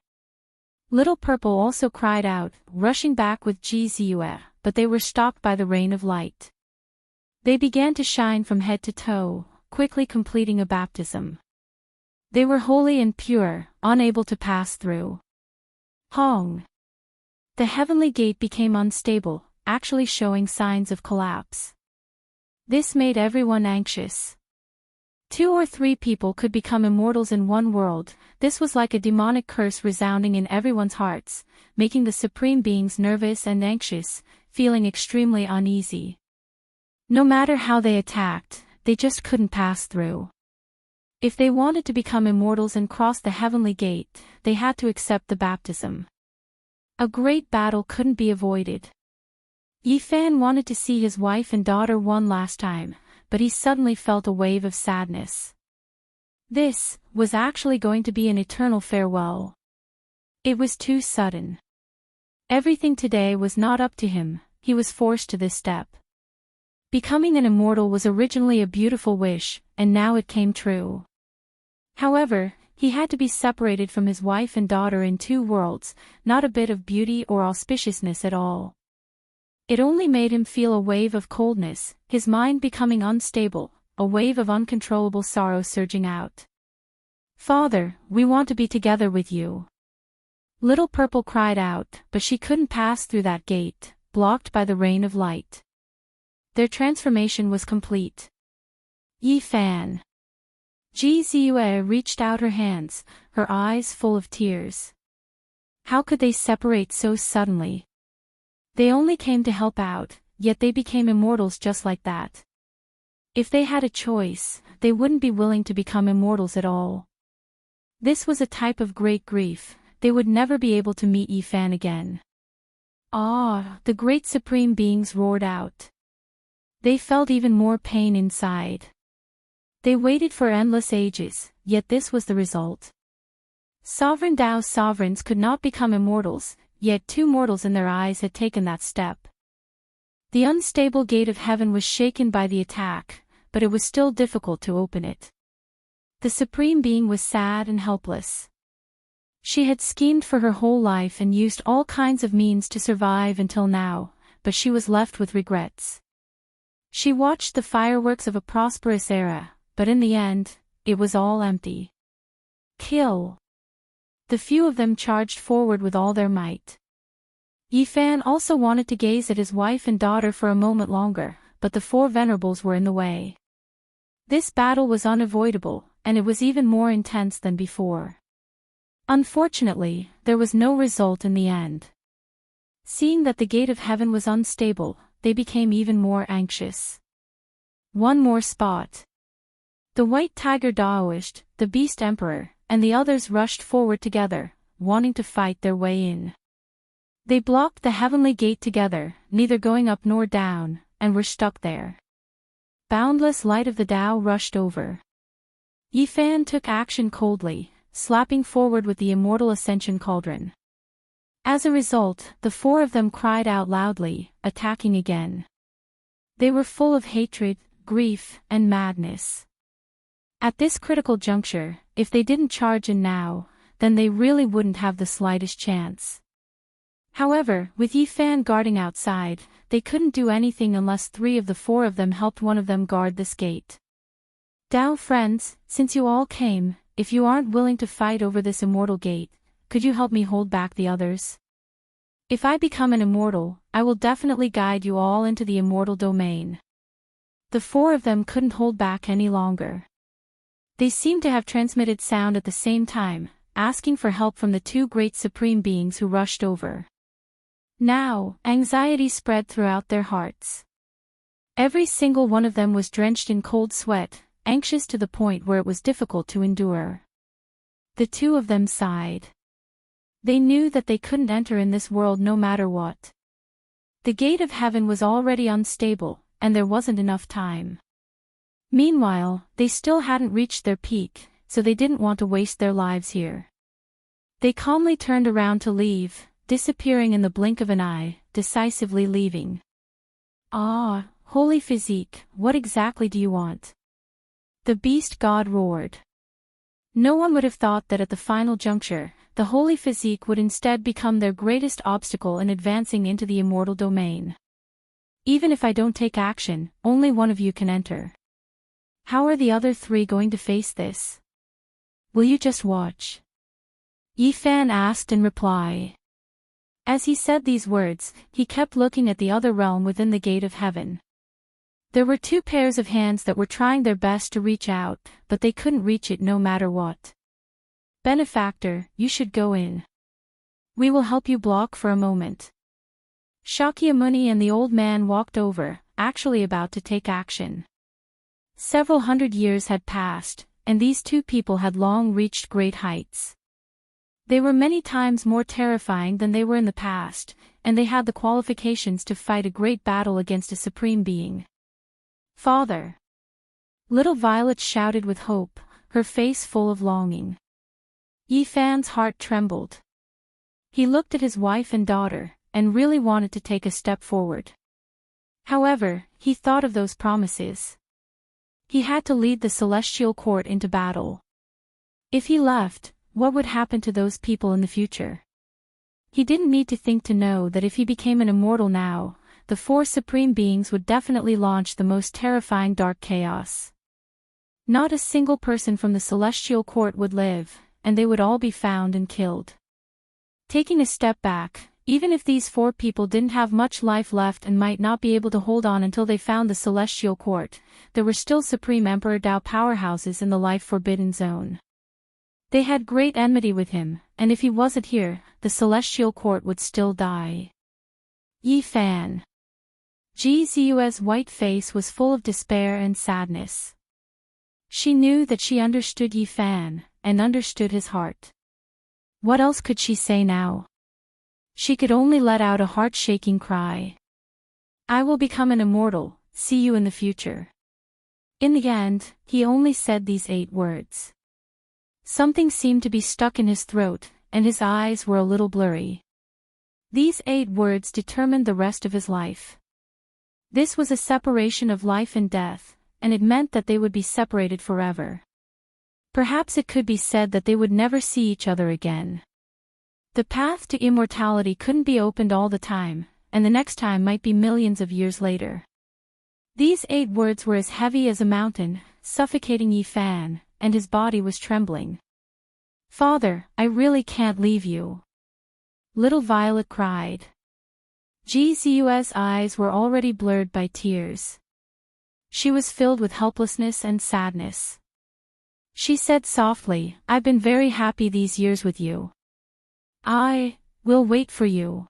Little Purple also cried out, rushing back with Ji Ziyue, but they were stopped by the rain of light. They began to shine from head to toe, quickly completing a baptism. They were holy and pure, unable to pass through. Hong! The heavenly gate became unstable, actually showing signs of collapse. This made everyone anxious. 2 or 3 people could become immortals in one world. This was like a demonic curse resounding in everyone's hearts, making the supreme beings nervous and anxious, feeling extremely uneasy. No matter how they attacked, they just couldn't pass through. If they wanted to become immortals and cross the heavenly gate, they had to accept the baptism. A great battle couldn't be avoided. Yi Fan wanted to see his wife and daughter one last time, but he suddenly felt a wave of sadness. This was actually going to be an eternal farewell. It was too sudden. Everything today was not up to him, he was forced to this step. Becoming an immortal was originally a beautiful wish, and now it came true. However, he had to be separated from his wife and daughter in 2 worlds, not a bit of beauty or auspiciousness at all. It only made him feel a wave of coldness, his mind becoming unstable, a wave of uncontrollable sorrow surging out. Father, we want to be together with you. Little Purple cried out, but she couldn't pass through that gate, blocked by the rain of light. Their transformation was complete. Yi Fan. Ji Ziyue reached out her hands, her eyes full of tears. How could they separate so suddenly? They only came to help out, yet they became immortals just like that. If they had a choice, they wouldn't be willing to become immortals at all. This was a type of great grief, they would never be able to meet Yi Fan again. Ah, the great supreme beings roared out. They felt even more pain inside. They waited for endless ages, yet this was the result. Sovereign Tao sovereigns could not become immortals, yet 2 mortals in their eyes had taken that step. The unstable gate of heaven was shaken by the attack, but it was still difficult to open it. The Supreme Being was sad and helpless. She had schemed for her whole life and used all kinds of means to survive until now, but she was left with regrets. She watched the fireworks of a prosperous era, but in the end, it was all empty. Kill! The few of them charged forward with all their might. Yi Fan also wanted to gaze at his wife and daughter for a moment longer, but the 4 venerables were in the way. This battle was unavoidable, and it was even more intense than before. Unfortunately, there was no result in the end. Seeing that the gate of heaven was unstable, they became even more anxious. One more spot. The white tiger Daoist, the Beast Emperor, and the others rushed forward together, wanting to fight their way in. They blocked the heavenly gate together, neither going up nor down, and were stuck there. Boundless light of the Tao rushed over. Yifan took action coldly, slapping forward with the immortal ascension cauldron. As a result, the four of them cried out loudly, attacking again. They were full of hatred, grief, and madness. At this critical juncture, if they didn't charge in now, then they really wouldn't have the slightest chance. However, with Yifan guarding outside, they couldn't do anything unless 3 of the 4 of them helped one of them guard this gate. Tao friends, since you all came, if you aren't willing to fight over this immortal gate, could you help me hold back the others? If I become an immortal, I will definitely guide you all into the immortal domain. The 4 of them couldn't hold back any longer. They seemed to have transmitted sound at the same time, asking for help from the 2 great supreme beings who rushed over. Now, anxiety spread throughout their hearts. Every single one of them was drenched in cold sweat, anxious to the point where it was difficult to endure. The 2 of them sighed. They knew that they couldn't enter in this world no matter what. The gate of heaven was already unstable, and there wasn't enough time. Meanwhile, they still hadn't reached their peak, so they didn't want to waste their lives here. They calmly turned around to leave, disappearing in the blink of an eye, decisively leaving. Ah, holy physique, what exactly do you want? The beast god roared. No one would have thought that at the final juncture, the holy physique would instead become their greatest obstacle in advancing into the immortal domain. Even if I don't take action, only one of you can enter. How are the other 3 going to face this? Will you just watch? Yifan asked in reply. As he said these words, he kept looking at the other realm within the gate of heaven. There were 2 pairs of hands that were trying their best to reach out, but they couldn't reach it no matter what. Benefactor, you should go in. We will help you block for a moment. Shakyamuni and the old man walked over, actually about to take action. Several hundred years had passed, and these 2 people had long reached great heights. They were many times more terrifying than they were in the past, and they had the qualifications to fight a great battle against a supreme being. Father! Little Violet shouted with hope, her face full of longing. Yifan's heart trembled. He looked at his wife and daughter, and really wanted to take a step forward. However, he thought of those promises. He had to lead the celestial court into battle. If he left, what would happen to those people in the future? He didn't need to think to know that if he became an immortal now, the 4 supreme beings would definitely launch the most terrifying dark chaos. Not a single person from the celestial court would live, and they would all be found and killed. Taking a step back, even if these 4 people didn't have much life left and might not be able to hold on until they found the celestial court, there were still Supreme Emperor Tao powerhouses in the life-forbidden zone. They had great enmity with him, and if he wasn't here, the celestial court would still die. Yifan. Jizu's white face was full of despair and sadness. She knew that she understood Yifan, and understood his heart. What else could she say now? She could only let out a heart-shaking cry. I will become an immortal, see you in the future. In the end, he only said these 8 words. Something seemed to be stuck in his throat, and his eyes were a little blurry. These 8 words determined the rest of his life. This was a separation of life and death, and it meant that they would be separated forever. Perhaps it could be said that they would never see each other again. The path to immortality couldn't be opened all the time, and the next time might be millions of years later. These 8 words were as heavy as a mountain, suffocating Yifan, and his body was trembling. Father, I really can't leave you. Little Violet cried. Jizu's eyes were already blurred by tears. She was filled with helplessness and sadness. She said softly, I've been very happy these years with you. I will wait for you.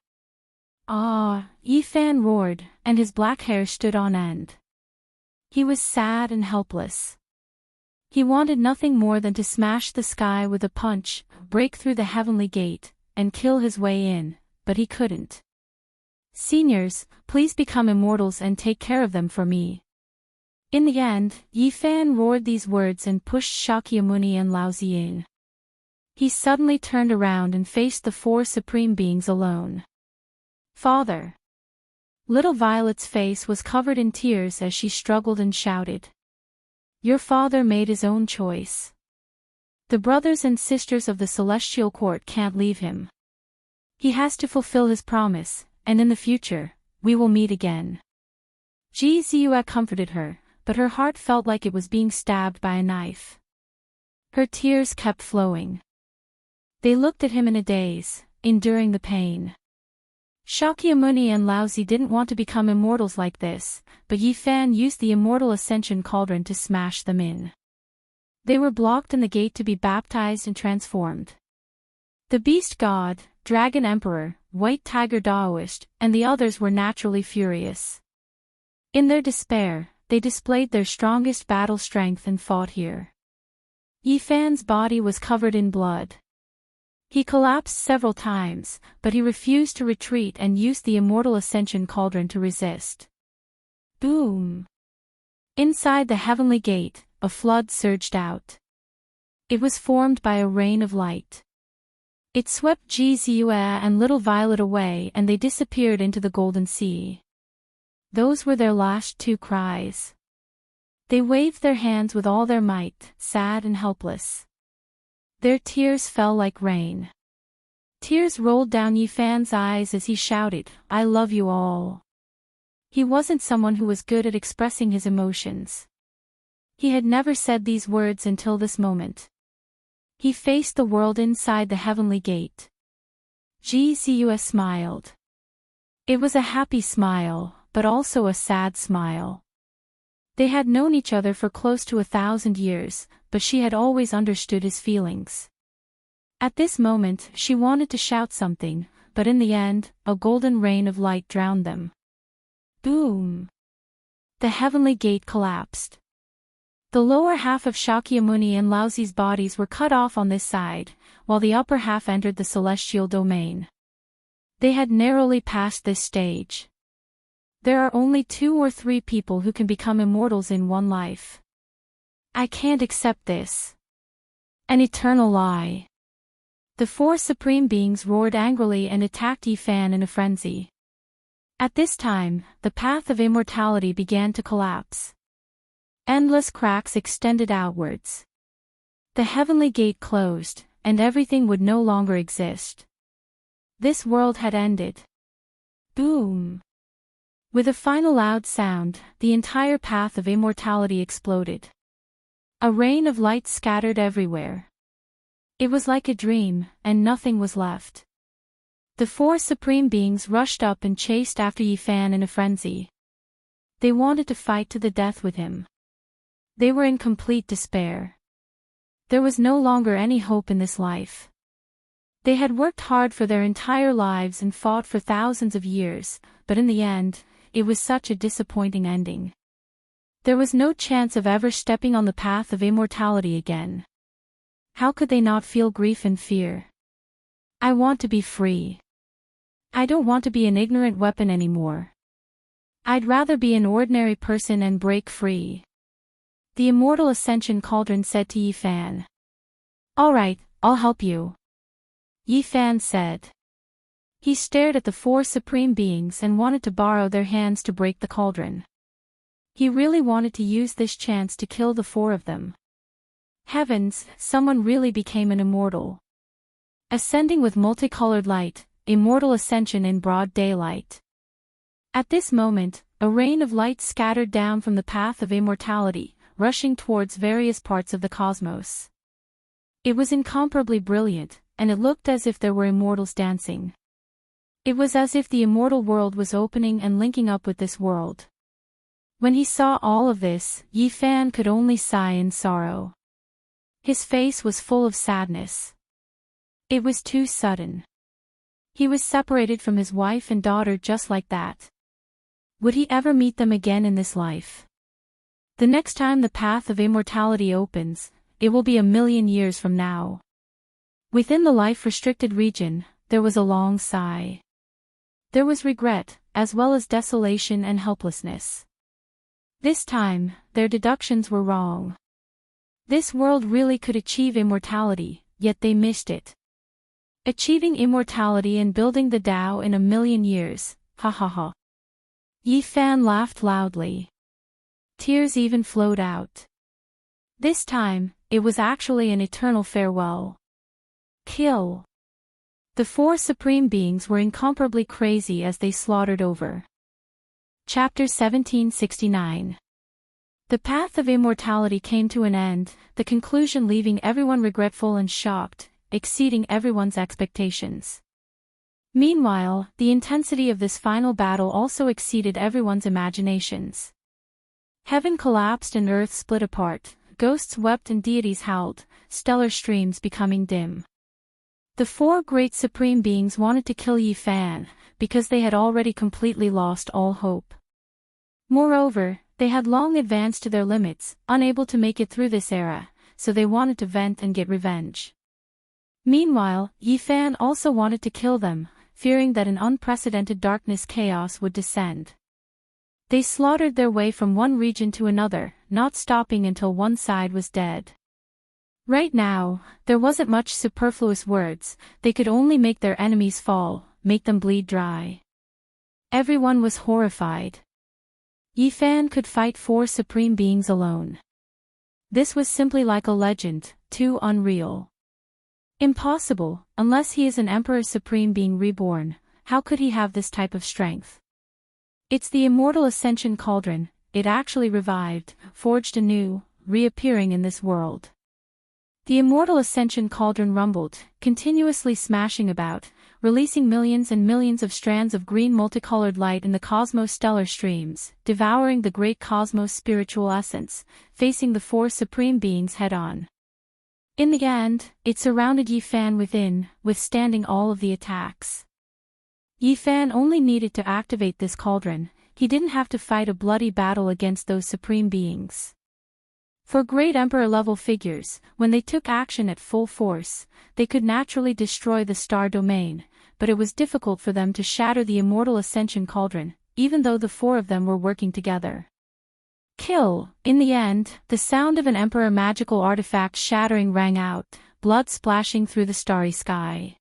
Ah, Yifan roared, and his black hair stood on end. He was sad and helpless. He wanted nothing more than to smash the sky with a punch, break through the heavenly gate, and kill his way in, but he couldn't. Seniors, please become immortals and take care of them for me. In the end, Yifan roared these words and pushed Shakyamuni and Laozi in. He suddenly turned around and faced the four supreme beings alone. Father! Little Violet's face was covered in tears as she struggled and shouted. Your father made his own choice. The brothers and sisters of the Celestial Court can't leave him. He has to fulfill his promise, and in the future, we will meet again. Ji Ziyue comforted her, but her heart felt like it was being stabbed by a knife. Her tears kept flowing. They looked at him in a daze, enduring the pain. Shakyamuni and Laozi didn't want to become immortals like this, but Yifan used the immortal ascension cauldron to smash them in. They were blocked in the gate to be baptized and transformed. The Beast God, Dragon Emperor, White Tiger Daoist, and the others were naturally furious. In their despair, they displayed their strongest battle strength and fought here. Yifan's body was covered in blood. He collapsed several times, but he refused to retreat and used the immortal ascension cauldron to resist. Boom! Inside the heavenly gate, a flood surged out. It was formed by a rain of light. It swept Ji Ziyue and Little Violet away and they disappeared into the Golden Sea. Those were their last two cries. They waved their hands with all their might, sad and helpless. Their tears fell like rain. Tears rolled down Yifan's eyes as he shouted, I love you all. He wasn't someone who was good at expressing his emotions. He had never said these words until this moment. He faced the world inside the heavenly gate. Ji Ziyue smiled. It was a happy smile, but also a sad smile. They had known each other for close to 1,000 years, but she had always understood his feelings. At this moment, she wanted to shout something, but in the end, a golden rain of light drowned them. Boom! The heavenly gate collapsed. The lower half of Shakyamuni and Laozi's bodies were cut off on this side, while the upper half entered the celestial domain. They had narrowly passed this stage. There are only 2 or 3 people who can become immortals in one life. I can't accept this. An eternal lie. The 4 supreme beings roared angrily and attacked Yifan in a frenzy. At this time, the path of immortality began to collapse. Endless cracks extended outwards. The heavenly gate closed, and everything would no longer exist. This world had ended. Boom! With a final loud sound, the entire path of immortality exploded. A rain of light scattered everywhere. It was like a dream, and nothing was left. The 4 supreme beings rushed up and chased after Yifan in a frenzy. They wanted to fight to the death with him. They were in complete despair. There was no longer any hope in this life. They had worked hard for their entire lives and fought for thousands of years, but in the end, it was such a disappointing ending. There was no chance of ever stepping on the path of immortality again. How could they not feel grief and fear? I want to be free. I don't want to be an ignorant weapon anymore. I'd rather be an ordinary person and break free. The immortal ascension cauldron said to Yifan. All right, I'll help you. Yifan said. He stared at the 4 supreme beings and wanted to borrow their hands to break the cauldron. He really wanted to use this chance to kill the 4 of them. Heavens, someone really became an immortal. Ascending with multicolored light, immortal ascension in broad daylight. At this moment, a rain of light scattered down from the path of immortality, rushing towards various parts of the cosmos. It was incomparably brilliant, and it looked as if there were immortals dancing. It was as if the immortal world was opening and linking up with this world. When he saw all of this, Yifan could only sigh in sorrow. His face was full of sadness. It was too sudden. He was separated from his wife and daughter just like that. Would he ever meet them again in this life? The next time the path of immortality opens, it will be 1,000,000 years from now. Within the life-restricted region, there was a long sigh. There was regret, as well as desolation and helplessness. This time, their deductions were wrong. This world really could achieve immortality, yet they missed it. Achieving immortality and building the Tao in 1,000,000 years, ha ha ha. Yifan laughed loudly. Tears even flowed out. This time, it was actually an eternal farewell. Kill. The four supreme beings were incomparably crazy as they slaughtered over. Chapter 1769. The path of immortality came to an end, the conclusion leaving everyone regretful and shocked, exceeding everyone's expectations. Meanwhile, the intensity of this final battle also exceeded everyone's imaginations. Heaven collapsed and earth split apart, ghosts wept and deities howled, stellar streams becoming dim. The four great supreme beings wanted to kill Yifan, because they had already completely lost all hope. Moreover, they had long advanced to their limits, unable to make it through this era, so they wanted to vent and get revenge. Meanwhile, Yifan also wanted to kill them, fearing that an unprecedented darkness chaos would descend. They slaughtered their way from one region to another, not stopping until one side was dead. Right now, there wasn't much superfluous words, they could only make their enemies fall, make them bleed dry. Everyone was horrified. Yifan could fight four supreme beings alone. This was simply like a legend, too unreal. Impossible, unless he is an Emperor Supreme being reborn, how could he have this type of strength? It's the immortal Ascension Cauldron, it actually revived, forged anew, reappearing in this world. The immortal Ascension Cauldron rumbled, continuously smashing about, releasing millions and millions of strands of green multicolored light in the cosmos stellar streams, devouring the great cosmos spiritual essence, facing the four supreme beings head-on. In the end, it surrounded Yifan within, withstanding all of the attacks. Yifan only needed to activate this cauldron, he didn't have to fight a bloody battle against those supreme beings. For great Emperor-level figures, when they took action at full force, they could naturally destroy the star domain, but it was difficult for them to shatter the immortal Ascension Cauldron, even though the four of them were working together. Kill! In the end, the sound of an Emperor magical artifact shattering rang out, blood splashing through the starry sky.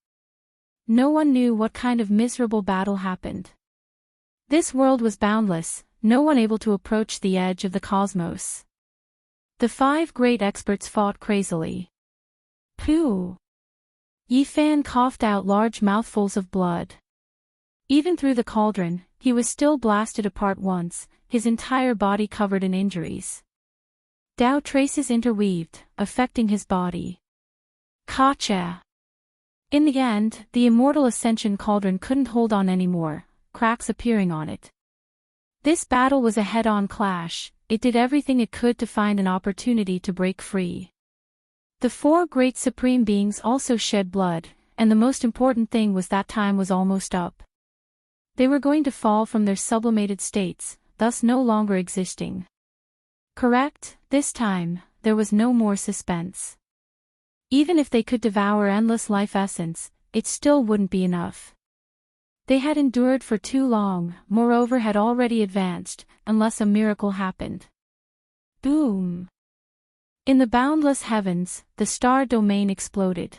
No one knew what kind of miserable battle happened. This world was boundless, no one able to approach the edge of the cosmos. The five great experts fought crazily. Pooh! Yifan coughed out large mouthfuls of blood. Even through the cauldron, he was still blasted apart once, his entire body covered in injuries. Tao traces interweaved, affecting his body. Gotcha! In the end, the immortal Ascension Cauldron couldn't hold on anymore, cracks appearing on it. This battle was a head-on clash, it did everything it could to find an opportunity to break free. The four great supreme beings also shed blood, and the most important thing was that time was almost up. They were going to fall from their sublimated states, thus no longer existing. Correct, this time, there was no more suspense. Even if they could devour endless life essence, it still wouldn't be enough. They had endured for too long, moreover had already advanced, unless a miracle happened. Boom! In the boundless heavens, the star domain exploded.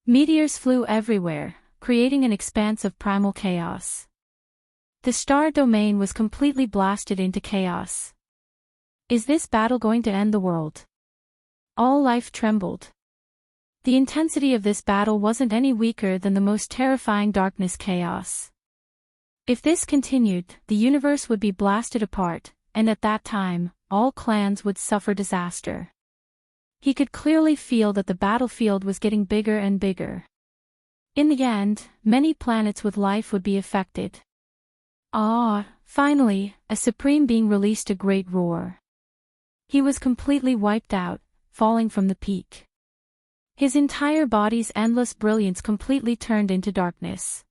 Meteors flew everywhere, creating an expanse of primal chaos. The star domain was completely blasted into chaos. Is this battle going to end the world? All life trembled. The intensity of this battle wasn't any weaker than the most terrifying darkness chaos. If this continued, the universe would be blasted apart, and at that time, all clans would suffer disaster. He could clearly feel that the battlefield was getting bigger and bigger. In the end, many planets with life would be affected. Finally, a supreme being released a great roar. He was completely wiped out, falling from the peak. His entire body's endless brilliance completely turned into darkness.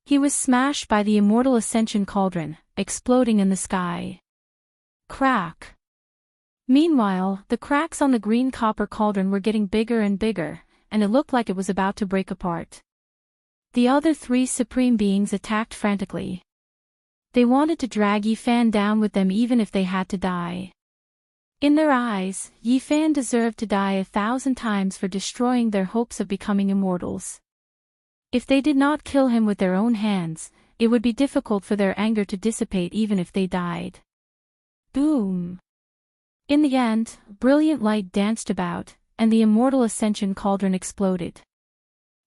He was smashed by the immortal Ascension Cauldron, exploding in the sky. Crack! Meanwhile, the cracks on the green copper cauldron were getting bigger and bigger, and it looked like it was about to break apart. The other three supreme beings attacked frantically. They wanted to drag Yifan down with them even if they had to die. In their eyes, Yifan deserved to die 1,000 times for destroying their hopes of becoming immortals. If they did not kill him with their own hands, it would be difficult for their anger to dissipate even if they died. Boom! In the end, brilliant light danced about, and the immortal ascension cauldron exploded.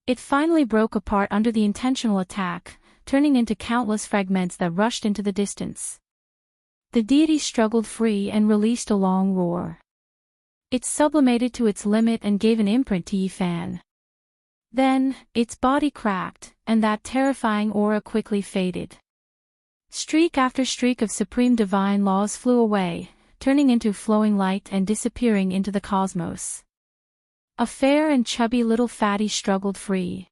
It finally broke apart under the intentional attack, turning into countless fragments that rushed into the distance. The deity struggled free and released a long roar. It sublimated to its limit and gave an imprint to Yifan. Then, its body cracked, and that terrifying aura quickly faded. Streak after streak of supreme divine laws flew away, turning into flowing light and disappearing into the cosmos. A fair and chubby little fatty struggled free.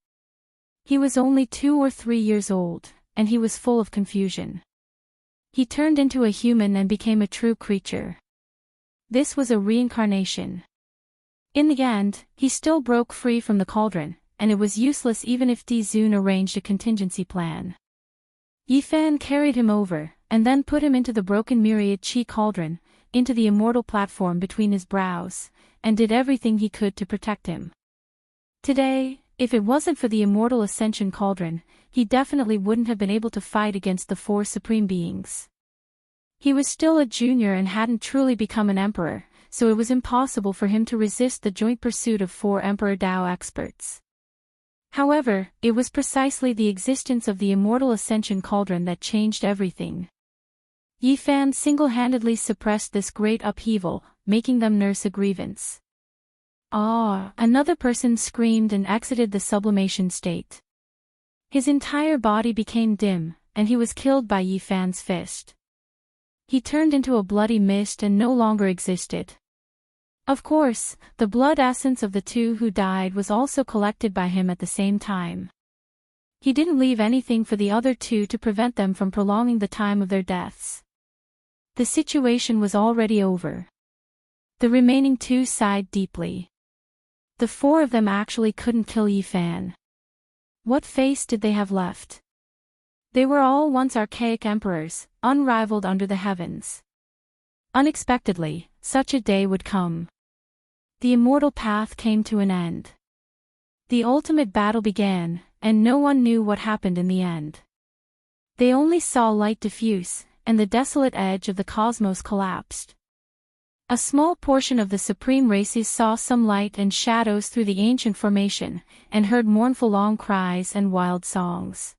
He was only 2 or 3 years old, and he was full of confusion. He turned into a human and became a true creature. This was a reincarnation. In the end, he still broke free from the cauldron, and it was useless even if Dizun arranged a contingency plan. Yifan carried him over, and then put him into the broken myriad chi cauldron, into the immortal platform between his brows, and did everything he could to protect him. Today, if it wasn't for the immortal ascension cauldron, he definitely wouldn't have been able to fight against the 4 supreme beings. He was still a junior and hadn't truly become an emperor, so it was impossible for him to resist the joint pursuit of 4 Emperor Dao experts. However, it was precisely the existence of the immortal ascension cauldron that changed everything. Yifan single-handedly suppressed this great upheaval, making them nurse a grievance. Ah! Another person screamed and exited the sublimation state. His entire body became dim, and he was killed by Yifan's fist. He turned into a bloody mist and no longer existed. Of course, the blood essence of the 2 who died was also collected by him at the same time. He didn't leave anything for the other 2 to prevent them from prolonging the time of their deaths. The situation was already over. The remaining 2 sighed deeply. The 4 of them actually couldn't kill Yifan. What face did they have left? They were all once archaic emperors, unrivaled under the heavens. Unexpectedly, such a day would come. The immortal path came to an end. The ultimate battle began, and no one knew what happened in the end. They only saw light diffuse, and the desolate edge of the cosmos collapsed. A small portion of the supreme races saw some light and shadows through the ancient formation, and heard mournful long cries and wild songs.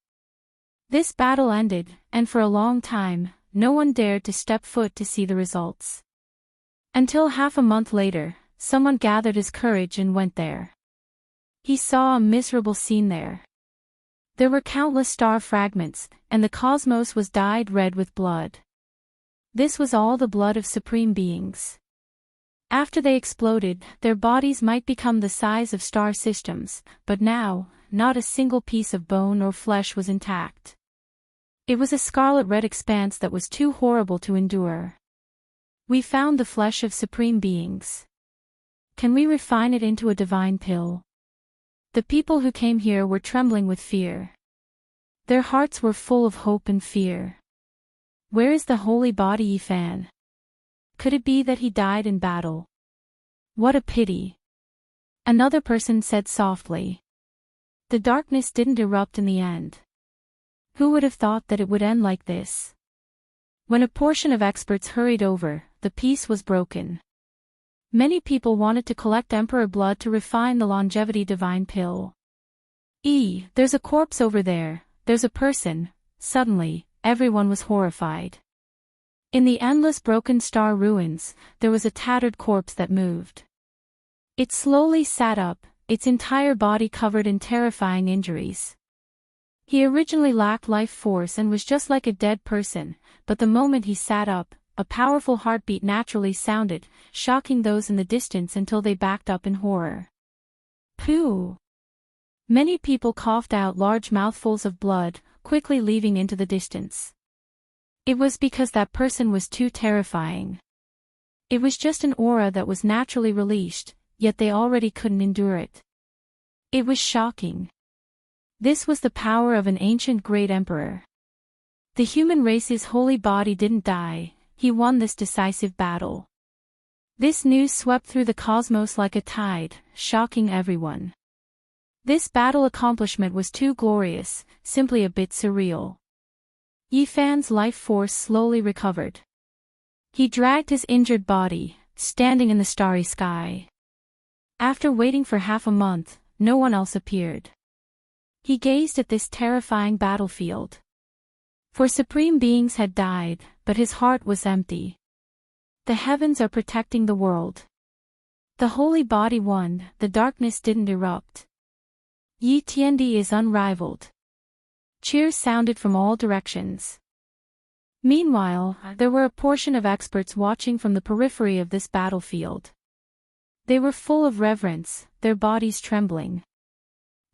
This battle ended, and for a long time, no one dared to step foot to see the results. Until half a month later, someone gathered his courage and went there. He saw a miserable scene there. There were countless star fragments, and the cosmos was dyed red with blood. This was all the blood of supreme beings. After they exploded, their bodies might become the size of star systems, but now, not a single piece of bone or flesh was intact. It was a scarlet-red expanse that was too horrible to endure. We found the flesh of supreme beings. Can we refine it into a divine pill? The people who came here were trembling with fear. Their hearts were full of hope and fear. Where is the holy body Yifan? Could it be that he died in battle? What a pity. Another person said softly. The darkness didn't erupt in the end. Who would have thought that it would end like this? When a portion of experts hurried over, the peace was broken. Many people wanted to collect emperor blood to refine the longevity divine pill. There's a corpse over there, there's a person. Suddenly, everyone was horrified. In the endless broken star ruins, there was a tattered corpse that moved. It slowly sat up, its entire body covered in terrifying injuries. He originally lacked life force and was just like a dead person, but the moment he sat up, a powerful heartbeat naturally sounded, shocking those in the distance until they backed up in horror. Pooh! Many people coughed out large mouthfuls of blood, quickly leaving into the distance. It was because that person was too terrifying. It was just an aura that was naturally released, yet they already couldn't endure it. It was shocking. This was the power of an ancient great emperor. The human race's holy body didn't die, he won this decisive battle. This news swept through the cosmos like a tide, shocking everyone. This battle accomplishment was too glorious, simply a bit surreal. Yifan's life force slowly recovered. He dragged his injured body, standing in the starry sky. After waiting for half a month, no one else appeared. He gazed at this terrifying battlefield. For supreme beings had died, but his heart was empty. The heavens are protecting the world. The holy body won, the darkness didn't erupt. Yi Tiandi is unrivaled. Cheers sounded from all directions. Meanwhile, there were a portion of experts watching from the periphery of this battlefield. They were full of reverence, their bodies trembling.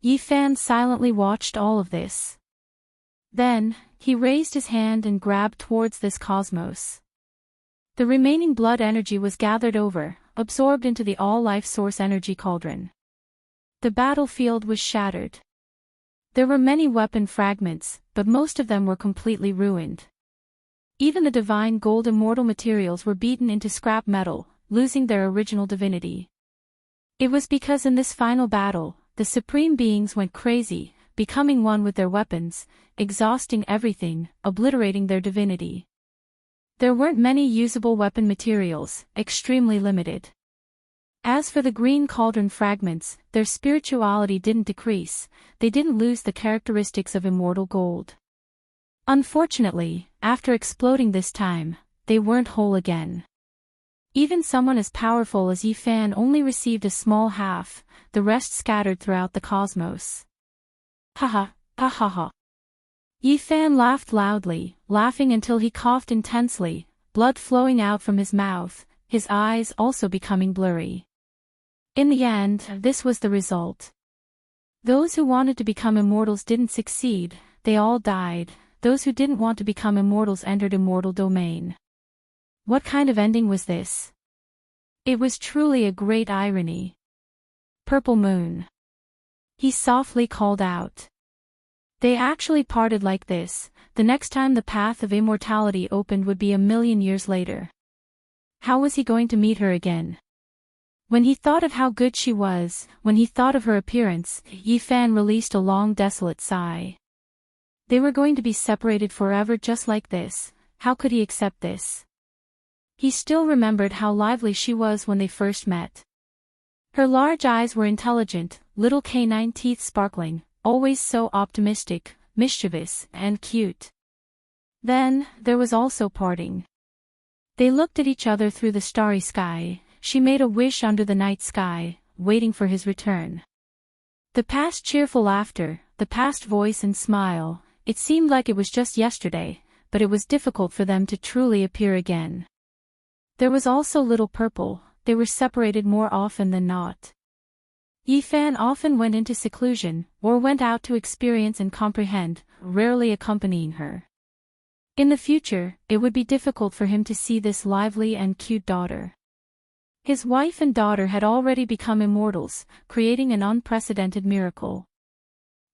Yifan silently watched all of this. Then, he raised his hand and grabbed towards this cosmos. The remaining blood energy was gathered over, absorbed into the all-life source energy cauldron. The battlefield was shattered. There were many weapon fragments, but most of them were completely ruined. Even the divine gold immortal materials were beaten into scrap metal, losing their original divinity. It was because in this final battle, the supreme beings went crazy, becoming one with their weapons, exhausting everything, obliterating their divinity. There weren't many usable weapon materials, extremely limited. As for the green cauldron fragments, their spirituality didn't decrease, they didn't lose the characteristics of immortal gold. Unfortunately, after exploding this time, they weren't whole again. Even someone as powerful as Yifan only received a small half, the rest scattered throughout the cosmos. Haha, ha ha ha. Yifan laughed loudly, laughing until he coughed intensely, blood flowing out from his mouth, his eyes also becoming blurry. In the end, this was the result. Those who wanted to become immortals didn't succeed, they all died, those who didn't want to become immortals entered immortal domain. What kind of ending was this? It was truly a great irony. Purple Moon. He softly called out. They actually parted like this, the next time the path of immortality opened would be 1,000,000 years later. How was he going to meet her again? When he thought of how good she was, when he thought of her appearance, Yifan released a long desolate sigh. They were going to be separated forever just like this, how could he accept this? He still remembered how lively she was when they first met. Her large eyes were intelligent, little canine teeth sparkling, always so optimistic, mischievous, and cute. Then, there was also parting. They looked at each other through the starry sky, she made a wish under the night sky, waiting for his return. The past cheerful laughter, the past voice and smile, it seemed like it was just yesterday, but it was difficult for them to truly appear again. There was also little Purple, they were separated more often than not. Yifan often went into seclusion, or went out to experience and comprehend, rarely accompanying her. In the future, it would be difficult for him to see this lively and cute daughter. His wife and daughter had already become immortals, creating an unprecedented miracle.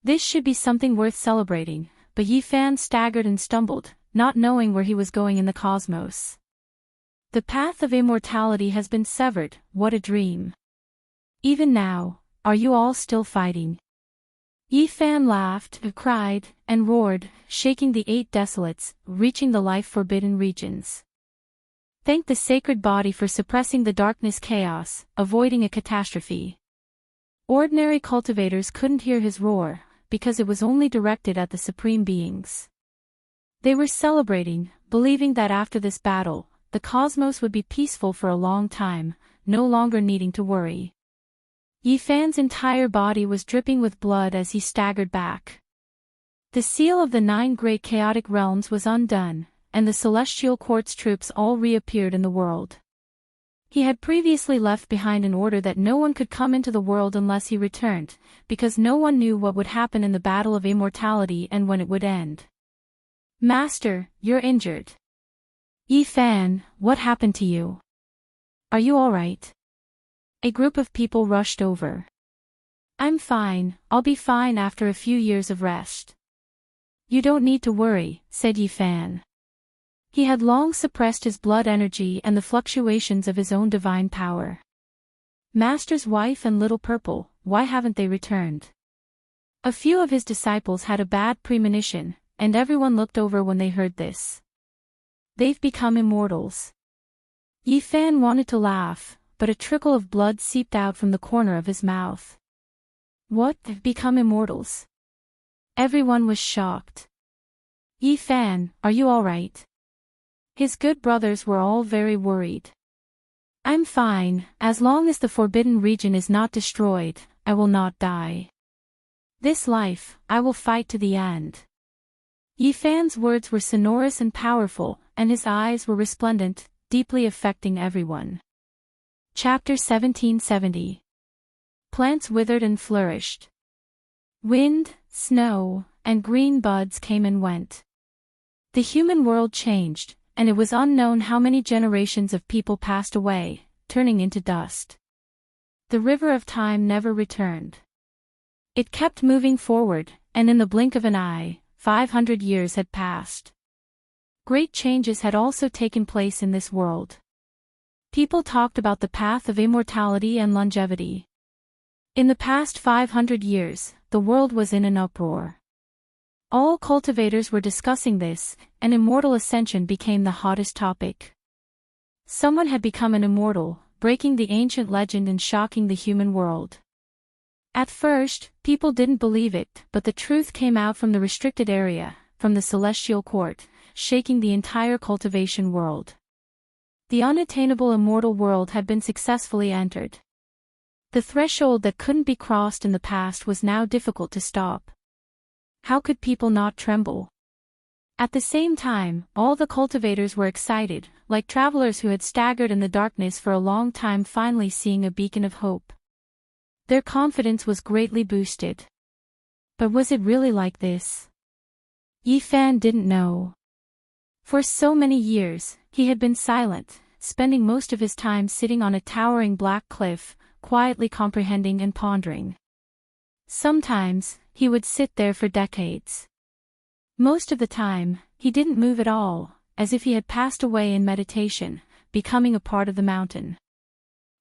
This should be something worth celebrating, but Yifan staggered and stumbled, not knowing where he was going in the cosmos. The path of immortality has been severed, what a dream. Even now, are you all still fighting? Yifan laughed, cried, and roared, shaking the 8 desolates, reaching the life-forbidden regions. Thank the sacred body for suppressing the darkness chaos, avoiding a catastrophe. Ordinary cultivators couldn't hear his roar, because it was only directed at the supreme beings. They were celebrating, believing that after this battle, the cosmos would be peaceful for a long time, no longer needing to worry. Yifan's entire body was dripping with blood as he staggered back. The seal of the 9 great chaotic realms was undone, and the celestial quartz troops all reappeared in the world. He had previously left behind an order that no one could come into the world unless he returned, because no one knew what would happen in the battle of immortality and when it would end. Master, you're injured. Yifan, what happened to you? Are you alright? A group of people rushed over. I'm fine, I'll be fine after a few years of rest. You don't need to worry, said Yifan. He had long suppressed his blood energy and the fluctuations of his own divine power. Master's wife and Little Purple, why haven't they returned? A few of his disciples had a bad premonition, and everyone looked over when they heard this. They've become immortals. Yifan wanted to laugh, but a trickle of blood seeped out from the corner of his mouth. What, they've become immortals? Everyone was shocked. Yifan, are you alright? His good brothers were all very worried. I'm fine, as long as the forbidden region is not destroyed, I will not die. This life, I will fight to the end. Yifan's words were sonorous and powerful, and his eyes were resplendent, deeply affecting everyone. Chapter 1770. Plants withered and flourished. Wind, snow, and green buds came and went. The human world changed, and it was unknown how many generations of people passed away, turning into dust. The river of time never returned. It kept moving forward, and in the blink of an eye, 500 years had passed. Great changes had also taken place in this world. People talked about the path of immortality and longevity. In the past 500 years, the world was in an uproar. All cultivators were discussing this, and immortal ascension became the hottest topic. Someone had become an immortal, breaking the ancient legend and shocking the human world. At first, people didn't believe it, but the truth came out from the restricted area, from the celestial court, shaking the entire cultivation world. The unattainable immortal world had been successfully entered. The threshold that couldn't be crossed in the past was now difficult to stop. How could people not tremble? At the same time, all the cultivators were excited, like travelers who had staggered in the darkness for a long time finally seeing a beacon of hope. Their confidence was greatly boosted. But was it really like this? Yifan didn't know. For so many years, he had been silent, spending most of his time sitting on a towering black cliff, quietly comprehending and pondering. Sometimes, he would sit there for decades. Most of the time, he didn't move at all, as if he had passed away in meditation, becoming a part of the mountain.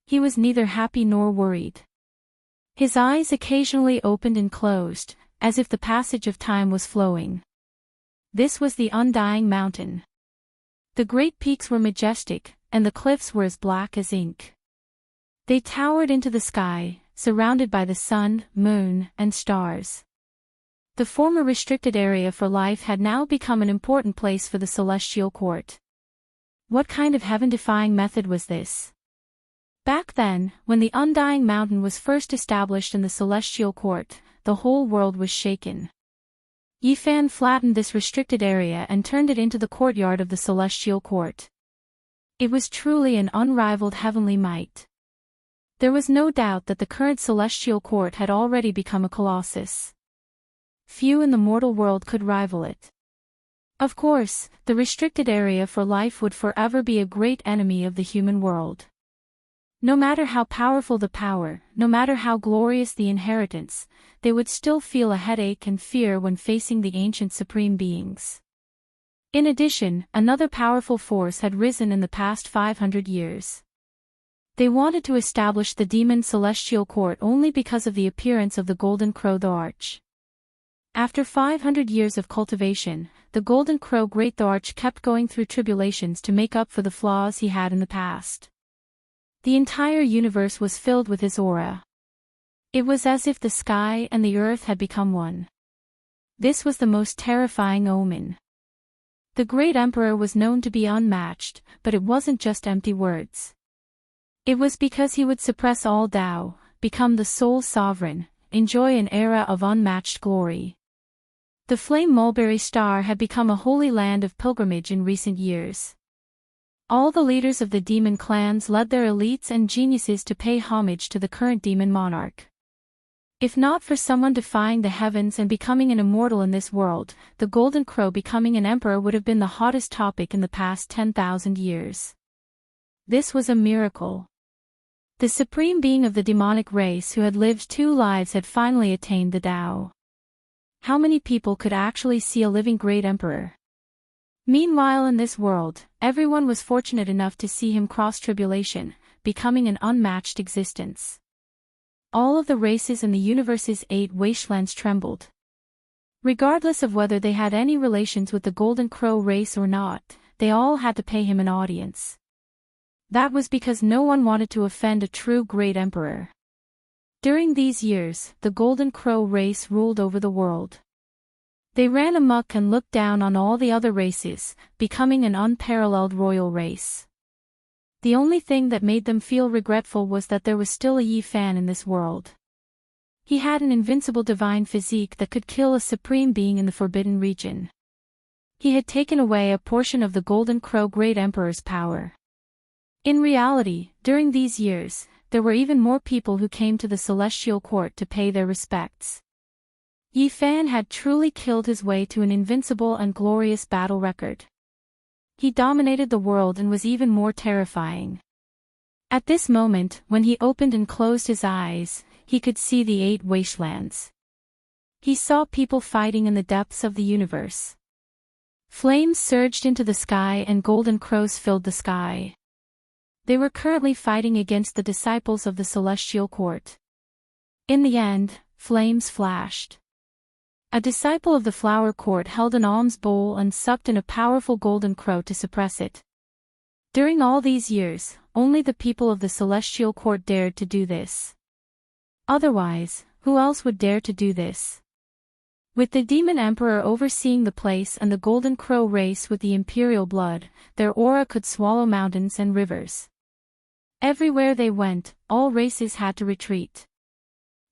He was neither happy nor worried. His eyes occasionally opened and closed, as if the passage of time was flowing. This was the undying mountain. The great peaks were majestic, and the cliffs were as black as ink. They towered into the sky, surrounded by the sun, moon, and stars. The former restricted area for life had now become an important place for the celestial court. What kind of heaven-defying method was this? Back then, when the undying mountain was first established in the celestial court, the whole world was shaken. Yifan flattened this restricted area and turned it into the courtyard of the celestial court. It was truly an unrivaled heavenly might. There was no doubt that the current celestial court had already become a colossus. Few in the mortal world could rival it. Of course, the restricted area for life would forever be a great enemy of the human world. No matter how powerful the power, no matter how glorious the inheritance, they would still feel a headache and fear when facing the ancient supreme beings. In addition, another powerful force had risen in the past 500 years. They wanted to establish the demon celestial court only because of the appearance of the Golden Crow the Arch. After 500 years of cultivation, the Golden Crow Great the Arch kept going through tribulations to make up for the flaws he had in the past. The entire universe was filled with his aura. It was as if the sky and the earth had become one. This was the most terrifying omen. The great emperor was known to be unmatched, but it wasn't just empty words. It was because he would suppress all Tao, become the sole sovereign, enjoy an era of unmatched glory. The flame mulberry star had become a holy land of pilgrimage in recent years. All the leaders of the demon clans led their elites and geniuses to pay homage to the current demon monarch. If not for someone defying the heavens and becoming an immortal in this world, the Golden Crow becoming an emperor would have been the hottest topic in the past 10,000 years. This was a miracle. The supreme being of the demonic race who had lived 2 lives had finally attained the Tao. How many people could actually see a living great emperor? Meanwhile in this world, everyone was fortunate enough to see him cross tribulation, becoming an unmatched existence. All of the races in the universe's 8 wastelands trembled. Regardless of whether they had any relations with the Golden Crow race or not, they all had to pay him an audience. That was because no one wanted to offend a true great emperor. During these years, the Golden Crow race ruled over the world. They ran amok and looked down on all the other races, becoming an unparalleled royal race. The only thing that made them feel regretful was that there was still a Yi Fan in this world. He had an invincible divine physique that could kill a supreme being in the Forbidden Region. He had taken away a portion of the Golden Crow Great Emperor's power. In reality, during these years, there were even more people who came to the Celestial Court to pay their respects. Yi Fan had truly killed his way to an invincible and glorious battle record. He dominated the world and was even more terrifying. At this moment, when he opened and closed his eyes, he could see the 8 wastelands. He saw people fighting in the depths of the universe. Flames surged into the sky and golden crows filled the sky. They were currently fighting against the disciples of the Celestial Court. In the end, flames flashed. A disciple of the Flower Court held an alms bowl and sucked in a powerful golden crow to suppress it. During all these years, only the people of the Celestial Court dared to do this. Otherwise, who else would dare to do this? With the Demon Emperor overseeing the place and the Golden Crow race with the imperial blood, their aura could swallow mountains and rivers. Everywhere they went, all races had to retreat.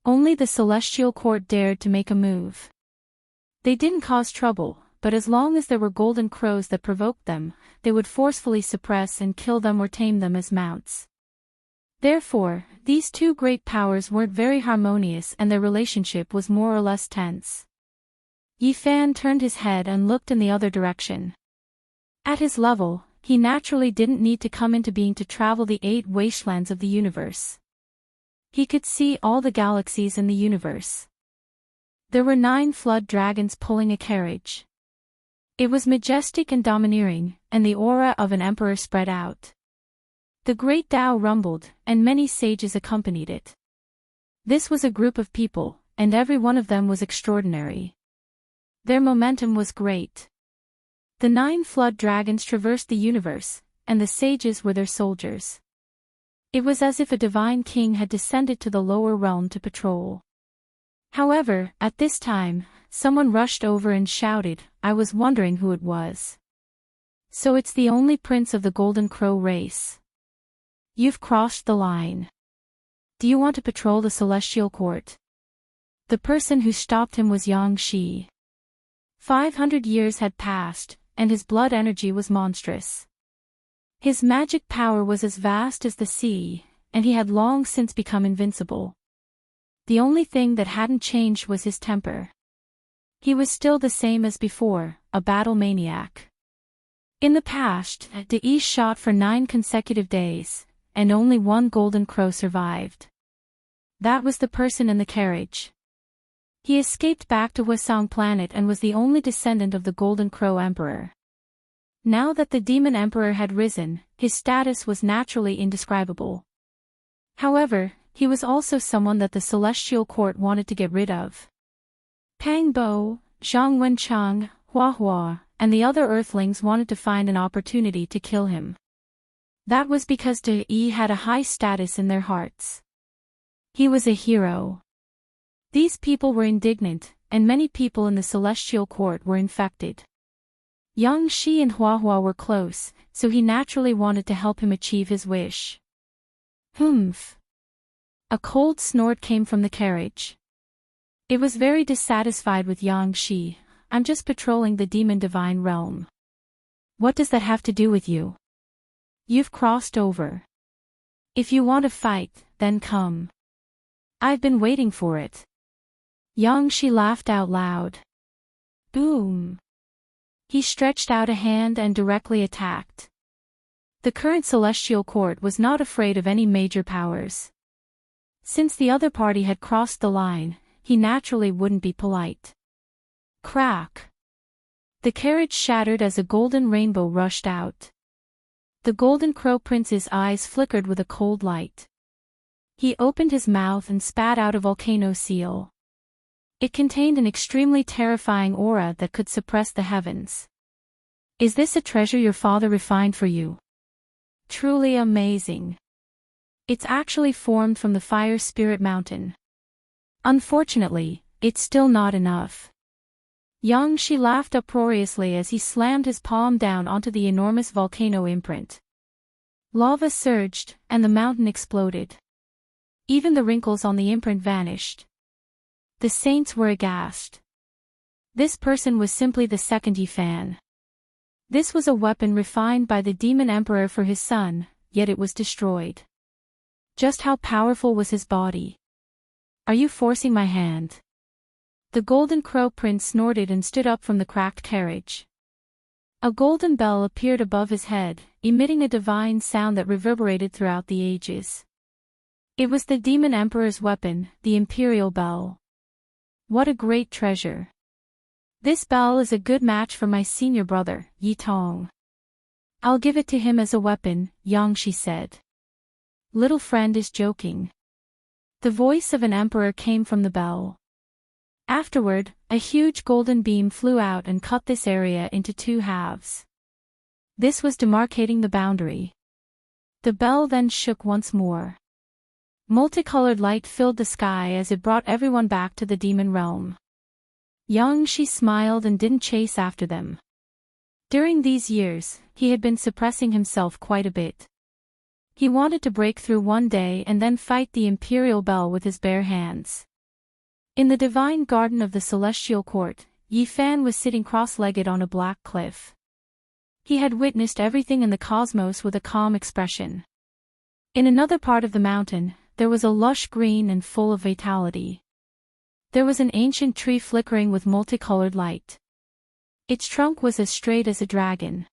Only the Celestial Court dared to make a move. They didn't cause trouble, but as long as there were golden crows that provoked them, they would forcefully suppress and kill them or tame them as mounts. Therefore, these 2 great powers weren't very harmonious and their relationship was more or less tense. Yi Fan turned his head and looked in the other direction. At his level, he naturally didn't need to come into being to travel the 8 wastelands of the universe. He could see all the galaxies in the universe. There were 9 flood dragons pulling a carriage. It was majestic and domineering, and the aura of an emperor spread out. The great Tao rumbled, and many sages accompanied it. This was a group of people, and every one of them was extraordinary. Their momentum was great. The 9 flood dragons traversed the universe, and the sages were their soldiers. It was as if a divine king had descended to the lower realm to patrol. However, at this time, someone rushed over and shouted, "I was wondering who it was. So it's the only prince of the Golden Crow race. You've crossed the line. Do you want to patrol the Celestial Court?" The person who stopped him was Yang Shi. 500 years had passed, and his blood energy was monstrous. His magic power was as vast as the sea, and he had long since become invincible. The only thing that hadn't changed was his temper. He was still the same as before, a battle maniac. In the past, Yi shot for 9 consecutive days, and only 1 golden crow survived. That was the person in the carriage. He escaped back to Hwasong planet and was the only descendant of the Golden Crow Emperor. Now that the Demon Emperor had risen, his status was naturally indescribable. However, he was also someone that the Celestial Court wanted to get rid of. Pang Bo, Zhang Wenchang, Hua Hua, and the other Earthlings wanted to find an opportunity to kill him. That was because Yi had a high status in their hearts. He was a hero. These people were indignant, and many people in the Celestial Court were infected. Yang Shi and Hua Hua were close, so he naturally wanted to help him achieve his wish. Humph. A cold snort came from the carriage. It was very dissatisfied with Yang Shi. "I'm just patrolling the demon divine realm. What does that have to do with you? You've crossed over. If you want to fight, then come. I've been waiting for it." Yang Shi laughed out loud. Boom. He stretched out a hand and directly attacked. The current celestial court was not afraid of any major powers. Since the other party had crossed the line, he naturally wouldn't be polite. Crack! The carriage shattered as a golden rainbow rushed out. The Golden Crow Prince's eyes flickered with a cold light. He opened his mouth and spat out a volcano seal. It contained an extremely terrifying aura that could suppress the heavens. Is this a treasure your father refined for you? Truly amazing. It's actually formed from the Fire Spirit Mountain. Unfortunately, it's still not enough. Yang-Shi laughed uproariously as he slammed his palm down onto the enormous volcano imprint. Lava surged, and the mountain exploded. Even the wrinkles on the imprint vanished. The saints were aghast. This person was simply the second Yifan. This was a weapon refined by the Demon Emperor for his son, yet it was destroyed. Just how powerful was his body? Are you forcing my hand? The Golden Crow Prince snorted and stood up from the cracked carriage. A golden bell appeared above his head, emitting a divine sound that reverberated throughout the ages. It was the Demon Emperor's weapon, the Imperial Bell. What a great treasure. This bell is a good match for my senior brother, Yi Tong. I'll give it to him as a weapon, Yang-Shi said. Little friend is joking. The voice of an emperor came from the bell. Afterward, a huge golden beam flew out and cut this area into two halves. This was demarcating the boundary. The bell then shook once more. Multicolored light filled the sky as it brought everyone back to the demon realm. Yang-Shi smiled and didn't chase after them. During these years, he had been suppressing himself quite a bit. He wanted to break through one day and then fight the Imperial Bell with his bare hands. In the divine garden of the celestial court, Yifan was sitting cross-legged on a black cliff. He had witnessed everything in the cosmos with a calm expression. In another part of the mountain, there was a lush green and full of vitality. There was an ancient tree flickering with multicolored light. Its trunk was as straight as a dragon.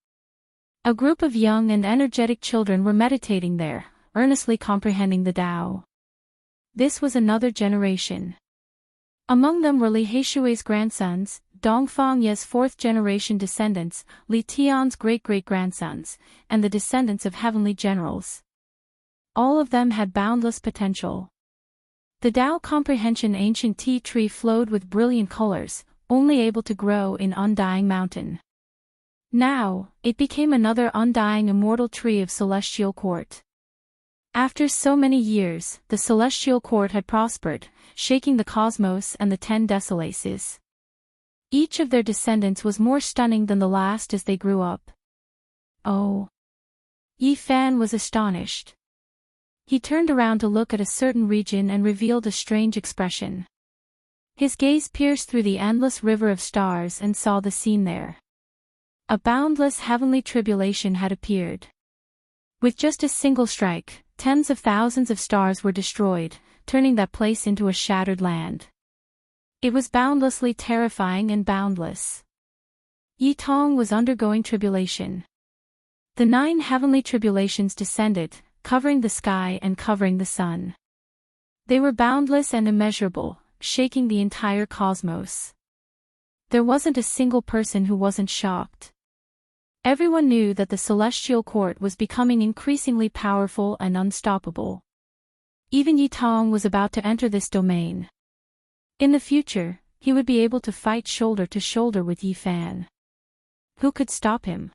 A group of young and energetic children were meditating there, earnestly comprehending the Tao. This was another generation. Among them were Li Heishui's grandsons, Dongfang Ye's fourth-generation descendants, Li Tian's great-great-grandsons, and the descendants of heavenly generals. All of them had boundless potential. The Tao comprehension ancient tea tree flowed with brilliant colors, only able to grow in undying mountain. Now, it became another undying immortal tree of celestial court. After so many years, the celestial court had prospered, shaking the cosmos and the 10 Desolaces. Each of their descendants was more stunning than the last as they grew up. Oh! Yifan was astonished. He turned around to look at a certain region and revealed a strange expression. His gaze pierced through the endless river of stars and saw the scene there. A boundless heavenly tribulation had appeared. With just a single strike, tens of thousands of stars were destroyed, turning that place into a shattered land. It was boundlessly terrifying and boundless. Yi Tong was undergoing tribulation. The 9 heavenly tribulations descended, covering the sky and covering the sun. They were boundless and immeasurable, shaking the entire cosmos. There wasn't a single person who wasn't shocked. Everyone knew that the celestial court was becoming increasingly powerful and unstoppable. Even Yi Tong was about to enter this domain. In the future, he would be able to fight shoulder to shoulder with Yifan. Who could stop him?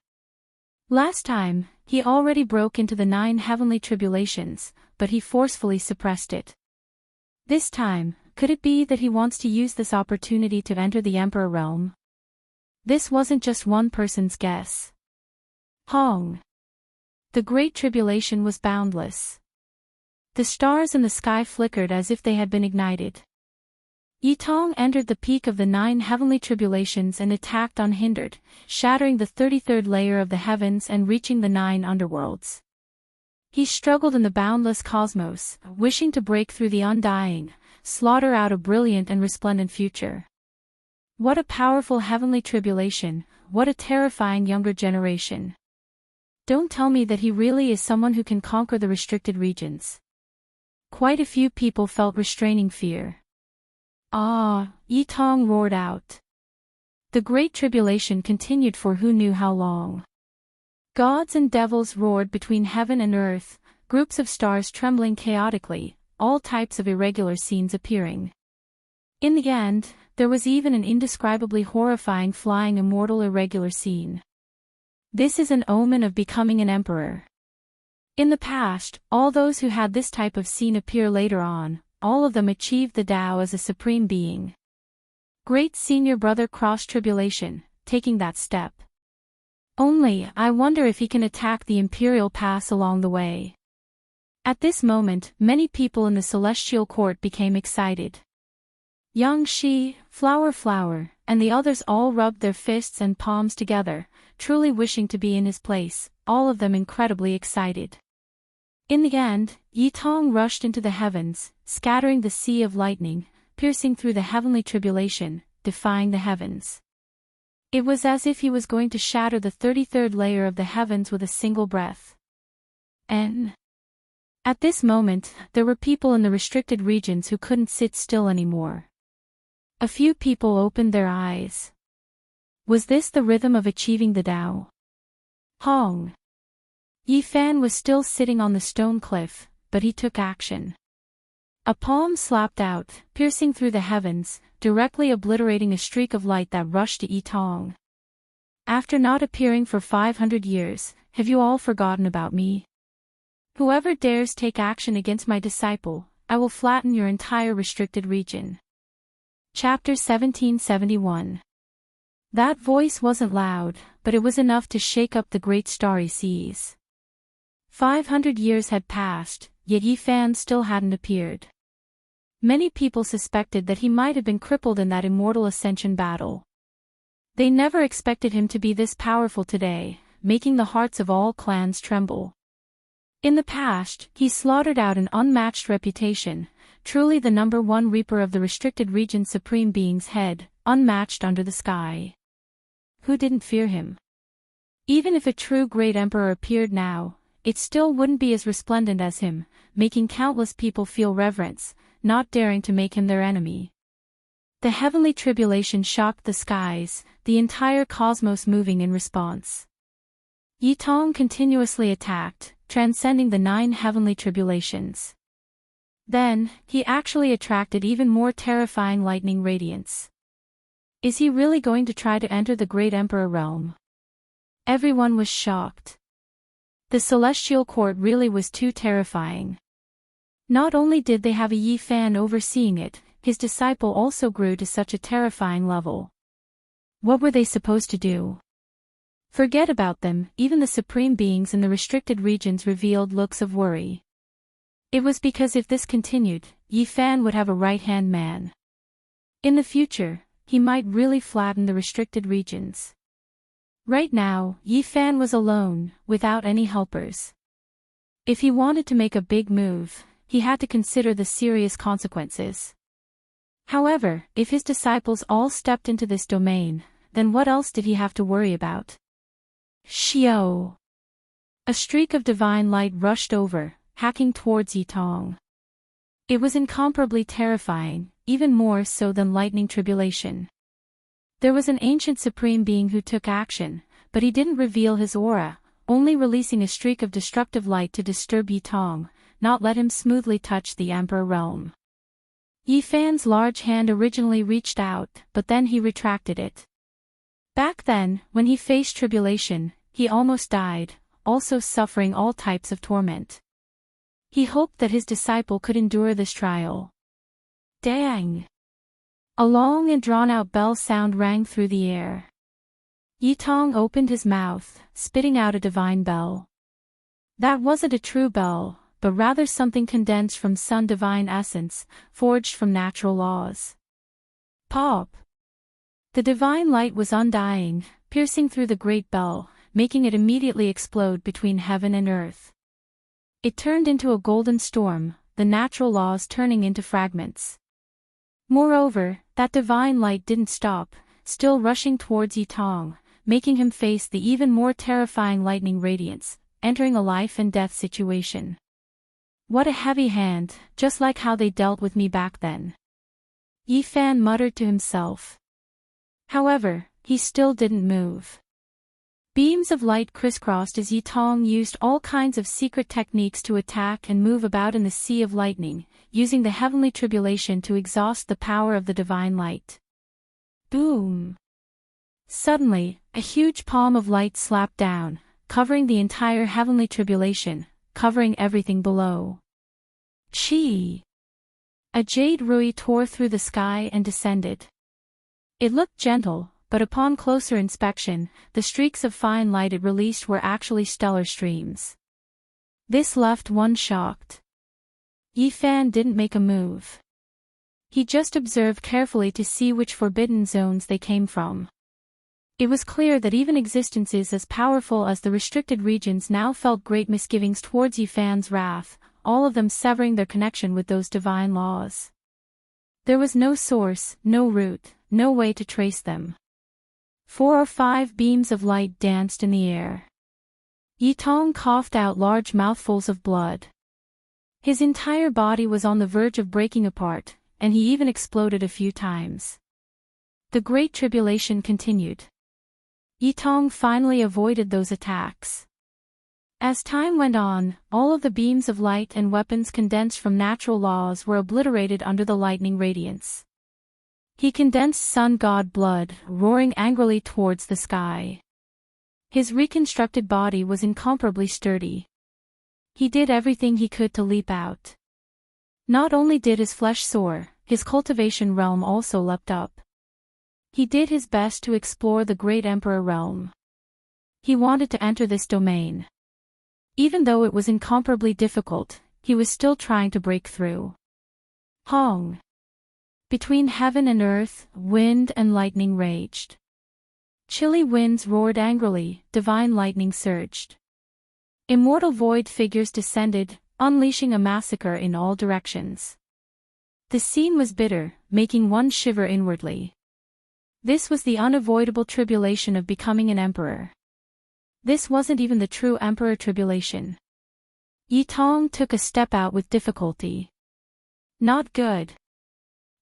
Last time, he already broke into the 9 heavenly tribulations, but he forcefully suppressed it. This time, could it be that he wants to use this opportunity to enter the Emperor realm? This wasn't just one person's guess. Hong! The Great Tribulation was boundless. The stars in the sky flickered as if they had been ignited. Yi Tong entered the peak of the 9 heavenly tribulations and attacked unhindered, shattering the 33rd layer of the heavens and reaching the 9 underworlds. He struggled in the boundless cosmos, wishing to break through the undying, slaughter out a brilliant and resplendent future. What a powerful heavenly tribulation, what a terrifying younger generation. Don't tell me that he really is someone who can conquer the restricted regions. Quite a few people felt restraining fear. Ah, Yi Tong roared out. The Great Tribulation continued for who knew how long. Gods and devils roared between heaven and earth, groups of stars trembling chaotically, all types of irregular scenes appearing. In the end, there was even an indescribably horrifying flying immortal irregular scene. This is an omen of becoming an emperor. In the past, all those who had this type of scene appear later on, all of them achieved the Tao as a supreme being. Great Senior Brother crossed tribulation, taking that step. Only, I wonder if he can attack the Imperial Pass along the way. At this moment, many people in the Celestial Court became excited. Yang Shi, Flower, and the others all rubbed their fists and palms together, truly wishing to be in his place, all of them incredibly excited. In the end, Yi Tong rushed into the heavens, scattering the sea of lightning, piercing through the heavenly tribulation, defying the heavens. It was as if he was going to shatter the 33rd layer of the heavens with a single breath. At this moment, there were people in the restricted regions who couldn't sit still anymore. A few people opened their eyes. Was this the rhythm of achieving the Tao? Hong. Yi Fan was still sitting on the stone cliff, but he took action. A palm slapped out, piercing through the heavens, directly obliterating a streak of light that rushed to Yi Tong. After not appearing for 500 years, have you all forgotten about me? Whoever dares take action against my disciple, I will flatten your entire restricted region. Chapter 1771. That voice wasn't loud, but it was enough to shake up the great starry seas. 500 years had passed, yet Yi Fan still hadn't appeared. Many people suspected that he might have been crippled in that immortal ascension battle. They never expected him to be this powerful today, making the hearts of all clans tremble. In the past, he slaughtered out an unmatched reputation, truly the #1 reaper of the restricted region's supreme being's head, unmatched under the sky. Who didn't fear him? Even if a true great emperor appeared now, it still wouldn't be as resplendent as him, making countless people feel reverence, not daring to make him their enemy. The heavenly tribulation shocked the skies, the entire cosmos moving in response. Yi Tong continuously attacked, transcending the 9 heavenly tribulations. Then, he actually attracted even more terrifying lightning radiance. Is he really going to try to enter the Great Emperor realm? Everyone was shocked. The Celestial Court really was too terrifying. Not only did they have a Yi Fan overseeing it, his disciple also grew to such a terrifying level. What were they supposed to do? Forget about them, even the supreme beings in the restricted regions revealed looks of worry. It was because if this continued, Yi Fan would have a right-hand man. In the future, he might really flatten the restricted regions. Right now, Yi Fan was alone, without any helpers. If he wanted to make a big move, he had to consider the serious consequences. However, if his disciples all stepped into this domain, then what else did he have to worry about? Xiao! A streak of divine light rushed over, hacking towards Yi Tong. It was incomparably terrifying, even more so than lightning tribulation. There was an ancient supreme being who took action, but he didn't reveal his aura, only releasing a streak of destructive light to disturb Yi Tong, not let him smoothly touch the Emperor realm. Yi Fan's large hand originally reached out, but then he retracted it. Back then, when he faced tribulation, he almost died, also suffering all types of torment. He hoped that his disciple could endure this trial. Dang! A long and drawn-out bell sound rang through the air. Yi Tong opened his mouth, spitting out a divine bell. That wasn't a true bell, but rather something condensed from Sun divine essence, forged from natural laws. Pop! The divine light was undying, piercing through the great bell, making it immediately explode between heaven and earth. It turned into a golden storm, the natural laws turning into fragments. Moreover, that divine light didn't stop, still rushing towards Yi Tong, making him face the even more terrifying lightning radiance, entering a life and death situation. What a heavy hand, just like how they dealt with me back then. Yifan muttered to himself. However, he still didn't move. Beams of light crisscrossed as Yitong used all kinds of secret techniques to attack and move about in the sea of lightning, using the heavenly tribulation to exhaust the power of the divine light. Boom! Suddenly, a huge palm of light slapped down, covering the entire heavenly tribulation, covering everything below. Chi! A jade rui tore through the sky and descended. It looked gentle, but upon closer inspection, the streaks of fine light it released were actually stellar streams. This left one shocked. Yifan didn't make a move. He just observed carefully to see which forbidden zones they came from. It was clear that even existences as powerful as the restricted regions now felt great misgivings towards Yifan's wrath, all of them severing their connection with those divine laws. There was no source, no root, no way to trace them. 4 or 5 beams of light danced in the air. Yitong coughed out large mouthfuls of blood. His entire body was on the verge of breaking apart, and he even exploded a few times. The Great Tribulation continued. Yitong finally avoided those attacks. As time went on, all of the beams of light and weapons condensed from natural laws were obliterated under the lightning radiance. He condensed sun god blood, roaring angrily towards the sky. His reconstructed body was incomparably sturdy. He did everything he could to leap out. Not only did his flesh soar, his cultivation realm also leapt up. He did his best to explore the great Emperor realm. He wanted to enter this domain. Even though it was incomparably difficult, he was still trying to break through. Hong! Between heaven and earth, wind and lightning raged. Chilly winds roared angrily, divine lightning surged. Immortal void figures descended, unleashing a massacre in all directions. The scene was bitter, making one shiver inwardly. This was the unavoidable tribulation of becoming an emperor. This wasn't even the true emperor tribulation. Yitong took a step out with difficulty. Not good.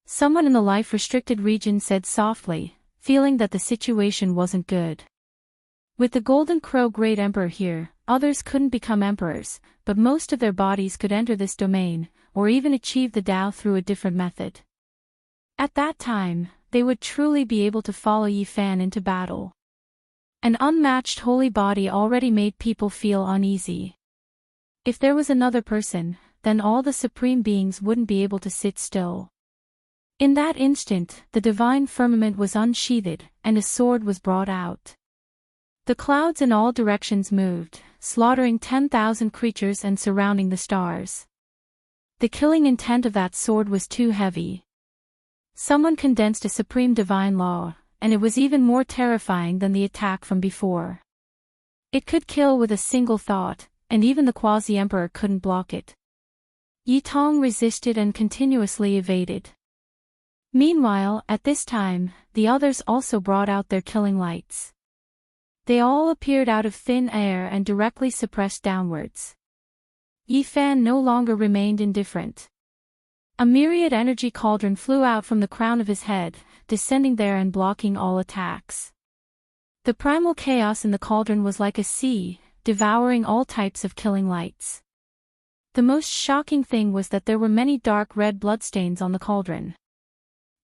Someone in the life-restricted region said softly, feeling that the situation wasn't good. With the Golden Crow Great Emperor here, others couldn't become emperors, but most of their bodies could enter this domain, or even achieve the Tao through a different method. At that time, they would truly be able to follow Yifan into battle. An unmatched holy body already made people feel uneasy. If there was another person, then all the supreme beings wouldn't be able to sit still. In that instant, the divine firmament was unsheathed, and a sword was brought out. The clouds in all directions moved, slaughtering 10,000 creatures and surrounding the stars. The killing intent of that sword was too heavy. Someone condensed a supreme divine law, and it was even more terrifying than the attack from before. It could kill with a single thought, and even the quasi-emperor couldn't block it. Yitong resisted and continuously evaded. Meanwhile, at this time, the others also brought out their killing lights. They all appeared out of thin air and directly suppressed downwards. Yifan no longer remained indifferent. A myriad energy cauldron flew out from the crown of his head, descending there and blocking all attacks. The primal chaos in the cauldron was like a sea, devouring all types of killing lights. The most shocking thing was that there were many dark red bloodstains on the cauldron.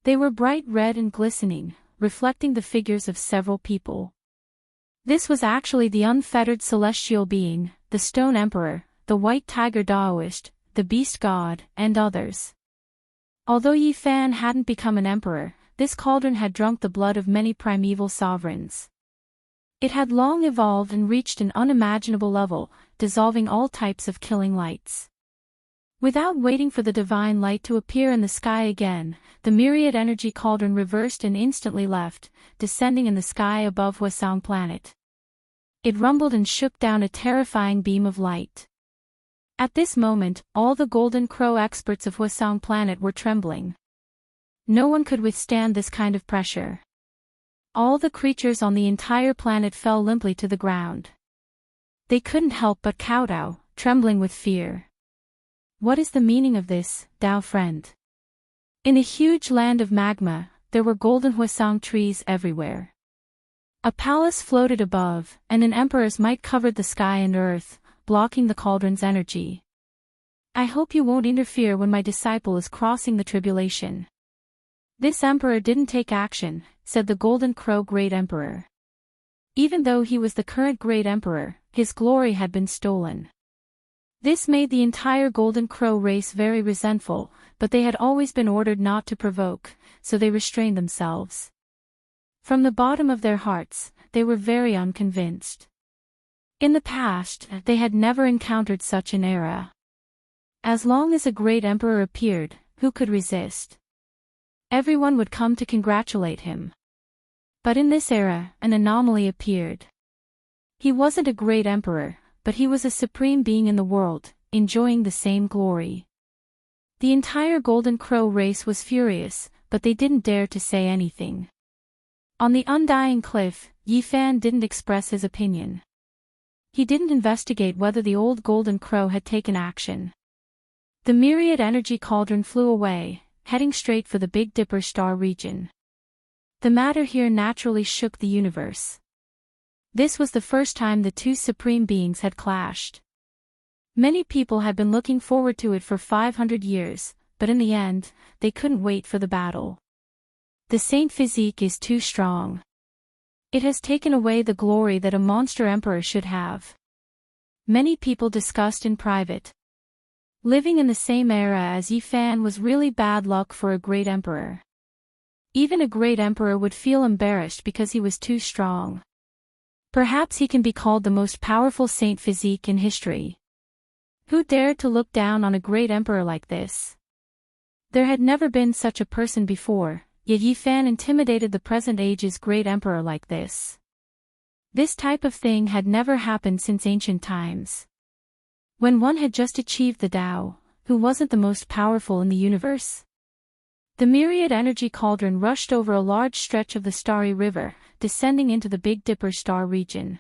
They were bright red and glistening, reflecting the figures of several people. This was actually the unfettered celestial being, the Stone Emperor, the White Tiger Daoist, the Beast God, and others. Although Yifan hadn't become an emperor, this cauldron had drunk the blood of many primeval sovereigns. It had long evolved and reached an unimaginable level, dissolving all types of killing lights. Without waiting for the divine light to appear in the sky again, the myriad energy cauldron reversed and instantly left, descending in the sky above Hwasong planet. It rumbled and shook down a terrifying beam of light. At this moment, all the Golden Crow experts of Hwasong planet were trembling. No one could withstand this kind of pressure. All the creatures on the entire planet fell limply to the ground. They couldn't help but kowtow, trembling with fear. What is the meaning of this, Tao friend? In a huge land of magma, there were golden huasang trees everywhere. A palace floated above, and an emperor's might covered the sky and earth, blocking the cauldron's energy. I hope you won't interfere when my disciple is crossing the tribulation. This emperor didn't take action, said the Golden Crow Great Emperor. Even though he was the current Great Emperor, his glory had been stolen. This made the entire Golden Crow race very resentful, but they had always been ordered not to provoke, so they restrained themselves. From the bottom of their hearts, they were very unconvinced. In the past, they had never encountered such an era. As long as a great emperor appeared, who could resist? Everyone would come to congratulate him. But in this era, an anomaly appeared. He wasn't a great emperor, but he was a supreme being in the world, enjoying the same glory. The entire Golden Crow race was furious, but they didn't dare to say anything. On the undying cliff, Yifan didn't express his opinion. He didn't investigate whether the old Golden Crow had taken action. The myriad energy cauldron flew away, heading straight for the Big Dipper star region. The matter here naturally shook the universe. This was the first time the two supreme beings had clashed. Many people had been looking forward to it for 500 years, but in the end, they couldn't wait for the battle. The Saint physique is too strong. It has taken away the glory that a monster emperor should have. Many people discussed in private. Living in the same era as Yifan was really bad luck for a great emperor. Even a great emperor would feel embarrassed because he was too strong. Perhaps he can be called the most powerful saint physique in history. Who dared to look down on a great emperor like this? There had never been such a person before, yet Yifan intimidated the present age's great emperor like this. This type of thing had never happened since ancient times. When one had just achieved the Tao, who wasn't the most powerful in the universe? The myriad energy cauldron rushed over a large stretch of the starry river, descending into the Big Dipper star region.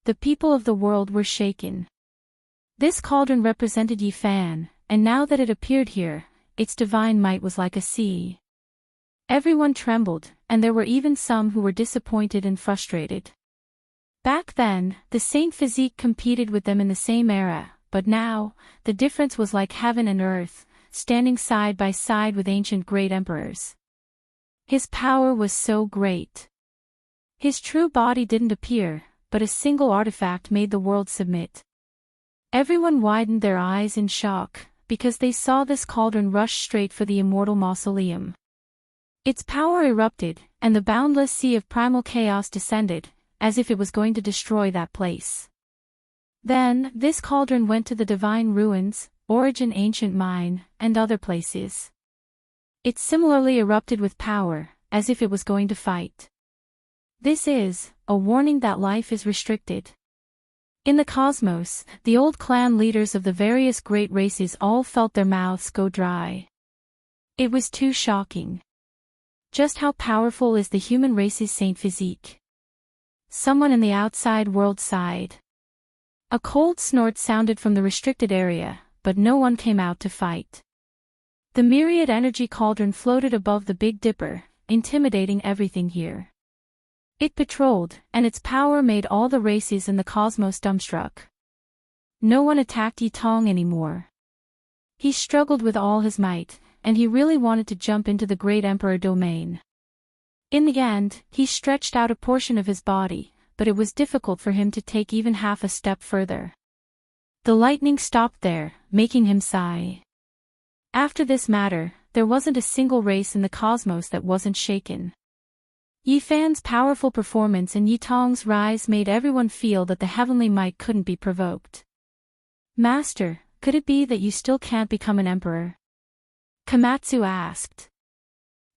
The people of the world were shaken. This cauldron represented Yifan, and now that it appeared here, its divine might was like a sea. Everyone trembled, and there were even some who were disappointed and frustrated. Back then, the saint physique competed with them in the same era, but now, the difference was like heaven and earth, standing side by side with ancient great emperors. His power was so great. His true body didn't appear, but a single artifact made the world submit. Everyone widened their eyes in shock, because they saw this cauldron rush straight for the immortal mausoleum. Its power erupted, and the boundless sea of primal chaos descended, as if it was going to destroy that place. Then, this cauldron went to the divine ruins, Origin Ancient Mine, and other places. It similarly erupted with power, as if it was going to fight. This is a warning that life is restricted. In the cosmos, the old clan leaders of the various great races all felt their mouths go dry. It was too shocking. Just how powerful is the human race's saint physique? Someone in the outside world sighed. A cold snort sounded from the restricted area, but no one came out to fight. The myriad energy cauldron floated above the Big Dipper, intimidating everything here. It patrolled, and its power made all the races in the cosmos dumbstruck. No one attacked Yitong anymore. He struggled with all his might, and he really wanted to jump into the Great Emperor domain. In the end, he stretched out a portion of his body, but it was difficult for him to take even half a step further. The lightning stopped there, making him sigh. After this matter, there wasn't a single race in the cosmos that wasn't shaken. Yifan's powerful performance and Yitong's rise made everyone feel that the heavenly might couldn't be provoked. Master, could it be that you still can't become an emperor? Komatsu asked.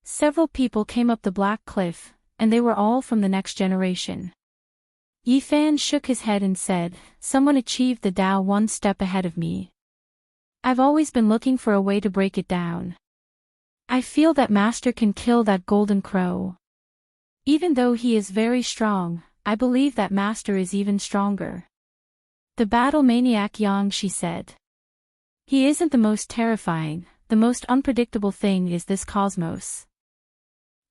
Several people came up the black cliff, and they were all from the next generation. Yifan shook his head and said, "Someone achieved the Tao one step ahead of me. I've always been looking for a way to break it down. I feel that Master can kill that golden crow." Even though he is very strong, I believe that Master is even stronger. The battle maniac Yang, she said. He isn't the most terrifying, the most unpredictable thing is this cosmos.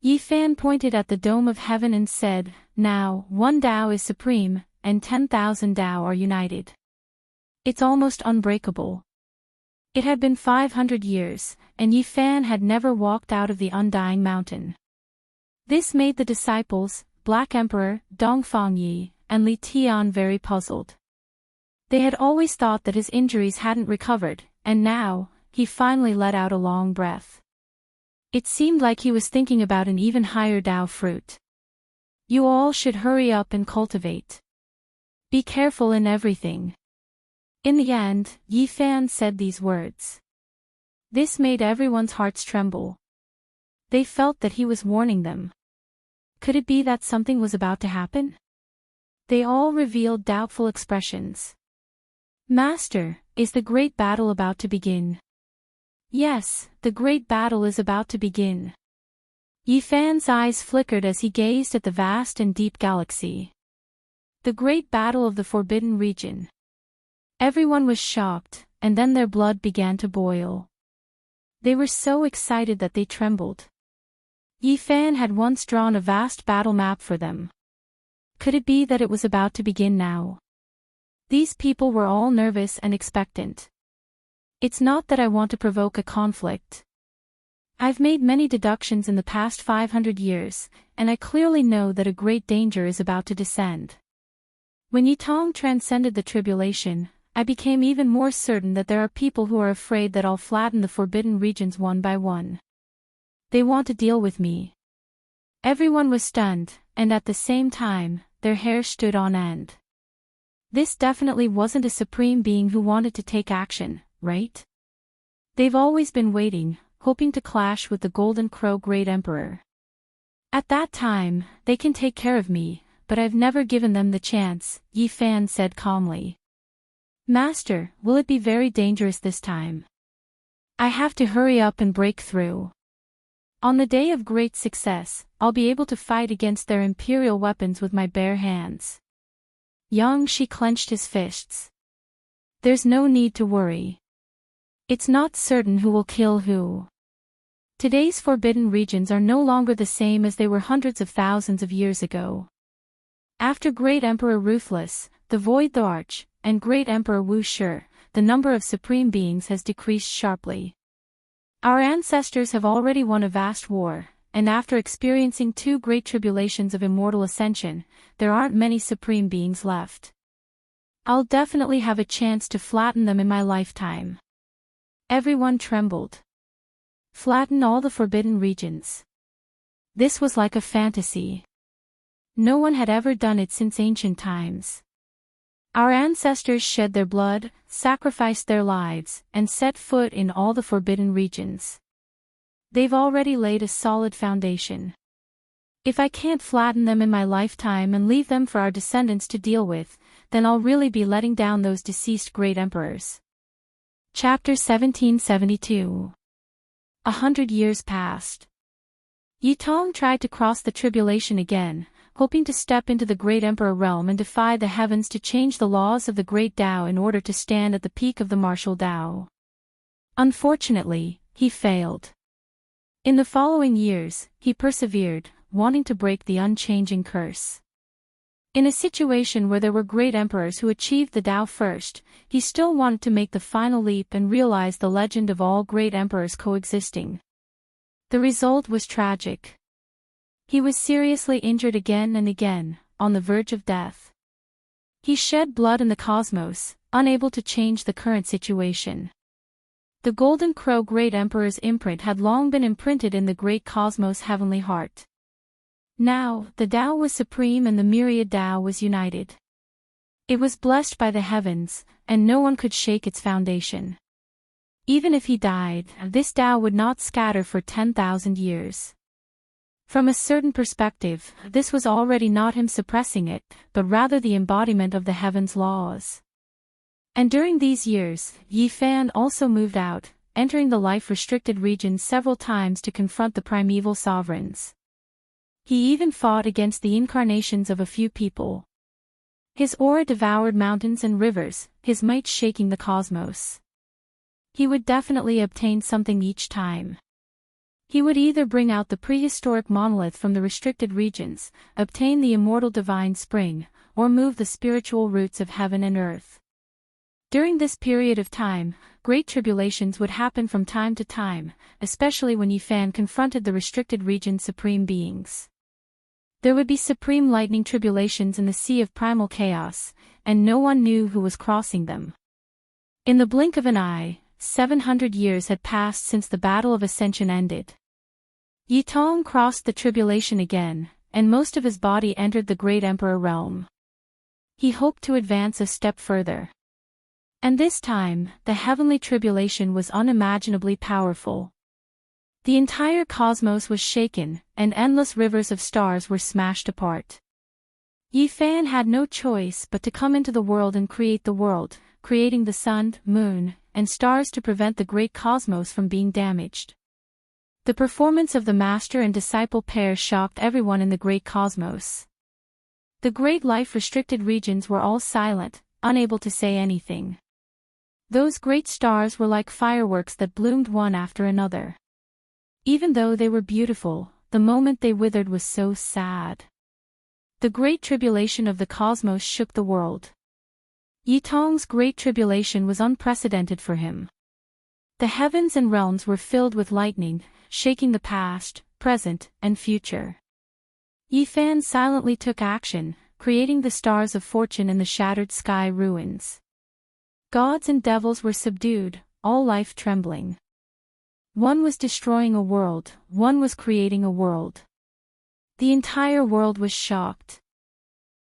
Yi Fan pointed at the dome of heaven and said, now, one Tao is supreme, and 10,000 Tao are united. It's almost unbreakable. It had been 500 years, and Yi Fan had never walked out of the Undying Mountain. This made the disciples, Black Emperor, Dongfang Yi, and Li Tian very puzzled. They had always thought that his injuries hadn't recovered, and now, he finally let out a long breath. It seemed like he was thinking about an even higher Tao fruit. You all should hurry up and cultivate. Be careful in everything. In the end, Yi Fan said these words. This made everyone's hearts tremble. They felt that he was warning them. Could it be that something was about to happen? They all revealed doubtful expressions. Master, is the great battle about to begin? Yes, the great battle is about to begin. Yi Fan's eyes flickered as he gazed at the vast and deep galaxy. The great battle of the Forbidden Region. Everyone was shocked, and then their blood began to boil. They were so excited that they trembled. Yi Fan had once drawn a vast battle map for them. Could it be that it was about to begin now? These people were all nervous and expectant. It's not that I want to provoke a conflict. I've made many deductions in the past 500 years, and I clearly know that a great danger is about to descend. When Yi Tong transcended the tribulation, I became even more certain that there are people who are afraid that I'll flatten the forbidden regions one by one. They want to deal with me. Everyone was stunned, and at the same time, their hair stood on end. This definitely wasn't a supreme being who wanted to take action, right? They've always been waiting, hoping to clash with the Golden Crow Great Emperor. At that time, they can take care of me, but I've never given them the chance, Yi Fan said calmly. Master, will it be very dangerous this time? I have to hurry up and break through. On the day of great success, I'll be able to fight against their imperial weapons with my bare hands. Yang Shi clenched his fists. There's no need to worry. It's not certain who will kill who. Today's forbidden regions are no longer the same as they were hundreds of thousands of years ago. After Great Emperor Ruthless, the Void the Arch, and Great Emperor Wu Shi, the number of supreme beings has decreased sharply. Our ancestors have already won a vast war, and after experiencing 2 great tribulations of immortal ascension, there aren't many supreme beings left. I'll definitely have a chance to flatten them in my lifetime. Everyone trembled. Flatten all the forbidden regions. This was like a fantasy. No one had ever done it since ancient times. Our ancestors shed their blood, sacrificed their lives, and set foot in all the forbidden regions. They've already laid a solid foundation. If I can't flatten them in my lifetime and leave them for our descendants to deal with, then I'll really be letting down those deceased great emperors. Chapter 1772. 100 years passed. Yi Tong tried to cross the tribulation again, hoping to step into the Great Emperor realm and defy the heavens to change the laws of the Great Tao in order to stand at the peak of the martial Tao. Unfortunately, he failed. In the following years, he persevered, wanting to break the unchanging curse. In a situation where there were great emperors who achieved the Tao first, he still wanted to make the final leap and realize the legend of all great emperors coexisting. The result was tragic. He was seriously injured again and again, on the verge of death. He shed blood in the cosmos, unable to change the current situation. The Golden Crow Great Emperor's imprint had long been imprinted in the great cosmos' heavenly heart. Now, the Tao was supreme and the myriad Tao was united. It was blessed by the heavens, and no one could shake its foundation. Even if he died, this Tao would not scatter for 10,000 years. From a certain perspective, this was already not him suppressing it, but rather the embodiment of the heavens' laws. And during these years, Yi Fan also moved out, entering the life-restricted region several times to confront the primeval sovereigns. He even fought against the incarnations of a few people. His aura devoured mountains and rivers, his might shaking the cosmos. He would definitely obtain something each time. He would either bring out the prehistoric monolith from the restricted regions, obtain the immortal divine spring, or move the spiritual roots of heaven and earth. During this period of time, great tribulations would happen from time to time, especially when Yifan confronted the restricted region's supreme beings. There would be supreme lightning tribulations in the sea of primal chaos, and no one knew who was crossing them. In the blink of an eye, 700 years had passed since the Battle of Ascension ended. Yitong crossed the tribulation again, and most of his body entered the Great Emperor realm. He hoped to advance a step further. And this time, the heavenly tribulation was unimaginably powerful. The entire cosmos was shaken, and endless rivers of stars were smashed apart. Yifan had no choice but to come into the world and create the world, creating the sun, moon, and stars to prevent the great cosmos from being damaged. The performance of the master and disciple pair shocked everyone in the great cosmos. The great life-restricted regions were all silent, unable to say anything. Those great stars were like fireworks that bloomed one after another. Even though they were beautiful, the moment they withered was so sad. The great tribulation of the cosmos shook the world. Yitong's great tribulation was unprecedented for him. The heavens and realms were filled with lightning, shaking the past, present, and future. Yifan silently took action, creating the stars of fortune in the shattered sky ruins. Gods and devils were subdued, all life trembling. One was destroying a world, one was creating a world. The entire world was shocked.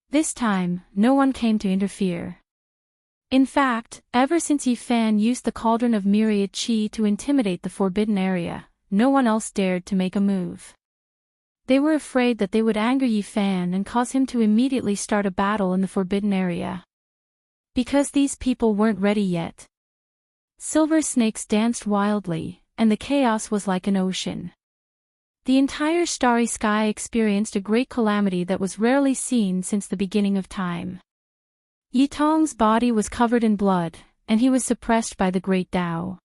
This time, no one came to interfere. In fact, ever since Yifan used the cauldron of myriad qi to intimidate the forbidden area, no one else dared to make a move. They were afraid that they would anger Yifan and cause him to immediately start a battle in the forbidden area. Because these people weren't ready yet. Silver snakes danced wildly, and the chaos was like an ocean. The entire starry sky experienced a great calamity that was rarely seen since the beginning of time. Yitong's body was covered in blood, and he was suppressed by the great Tao.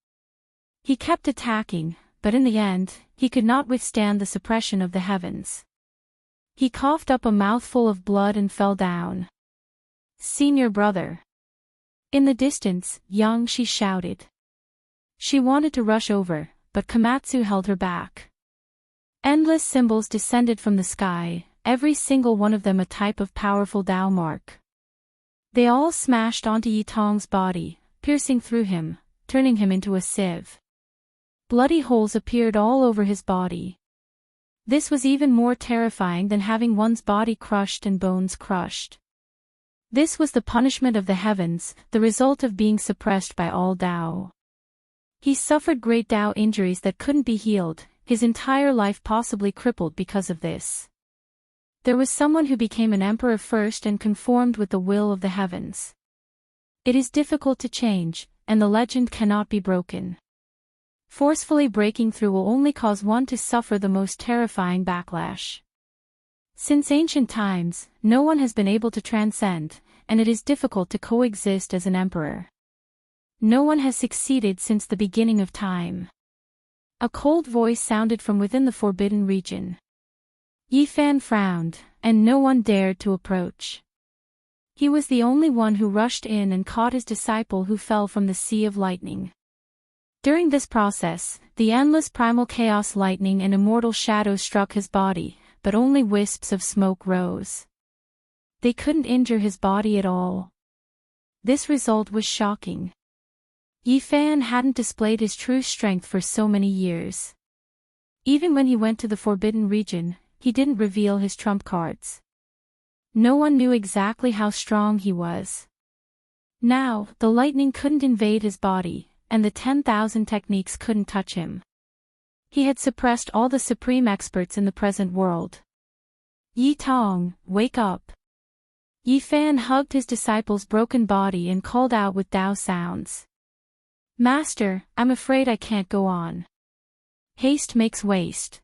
He kept attacking, but in the end, he could not withstand the suppression of the heavens. He coughed up a mouthful of blood and fell down. "Senior brother." In the distance, Yang-shi shouted. She wanted to rush over, but Komatsu held her back. Endless symbols descended from the sky, every single one of them a type of powerful Tao mark. They all smashed onto Yitong's body, piercing through him, turning him into a sieve. Bloody holes appeared all over his body. This was even more terrifying than having one's body crushed and bones crushed. This was the punishment of the heavens, the result of being suppressed by all Tao. He suffered great Tao injuries that couldn't be healed, his entire life possibly crippled because of this. There was someone who became an emperor first and conformed with the will of the heavens. It is difficult to change, and the legend cannot be broken. Forcefully breaking through will only cause one to suffer the most terrifying backlash. Since ancient times, no one has been able to transcend, and it is difficult to coexist as an emperor. No one has succeeded since the beginning of time. A cold voice sounded from within the forbidden region. Yifan frowned, and no one dared to approach. He was the only one who rushed in and caught his disciple who fell from the sea of lightning. During this process, the endless primal chaos lightning and immortal shadow struck his body, but only wisps of smoke rose. They couldn't injure his body at all. This result was shocking. Yifan hadn't displayed his true strength for so many years. Even when he went to the forbidden region, he didn't reveal his trump cards. No one knew exactly how strong he was. Now, the lightning couldn't invade his body, and the 10,000 techniques couldn't touch him. He had suppressed all the supreme experts in the present world. Yitong, wake up. Yifan hugged his disciple's broken body and called out with Tao sounds. Master, I'm afraid I can't go on. Haste makes waste.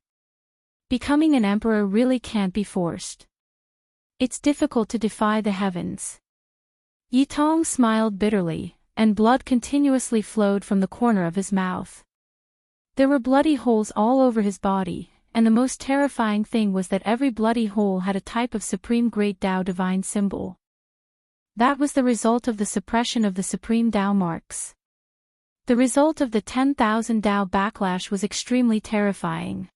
Becoming an emperor really can't be forced. It's difficult to defy the heavens. Yi Tong smiled bitterly, and blood continuously flowed from the corner of his mouth. There were bloody holes all over his body, and the most terrifying thing was that every bloody hole had a type of Supreme Great Tao divine symbol. That was the result of the suppression of the Supreme Tao marks. The result of the 10,000 Tao backlash was extremely terrifying.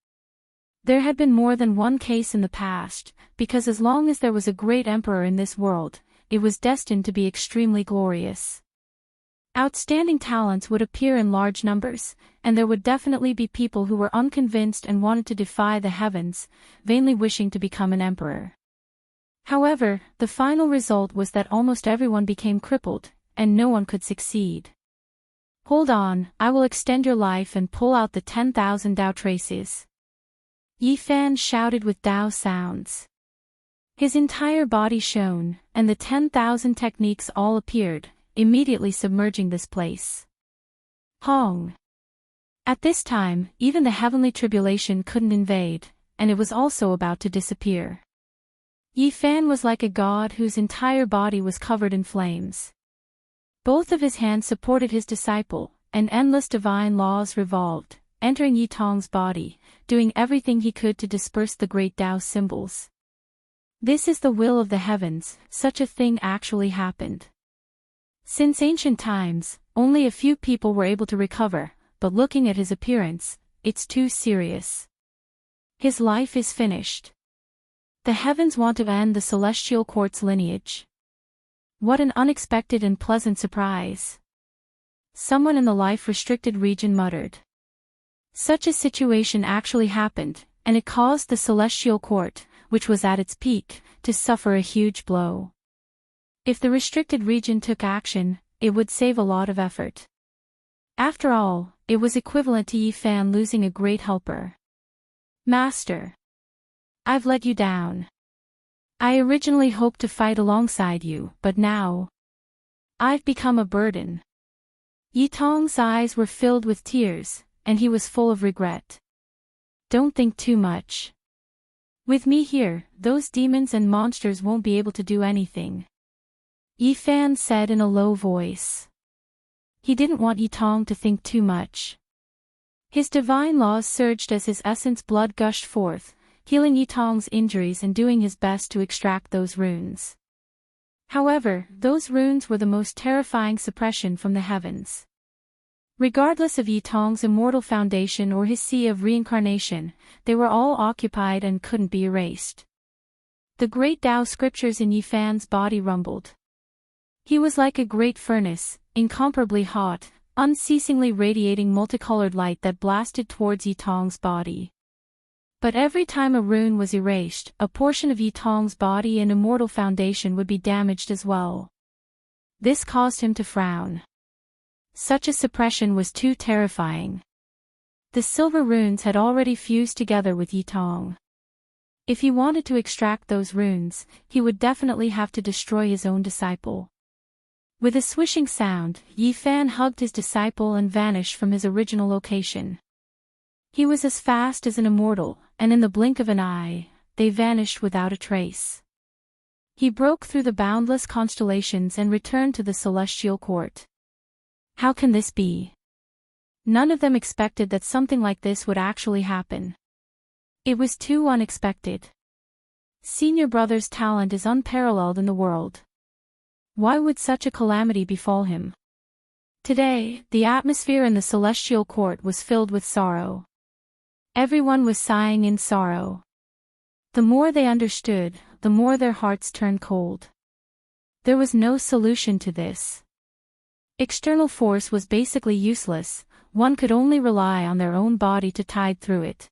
There had been more than one case in the past, because as long as there was a great emperor in this world, it was destined to be extremely glorious. Outstanding talents would appear in large numbers, and there would definitely be people who were unconvinced and wanted to defy the heavens, vainly wishing to become an emperor. However, the final result was that almost everyone became crippled, and no one could succeed. Hold on, I will extend your life and pull out the 10,000 Tao traces. Yi Fan shouted with Tao sounds. His entire body shone, and the 10,000 techniques all appeared, immediately submerging this place. Hong. At this time, even the heavenly tribulation couldn't invade, and it was also about to disappear. Yi Fan was like a god whose entire body was covered in flames. Both of his hands supported his disciple, and endless divine laws revolved, entering Yi Tong's body, doing everything he could to disperse the great Tao symbols. This is the will of the heavens, such a thing actually happened. Since ancient times, only a few people were able to recover, but looking at his appearance, it's too serious. His life is finished. The heavens want to end the celestial court's lineage. What an unexpected and pleasant surprise. Someone in the life-restricted region muttered. Such a situation actually happened, and it caused the celestial court, which was at its peak, to suffer a huge blow. If the restricted region took action, it would save a lot of effort. After all, it was equivalent to Yi Fan losing a great helper. Master. I've let you down. I originally hoped to fight alongside you, but now I've become a burden. Yi Tong's eyes were filled with tears, and he was full of regret. Don't think too much. With me here, those demons and monsters won't be able to do anything. Yi Fan said in a low voice. He didn't want Yi Tong to think too much. His divine laws surged as his essence blood gushed forth, healing Yi Tong's injuries and doing his best to extract those runes. However, those runes were the most terrifying suppression from the heavens. Regardless of Yi Tong's immortal foundation or his sea of reincarnation, they were all occupied and couldn't be erased. The great Tao scriptures in Yi Fan's body rumbled. He was like a great furnace, incomparably hot, unceasingly radiating multicolored light that blasted towards Yi Tong's body. But every time a rune was erased, a portion of Yi Tong's body and immortal foundation would be damaged as well. This caused him to frown. Such a suppression was too terrifying. The silver runes had already fused together with Yi Tong. If he wanted to extract those runes, he would definitely have to destroy his own disciple. With a swishing sound, Yi Fan hugged his disciple and vanished from his original location. He was as fast as an immortal, and in the blink of an eye, they vanished without a trace. He broke through the boundless constellations and returned to the celestial court. How can this be? None of them expected that something like this would actually happen. It was too unexpected. Senior brother's talent is unparalleled in the world. Why would such a calamity befall him? Today, the atmosphere in the celestial court was filled with sorrow. Everyone was sighing in sorrow. The more they understood, the more their hearts turned cold. There was no solution to this. External force was basically useless, one could only rely on their own body to tide through it.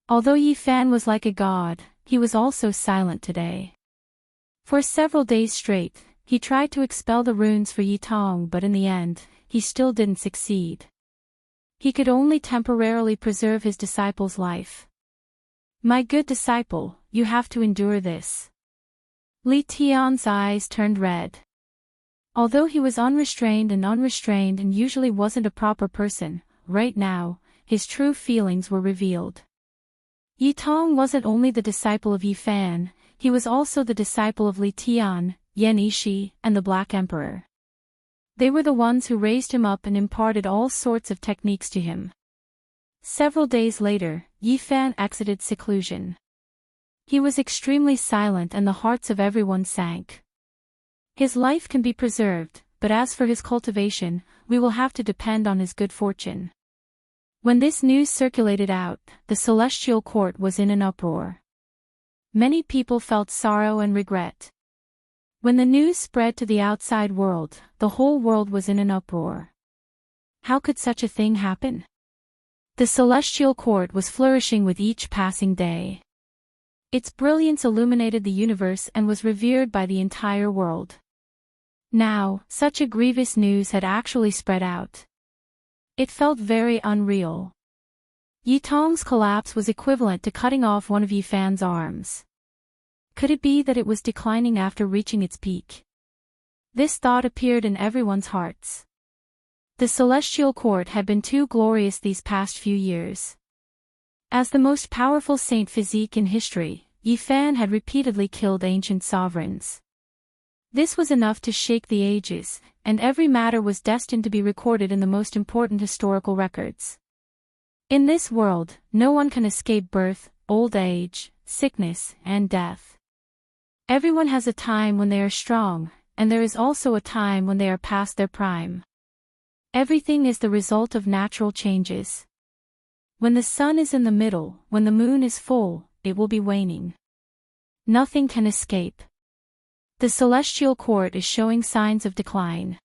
Although Yi Fan was like a god, he was also silent today. For several days straight, he tried to expel the runes for Yi Tong, but in the end, he still didn't succeed. He could only temporarily preserve his disciple's life. My good disciple, you have to endure this. Li Tian's eyes turned red. Although he was unrestrained and usually wasn't a proper person, right now, his true feelings were revealed. Yi Tong wasn't only the disciple of Yi Fan, he was also the disciple of Li Tian, Yan Yishi, and the Black Emperor. They were the ones who raised him up and imparted all sorts of techniques to him. Several days later, Yi Fan exited seclusion. He was extremely silent and the hearts of everyone sank. His life can be preserved, but as for his cultivation, we will have to depend on his good fortune. When this news circulated out, the celestial court was in an uproar. Many people felt sorrow and regret. When the news spread to the outside world, the whole world was in an uproar. How could such a thing happen? The celestial court was flourishing with each passing day. Its brilliance illuminated the universe and was revered by the entire world. Now, such a grievous news had actually spread out. It felt very unreal. Yi Tong's collapse was equivalent to cutting off one of Yi Fan's arms. Could it be that it was declining after reaching its peak? This thought appeared in everyone's hearts. The celestial court had been too glorious these past few years. As the most powerful saint physique in history, Yi Fan had repeatedly killed ancient sovereigns. This was enough to shake the ages, and every matter was destined to be recorded in the most important historical records. In this world, no one can escape birth, old age, sickness, and death. Everyone has a time when they are strong, and there is also a time when they are past their prime. Everything is the result of natural changes. When the sun is in the middle, when the moon is full, it will be waning. Nothing can escape. The celestial court is showing signs of decline.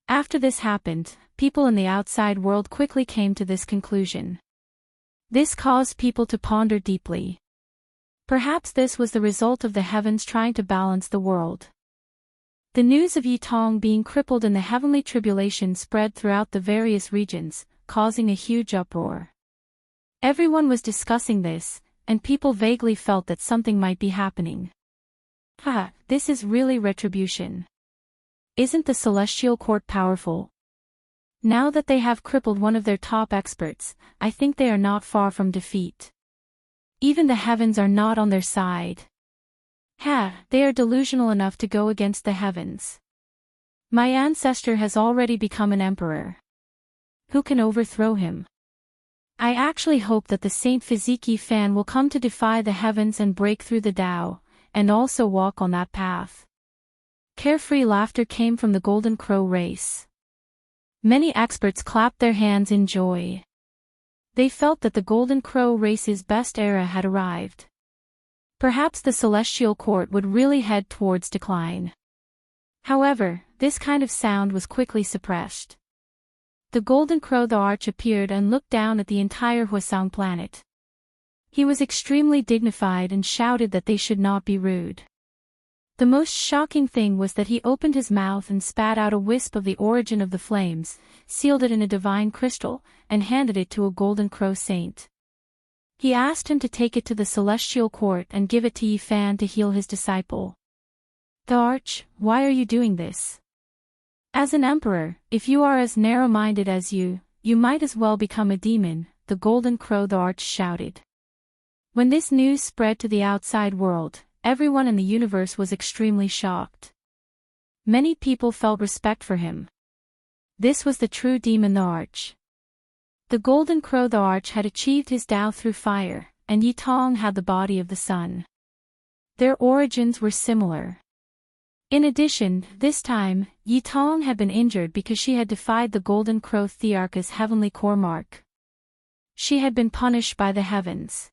After this happened, people in the outside world quickly came to this conclusion. This caused people to ponder deeply. Perhaps this was the result of the heavens trying to balance the world. The news of Yi Tong being crippled in the heavenly tribulation spread throughout the various regions, causing a huge uproar. Everyone was discussing this, and people vaguely felt that something might be happening. This is really retribution. Isn't the celestial court powerful? Now that they have crippled one of their top experts, I think they are not far from defeat. Even the heavens are not on their side. They are delusional enough to go against the heavens. My ancestor has already become an emperor. Who can overthrow him? I actually hope that the Saint Physique Yi Fan will come to defy the heavens and break through the Tao, and also walk on that path. Carefree laughter came from the Golden Crow race. Many experts clapped their hands in joy. They felt that the Golden Crow race's best era had arrived. Perhaps the celestial court would really head towards decline. However, this kind of sound was quickly suppressed. The Golden Crow the Arch appeared and looked down at the entire Huasang planet. He was extremely dignified and shouted that they should not be rude. The most shocking thing was that he opened his mouth and spat out a wisp of the origin of the flames, sealed it in a divine crystal, and handed it to a Golden Crow saint. He asked him to take it to the celestial court and give it to Yi Fan to heal his disciple. The Arch, why are you doing this? As an emperor, if you are as narrow-minded as you might as well become a demon, the Golden Crow the Arch shouted. When this news spread to the outside world, everyone in the universe was extremely shocked. Many people felt respect for him. This was the true demon the Arch. The Golden Crow the Arch had achieved his Tao through fire, and Yi Tong had the body of the sun. Their origins were similar. In addition, this time, Yi Tong had been injured because she had defied the Golden Crow Thearcha's heavenly core mark. She had been punished by the heavens.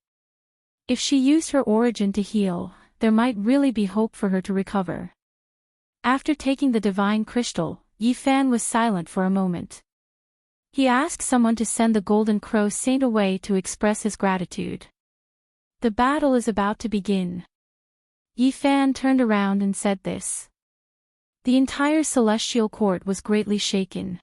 If she used her origin to heal, there might really be hope for her to recover. After taking the divine crystal, Yi Fan was silent for a moment. He asked someone to send the Golden Crow Saint away to express his gratitude. The battle is about to begin. Yi Fan turned around and said this. The entire celestial court was greatly shaken.